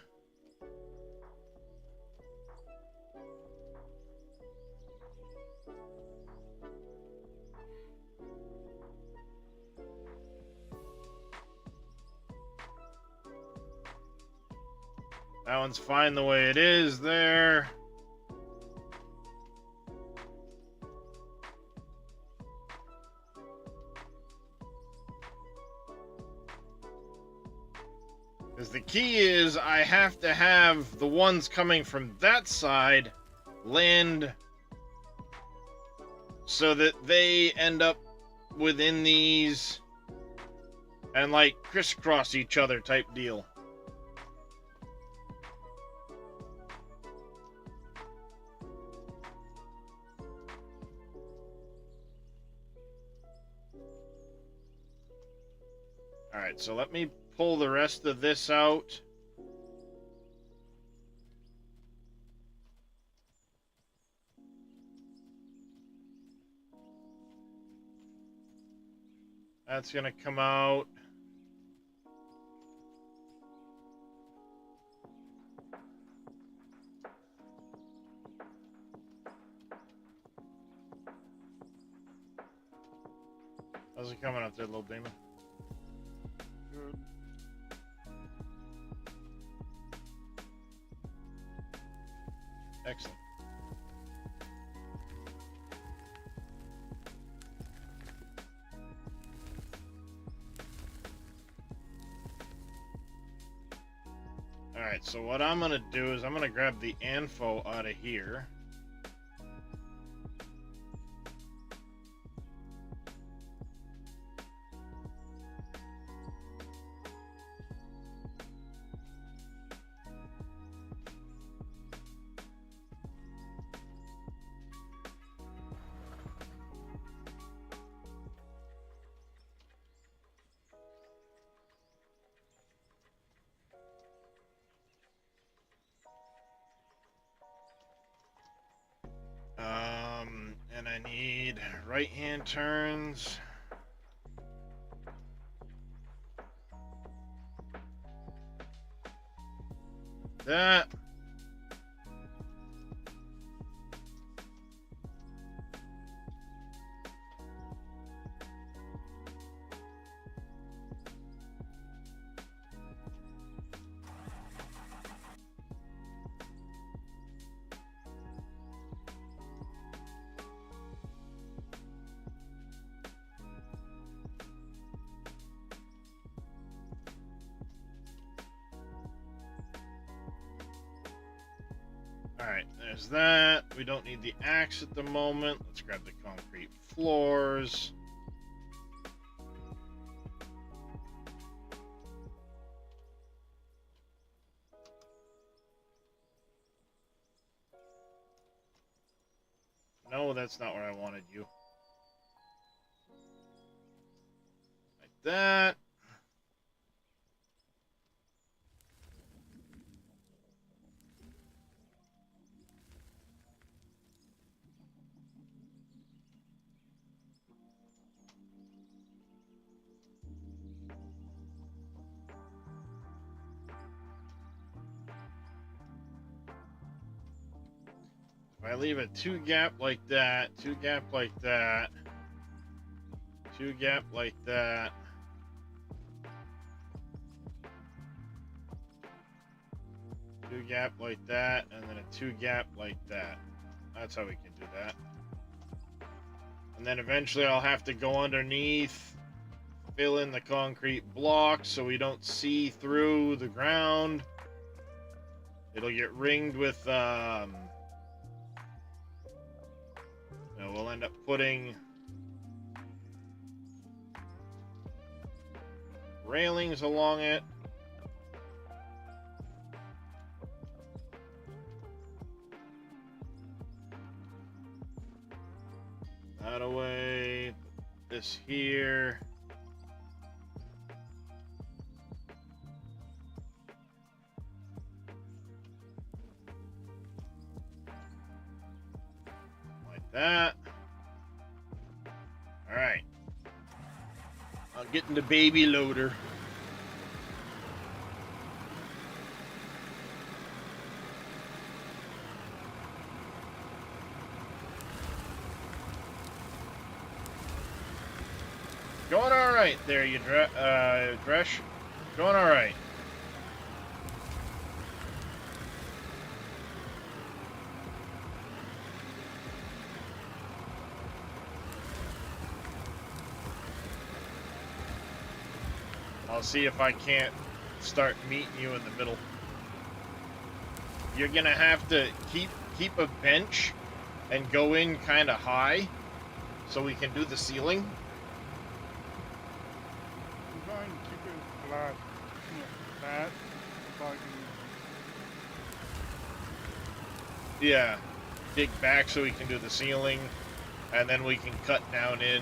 That one's fine the way it is there. Because the key is I have to have the ones coming from that side land so that they end up within these and like crisscross each other type deal. Alright, so let me pull the rest of this out. That's gonna come out. How's it coming out there, little demon? Good. Excellent. Alright, so what I'm gonna do is I'm gonna grab the info out of here. And I need right-hand turns. That. Alright, there's that. We don't need the axe at the moment. Let's grab the concrete floors. No, that's not where I wanted you. Like that. If I leave a 2 gap like that, 2 gap like that, 2 gap like that, two gap like that, and then a 2 gap like that. That's how we can do that. And then eventually I'll have to go underneath, fill in the concrete blocks so we don't see through the ground. It'll get ringed with, we'll end up putting railings along it. That away. Put this here. Like that. Alright. I'll get in the baby loader. Going all right there, you Dresh. Going all right. I'll see if I can't start meeting you in the middle. You're gonna have to keep a bench and go in kind of high so we can do the ceiling. I'm trying to keep it flat. Flat. So I can... Yeah, dig back so we can do the ceiling, and then we can cut down in.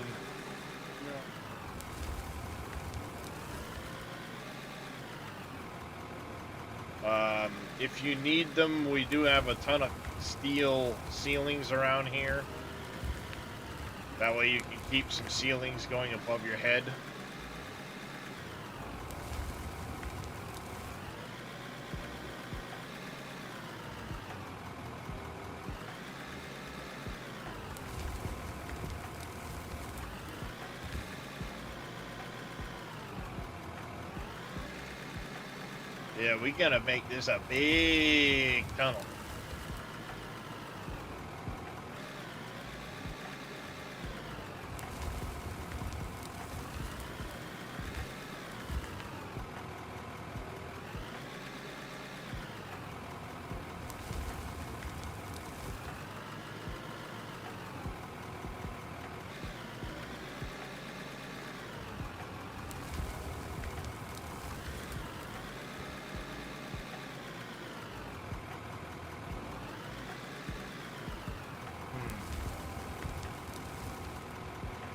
If you need them, we do have a ton of steel ceilings around here. That way you can keep some ceilings going above your head. Yeah, we gotta make this a big tunnel.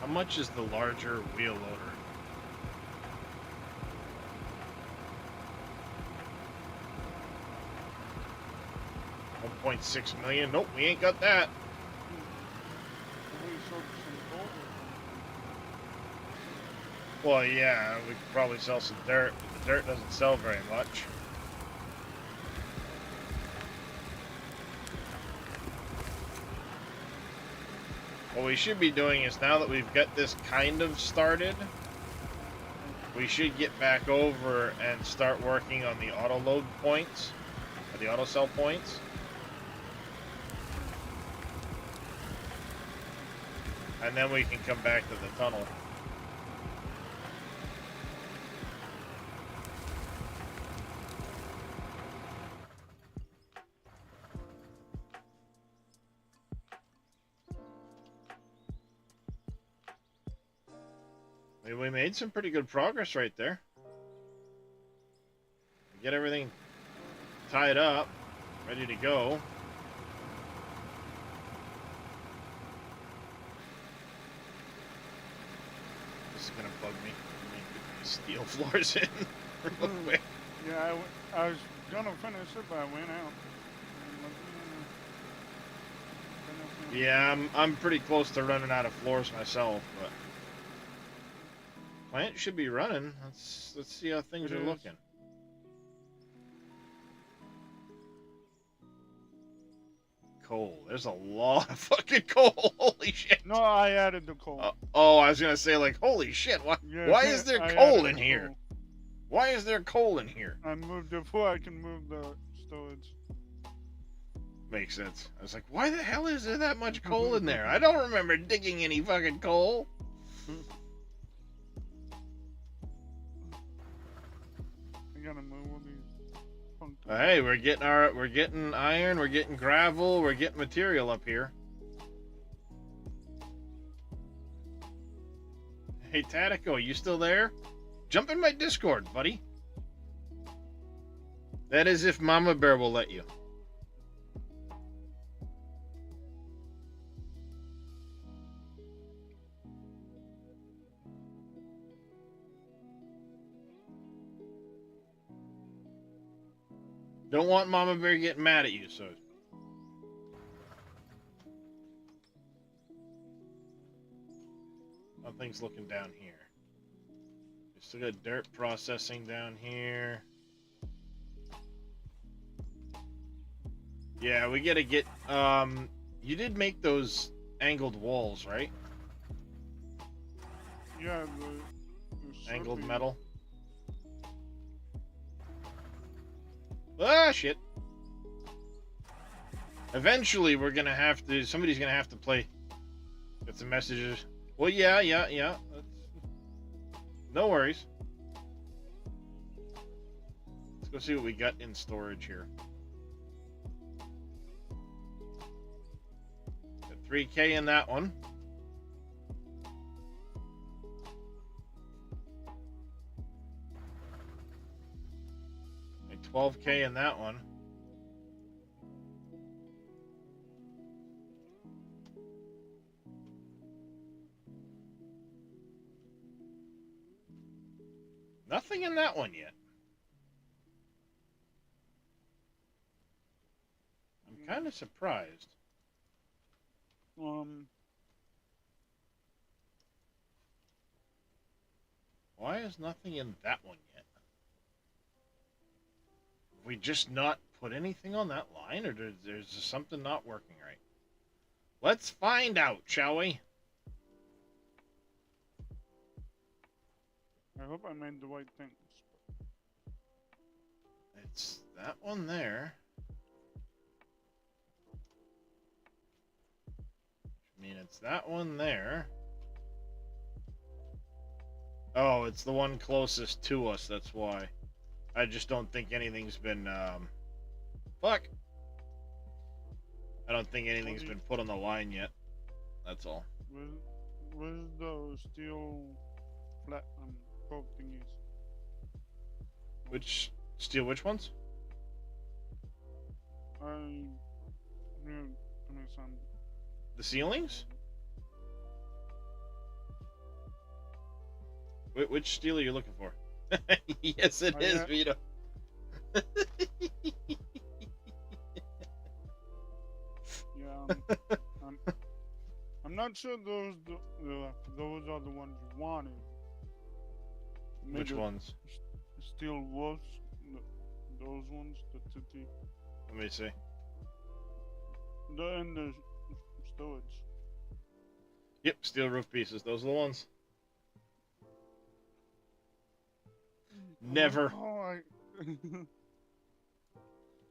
How much is the larger wheel loader? $1.6 million. Nope, we ain't got that. Well, yeah, we could probably sell some dirt, but the dirt doesn't sell very much. What we should be doing is, now that we've got this kind of started, we should get back over and start working on the auto load points, or the auto sell points. And then we can come back to the tunnel. We made some pretty good progress right there. Get everything tied up, ready to go. gonna bug me. Let me get these steel floors in real quick. Yeah, I was gonna finish it, but I went out. Yeah, I'm pretty close to running out of floors myself, but plant should be running. Let's see how things It are is. looking. Coal. There's a lot of fucking coal. Holy shit. No, I added the coal. Oh, I was gonna say like, holy shit. Yeah, Why is there I coal added in the here? coal. Why is there coal in here? I moved it before I can move the storage. Makes sense. I was like, why the hell is there that much coal in there? I don't remember digging any fucking coal. I gotta move all these punk. Hey, we're getting iron, we're getting gravel, we're getting material up here. Hey Tatico, you still there? Jump in my Discord, buddy. That is if Mama Bear will let you. Don't want Mama Bear getting mad at you, so. Nothing's looking down here. We still got dirt processing down here. Yeah, we gotta get, you did make those angled walls, right? Yeah, the Angled surfing. metal. Ah, shit. Eventually, we're gonna have to, somebody's gonna have to play. Get some messages. Well, yeah. That's, no worries. Let's go see what we got in storage here. Got 3K in that one. And 12K in that one. Nothing in that one yet. I'm kind of surprised. Why is nothing in that one yet? Have we just not put anything on that line, or there's something not working right? Let's find out, shall we? I hope I made the right things. It's that one there. I mean, it's that one there. Oh, it's the one closest to us, that's why. I just don't think anything's been, fuck! I don't think anything's been put on the line yet. That's all. Where's the steel flat probe thingies? Which which ones? The ceilings? Which steel are you looking for? Yes, it is, Vito. Yeah, I'm not sure those are the ones you wanted. Maybe Which ones? Steel wolves, those ones, the TT. Let me see. They're in the storage. Yep, steel roof pieces. Those are the ones. Never. Oh,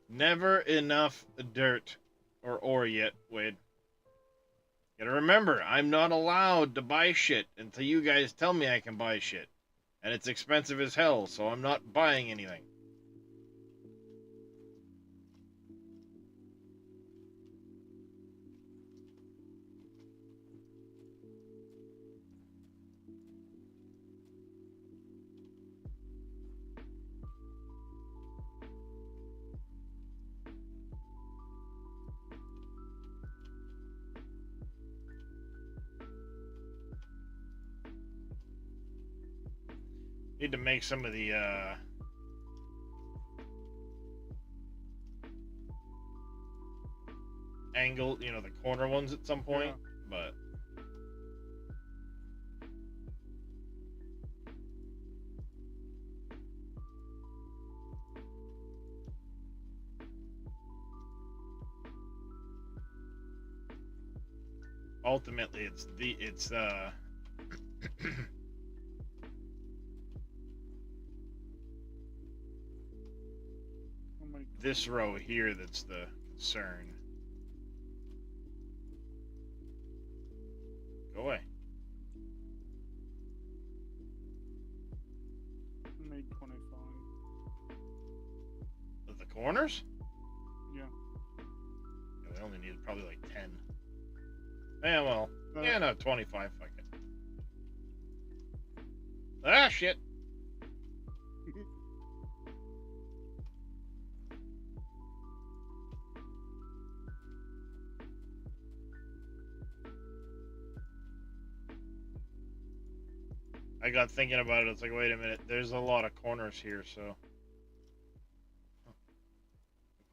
Never enough dirt or ore yet, Wade. Gotta remember, I'm not allowed to buy shit until you guys tell me I can buy shit. And it's expensive as hell, so I'm not buying anything. Need to make some of the angle, you know, the corner ones at some point, but ultimately it's How many? this row here that's the concern. Go away. I made 25. Of the corners? Yeah. Yeah, we only needed probably like 10. Yeah, well, yeah, no, 25. Fuck it. Ah, shit. I got thinking about it. It's like, wait a minute. There's a lot of corners here, so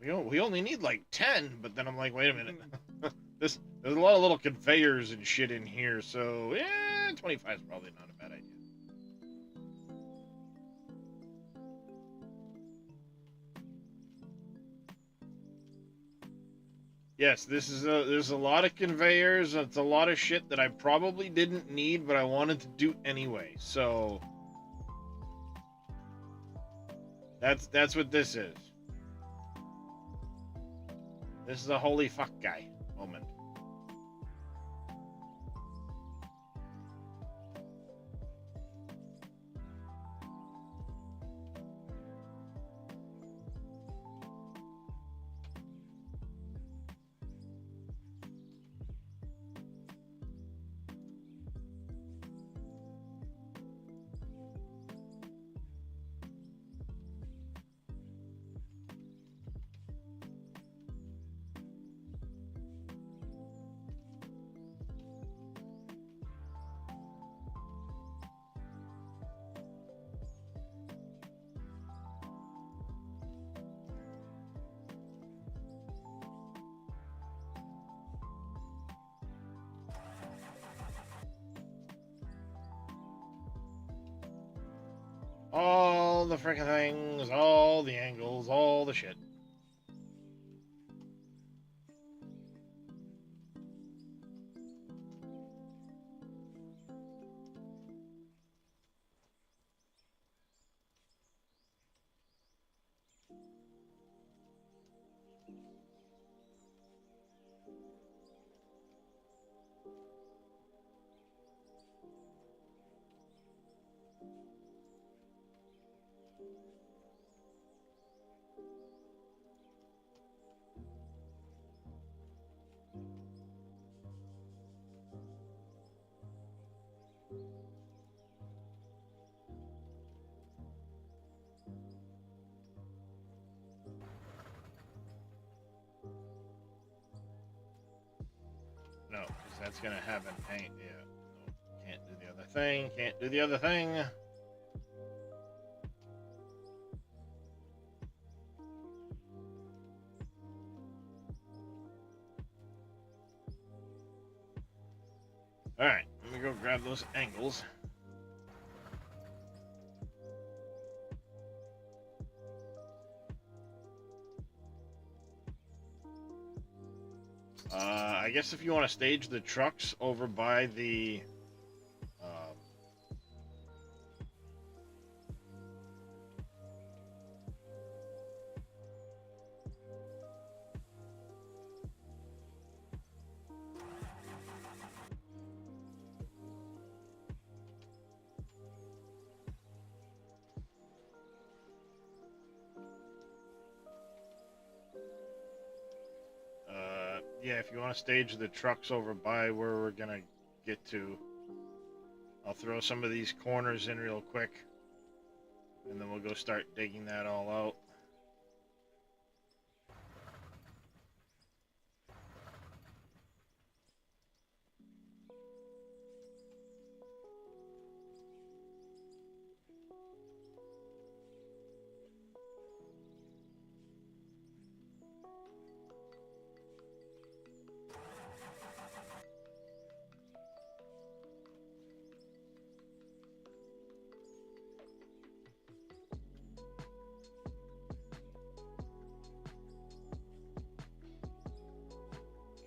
we only need like 10. But then I'm like, wait a minute. There's a lot of little conveyors and shit in here, so yeah, 25 is probably not a bad idea. Yes, there's a lot of conveyors. It's a lot of shit that I probably didn't need, but I wanted to do anyway. So that's what this is. This is a holy fuck guy moment. All the freaking things, all the angles, all the shit. No, because that's gonna have an paint. Yeah, no, can't do the other thing. Can't do the other thing. All right, let me go grab those angles. I guess if you want to stage the trucks over by the yeah, if you want to stage the trucks over by where we're gonna get to, I'll throw some of these corners in real quick, and then we'll go start digging that all out.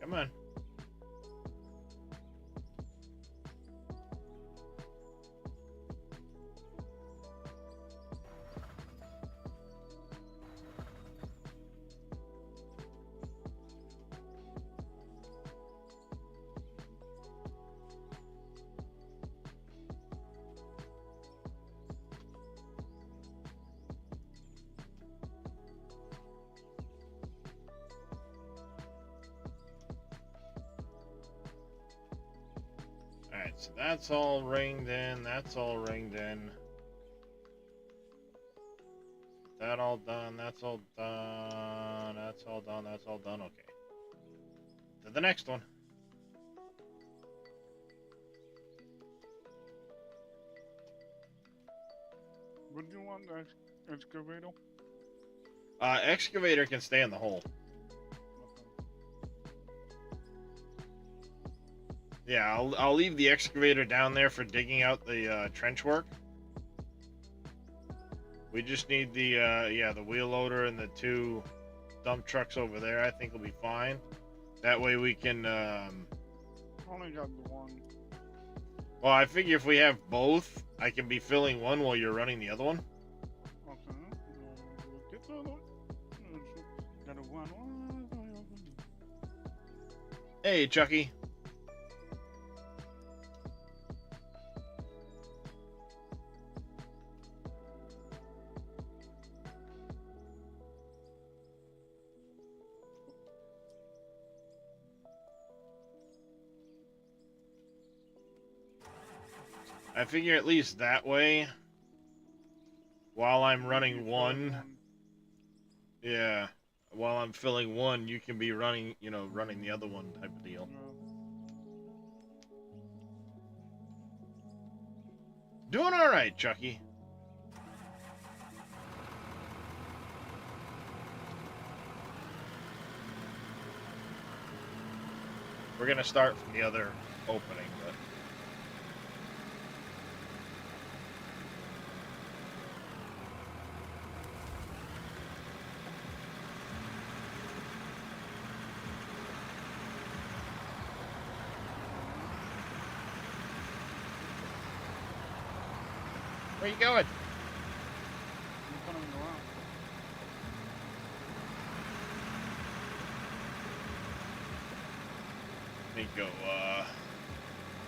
Come on. Alright, so that's all ringed in. That's all ringed in. That all done. That's all done. That's all done. That's all done. Okay. To the next one. What do you want, excavator? Excavator can stay in the hole. Yeah, I'll leave the excavator down there for digging out the trench work. We just need the the wheel loader and the 2 dump trucks over there. I think will be fine. That way we can. Only got the one. Well, I figure if we have both, I can be filling one while you're running the other one. Okay. Get the other one. Got a one. Hey, Chucky. I figure at least that way, while I'm running one, yeah, while I'm filling one, you can be running, running the other one type of deal. Doing all right, Chucky. We're gonna start from the other opening, but. Where you going? I'm coming around. Let me go,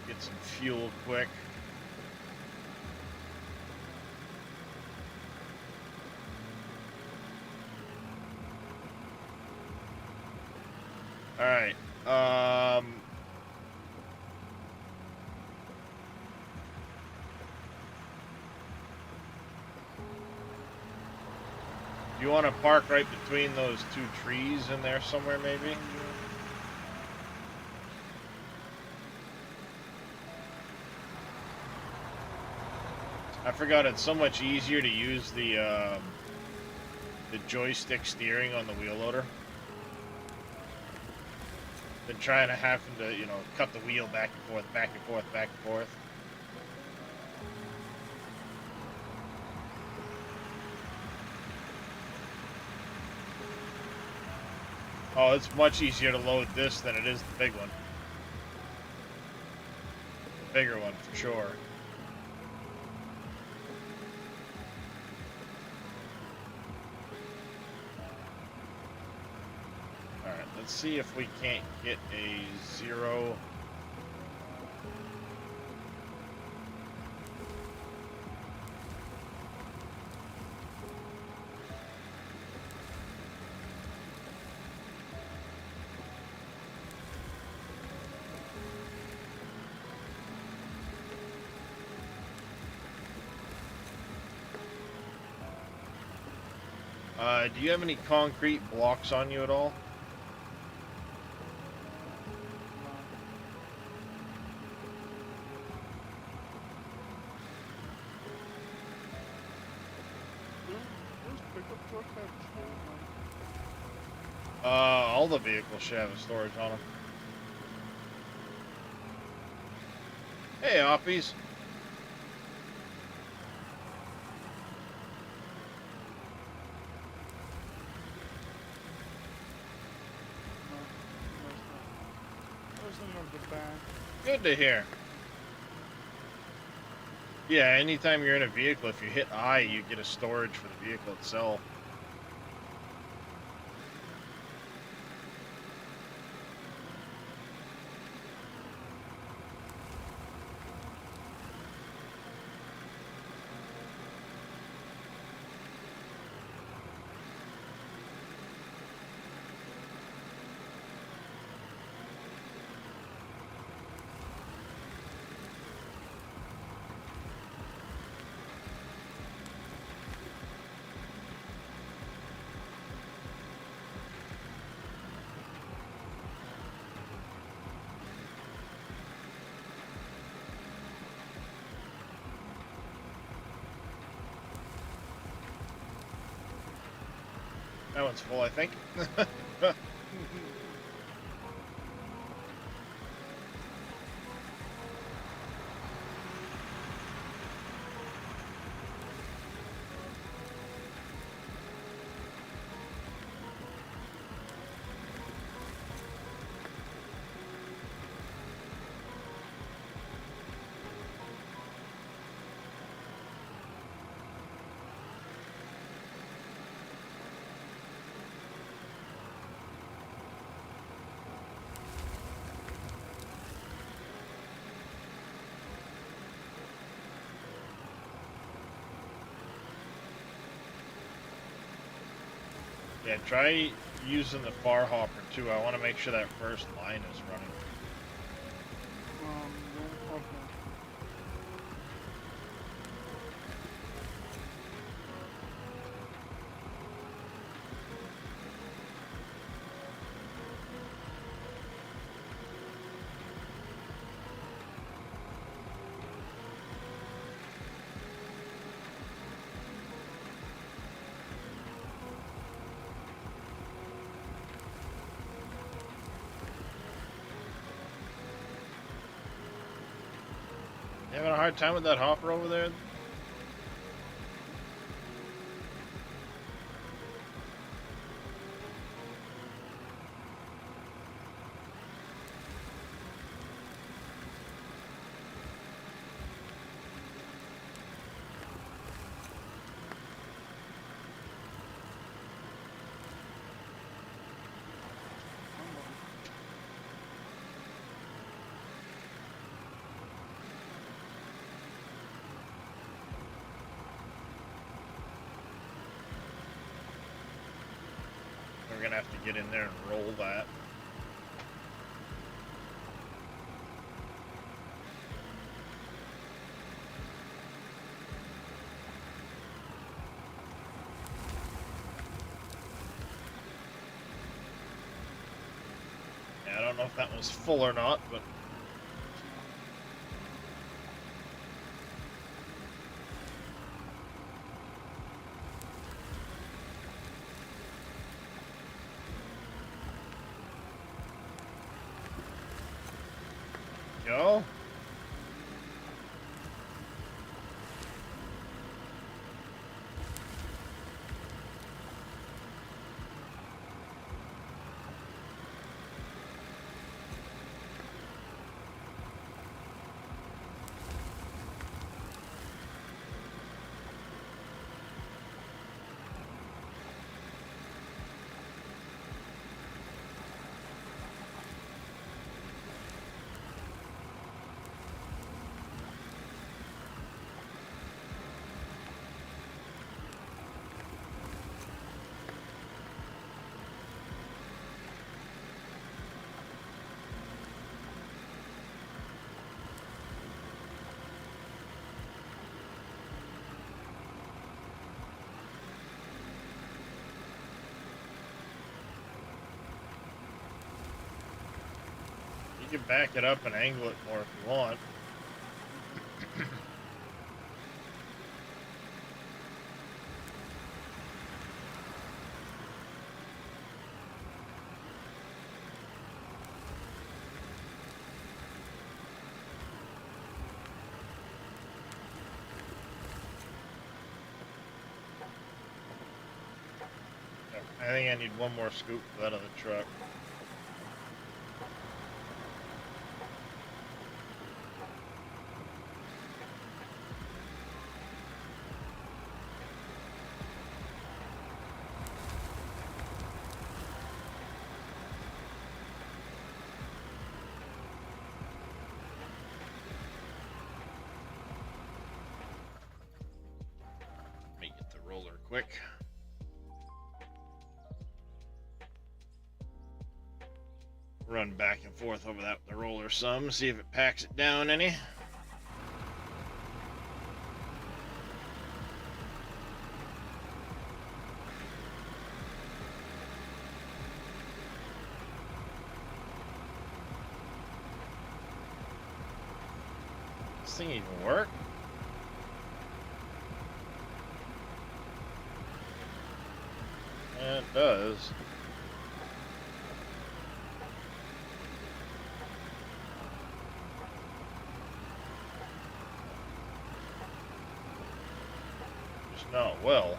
get some fuel quick. Alright, you want to park right between those 2 trees in there somewhere, maybe? I forgot it's so much easier to use the joystick steering on the wheel loader than trying to having to, cut the wheel back and forth, back and forth, back and forth. Oh, it's much easier to load this than it is the big one. The bigger one, for sure. Alright, let's see if we can't get a 0. Do you have any concrete blocks on you at all? Those pickup trucks have storage on them. All the vehicles should have a storage on them. Hey, Oppies. President of the band. Good to hear. Yeah, anytime you're in a vehicle, if you hit I, you get a storage for the vehicle itself. That one's full, I think. Yeah, try using the far hopper too. I want to make sure that first line is running. Yeah, okay. You having a hard time with that hopper over there? We're gonna have to get in there and roll that. Yeah, I don't know if that was full or not, but go. You can back it up and angle it more if you want. I think I need one more scoop for that other truck. quick. Run back and forth over that with the roller some, see if it packs it down any. This thing even work? Yeah, it does. Just not well.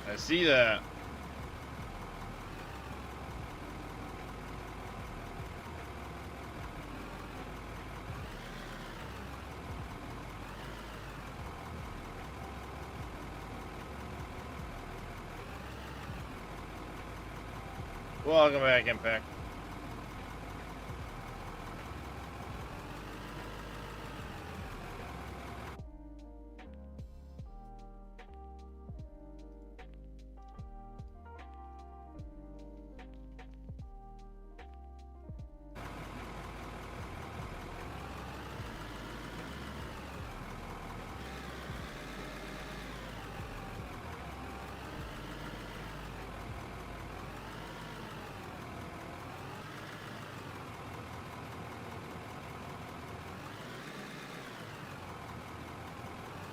I see that. Welcome back, Impact.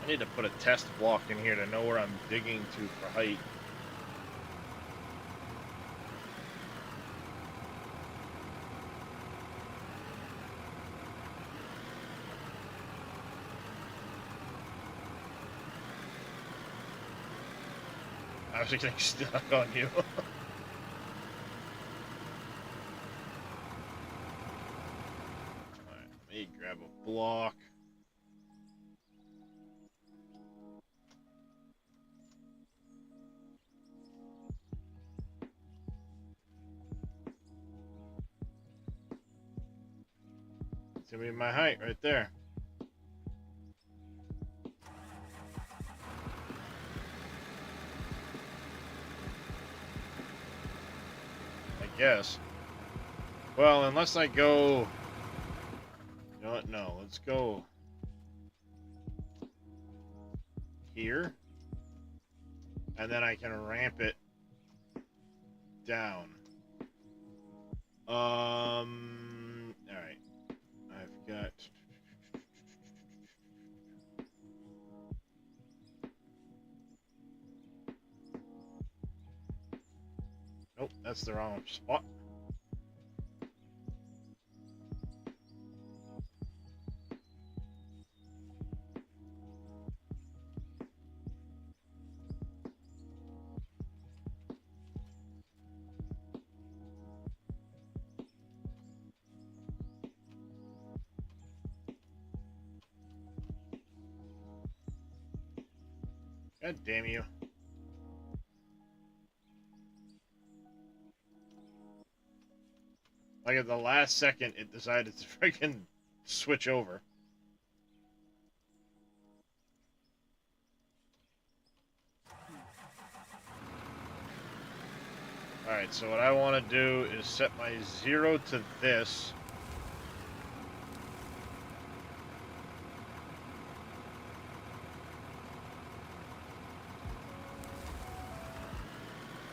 I need to put a test block in here to know where I'm digging to for height. I was getting stuck on you. Alright, let me grab a block. It's gonna be my height right there. I guess. Well, unless I go... You know what? No, let's go... here. And then I can ramp it down. Alright. I've got... Nope, that's the wrong spot. God damn you. Like at the last second, it decided to freaking switch over. Alright, so what I want to do is set my 0 to this.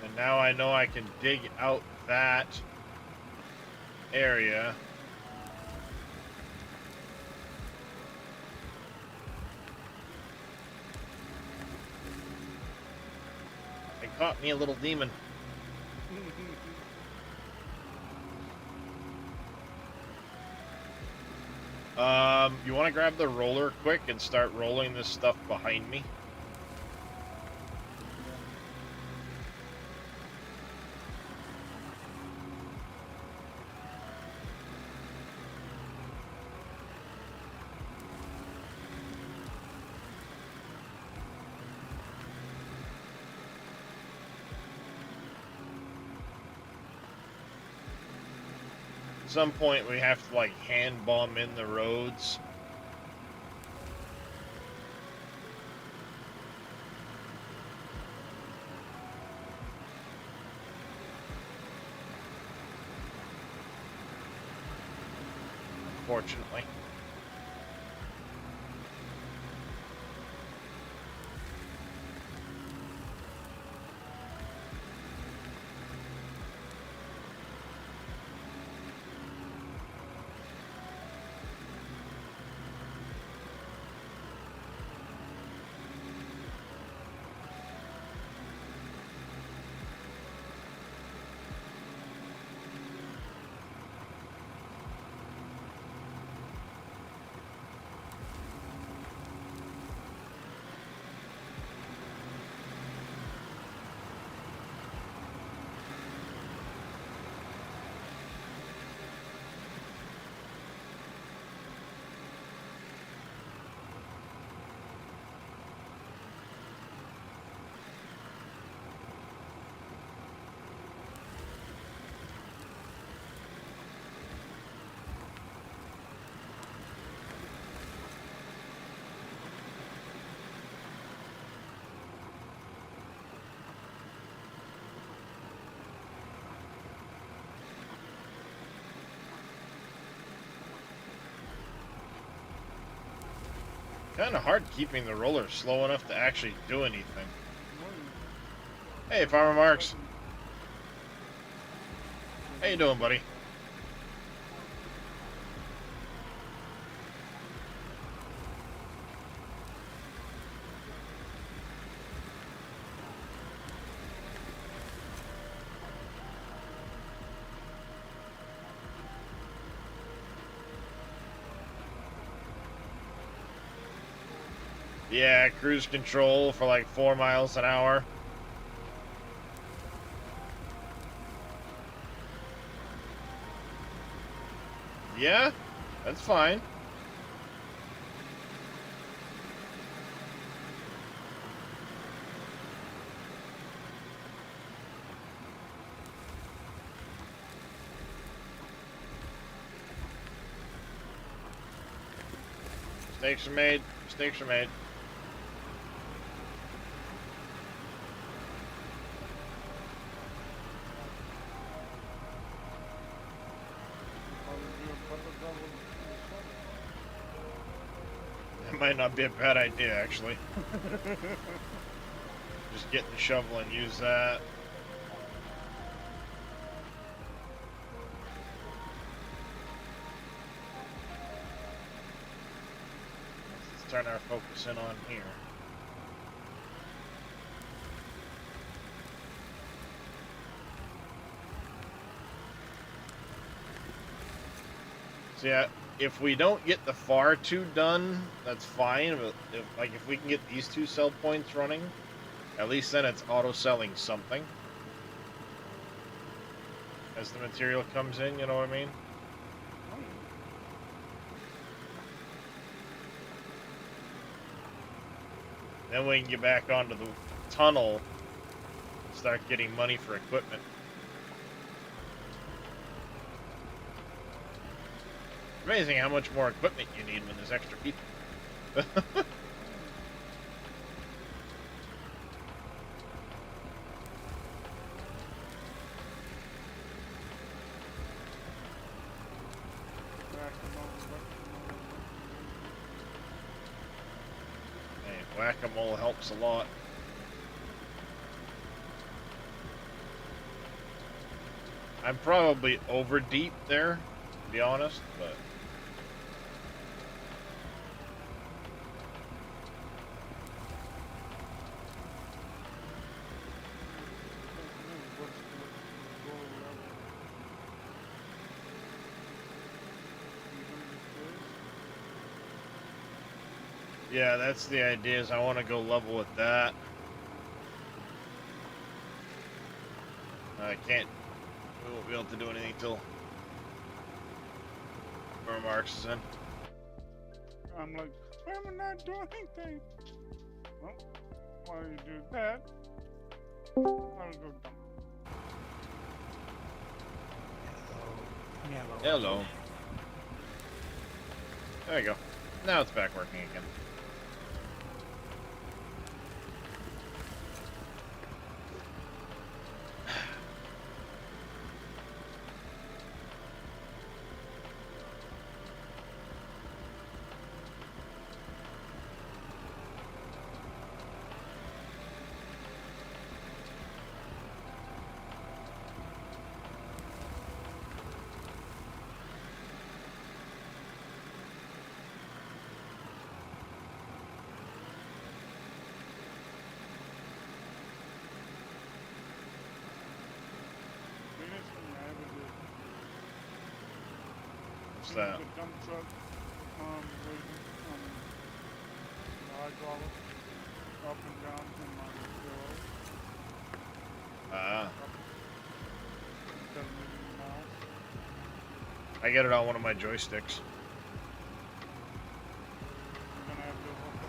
And now I know I can dig out that area. It caught me a little demon. You want to grab the roller quick and start rolling this stuff behind me? At some point, we have to, like, hand bomb in the roads. Fortunately. Kind of hard keeping the roller slow enough to actually do anything. Hey, Farmer Marks. How you doing, buddy? Yeah, cruise control for like 4 miles an hour. Yeah, that's fine. Mistakes are made. Mistakes are made. That might not be a bad idea, actually. Just get the shovel and use that. Let's turn our focus in on here. So yeah, if we don't get the far two done, that's fine. But if we can get these two sell points running, at least then it's auto selling something as the material comes in. You know what I mean? Then we can get back onto the tunnel and start getting money for equipment. Amazing how much more equipment you need when there's extra people. Hey, whack-a-mole helps a lot. I'm probably over deep there, to be honest, but yeah, that's the idea, is I want to go level with that. I can't, we won't be able to do anything till Marks is in. I'm like, why am I not doing anything? Well, while you do that, I'll go dump. Yeah, well, Hello. There you go. Now it's back working again. Biggest thing I ever did. What's See that? the dump truck, waiting, the hydraulic, up and down from my zero, Ah, instead of moving the mouse. I get it on one of my joysticks. You're gonna have to hook up.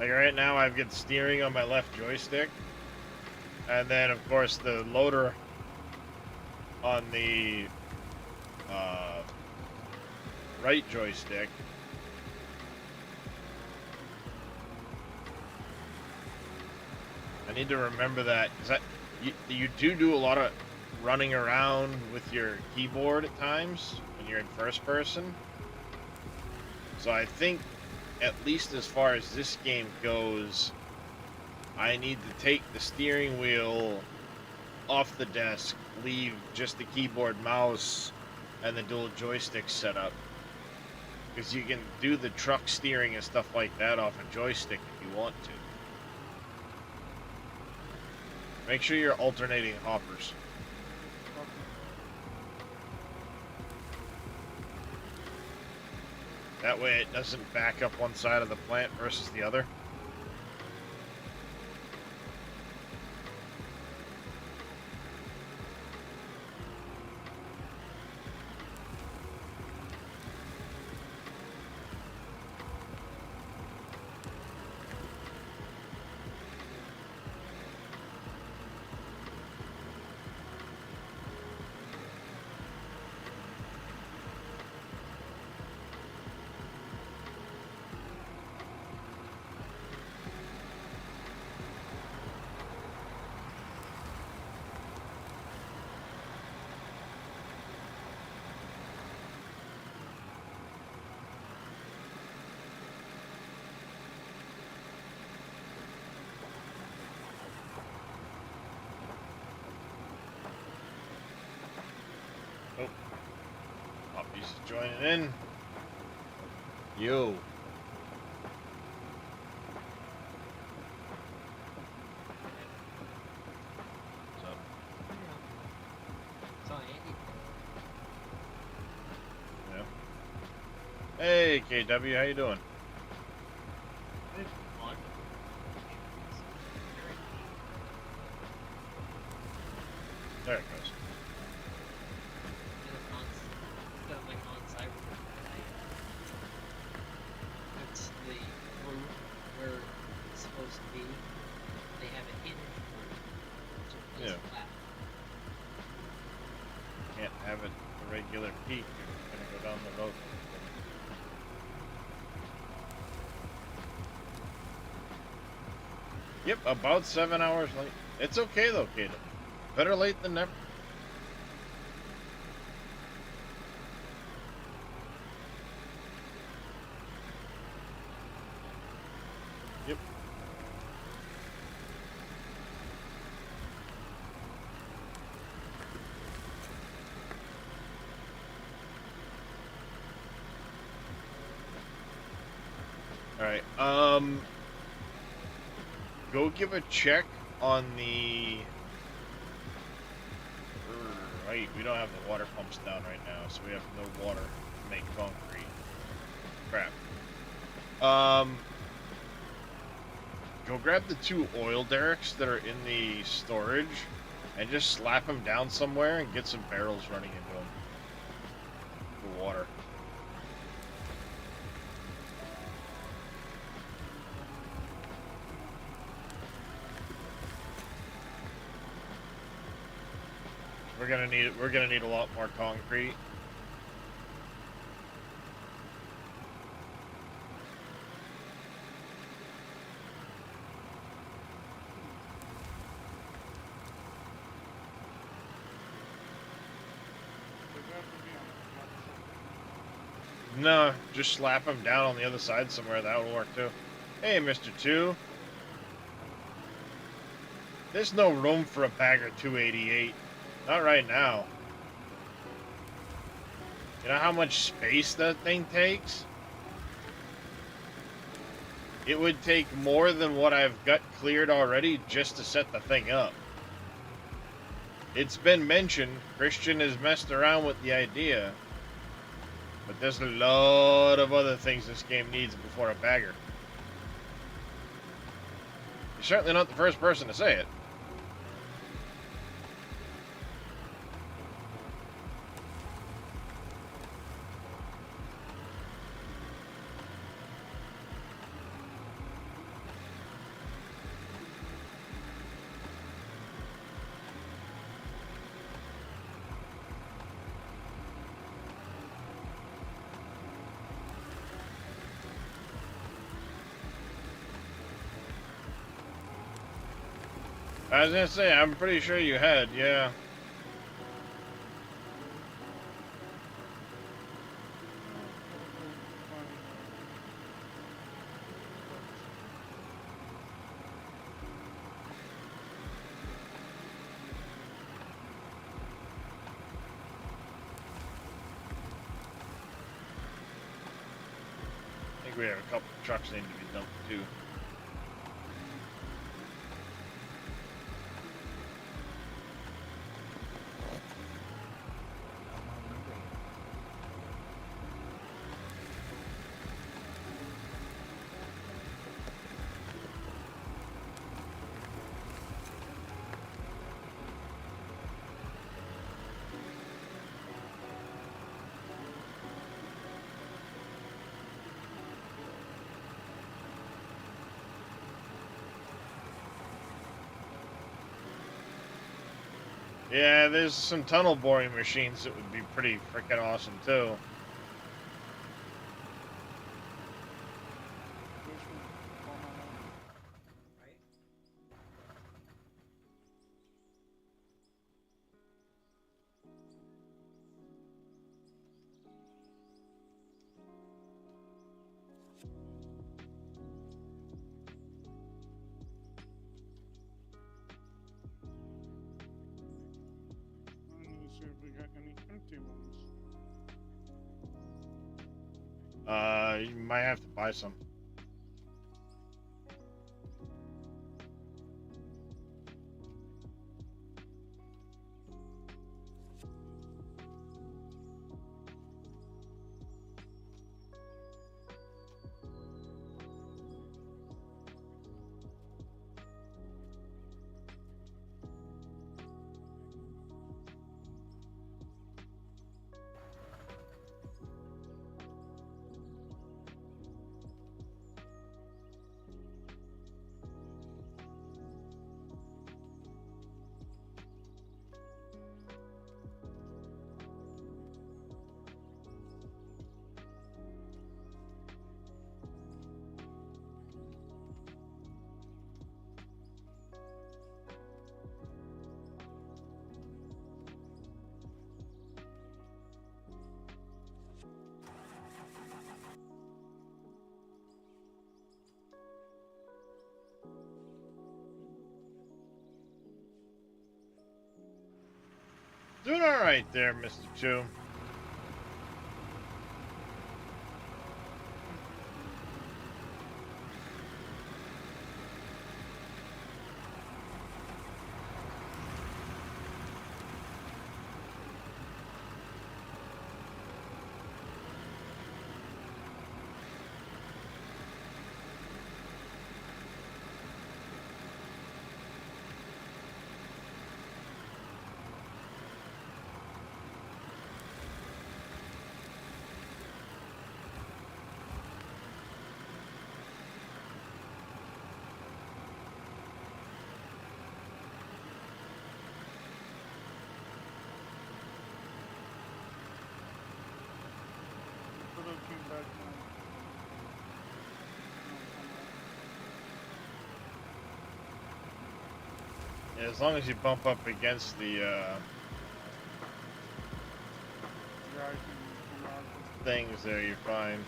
Like right now, I've got steering on my left joystick, and then of course the loader on the right joystick. I need to remember that because you do a lot of running around with your keyboard at times when you're in first person. So I think, at least as far as this game goes, I need to take the steering wheel off the desk, leave just the keyboard, mouse, and the dual joystick setup. Because you can do the truck steering and stuff like that off a joystick if you want to. Make sure you're alternating hoppers. That way it doesn't back up one side of the plant versus the other. Oh, Poppy's joining in. Yo. What's up? Saw Andy. Yeah. Hey, KW, how you doing? On. There it goes. Got like on cyber. It's the roof where it's supposed to be. They have a hidden roof. So it's Yeah. flat. Can't have it a regular peak if it's gonna go down the road. Yep, about 7 hours late. It's okay though, Kato. Better late than never. Yep. Alright, go give a check on the... Right, we don't have the water pumps down right now, so we have no water to make concrete. Crap. Go grab the 2 oil derricks that are in the storage and just slap them down somewhere and get some barrels running into them for water. We're gonna need a lot more concrete. Does it have to be on a flat surface? No, just slap them down on the other side somewhere. That will work too. Hey, Mr. 2. There's no room for a bagger 288. Not right now. You know how much space that thing takes? It would take more than what I've got cleared already just to set the thing up. It's been mentioned, Christian has messed around with the idea, but there's a lot of other things this game needs before a bagger. You're certainly not the first person to say it. I was gonna say, I'm pretty sure you had, yeah. I think we have a couple of trucks that need to be dumped too. Yeah, there's some tunnel boring machines that would be pretty freaking awesome too. This one, all my life. Right? I need to see if we got any empty ones. You might have to buy some. Doing all right there, Mr. 2. As long as you bump up against the Yeah, I can mark it. things there, you're fine.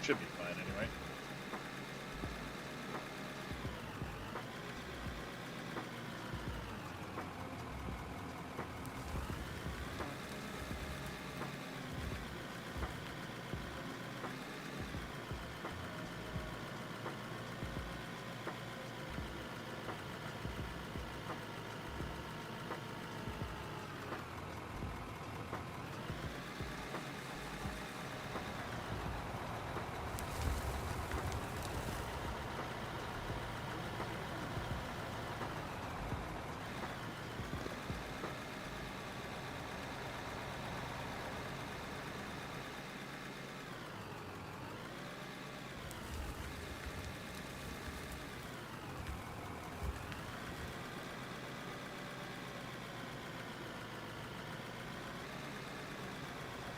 Should be fine anyway.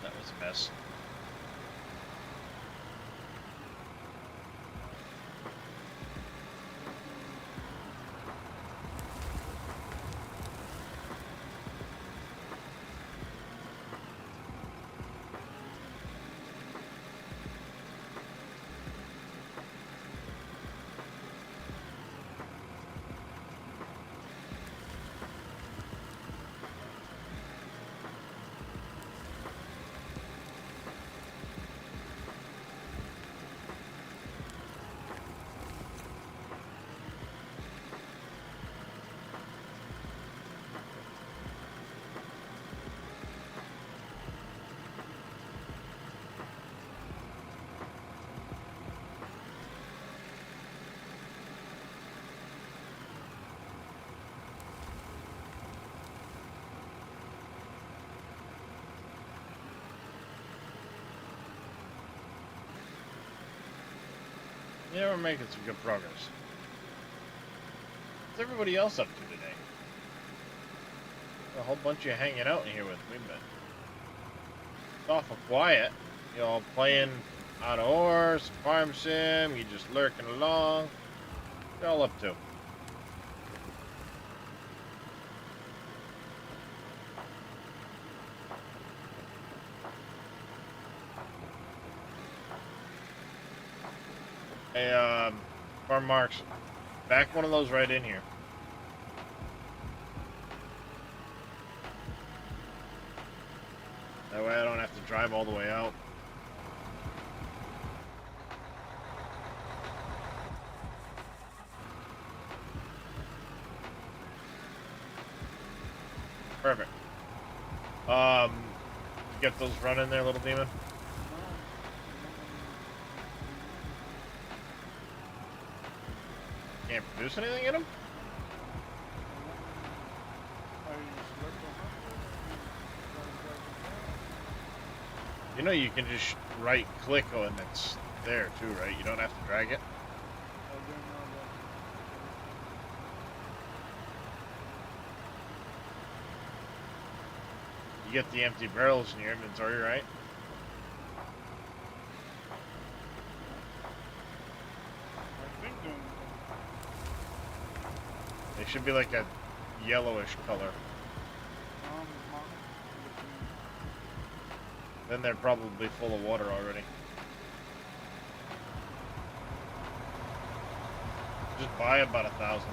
That was a mess. Yeah, we're making some good progress. What's everybody else up to today? A whole bunch of you hanging out in here with me, but it's awful quiet. You all playing on a horse, farm sim, you just lurking along. What y'all up to? Hey, Farm Marks, back one of those right in here. That way I don't have to drive all the way out. Perfect. Get those running there, little demon. Can't produce anything in them? You know you can just right click and it's there too, right? You don't have to drag it. You get the empty barrels in your inventory, right? They should be like a yellowish color. Then they're probably full of water already. Just buy about 1,000.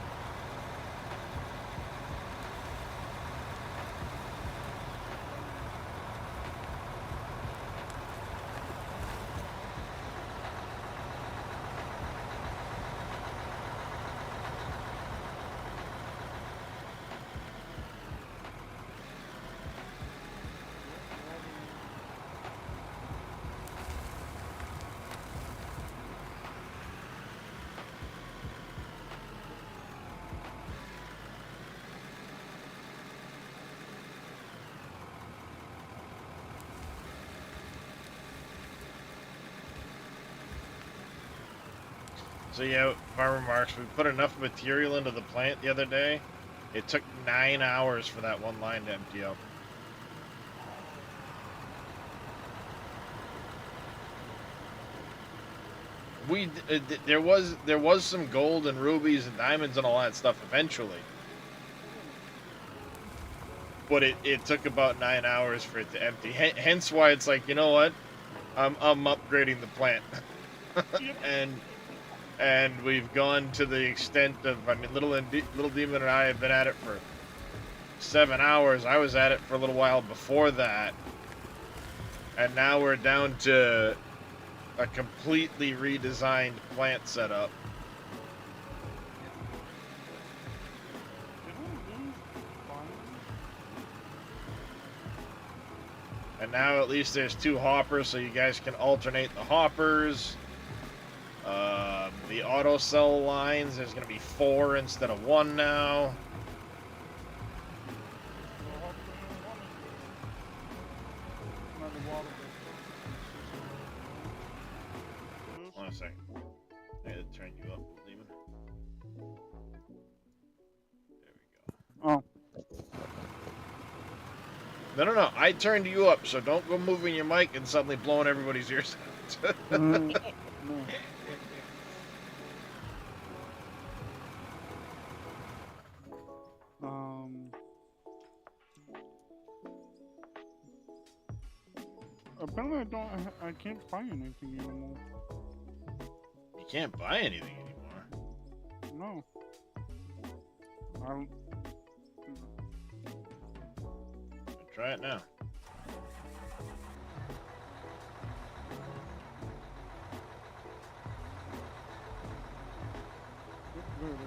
So yeah, Farmer Marks, we put enough material into the plant the other day. It took 9 hours for that one line to empty out. There was some gold and rubies and diamonds and all that stuff eventually, but it took about 9 hours for it to empty. Hence why it's like, you know what? I'm upgrading the plant. and we've gone to the extent of, I mean, Little Demon and I have been at it for 7 hours. I was at it for a little while before that, and now we're down to a completely redesigned plant setup. Did we lose fire? And now at least there's 2 hoppers, so you guys can alternate the hoppers. The auto cell lines, there's going to be 4 instead of 1 now. Well, hopefully you want to do it. Not the water bill. Hold on a second. I had to turn you up, Demon. There we go. Oh. No. I turned you up, so don't go moving your mic and suddenly blowing everybody's ears out. No. Apparently I can't buy anything anymore. You can't buy anything anymore. No. I don't. Try it now. There it is.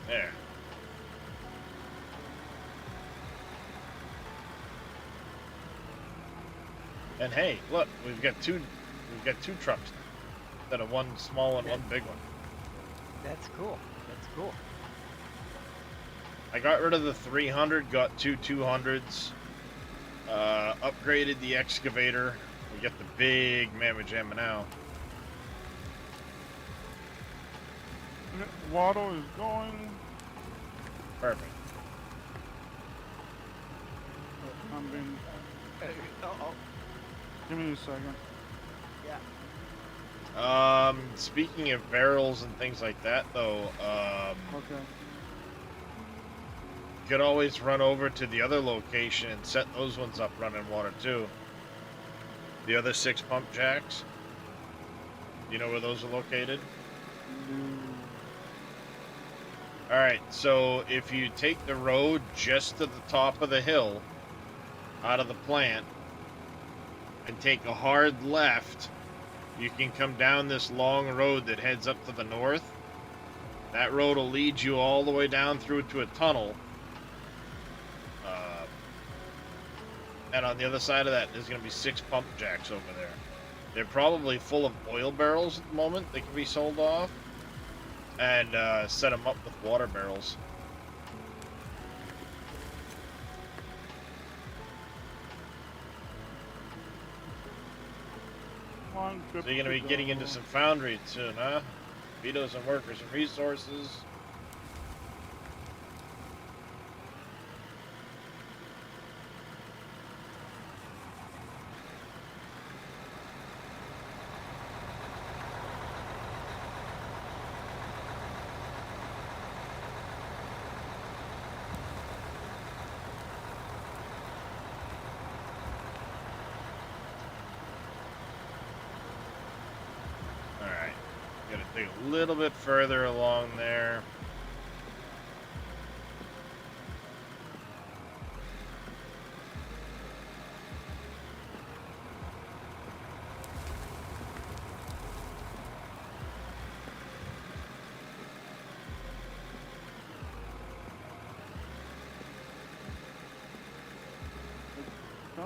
There. And hey, look, we've got two trucks instead of one small one, one big one. That's cool. That's cool. I got rid of the 300, got 2 200s, upgraded the excavator. We got the big mamma jamma now. Waddle is going. Perfect. I'm being. Oh. Give me a second. Speaking of barrels and things like that, though, Okay. you could always run over to the other location and set those ones up running water too. The other 6 pump jacks. Do you know where those are located? Alright, so if you take the road just to the top of the hill out of the plant and take a hard left, you can come down this long road that heads up to the north. That road will lead you all the way down through to a tunnel. And on the other side of that, there's going to be 6 pump jacks over there. They're probably full of oil barrels at the moment. They can be sold off. And set them up with water barrels. One, So you're going to be getting into some foundry soon, huh? Vetoes and workers and resources. Alright. Gotta dig a little bit further along there.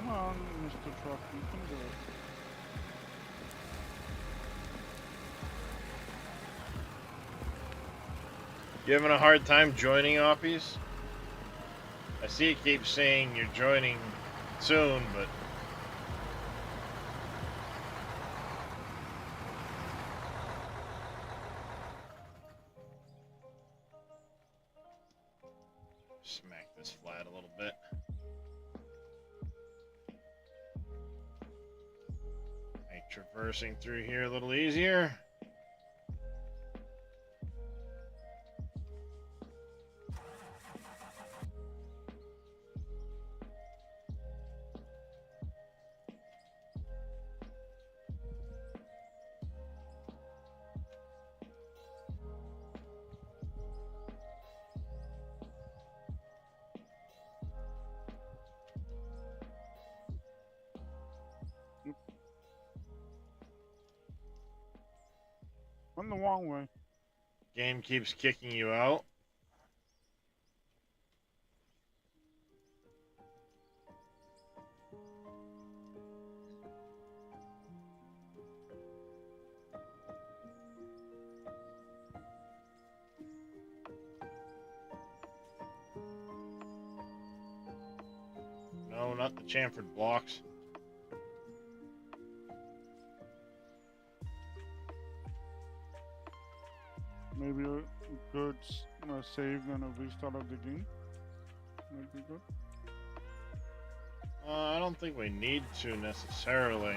Come on, Mr. Truck, you can do it. You having a hard time joining, Oppies? I see it keeps saying you're joining soon, but... Smack this flat a little bit. Make traversing through here a little easier. Went the wrong way. Game keeps kicking you out. No, not the chamfered blocks. Maybe a good save and a restart of the game. Might be good. I don't think we need to necessarily.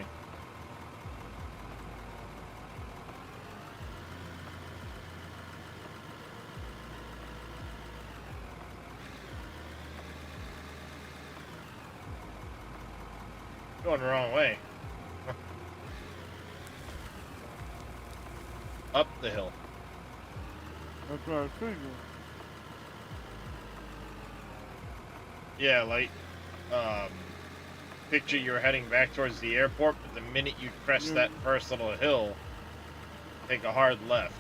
Going the wrong way. Up the hill. That's what I figured. Yeah, like, picture you're heading back towards the airport, but the minute you crest that first little hill, take a hard left.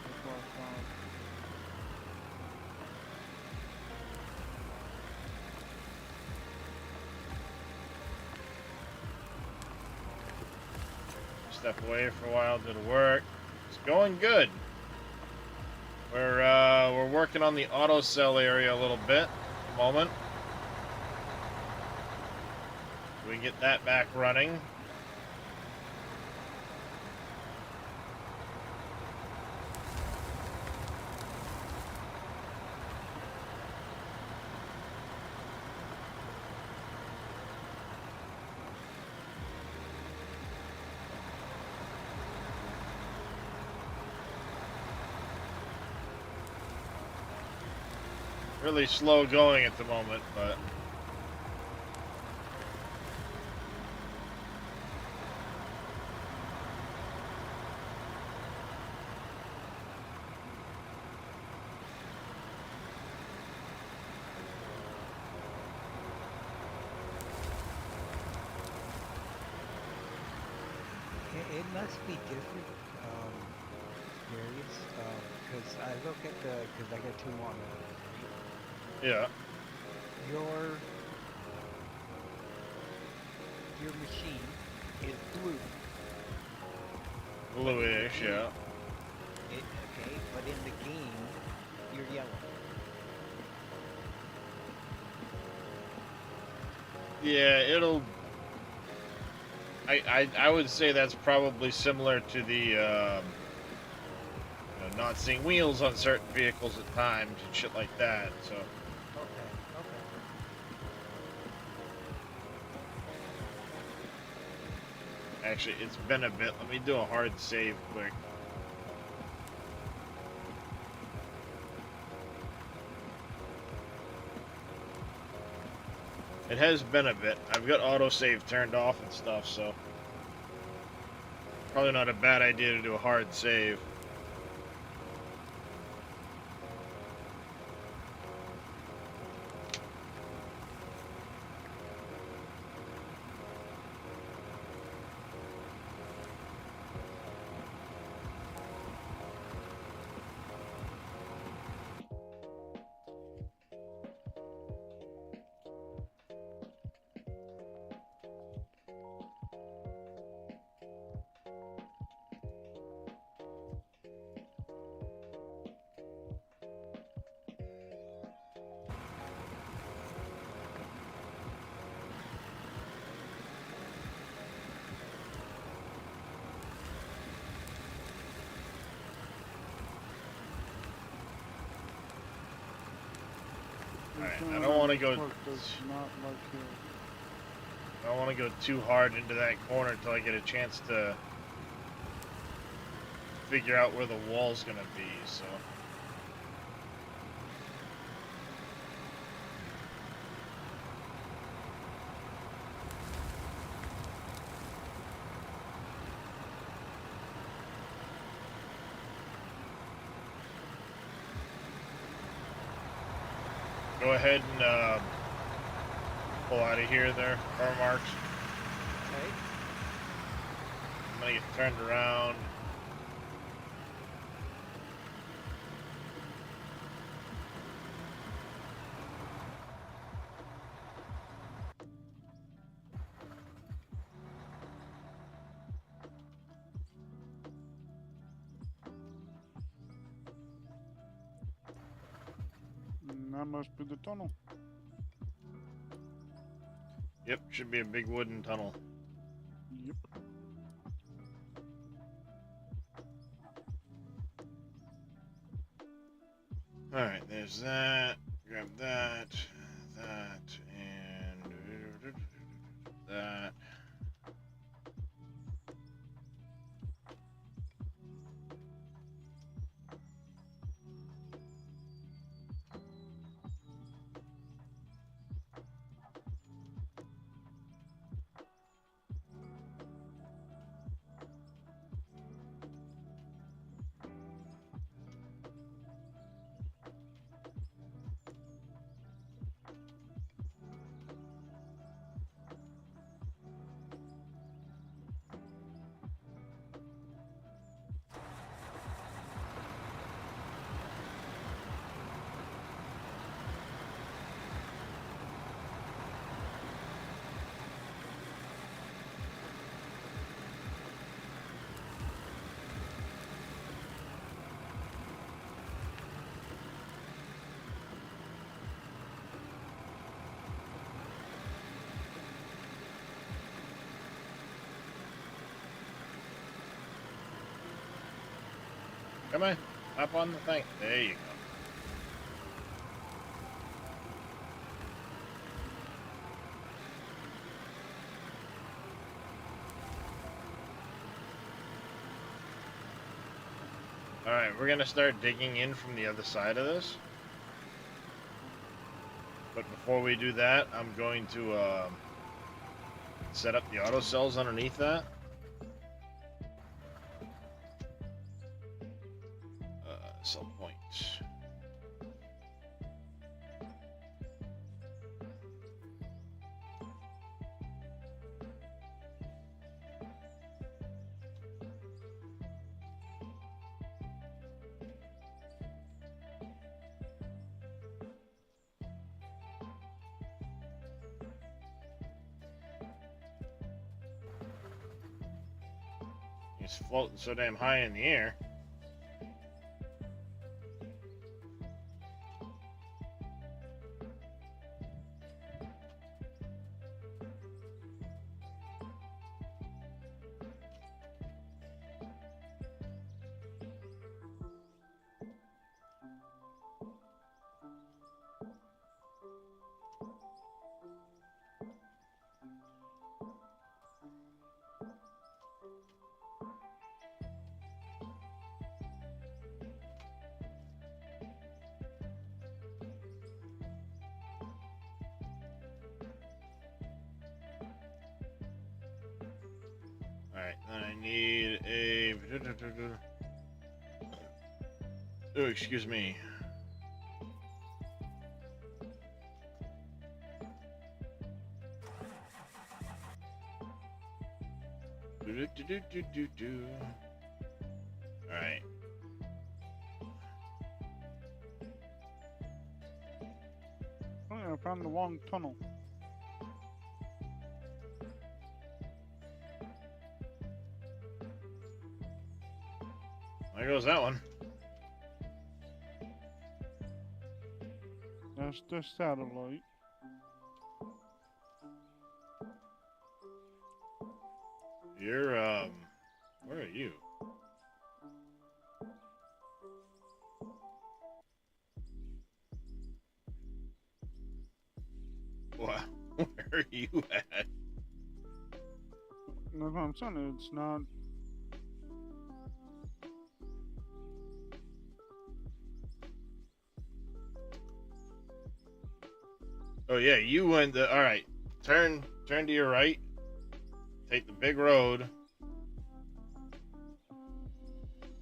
That's what I found. Step away for a while, did work. It's going good. We're working on the auto cell area a little bit at the moment. We get that back running. Really slow going at the moment, but It must be different, Darius, because I look at because I got two monitors, right? yeah. Your machine is blue. Bluish, yeah. Okay, but in the game, you're yellow. Yeah, it'll... I would say that's probably similar to the, you know, not seeing wheels on certain vehicles at times and shit like that, so... Okay. Actually, it's been a bit. Let me do a hard save quick. It has been a bit. I've got autosave turned off and stuff, so... Probably not a bad idea to do a hard save. Alright, I gentleman don't want to in go. clerk does not like hills. I don't want to go too hard into that corner until I get a chance to figure out where the wall's gonna be. So. Go ahead and pull out of here there, car marks. Okay. I'm gonna get turned around. That must be the tunnel. Yep, should be a big wooden tunnel. Yep. Alright, there's that. Grab that, that, and that. Come on, hop on the thing. There you go. Alright, we're gonna start digging in from the other side of this. But before we do that, I'm going to set up the auto cells underneath that. Cell point. He's floating so damn high in the air. Alright, then I need a... Oh, excuse me. Alright. Oh yeah, I found the wrong tunnel. There goes that one. That's the satellite. You're, where are you? Wow. Where are you at? That's what I'm saying. It's not. Oh yeah, you went the. All right, turn to your right. Take the big road.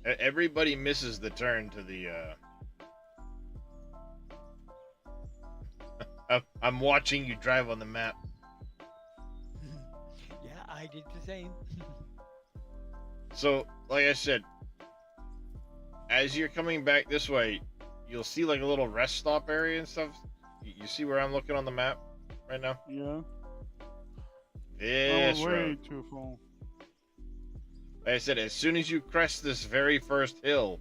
Everybody misses the turn to the. I'm watching you drive on the map. Yeah, I did the same. So, like I said, as you're coming back this way, you'll see like a little rest stop area and stuff. You see where I'm looking on the map right now? Yeah. This Oh, way road. too full. Like I said, as soon as you crest this very first hill,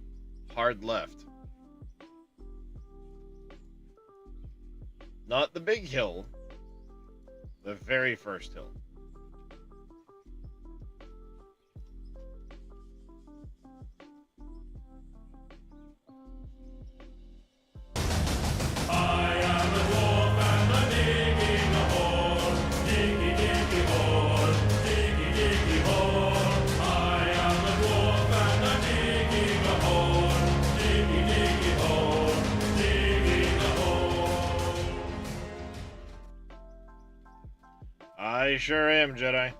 hard left. Not the big hill, the very first hill. I am a dwarf and I'm digging a hole. Diggy, diggy hole. Diggy, diggy hole. I am a dwarf and I'm digging a hole. Diggy, diggy hole. Digging a hole. I sure am, Jedi.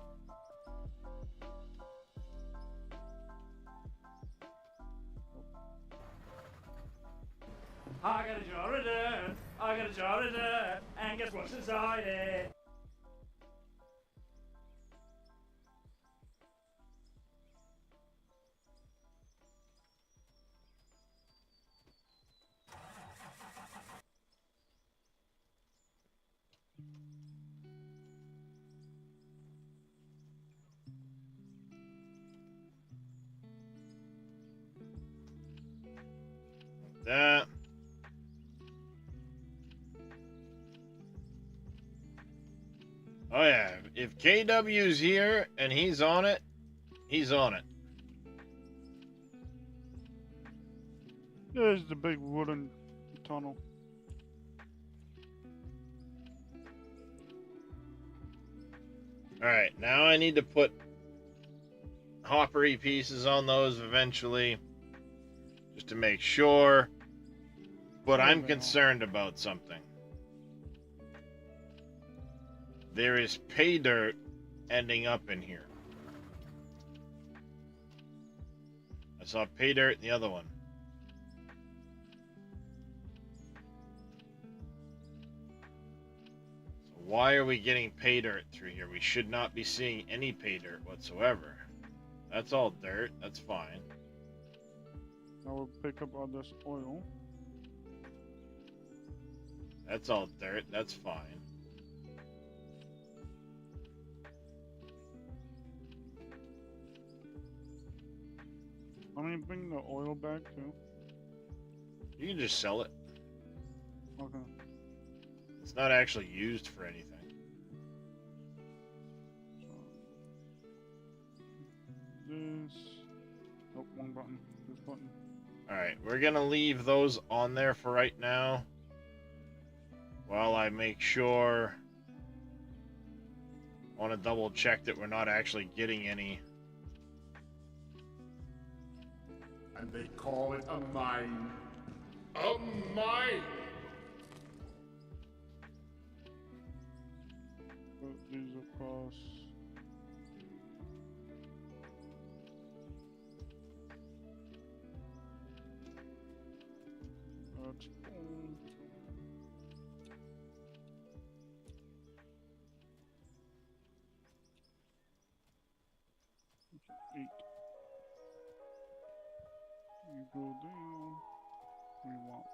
I got a jar of dirt. I got a jar of dirt. And guess what's inside it? That. Oh yeah, if KW's here and he's on it, he's on it. There's the big wooden tunnel. Alright, now I need to put hoppery pieces on those eventually, just to make sure. But Oh, I'm no. concerned about something. There is pay dirt ending up in here. I saw pay dirt in the other one. So why are we getting pay dirt through here? We should not be seeing any pay dirt whatsoever. That's all dirt. That's fine. I will pick up all this oil. That's all dirt. That's fine. I'm gonna bring the oil back too. You can just sell it. Okay. It's not actually used for anything. This. Oh, one button. This button. Alright, we're gonna leave those on there for right now. While I make sure. I want to double check that we're not actually getting any. And they call it a mine. A mine! Put these across. That's boom. Eight. You go down. We want.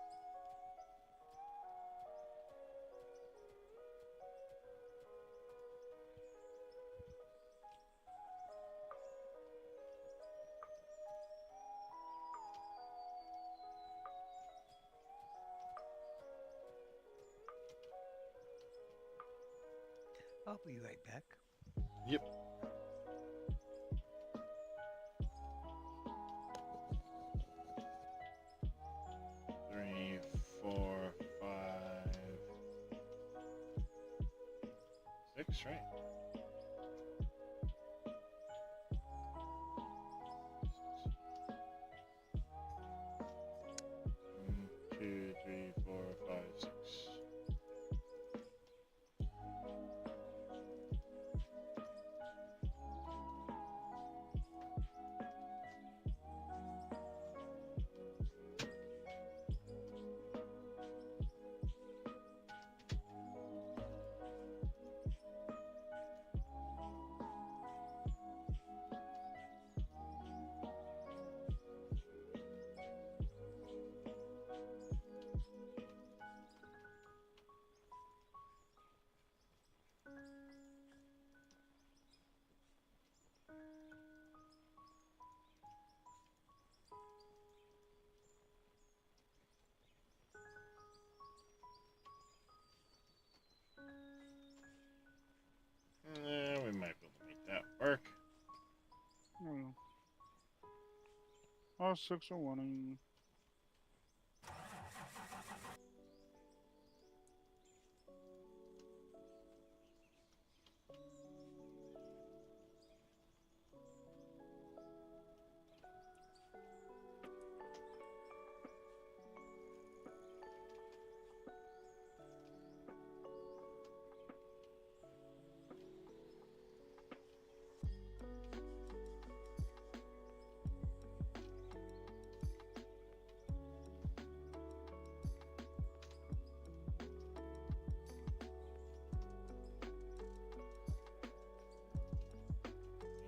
I'll be right back. Yep. Three, 4, 5. 6, right? One, 2, 3, 4, 5, 6. We might be able to make that work. Oh, oh 601.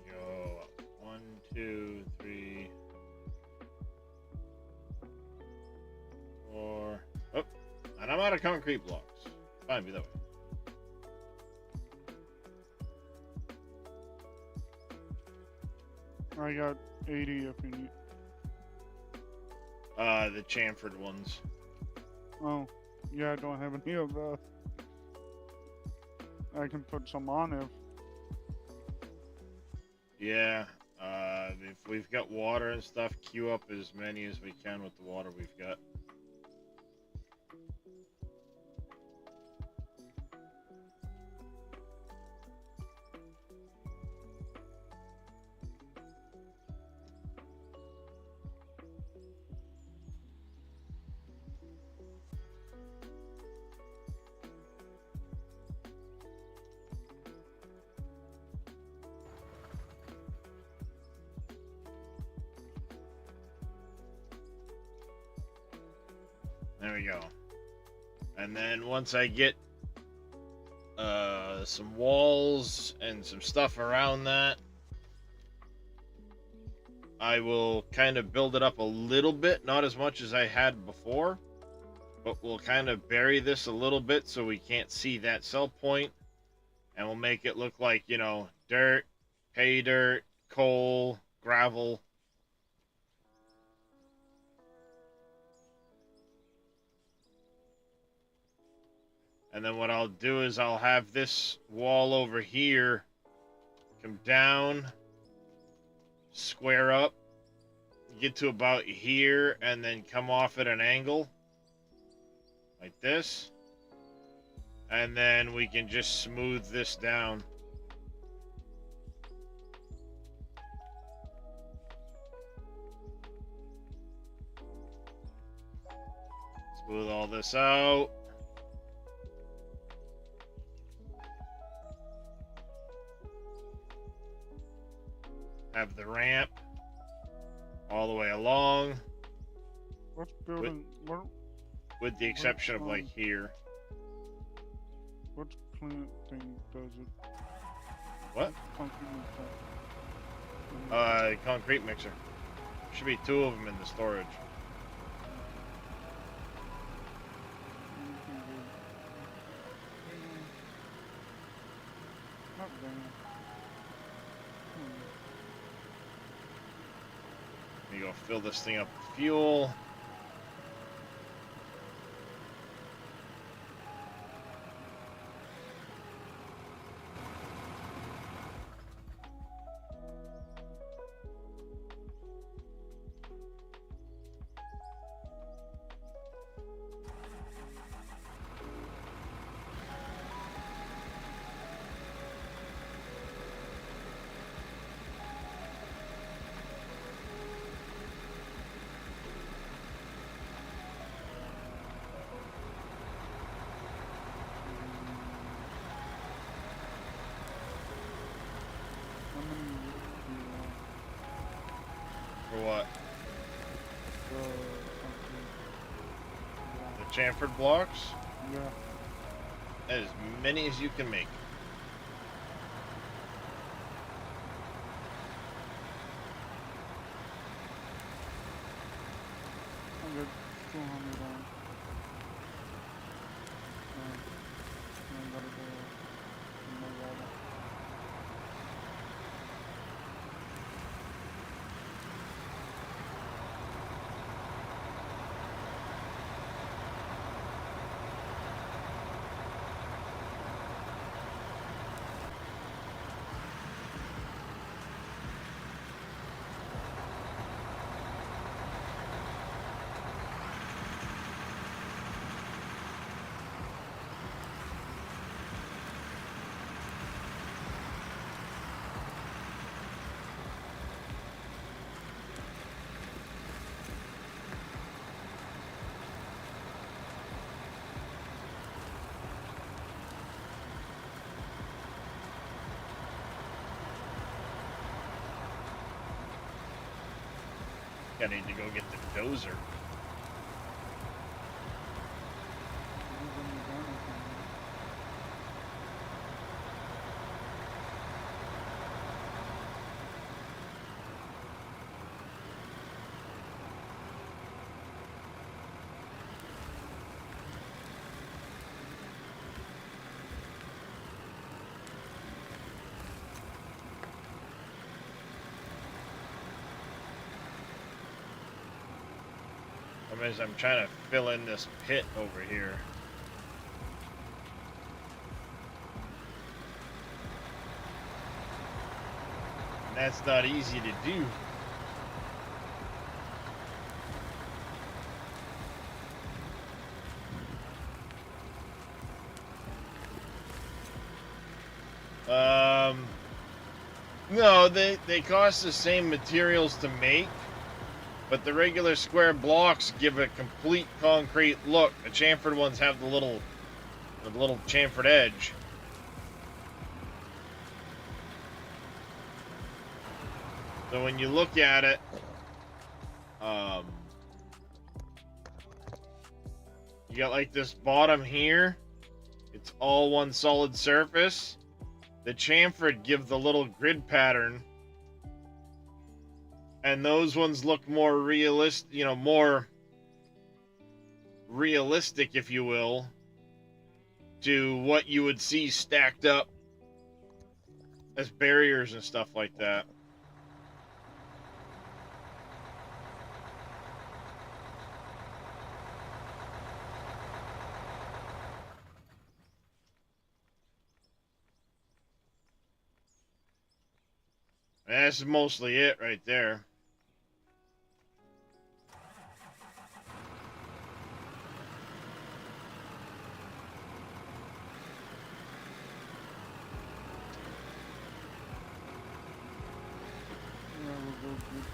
Go up. 1, 2, 3, 4. Oh, and I'm out of concrete blocks. Fine, be that way. I got 80 if you need. The chamfered ones. Oh, yeah, I don't have any of that. I can put some on if. Yeah. If we've got water and stuff, queue up as many as we can with the water we've got. There we go. And then once I get some walls and some stuff around that, I will kind of build it up a little bit, not as much as I had before, but we'll kind of bury this a little bit so we can't see that cell point, and we'll make it look like, you know, dirt, pay dirt, coal, gravel. And then what I'll do is I'll have this wall over here come down, square up, get to about here, and then come off at an angle like this. And then we can just smooth this down. Smooth all this out. Have the ramp all the way along, What's building? What? with the exception of like here. What plant thing does it? What? Concrete plant. Concrete mixer. Should be 2 of them in the storage. Not bad. You go fill this thing up with fuel. what? Something. The chamfered blocks? Yeah. As many as you can make. I got 200 on. I gotta go in my water. I need to go get the dozer. Who's gonna be done with it? As I'm trying to fill in this pit over here. And that's not easy to do. No, they cost the same materials to make. But the regular square blocks give a complete concrete look. The chamfered ones have the little chamfered edge. So when you look at it, you got like this bottom here. It's all one solid surface. The chamfered give the little grid pattern. And those ones look more realistic, more realistic, if you will, to what you would see stacked up as barriers and stuff like that. And that's mostly it right there. Yeah, we'll go get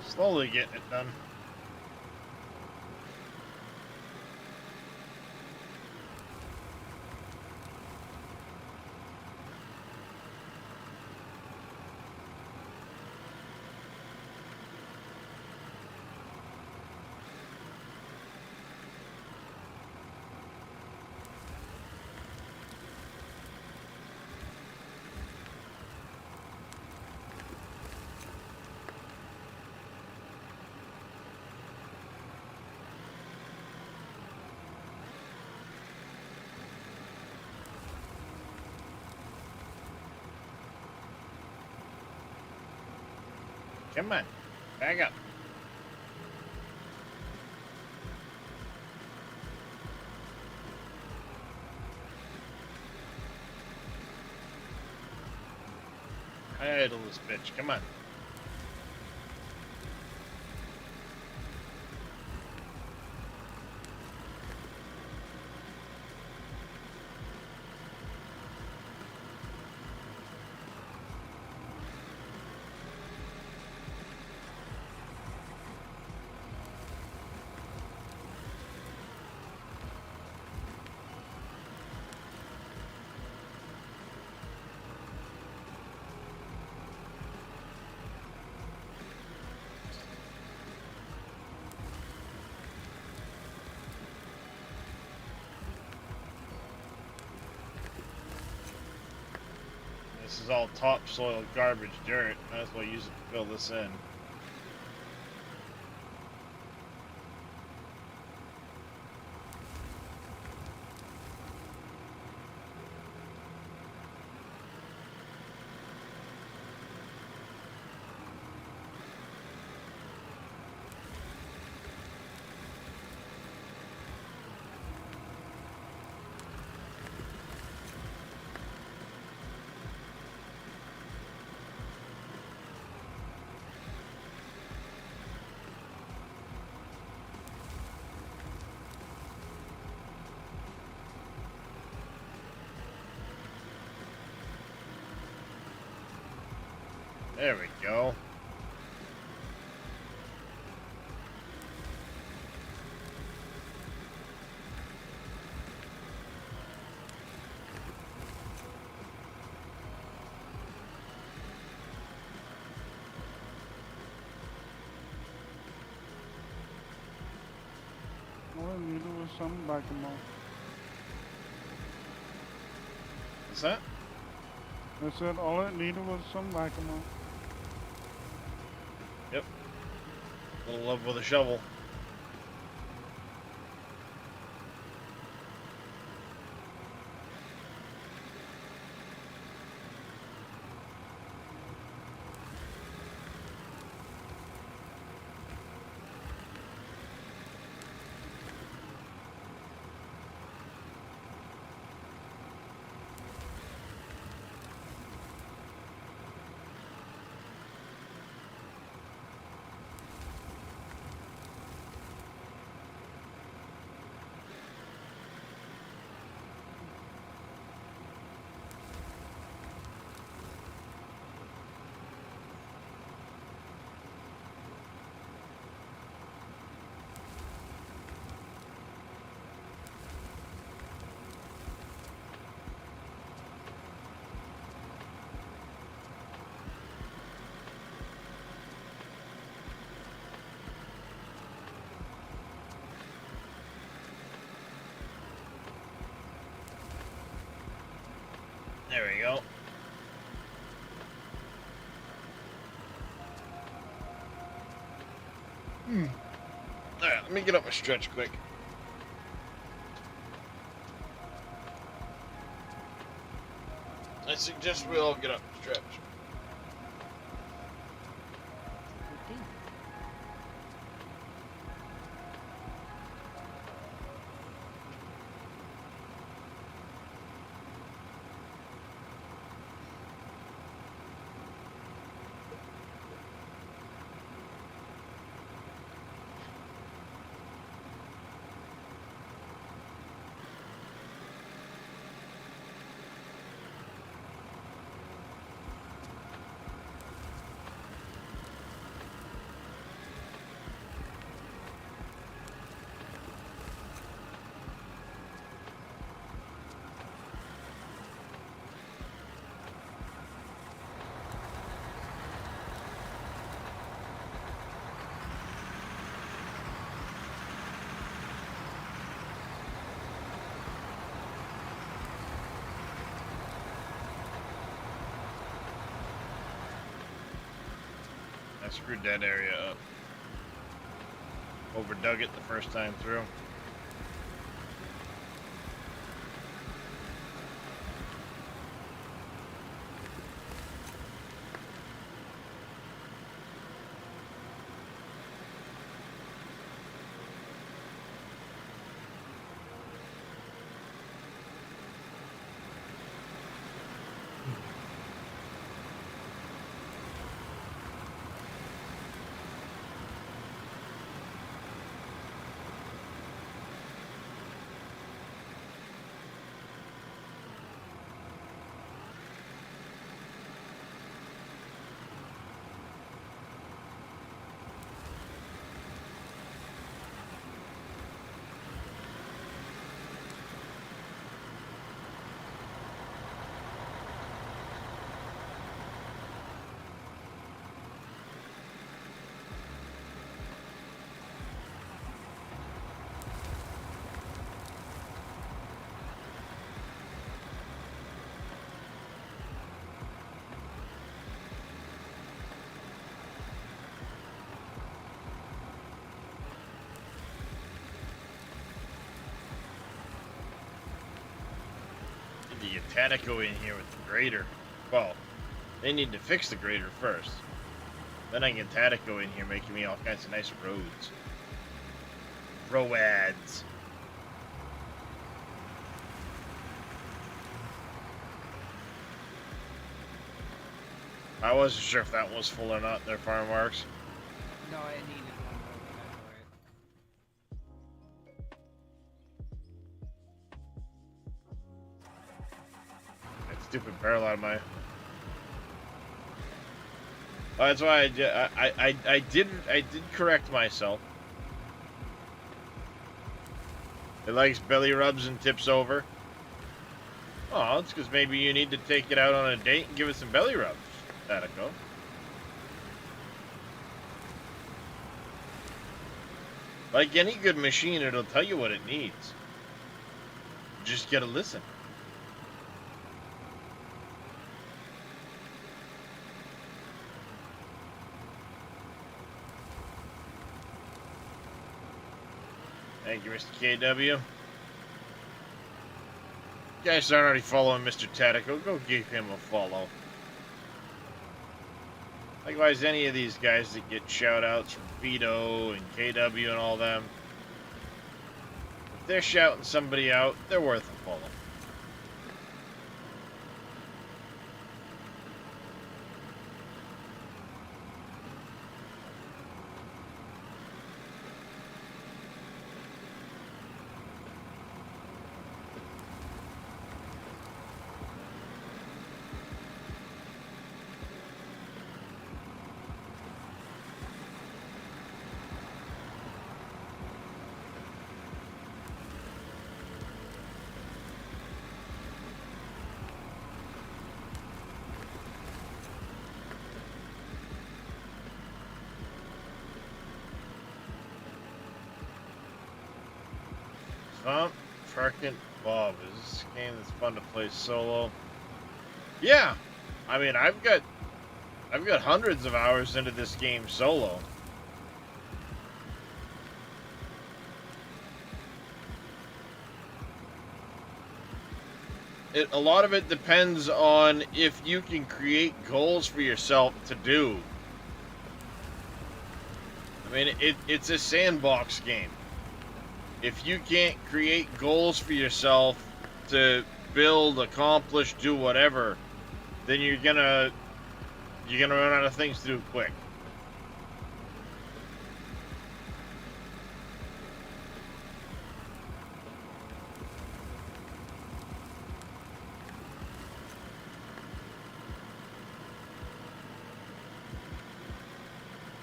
Slowly getting it done. Come on. Back up. Idle this bitch. Come on. This is all topsoil garbage dirt. Might as well use it to fill this in. There we go. All I needed was some back and off. What's that? I said all it needed was some back and off. Yep. A little love with a shovel. There we go. Alright, let me get up my stretch quick. I suggest we all get up and stretch. I screwed that area up. Overdug it the first time through. to get Tatico in here with the grader. Well, they need to fix the grader first. Then I get Tatico in here making me all kinds of nice roads. Roads. I wasn't sure if that was full or not, their farm works. No, I needed one more for That stupid barrel out of my... Oh, that's why I did correct myself. It likes belly rubs and tips over. Oh, it's because maybe you need to take it out on a date and give it some belly rubs. That'll go. Like any good machine, it'll tell you what it needs. You just gotta listen. Thank you, Mr. KW. You guys aren't already following Mr. Tatico. Go give him a follow. Likewise, any of these guys that get shout-outs from Vito and KW and all them, if they're shouting somebody out, they're worth a follow. Swamp Frickin' Bob. Is this a game that's fun to play solo? Yeah. I mean, I've got hundreds of hours into this game solo. A lot of it depends on if you can create goals for yourself to do. I mean, it's a sandbox game. If you can't create goals for yourself to build, accomplish, do whatever, then you're gonna run out of things to do quick.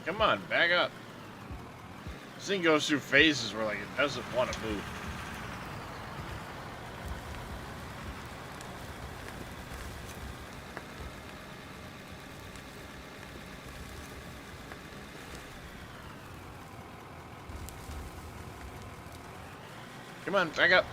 Come on, back up. This thing goes through phases where, like, it doesn't want to move. Come on, back up.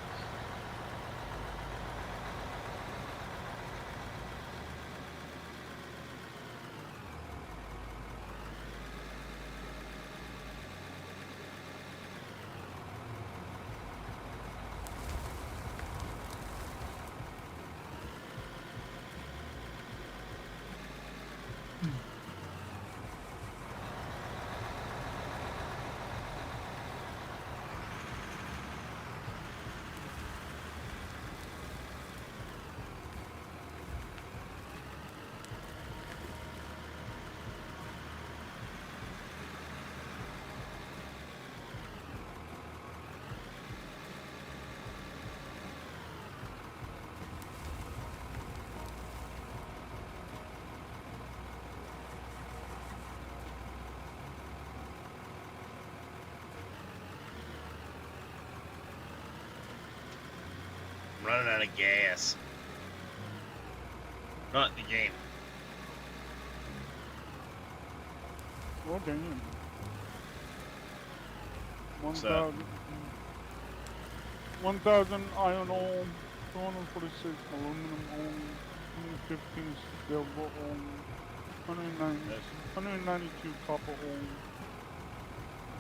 Running out of gas. Not in the game. Oh, damn. What's that? 1,000 iron ore, 246 aluminum ore, 215 silver ore, 192 copper ore.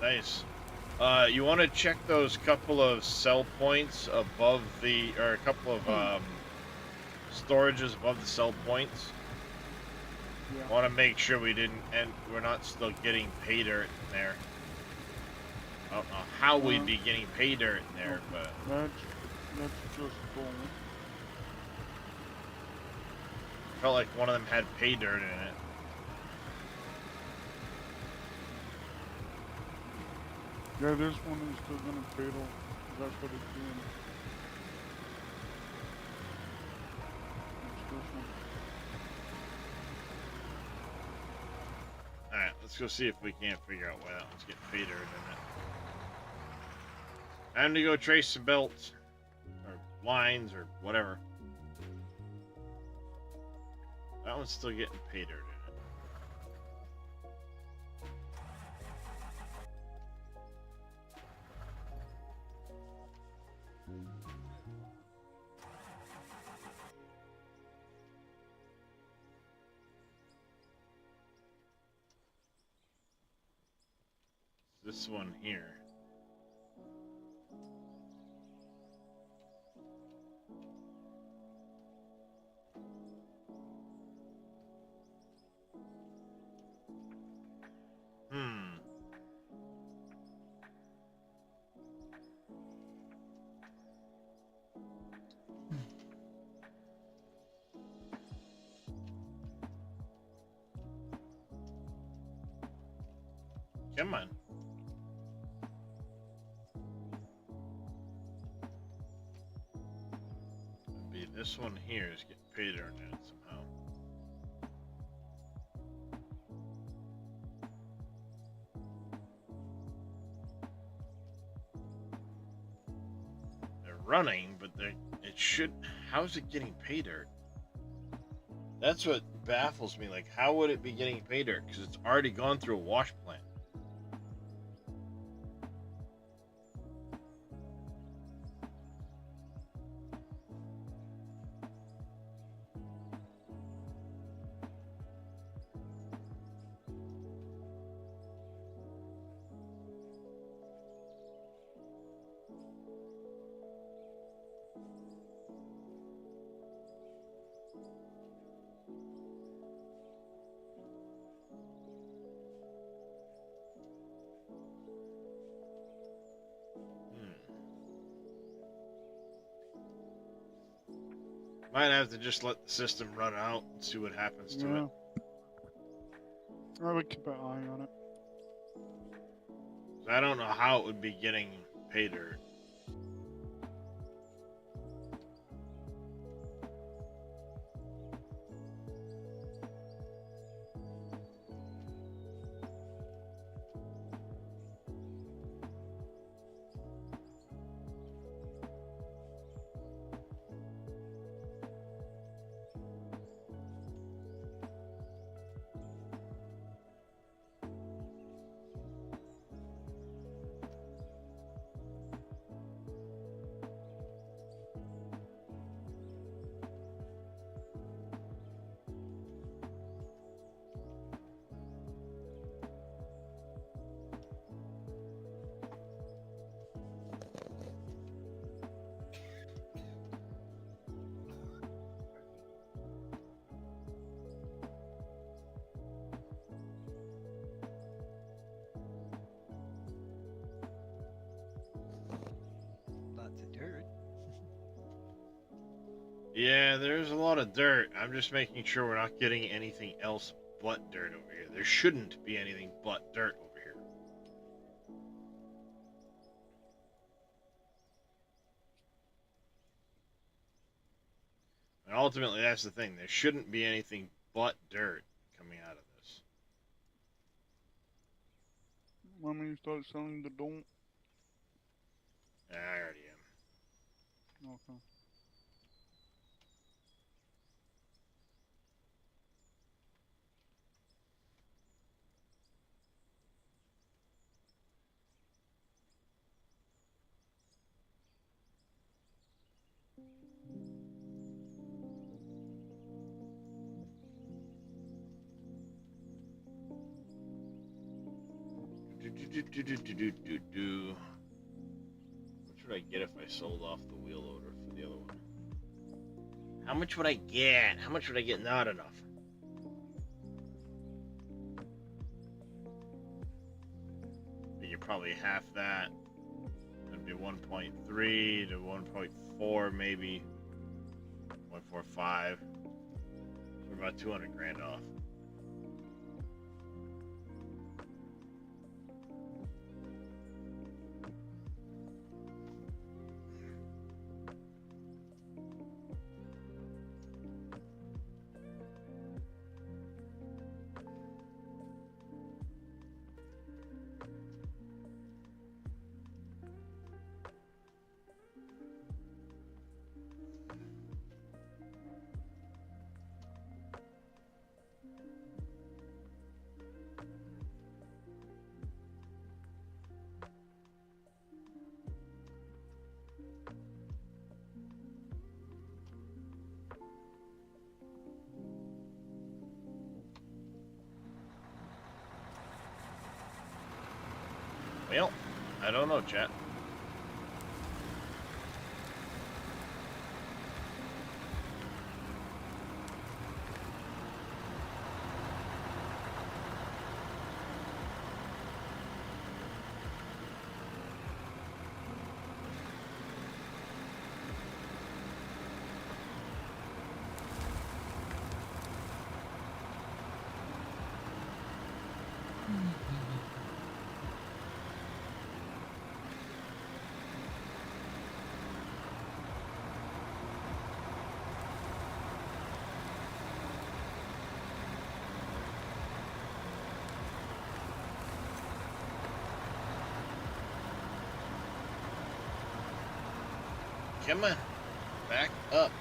Nice. You want to check those couple of sell points above the, or a couple of storages above the sell points. Yeah. I want to make sure we didn't, and we're not still getting pay dirt in there. I don't know how we'd be getting pay dirt in there, but That's just gold. felt like one of them had pay dirt in it. Yeah, this one is still gonna fatal. That's what it's doing. It's this one. Alright, let's go see if we can't figure out why that one's getting pay dirt in it. Time to go trace some belts. Or lines, or whatever. That one's still getting pay dirt in it. This one here. Come on. Maybe this one here is getting pay dirt in it somehow. They're running, but it should. How is it getting pay dirt? That's what baffles me. Like, how would it be getting pay dirt? Because it's already gone through a wash plant. Might have to just let the system run out and see what happens to it. I would keep an eye on it. I don't know how it would be getting pay dirt. Lots of dirt. Yeah, there's a lot of dirt. I'm just making sure we're not getting anything else but dirt over here. There shouldn't be anything but dirt over here. And ultimately, that's the thing. There shouldn't be anything but dirt coming out of this. Why don't you start selling the don't? I already am. Okay. What should I get if I sold off the wheel loader for the other one? How much would I get? How much would I get? Not enough. You probably half that. That'd be 1.3 to 1.4, maybe 1.45. We're about 200 grand off. Well, I don't know, chat. Come on, back up.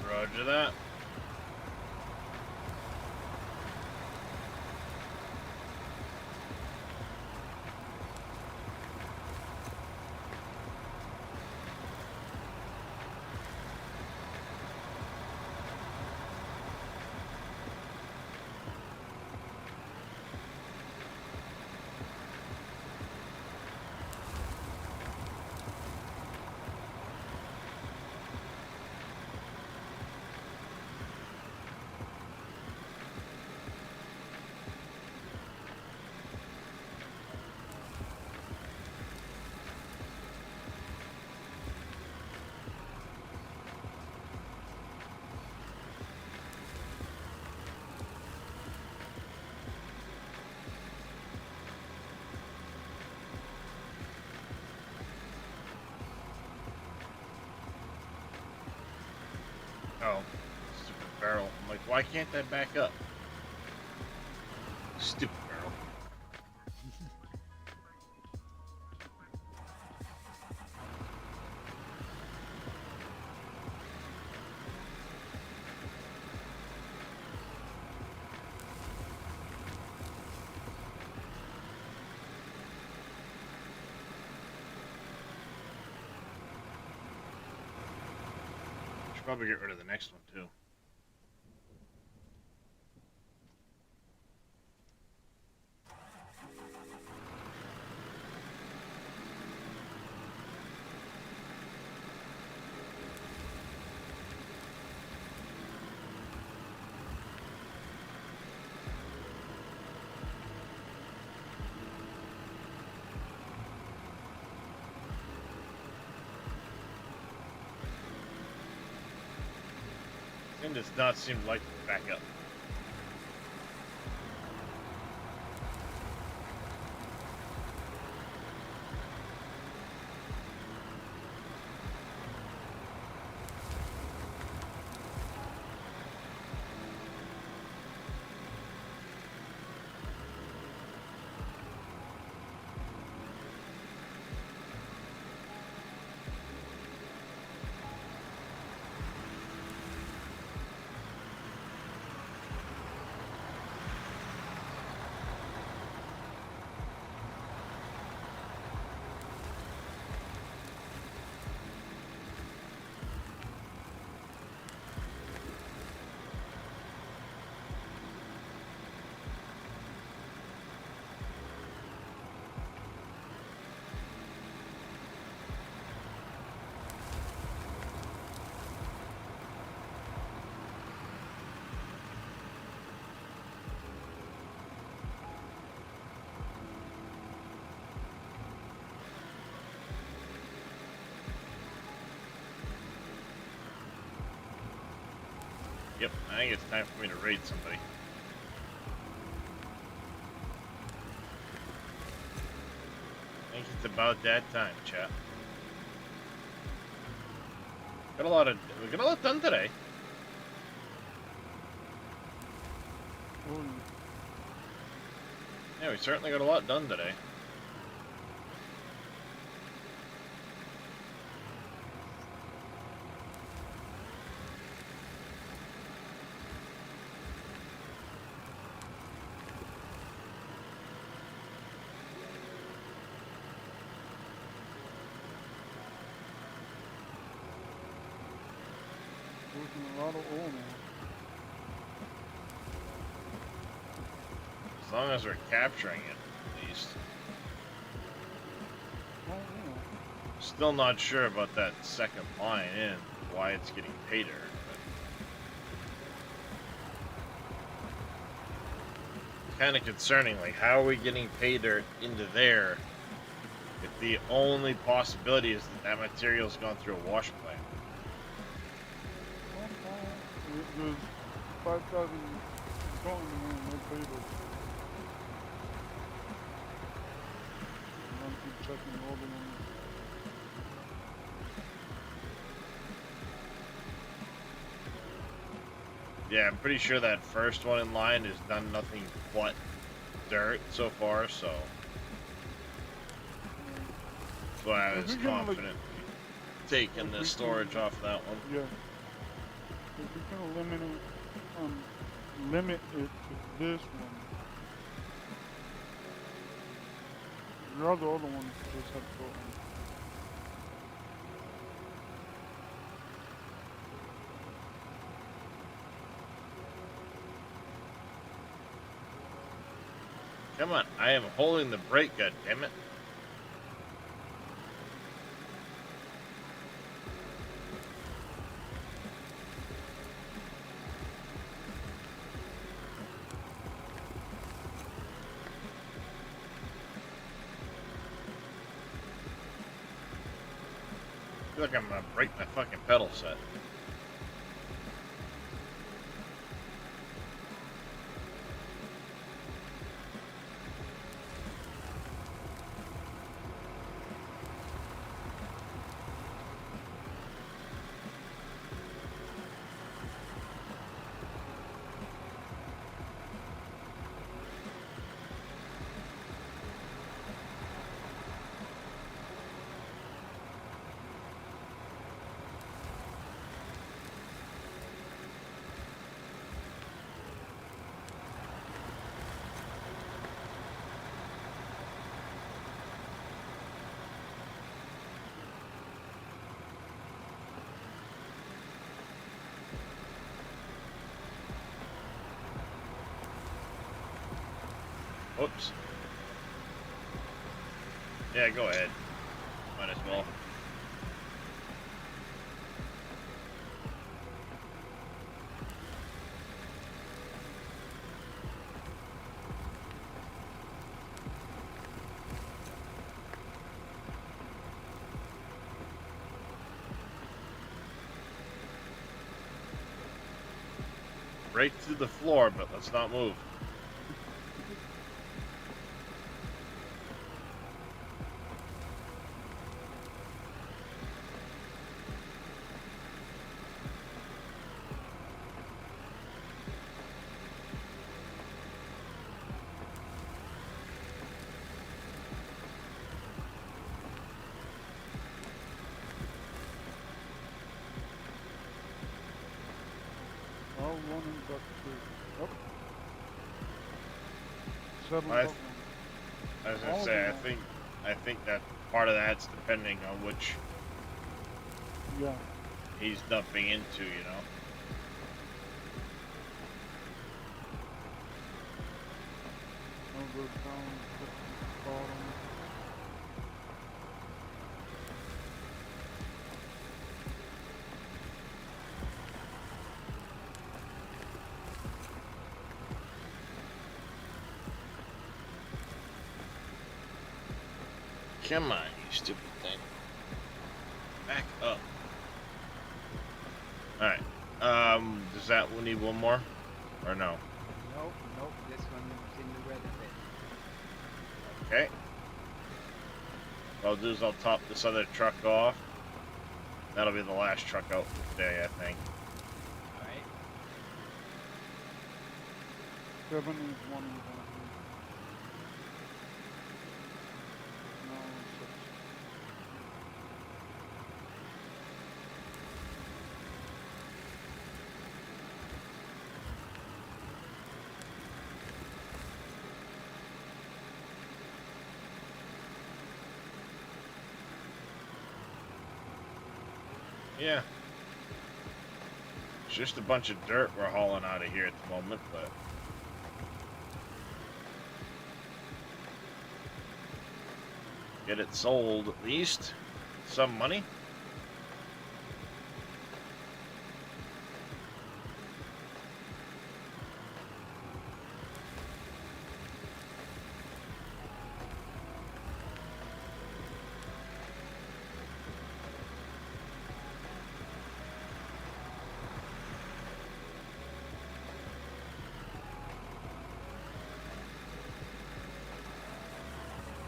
Roger that. Oh, stupid barrel. I'm like, why can't that back up? Stupid barrel. Should probably get rid of the next one too. does not seem like back up. Yep, I think it's time for me to raid somebody. I think it's about that time, chat. We got a lot done today. Oh, Yeah, we certainly got a lot done today. losing a lot of oil now. As long as we're capturing it, at least. Oh, yeah. Still not sure about that second line in, why it's getting paid her. Kind of concerning, like how are we getting paid her into there if the only possibility is that material's gone through a wash plant? There's 5,000 going and no paper. I'm keep checking all the ones. Yeah, I'm pretty sure that first one in line has done nothing but dirt so far, so that's why I was If we can, like, confident taking if the we storage can- off that one. Yeah. If we can limit it to this one. The other ones just have to go on. Come on, I am holding the brake, god damn it. I feel like I'm gonna break my fucking pedal set. Whoops. Yeah, go ahead. Might as well. right through the floor, but let's not move. All one and buck two. Oh. Seven I buck th- one. As I All say, of them I think that part of that's depending on which Yeah. he's dumping into, you know. I'll go down to the bottom. Come on, you stupid thing. Back up. Alright. Does that one need one more? Or no? Nope, nope. This one's in the red bit. Okay. What I'll do is I'll top this other truck off. That'll be the last truck out for the day, I think. Alright. 7 is 1 and 1. No, 6. Yeah. It's just a bunch of dirt we're hauling out of here at the moment, but... get it sold at least. Some money.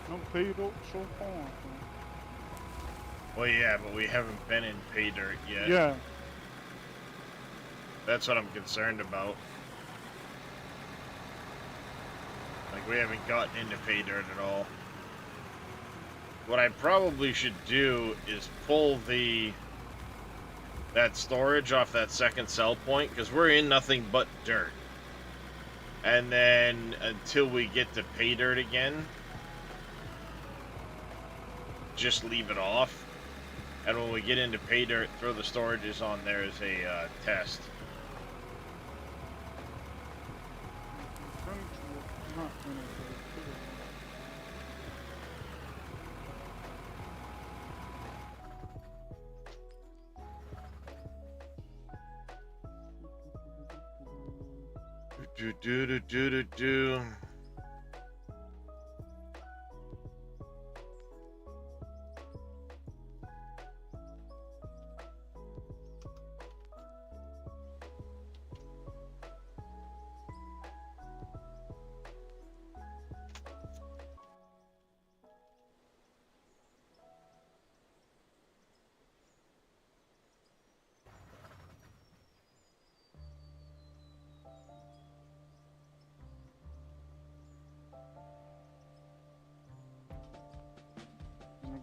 No paid up so far. Well, yeah, but we haven't been in pay dirt yet. Yeah. That's what I'm concerned about. Like, we haven't gotten into pay dirt at all. What I probably should do is pull that storage off that second sell point, because we're in nothing but dirt. And then until we get to pay dirt again, just leave it off. And when we get into pay dirt, throw the storages on there as a test. Not gonna go through. Do do do do do do.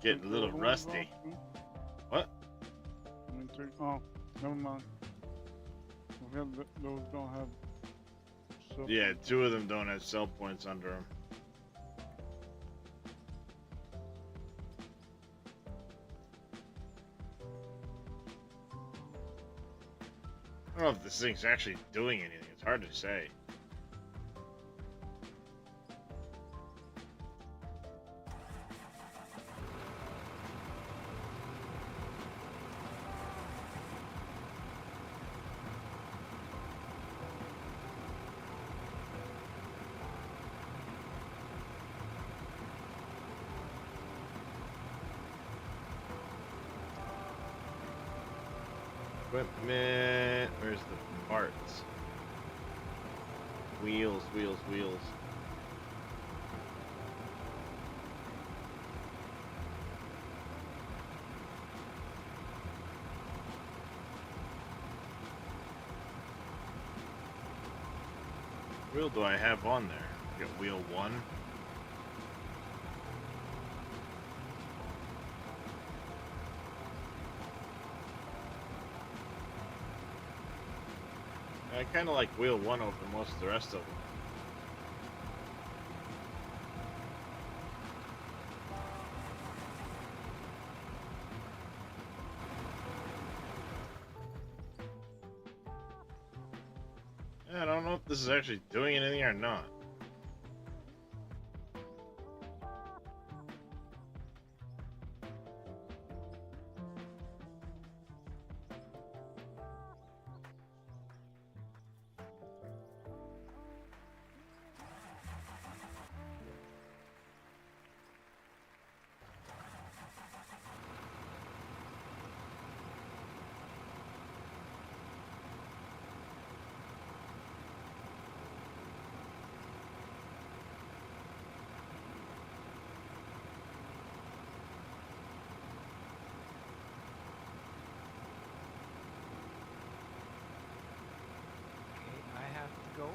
Getting a little rusty. What? Oh, never mind. We have those don't have. So Yeah, 2 of them don't have sell points under them. I don't know if this thing's actually doing anything. It's hard to say. Equipment. Where's the parts? Wheels, wheels, wheels. Wheel do I have on there? Got wheel 1. I kind of like wheel 1 over most of the rest of them. Yeah, I don't know if this is actually doing anything or not. Okay, I have to go.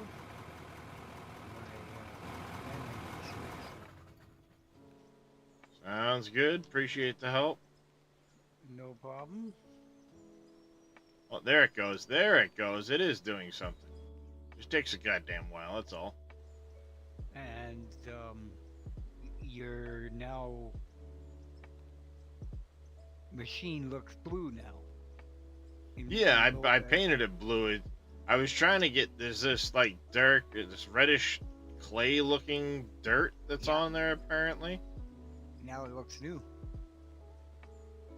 My landing is Sounds good. Appreciate the help. no problem. Oh, there it goes. There it goes. It is doing something. Just takes a goddamn while, that's all. And your now machine looks blue now. Yeah, In low I res. painted it blue. I was trying to get this like dark, this reddish clay looking dirt that's Yeah. on there apparently. Now it looks new.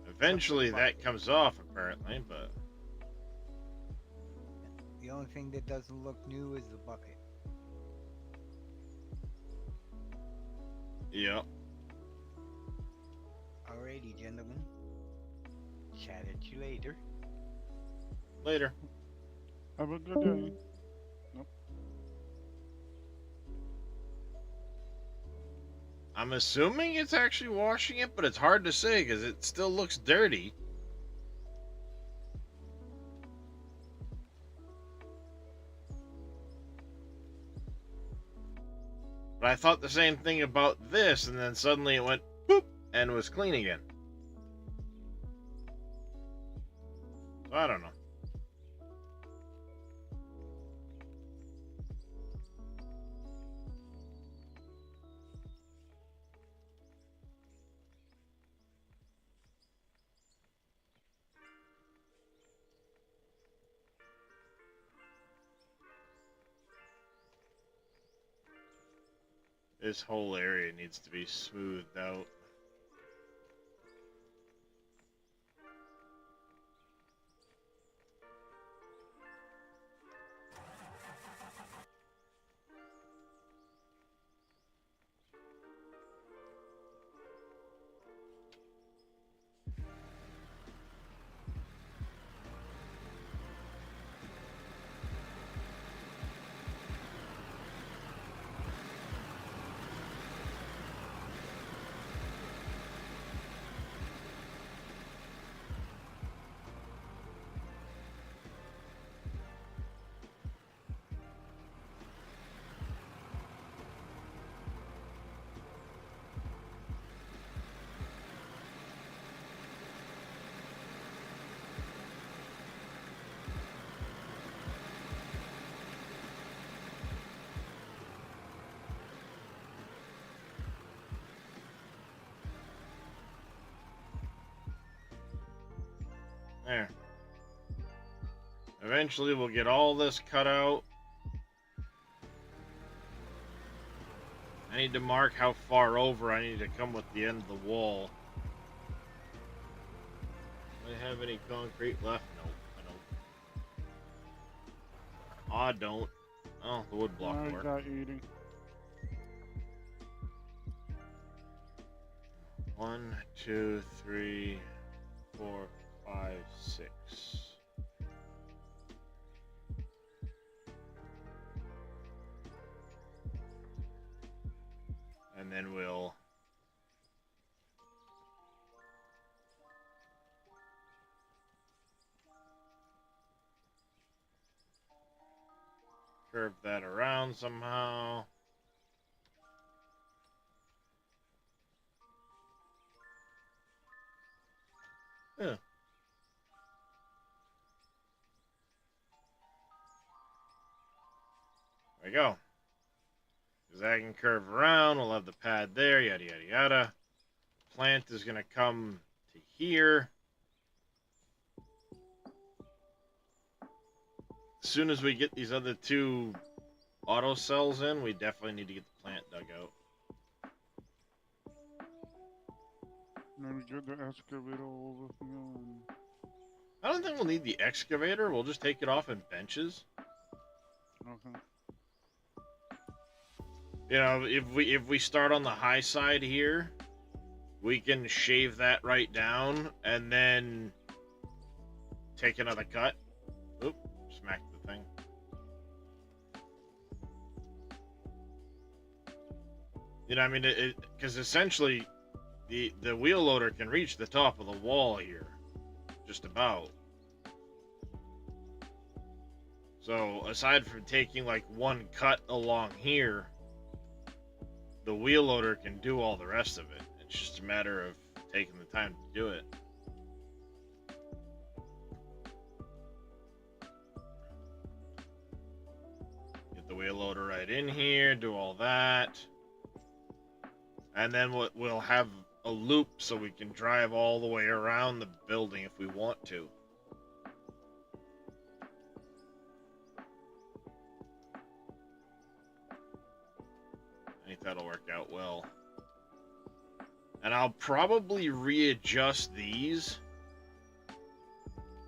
Eventually about that it. comes off apparently, but The only thing that doesn't look new is the bucket. yeah. Alrighty, gentlemen. Chat at you later. Later. Have a good day. I'm assuming it's actually washing it, but it's hard to say because it still looks dirty. But I thought the same thing about this, and then suddenly it went boop and was clean again. So I don't know. This whole area needs to be smoothed out. There. Eventually we'll get all this cut out. I need to mark how far over I need to come with the end of the wall. Do I have any concrete left? Nope, I don't. I don't. Oh, the wood block I work. got eating. 1, 2, 3, 4, 5, 6. And then we'll curve that around somehow. Yeah. There we go. Because that can curve around. We'll have the pad there, yada, yada, yada. Plant is going to come to here. As soon as we get these other two auto cells in, we definitely need to get the plant dug out. Maybe get the excavator over here and... I don't think we'll need the excavator. We'll just take it off in benches. Okay. You know, if we start on the high side here, we can shave that right down and then take another cut. Oop, smacked the thing. You know, I mean, because essentially, the wheel loader can reach the top of the wall here, just about. So aside from taking like one cut along here, the wheel loader can do all the rest of it. It's just a matter of taking the time to do it. Get the wheel loader right in here, do all that. And then we'll have a loop so we can drive all the way around the building if we want to. I think that'll work out well. And I'll probably readjust these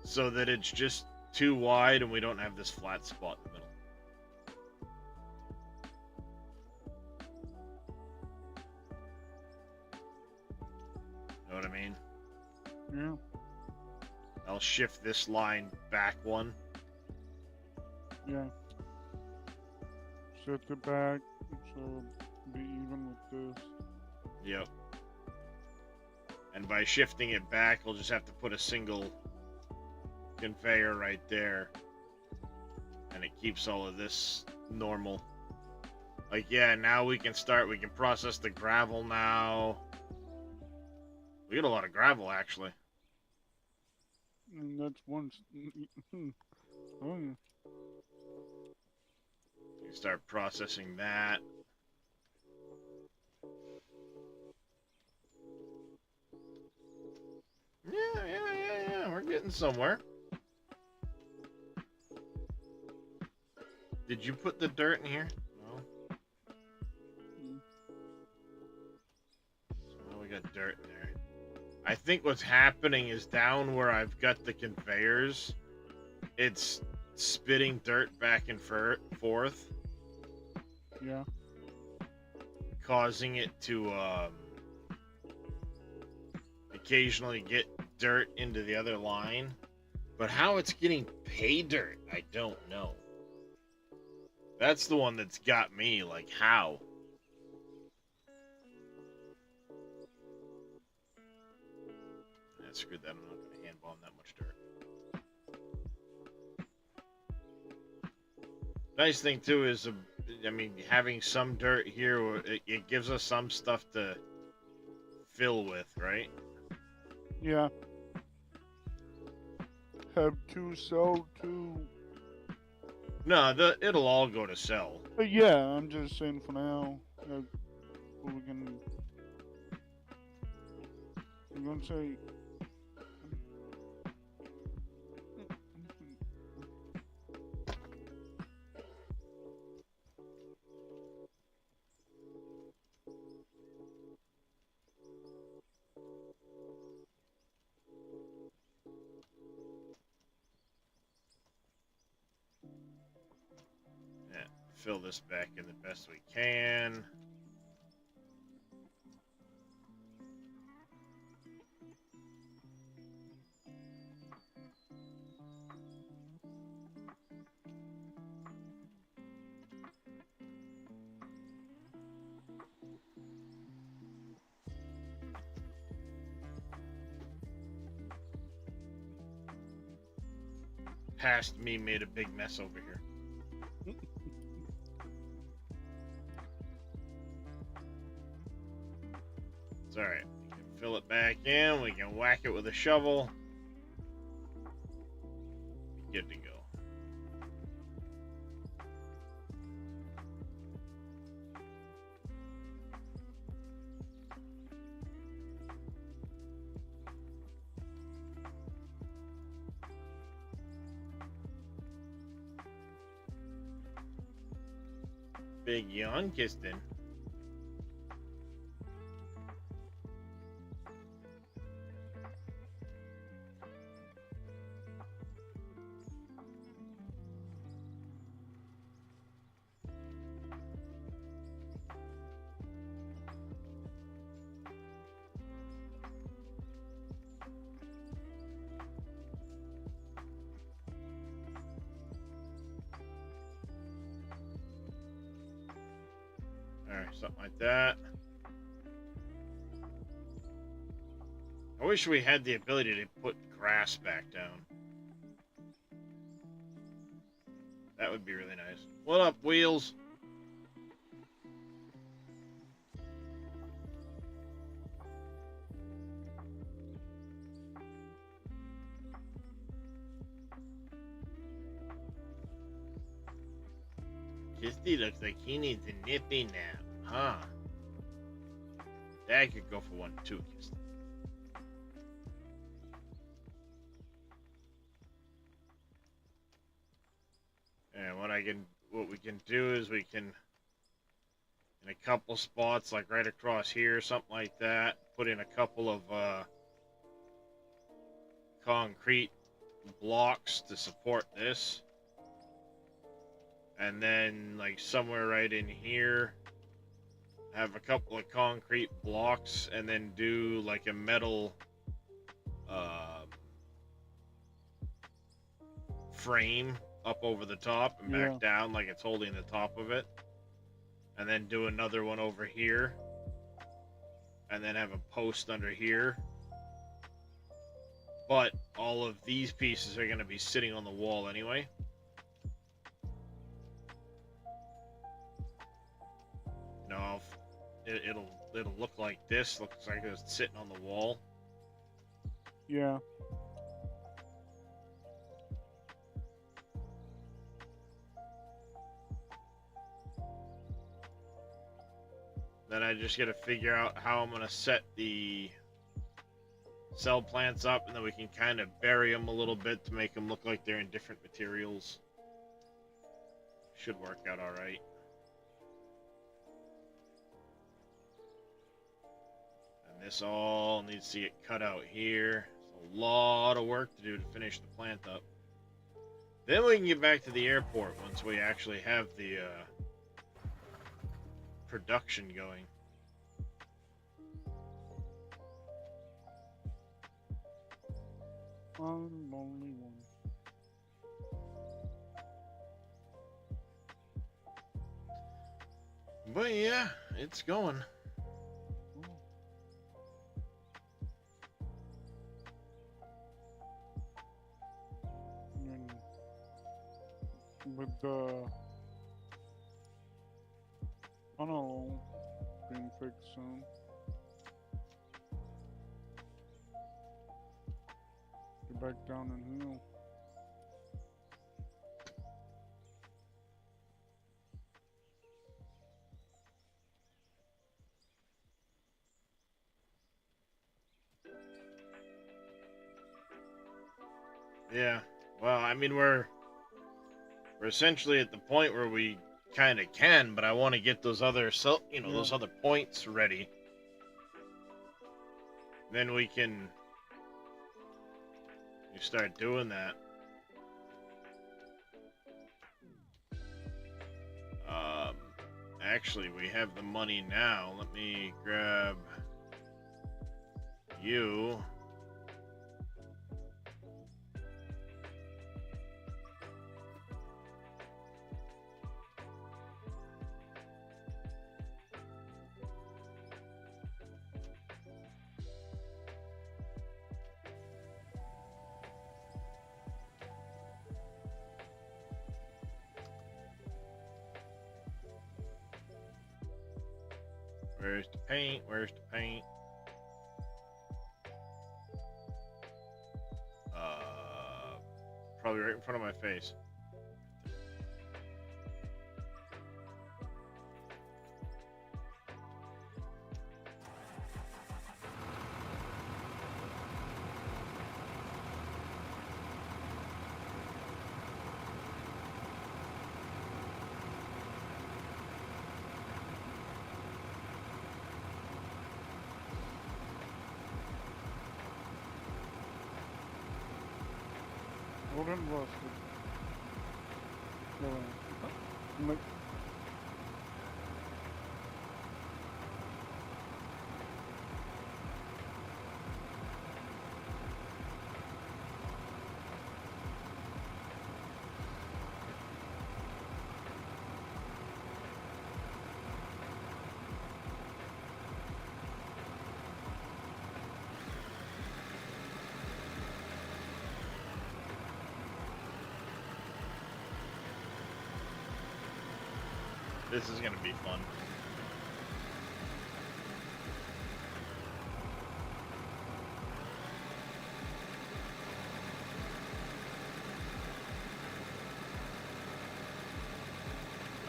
so that it's just too wide and we don't have this flat spot in the middle. Know what I mean? Yeah. I'll shift this line back one. Yeah. Set it back so be even with this. Yep. And by shifting it back, we'll just have to put a single conveyor right there. And it keeps all of this normal. Like, yeah, now we can process the gravel now. We get a lot of gravel, actually. And that's one. Oh yeah. We can start processing that. Yeah. We're getting somewhere. Did you put the dirt in here? No. So now we got dirt in there. I think what's happening is down where I've got the conveyors, it's spitting dirt back and forth. Yeah. Causing it to occasionally get dirt into the other line. But how it's getting pay dirt, I don't know. That's the one that's got me, like, how? Yeah, screw that, I'm not going to hand bomb that much dirt. Nice thing, too, is, I mean, having some dirt here, it gives us some stuff to fill with, right? Yeah. Have to sell to. No, it'll all go to sell. Yeah, I'm just saying for now. We can. I'm gonna say. Yeah, fill this back in the best we can. past me made a big mess over here. It's alright. We can fill it back in. We can whack it with a shovel. Good to go. Big yawn, Kistin. Alright, something like that. I wish we had the ability to put grass back down. That would be really nice. What up, Wheels? Kisty looks like he needs a nippy nap, huh? That could go for one too, Kisty. And what we can do is we can, in a couple spots, like right across here, something like that, put in a couple of concrete blocks to support this. And then, like, somewhere right in here, have a couple of concrete blocks, and then do, like, a metal frame up over the top and back down, like it's holding the top of it. And then do another one over here. And then have a post under here. But all of these pieces are going to be sitting on the wall anyway. No, it'll look like this. Looks like it's sitting on the wall. Yeah. Then I just got to figure out how I'm going to set the cell plants up, and then we can kind of bury them a little bit to make them look like they're in different materials. Should work out all right. And this all needs to get cut out here. It's a lot of work to do to finish the plant up. Then we can get back to the airport once we actually have the production going. I'm only one. But yeah, it's going. And with the tunnel being fixed soon. Get back down in hill. Yeah. Well, I mean, we're essentially at the point where we kind of can, but I want to get those other those other points ready. Then we can start doing that. Actually, we have the money now. Let me grab you. Where's the paint? Where's the paint? Probably right in front of my face. Old and rusted. Go in. Look. This is gonna be fun.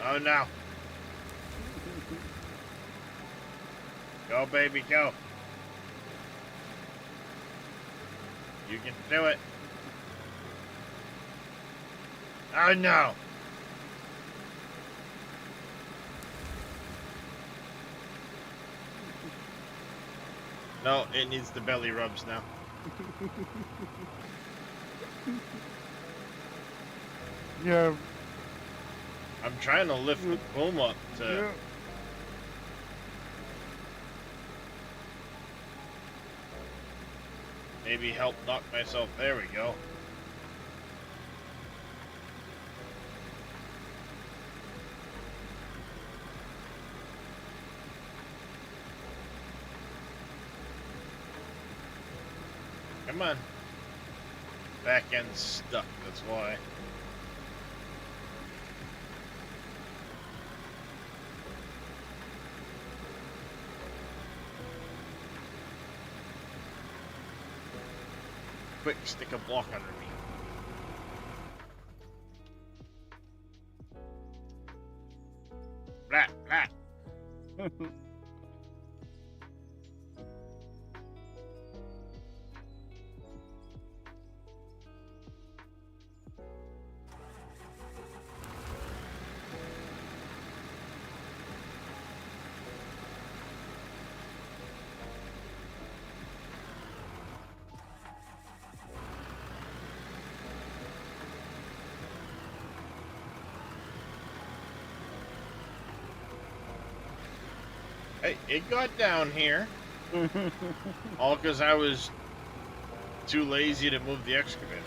Oh no. Go, baby, go. You can do it. Oh no. No, it needs the belly rubs now. Yeah. I'm trying to lift the boom up to... Yeah. maybe help knock myself. There we go. Come on. Back end's stuck, that's why. Quick, stick a block under me. Blah, blah. Hey, it got down here. All because I was too lazy to move the excavator.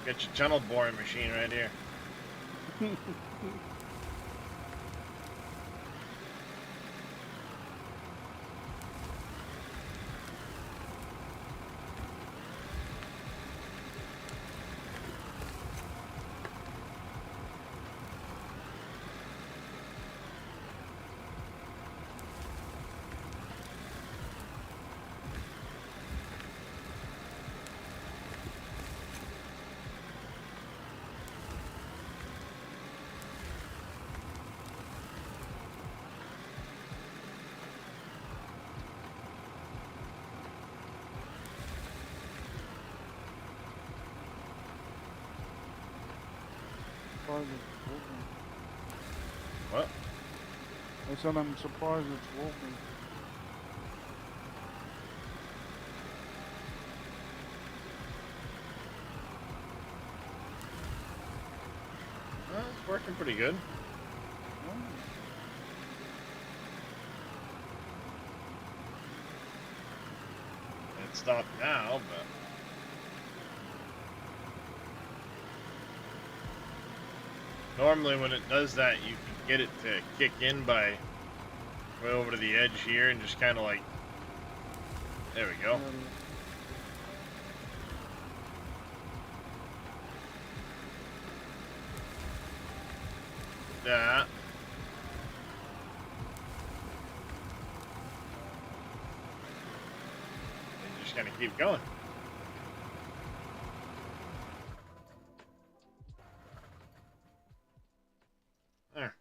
Get your tunnel boring machine right here. Surprised it's working. What? I said I'm surprised it's working. Working pretty good. Oh, It stopped now, but normally when it does that, you can get it to kick in by way over to the edge here and just kind of like, there we go. That. And just kind of keep going. There.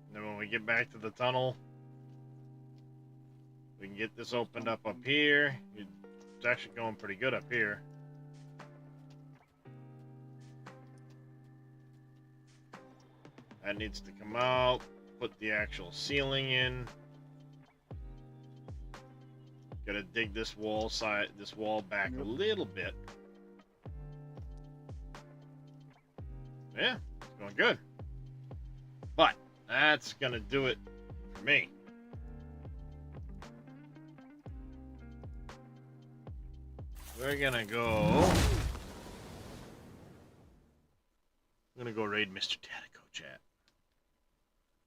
And then when we get back to the tunnel, we can get this opened up here. It's actually going pretty good up here. That needs to come out. Put the actual ceiling in. Gotta dig this wall back a little bit. Yeah, it's going good. But that's gonna do it for me. We're gonna go. I'm gonna go raid Mr. Tatico, chat.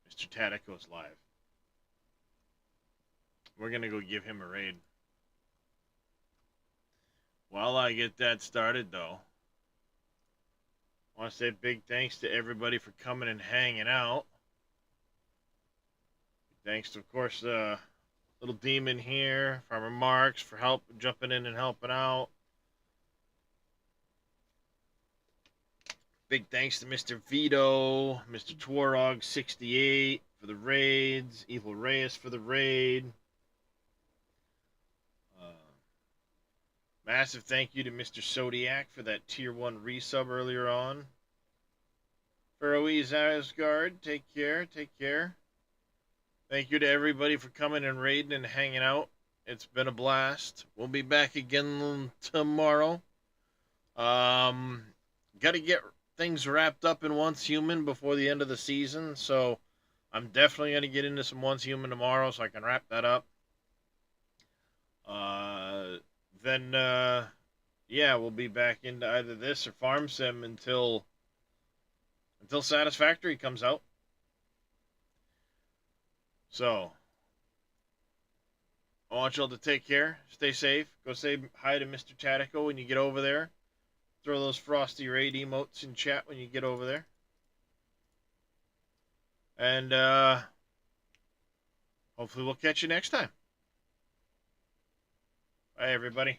Mr. Tatico's live. We're gonna go give him a raid. While I get that started, though, I want to say big thanks to everybody for coming and hanging out. Thanks to, of course, Little Demon here, Farmer Marks for jumping in and helping out. Big thanks to Mr. Vito, Mr. Twarog68 for the raids, Evil Reyes for the raid. Massive thank you to Mr. Zodiac for that tier 1 resub earlier on. Faroese Asgard, take care, take care. Thank you to everybody for coming and raiding and hanging out. It's been a blast. We'll be back again tomorrow. Got to get things wrapped up in Once Human before the end of the season, so I'm definitely going to get into some Once Human tomorrow so I can wrap that up. Then, yeah, we'll be back into either this or Farm Sim until Satisfactory comes out. So, I want y'all to take care, stay safe, go say hi to Mr. Tatico when you get over there. Throw those frosty raid emotes in chat when you get over there. And, hopefully we'll catch you next time. Bye, everybody.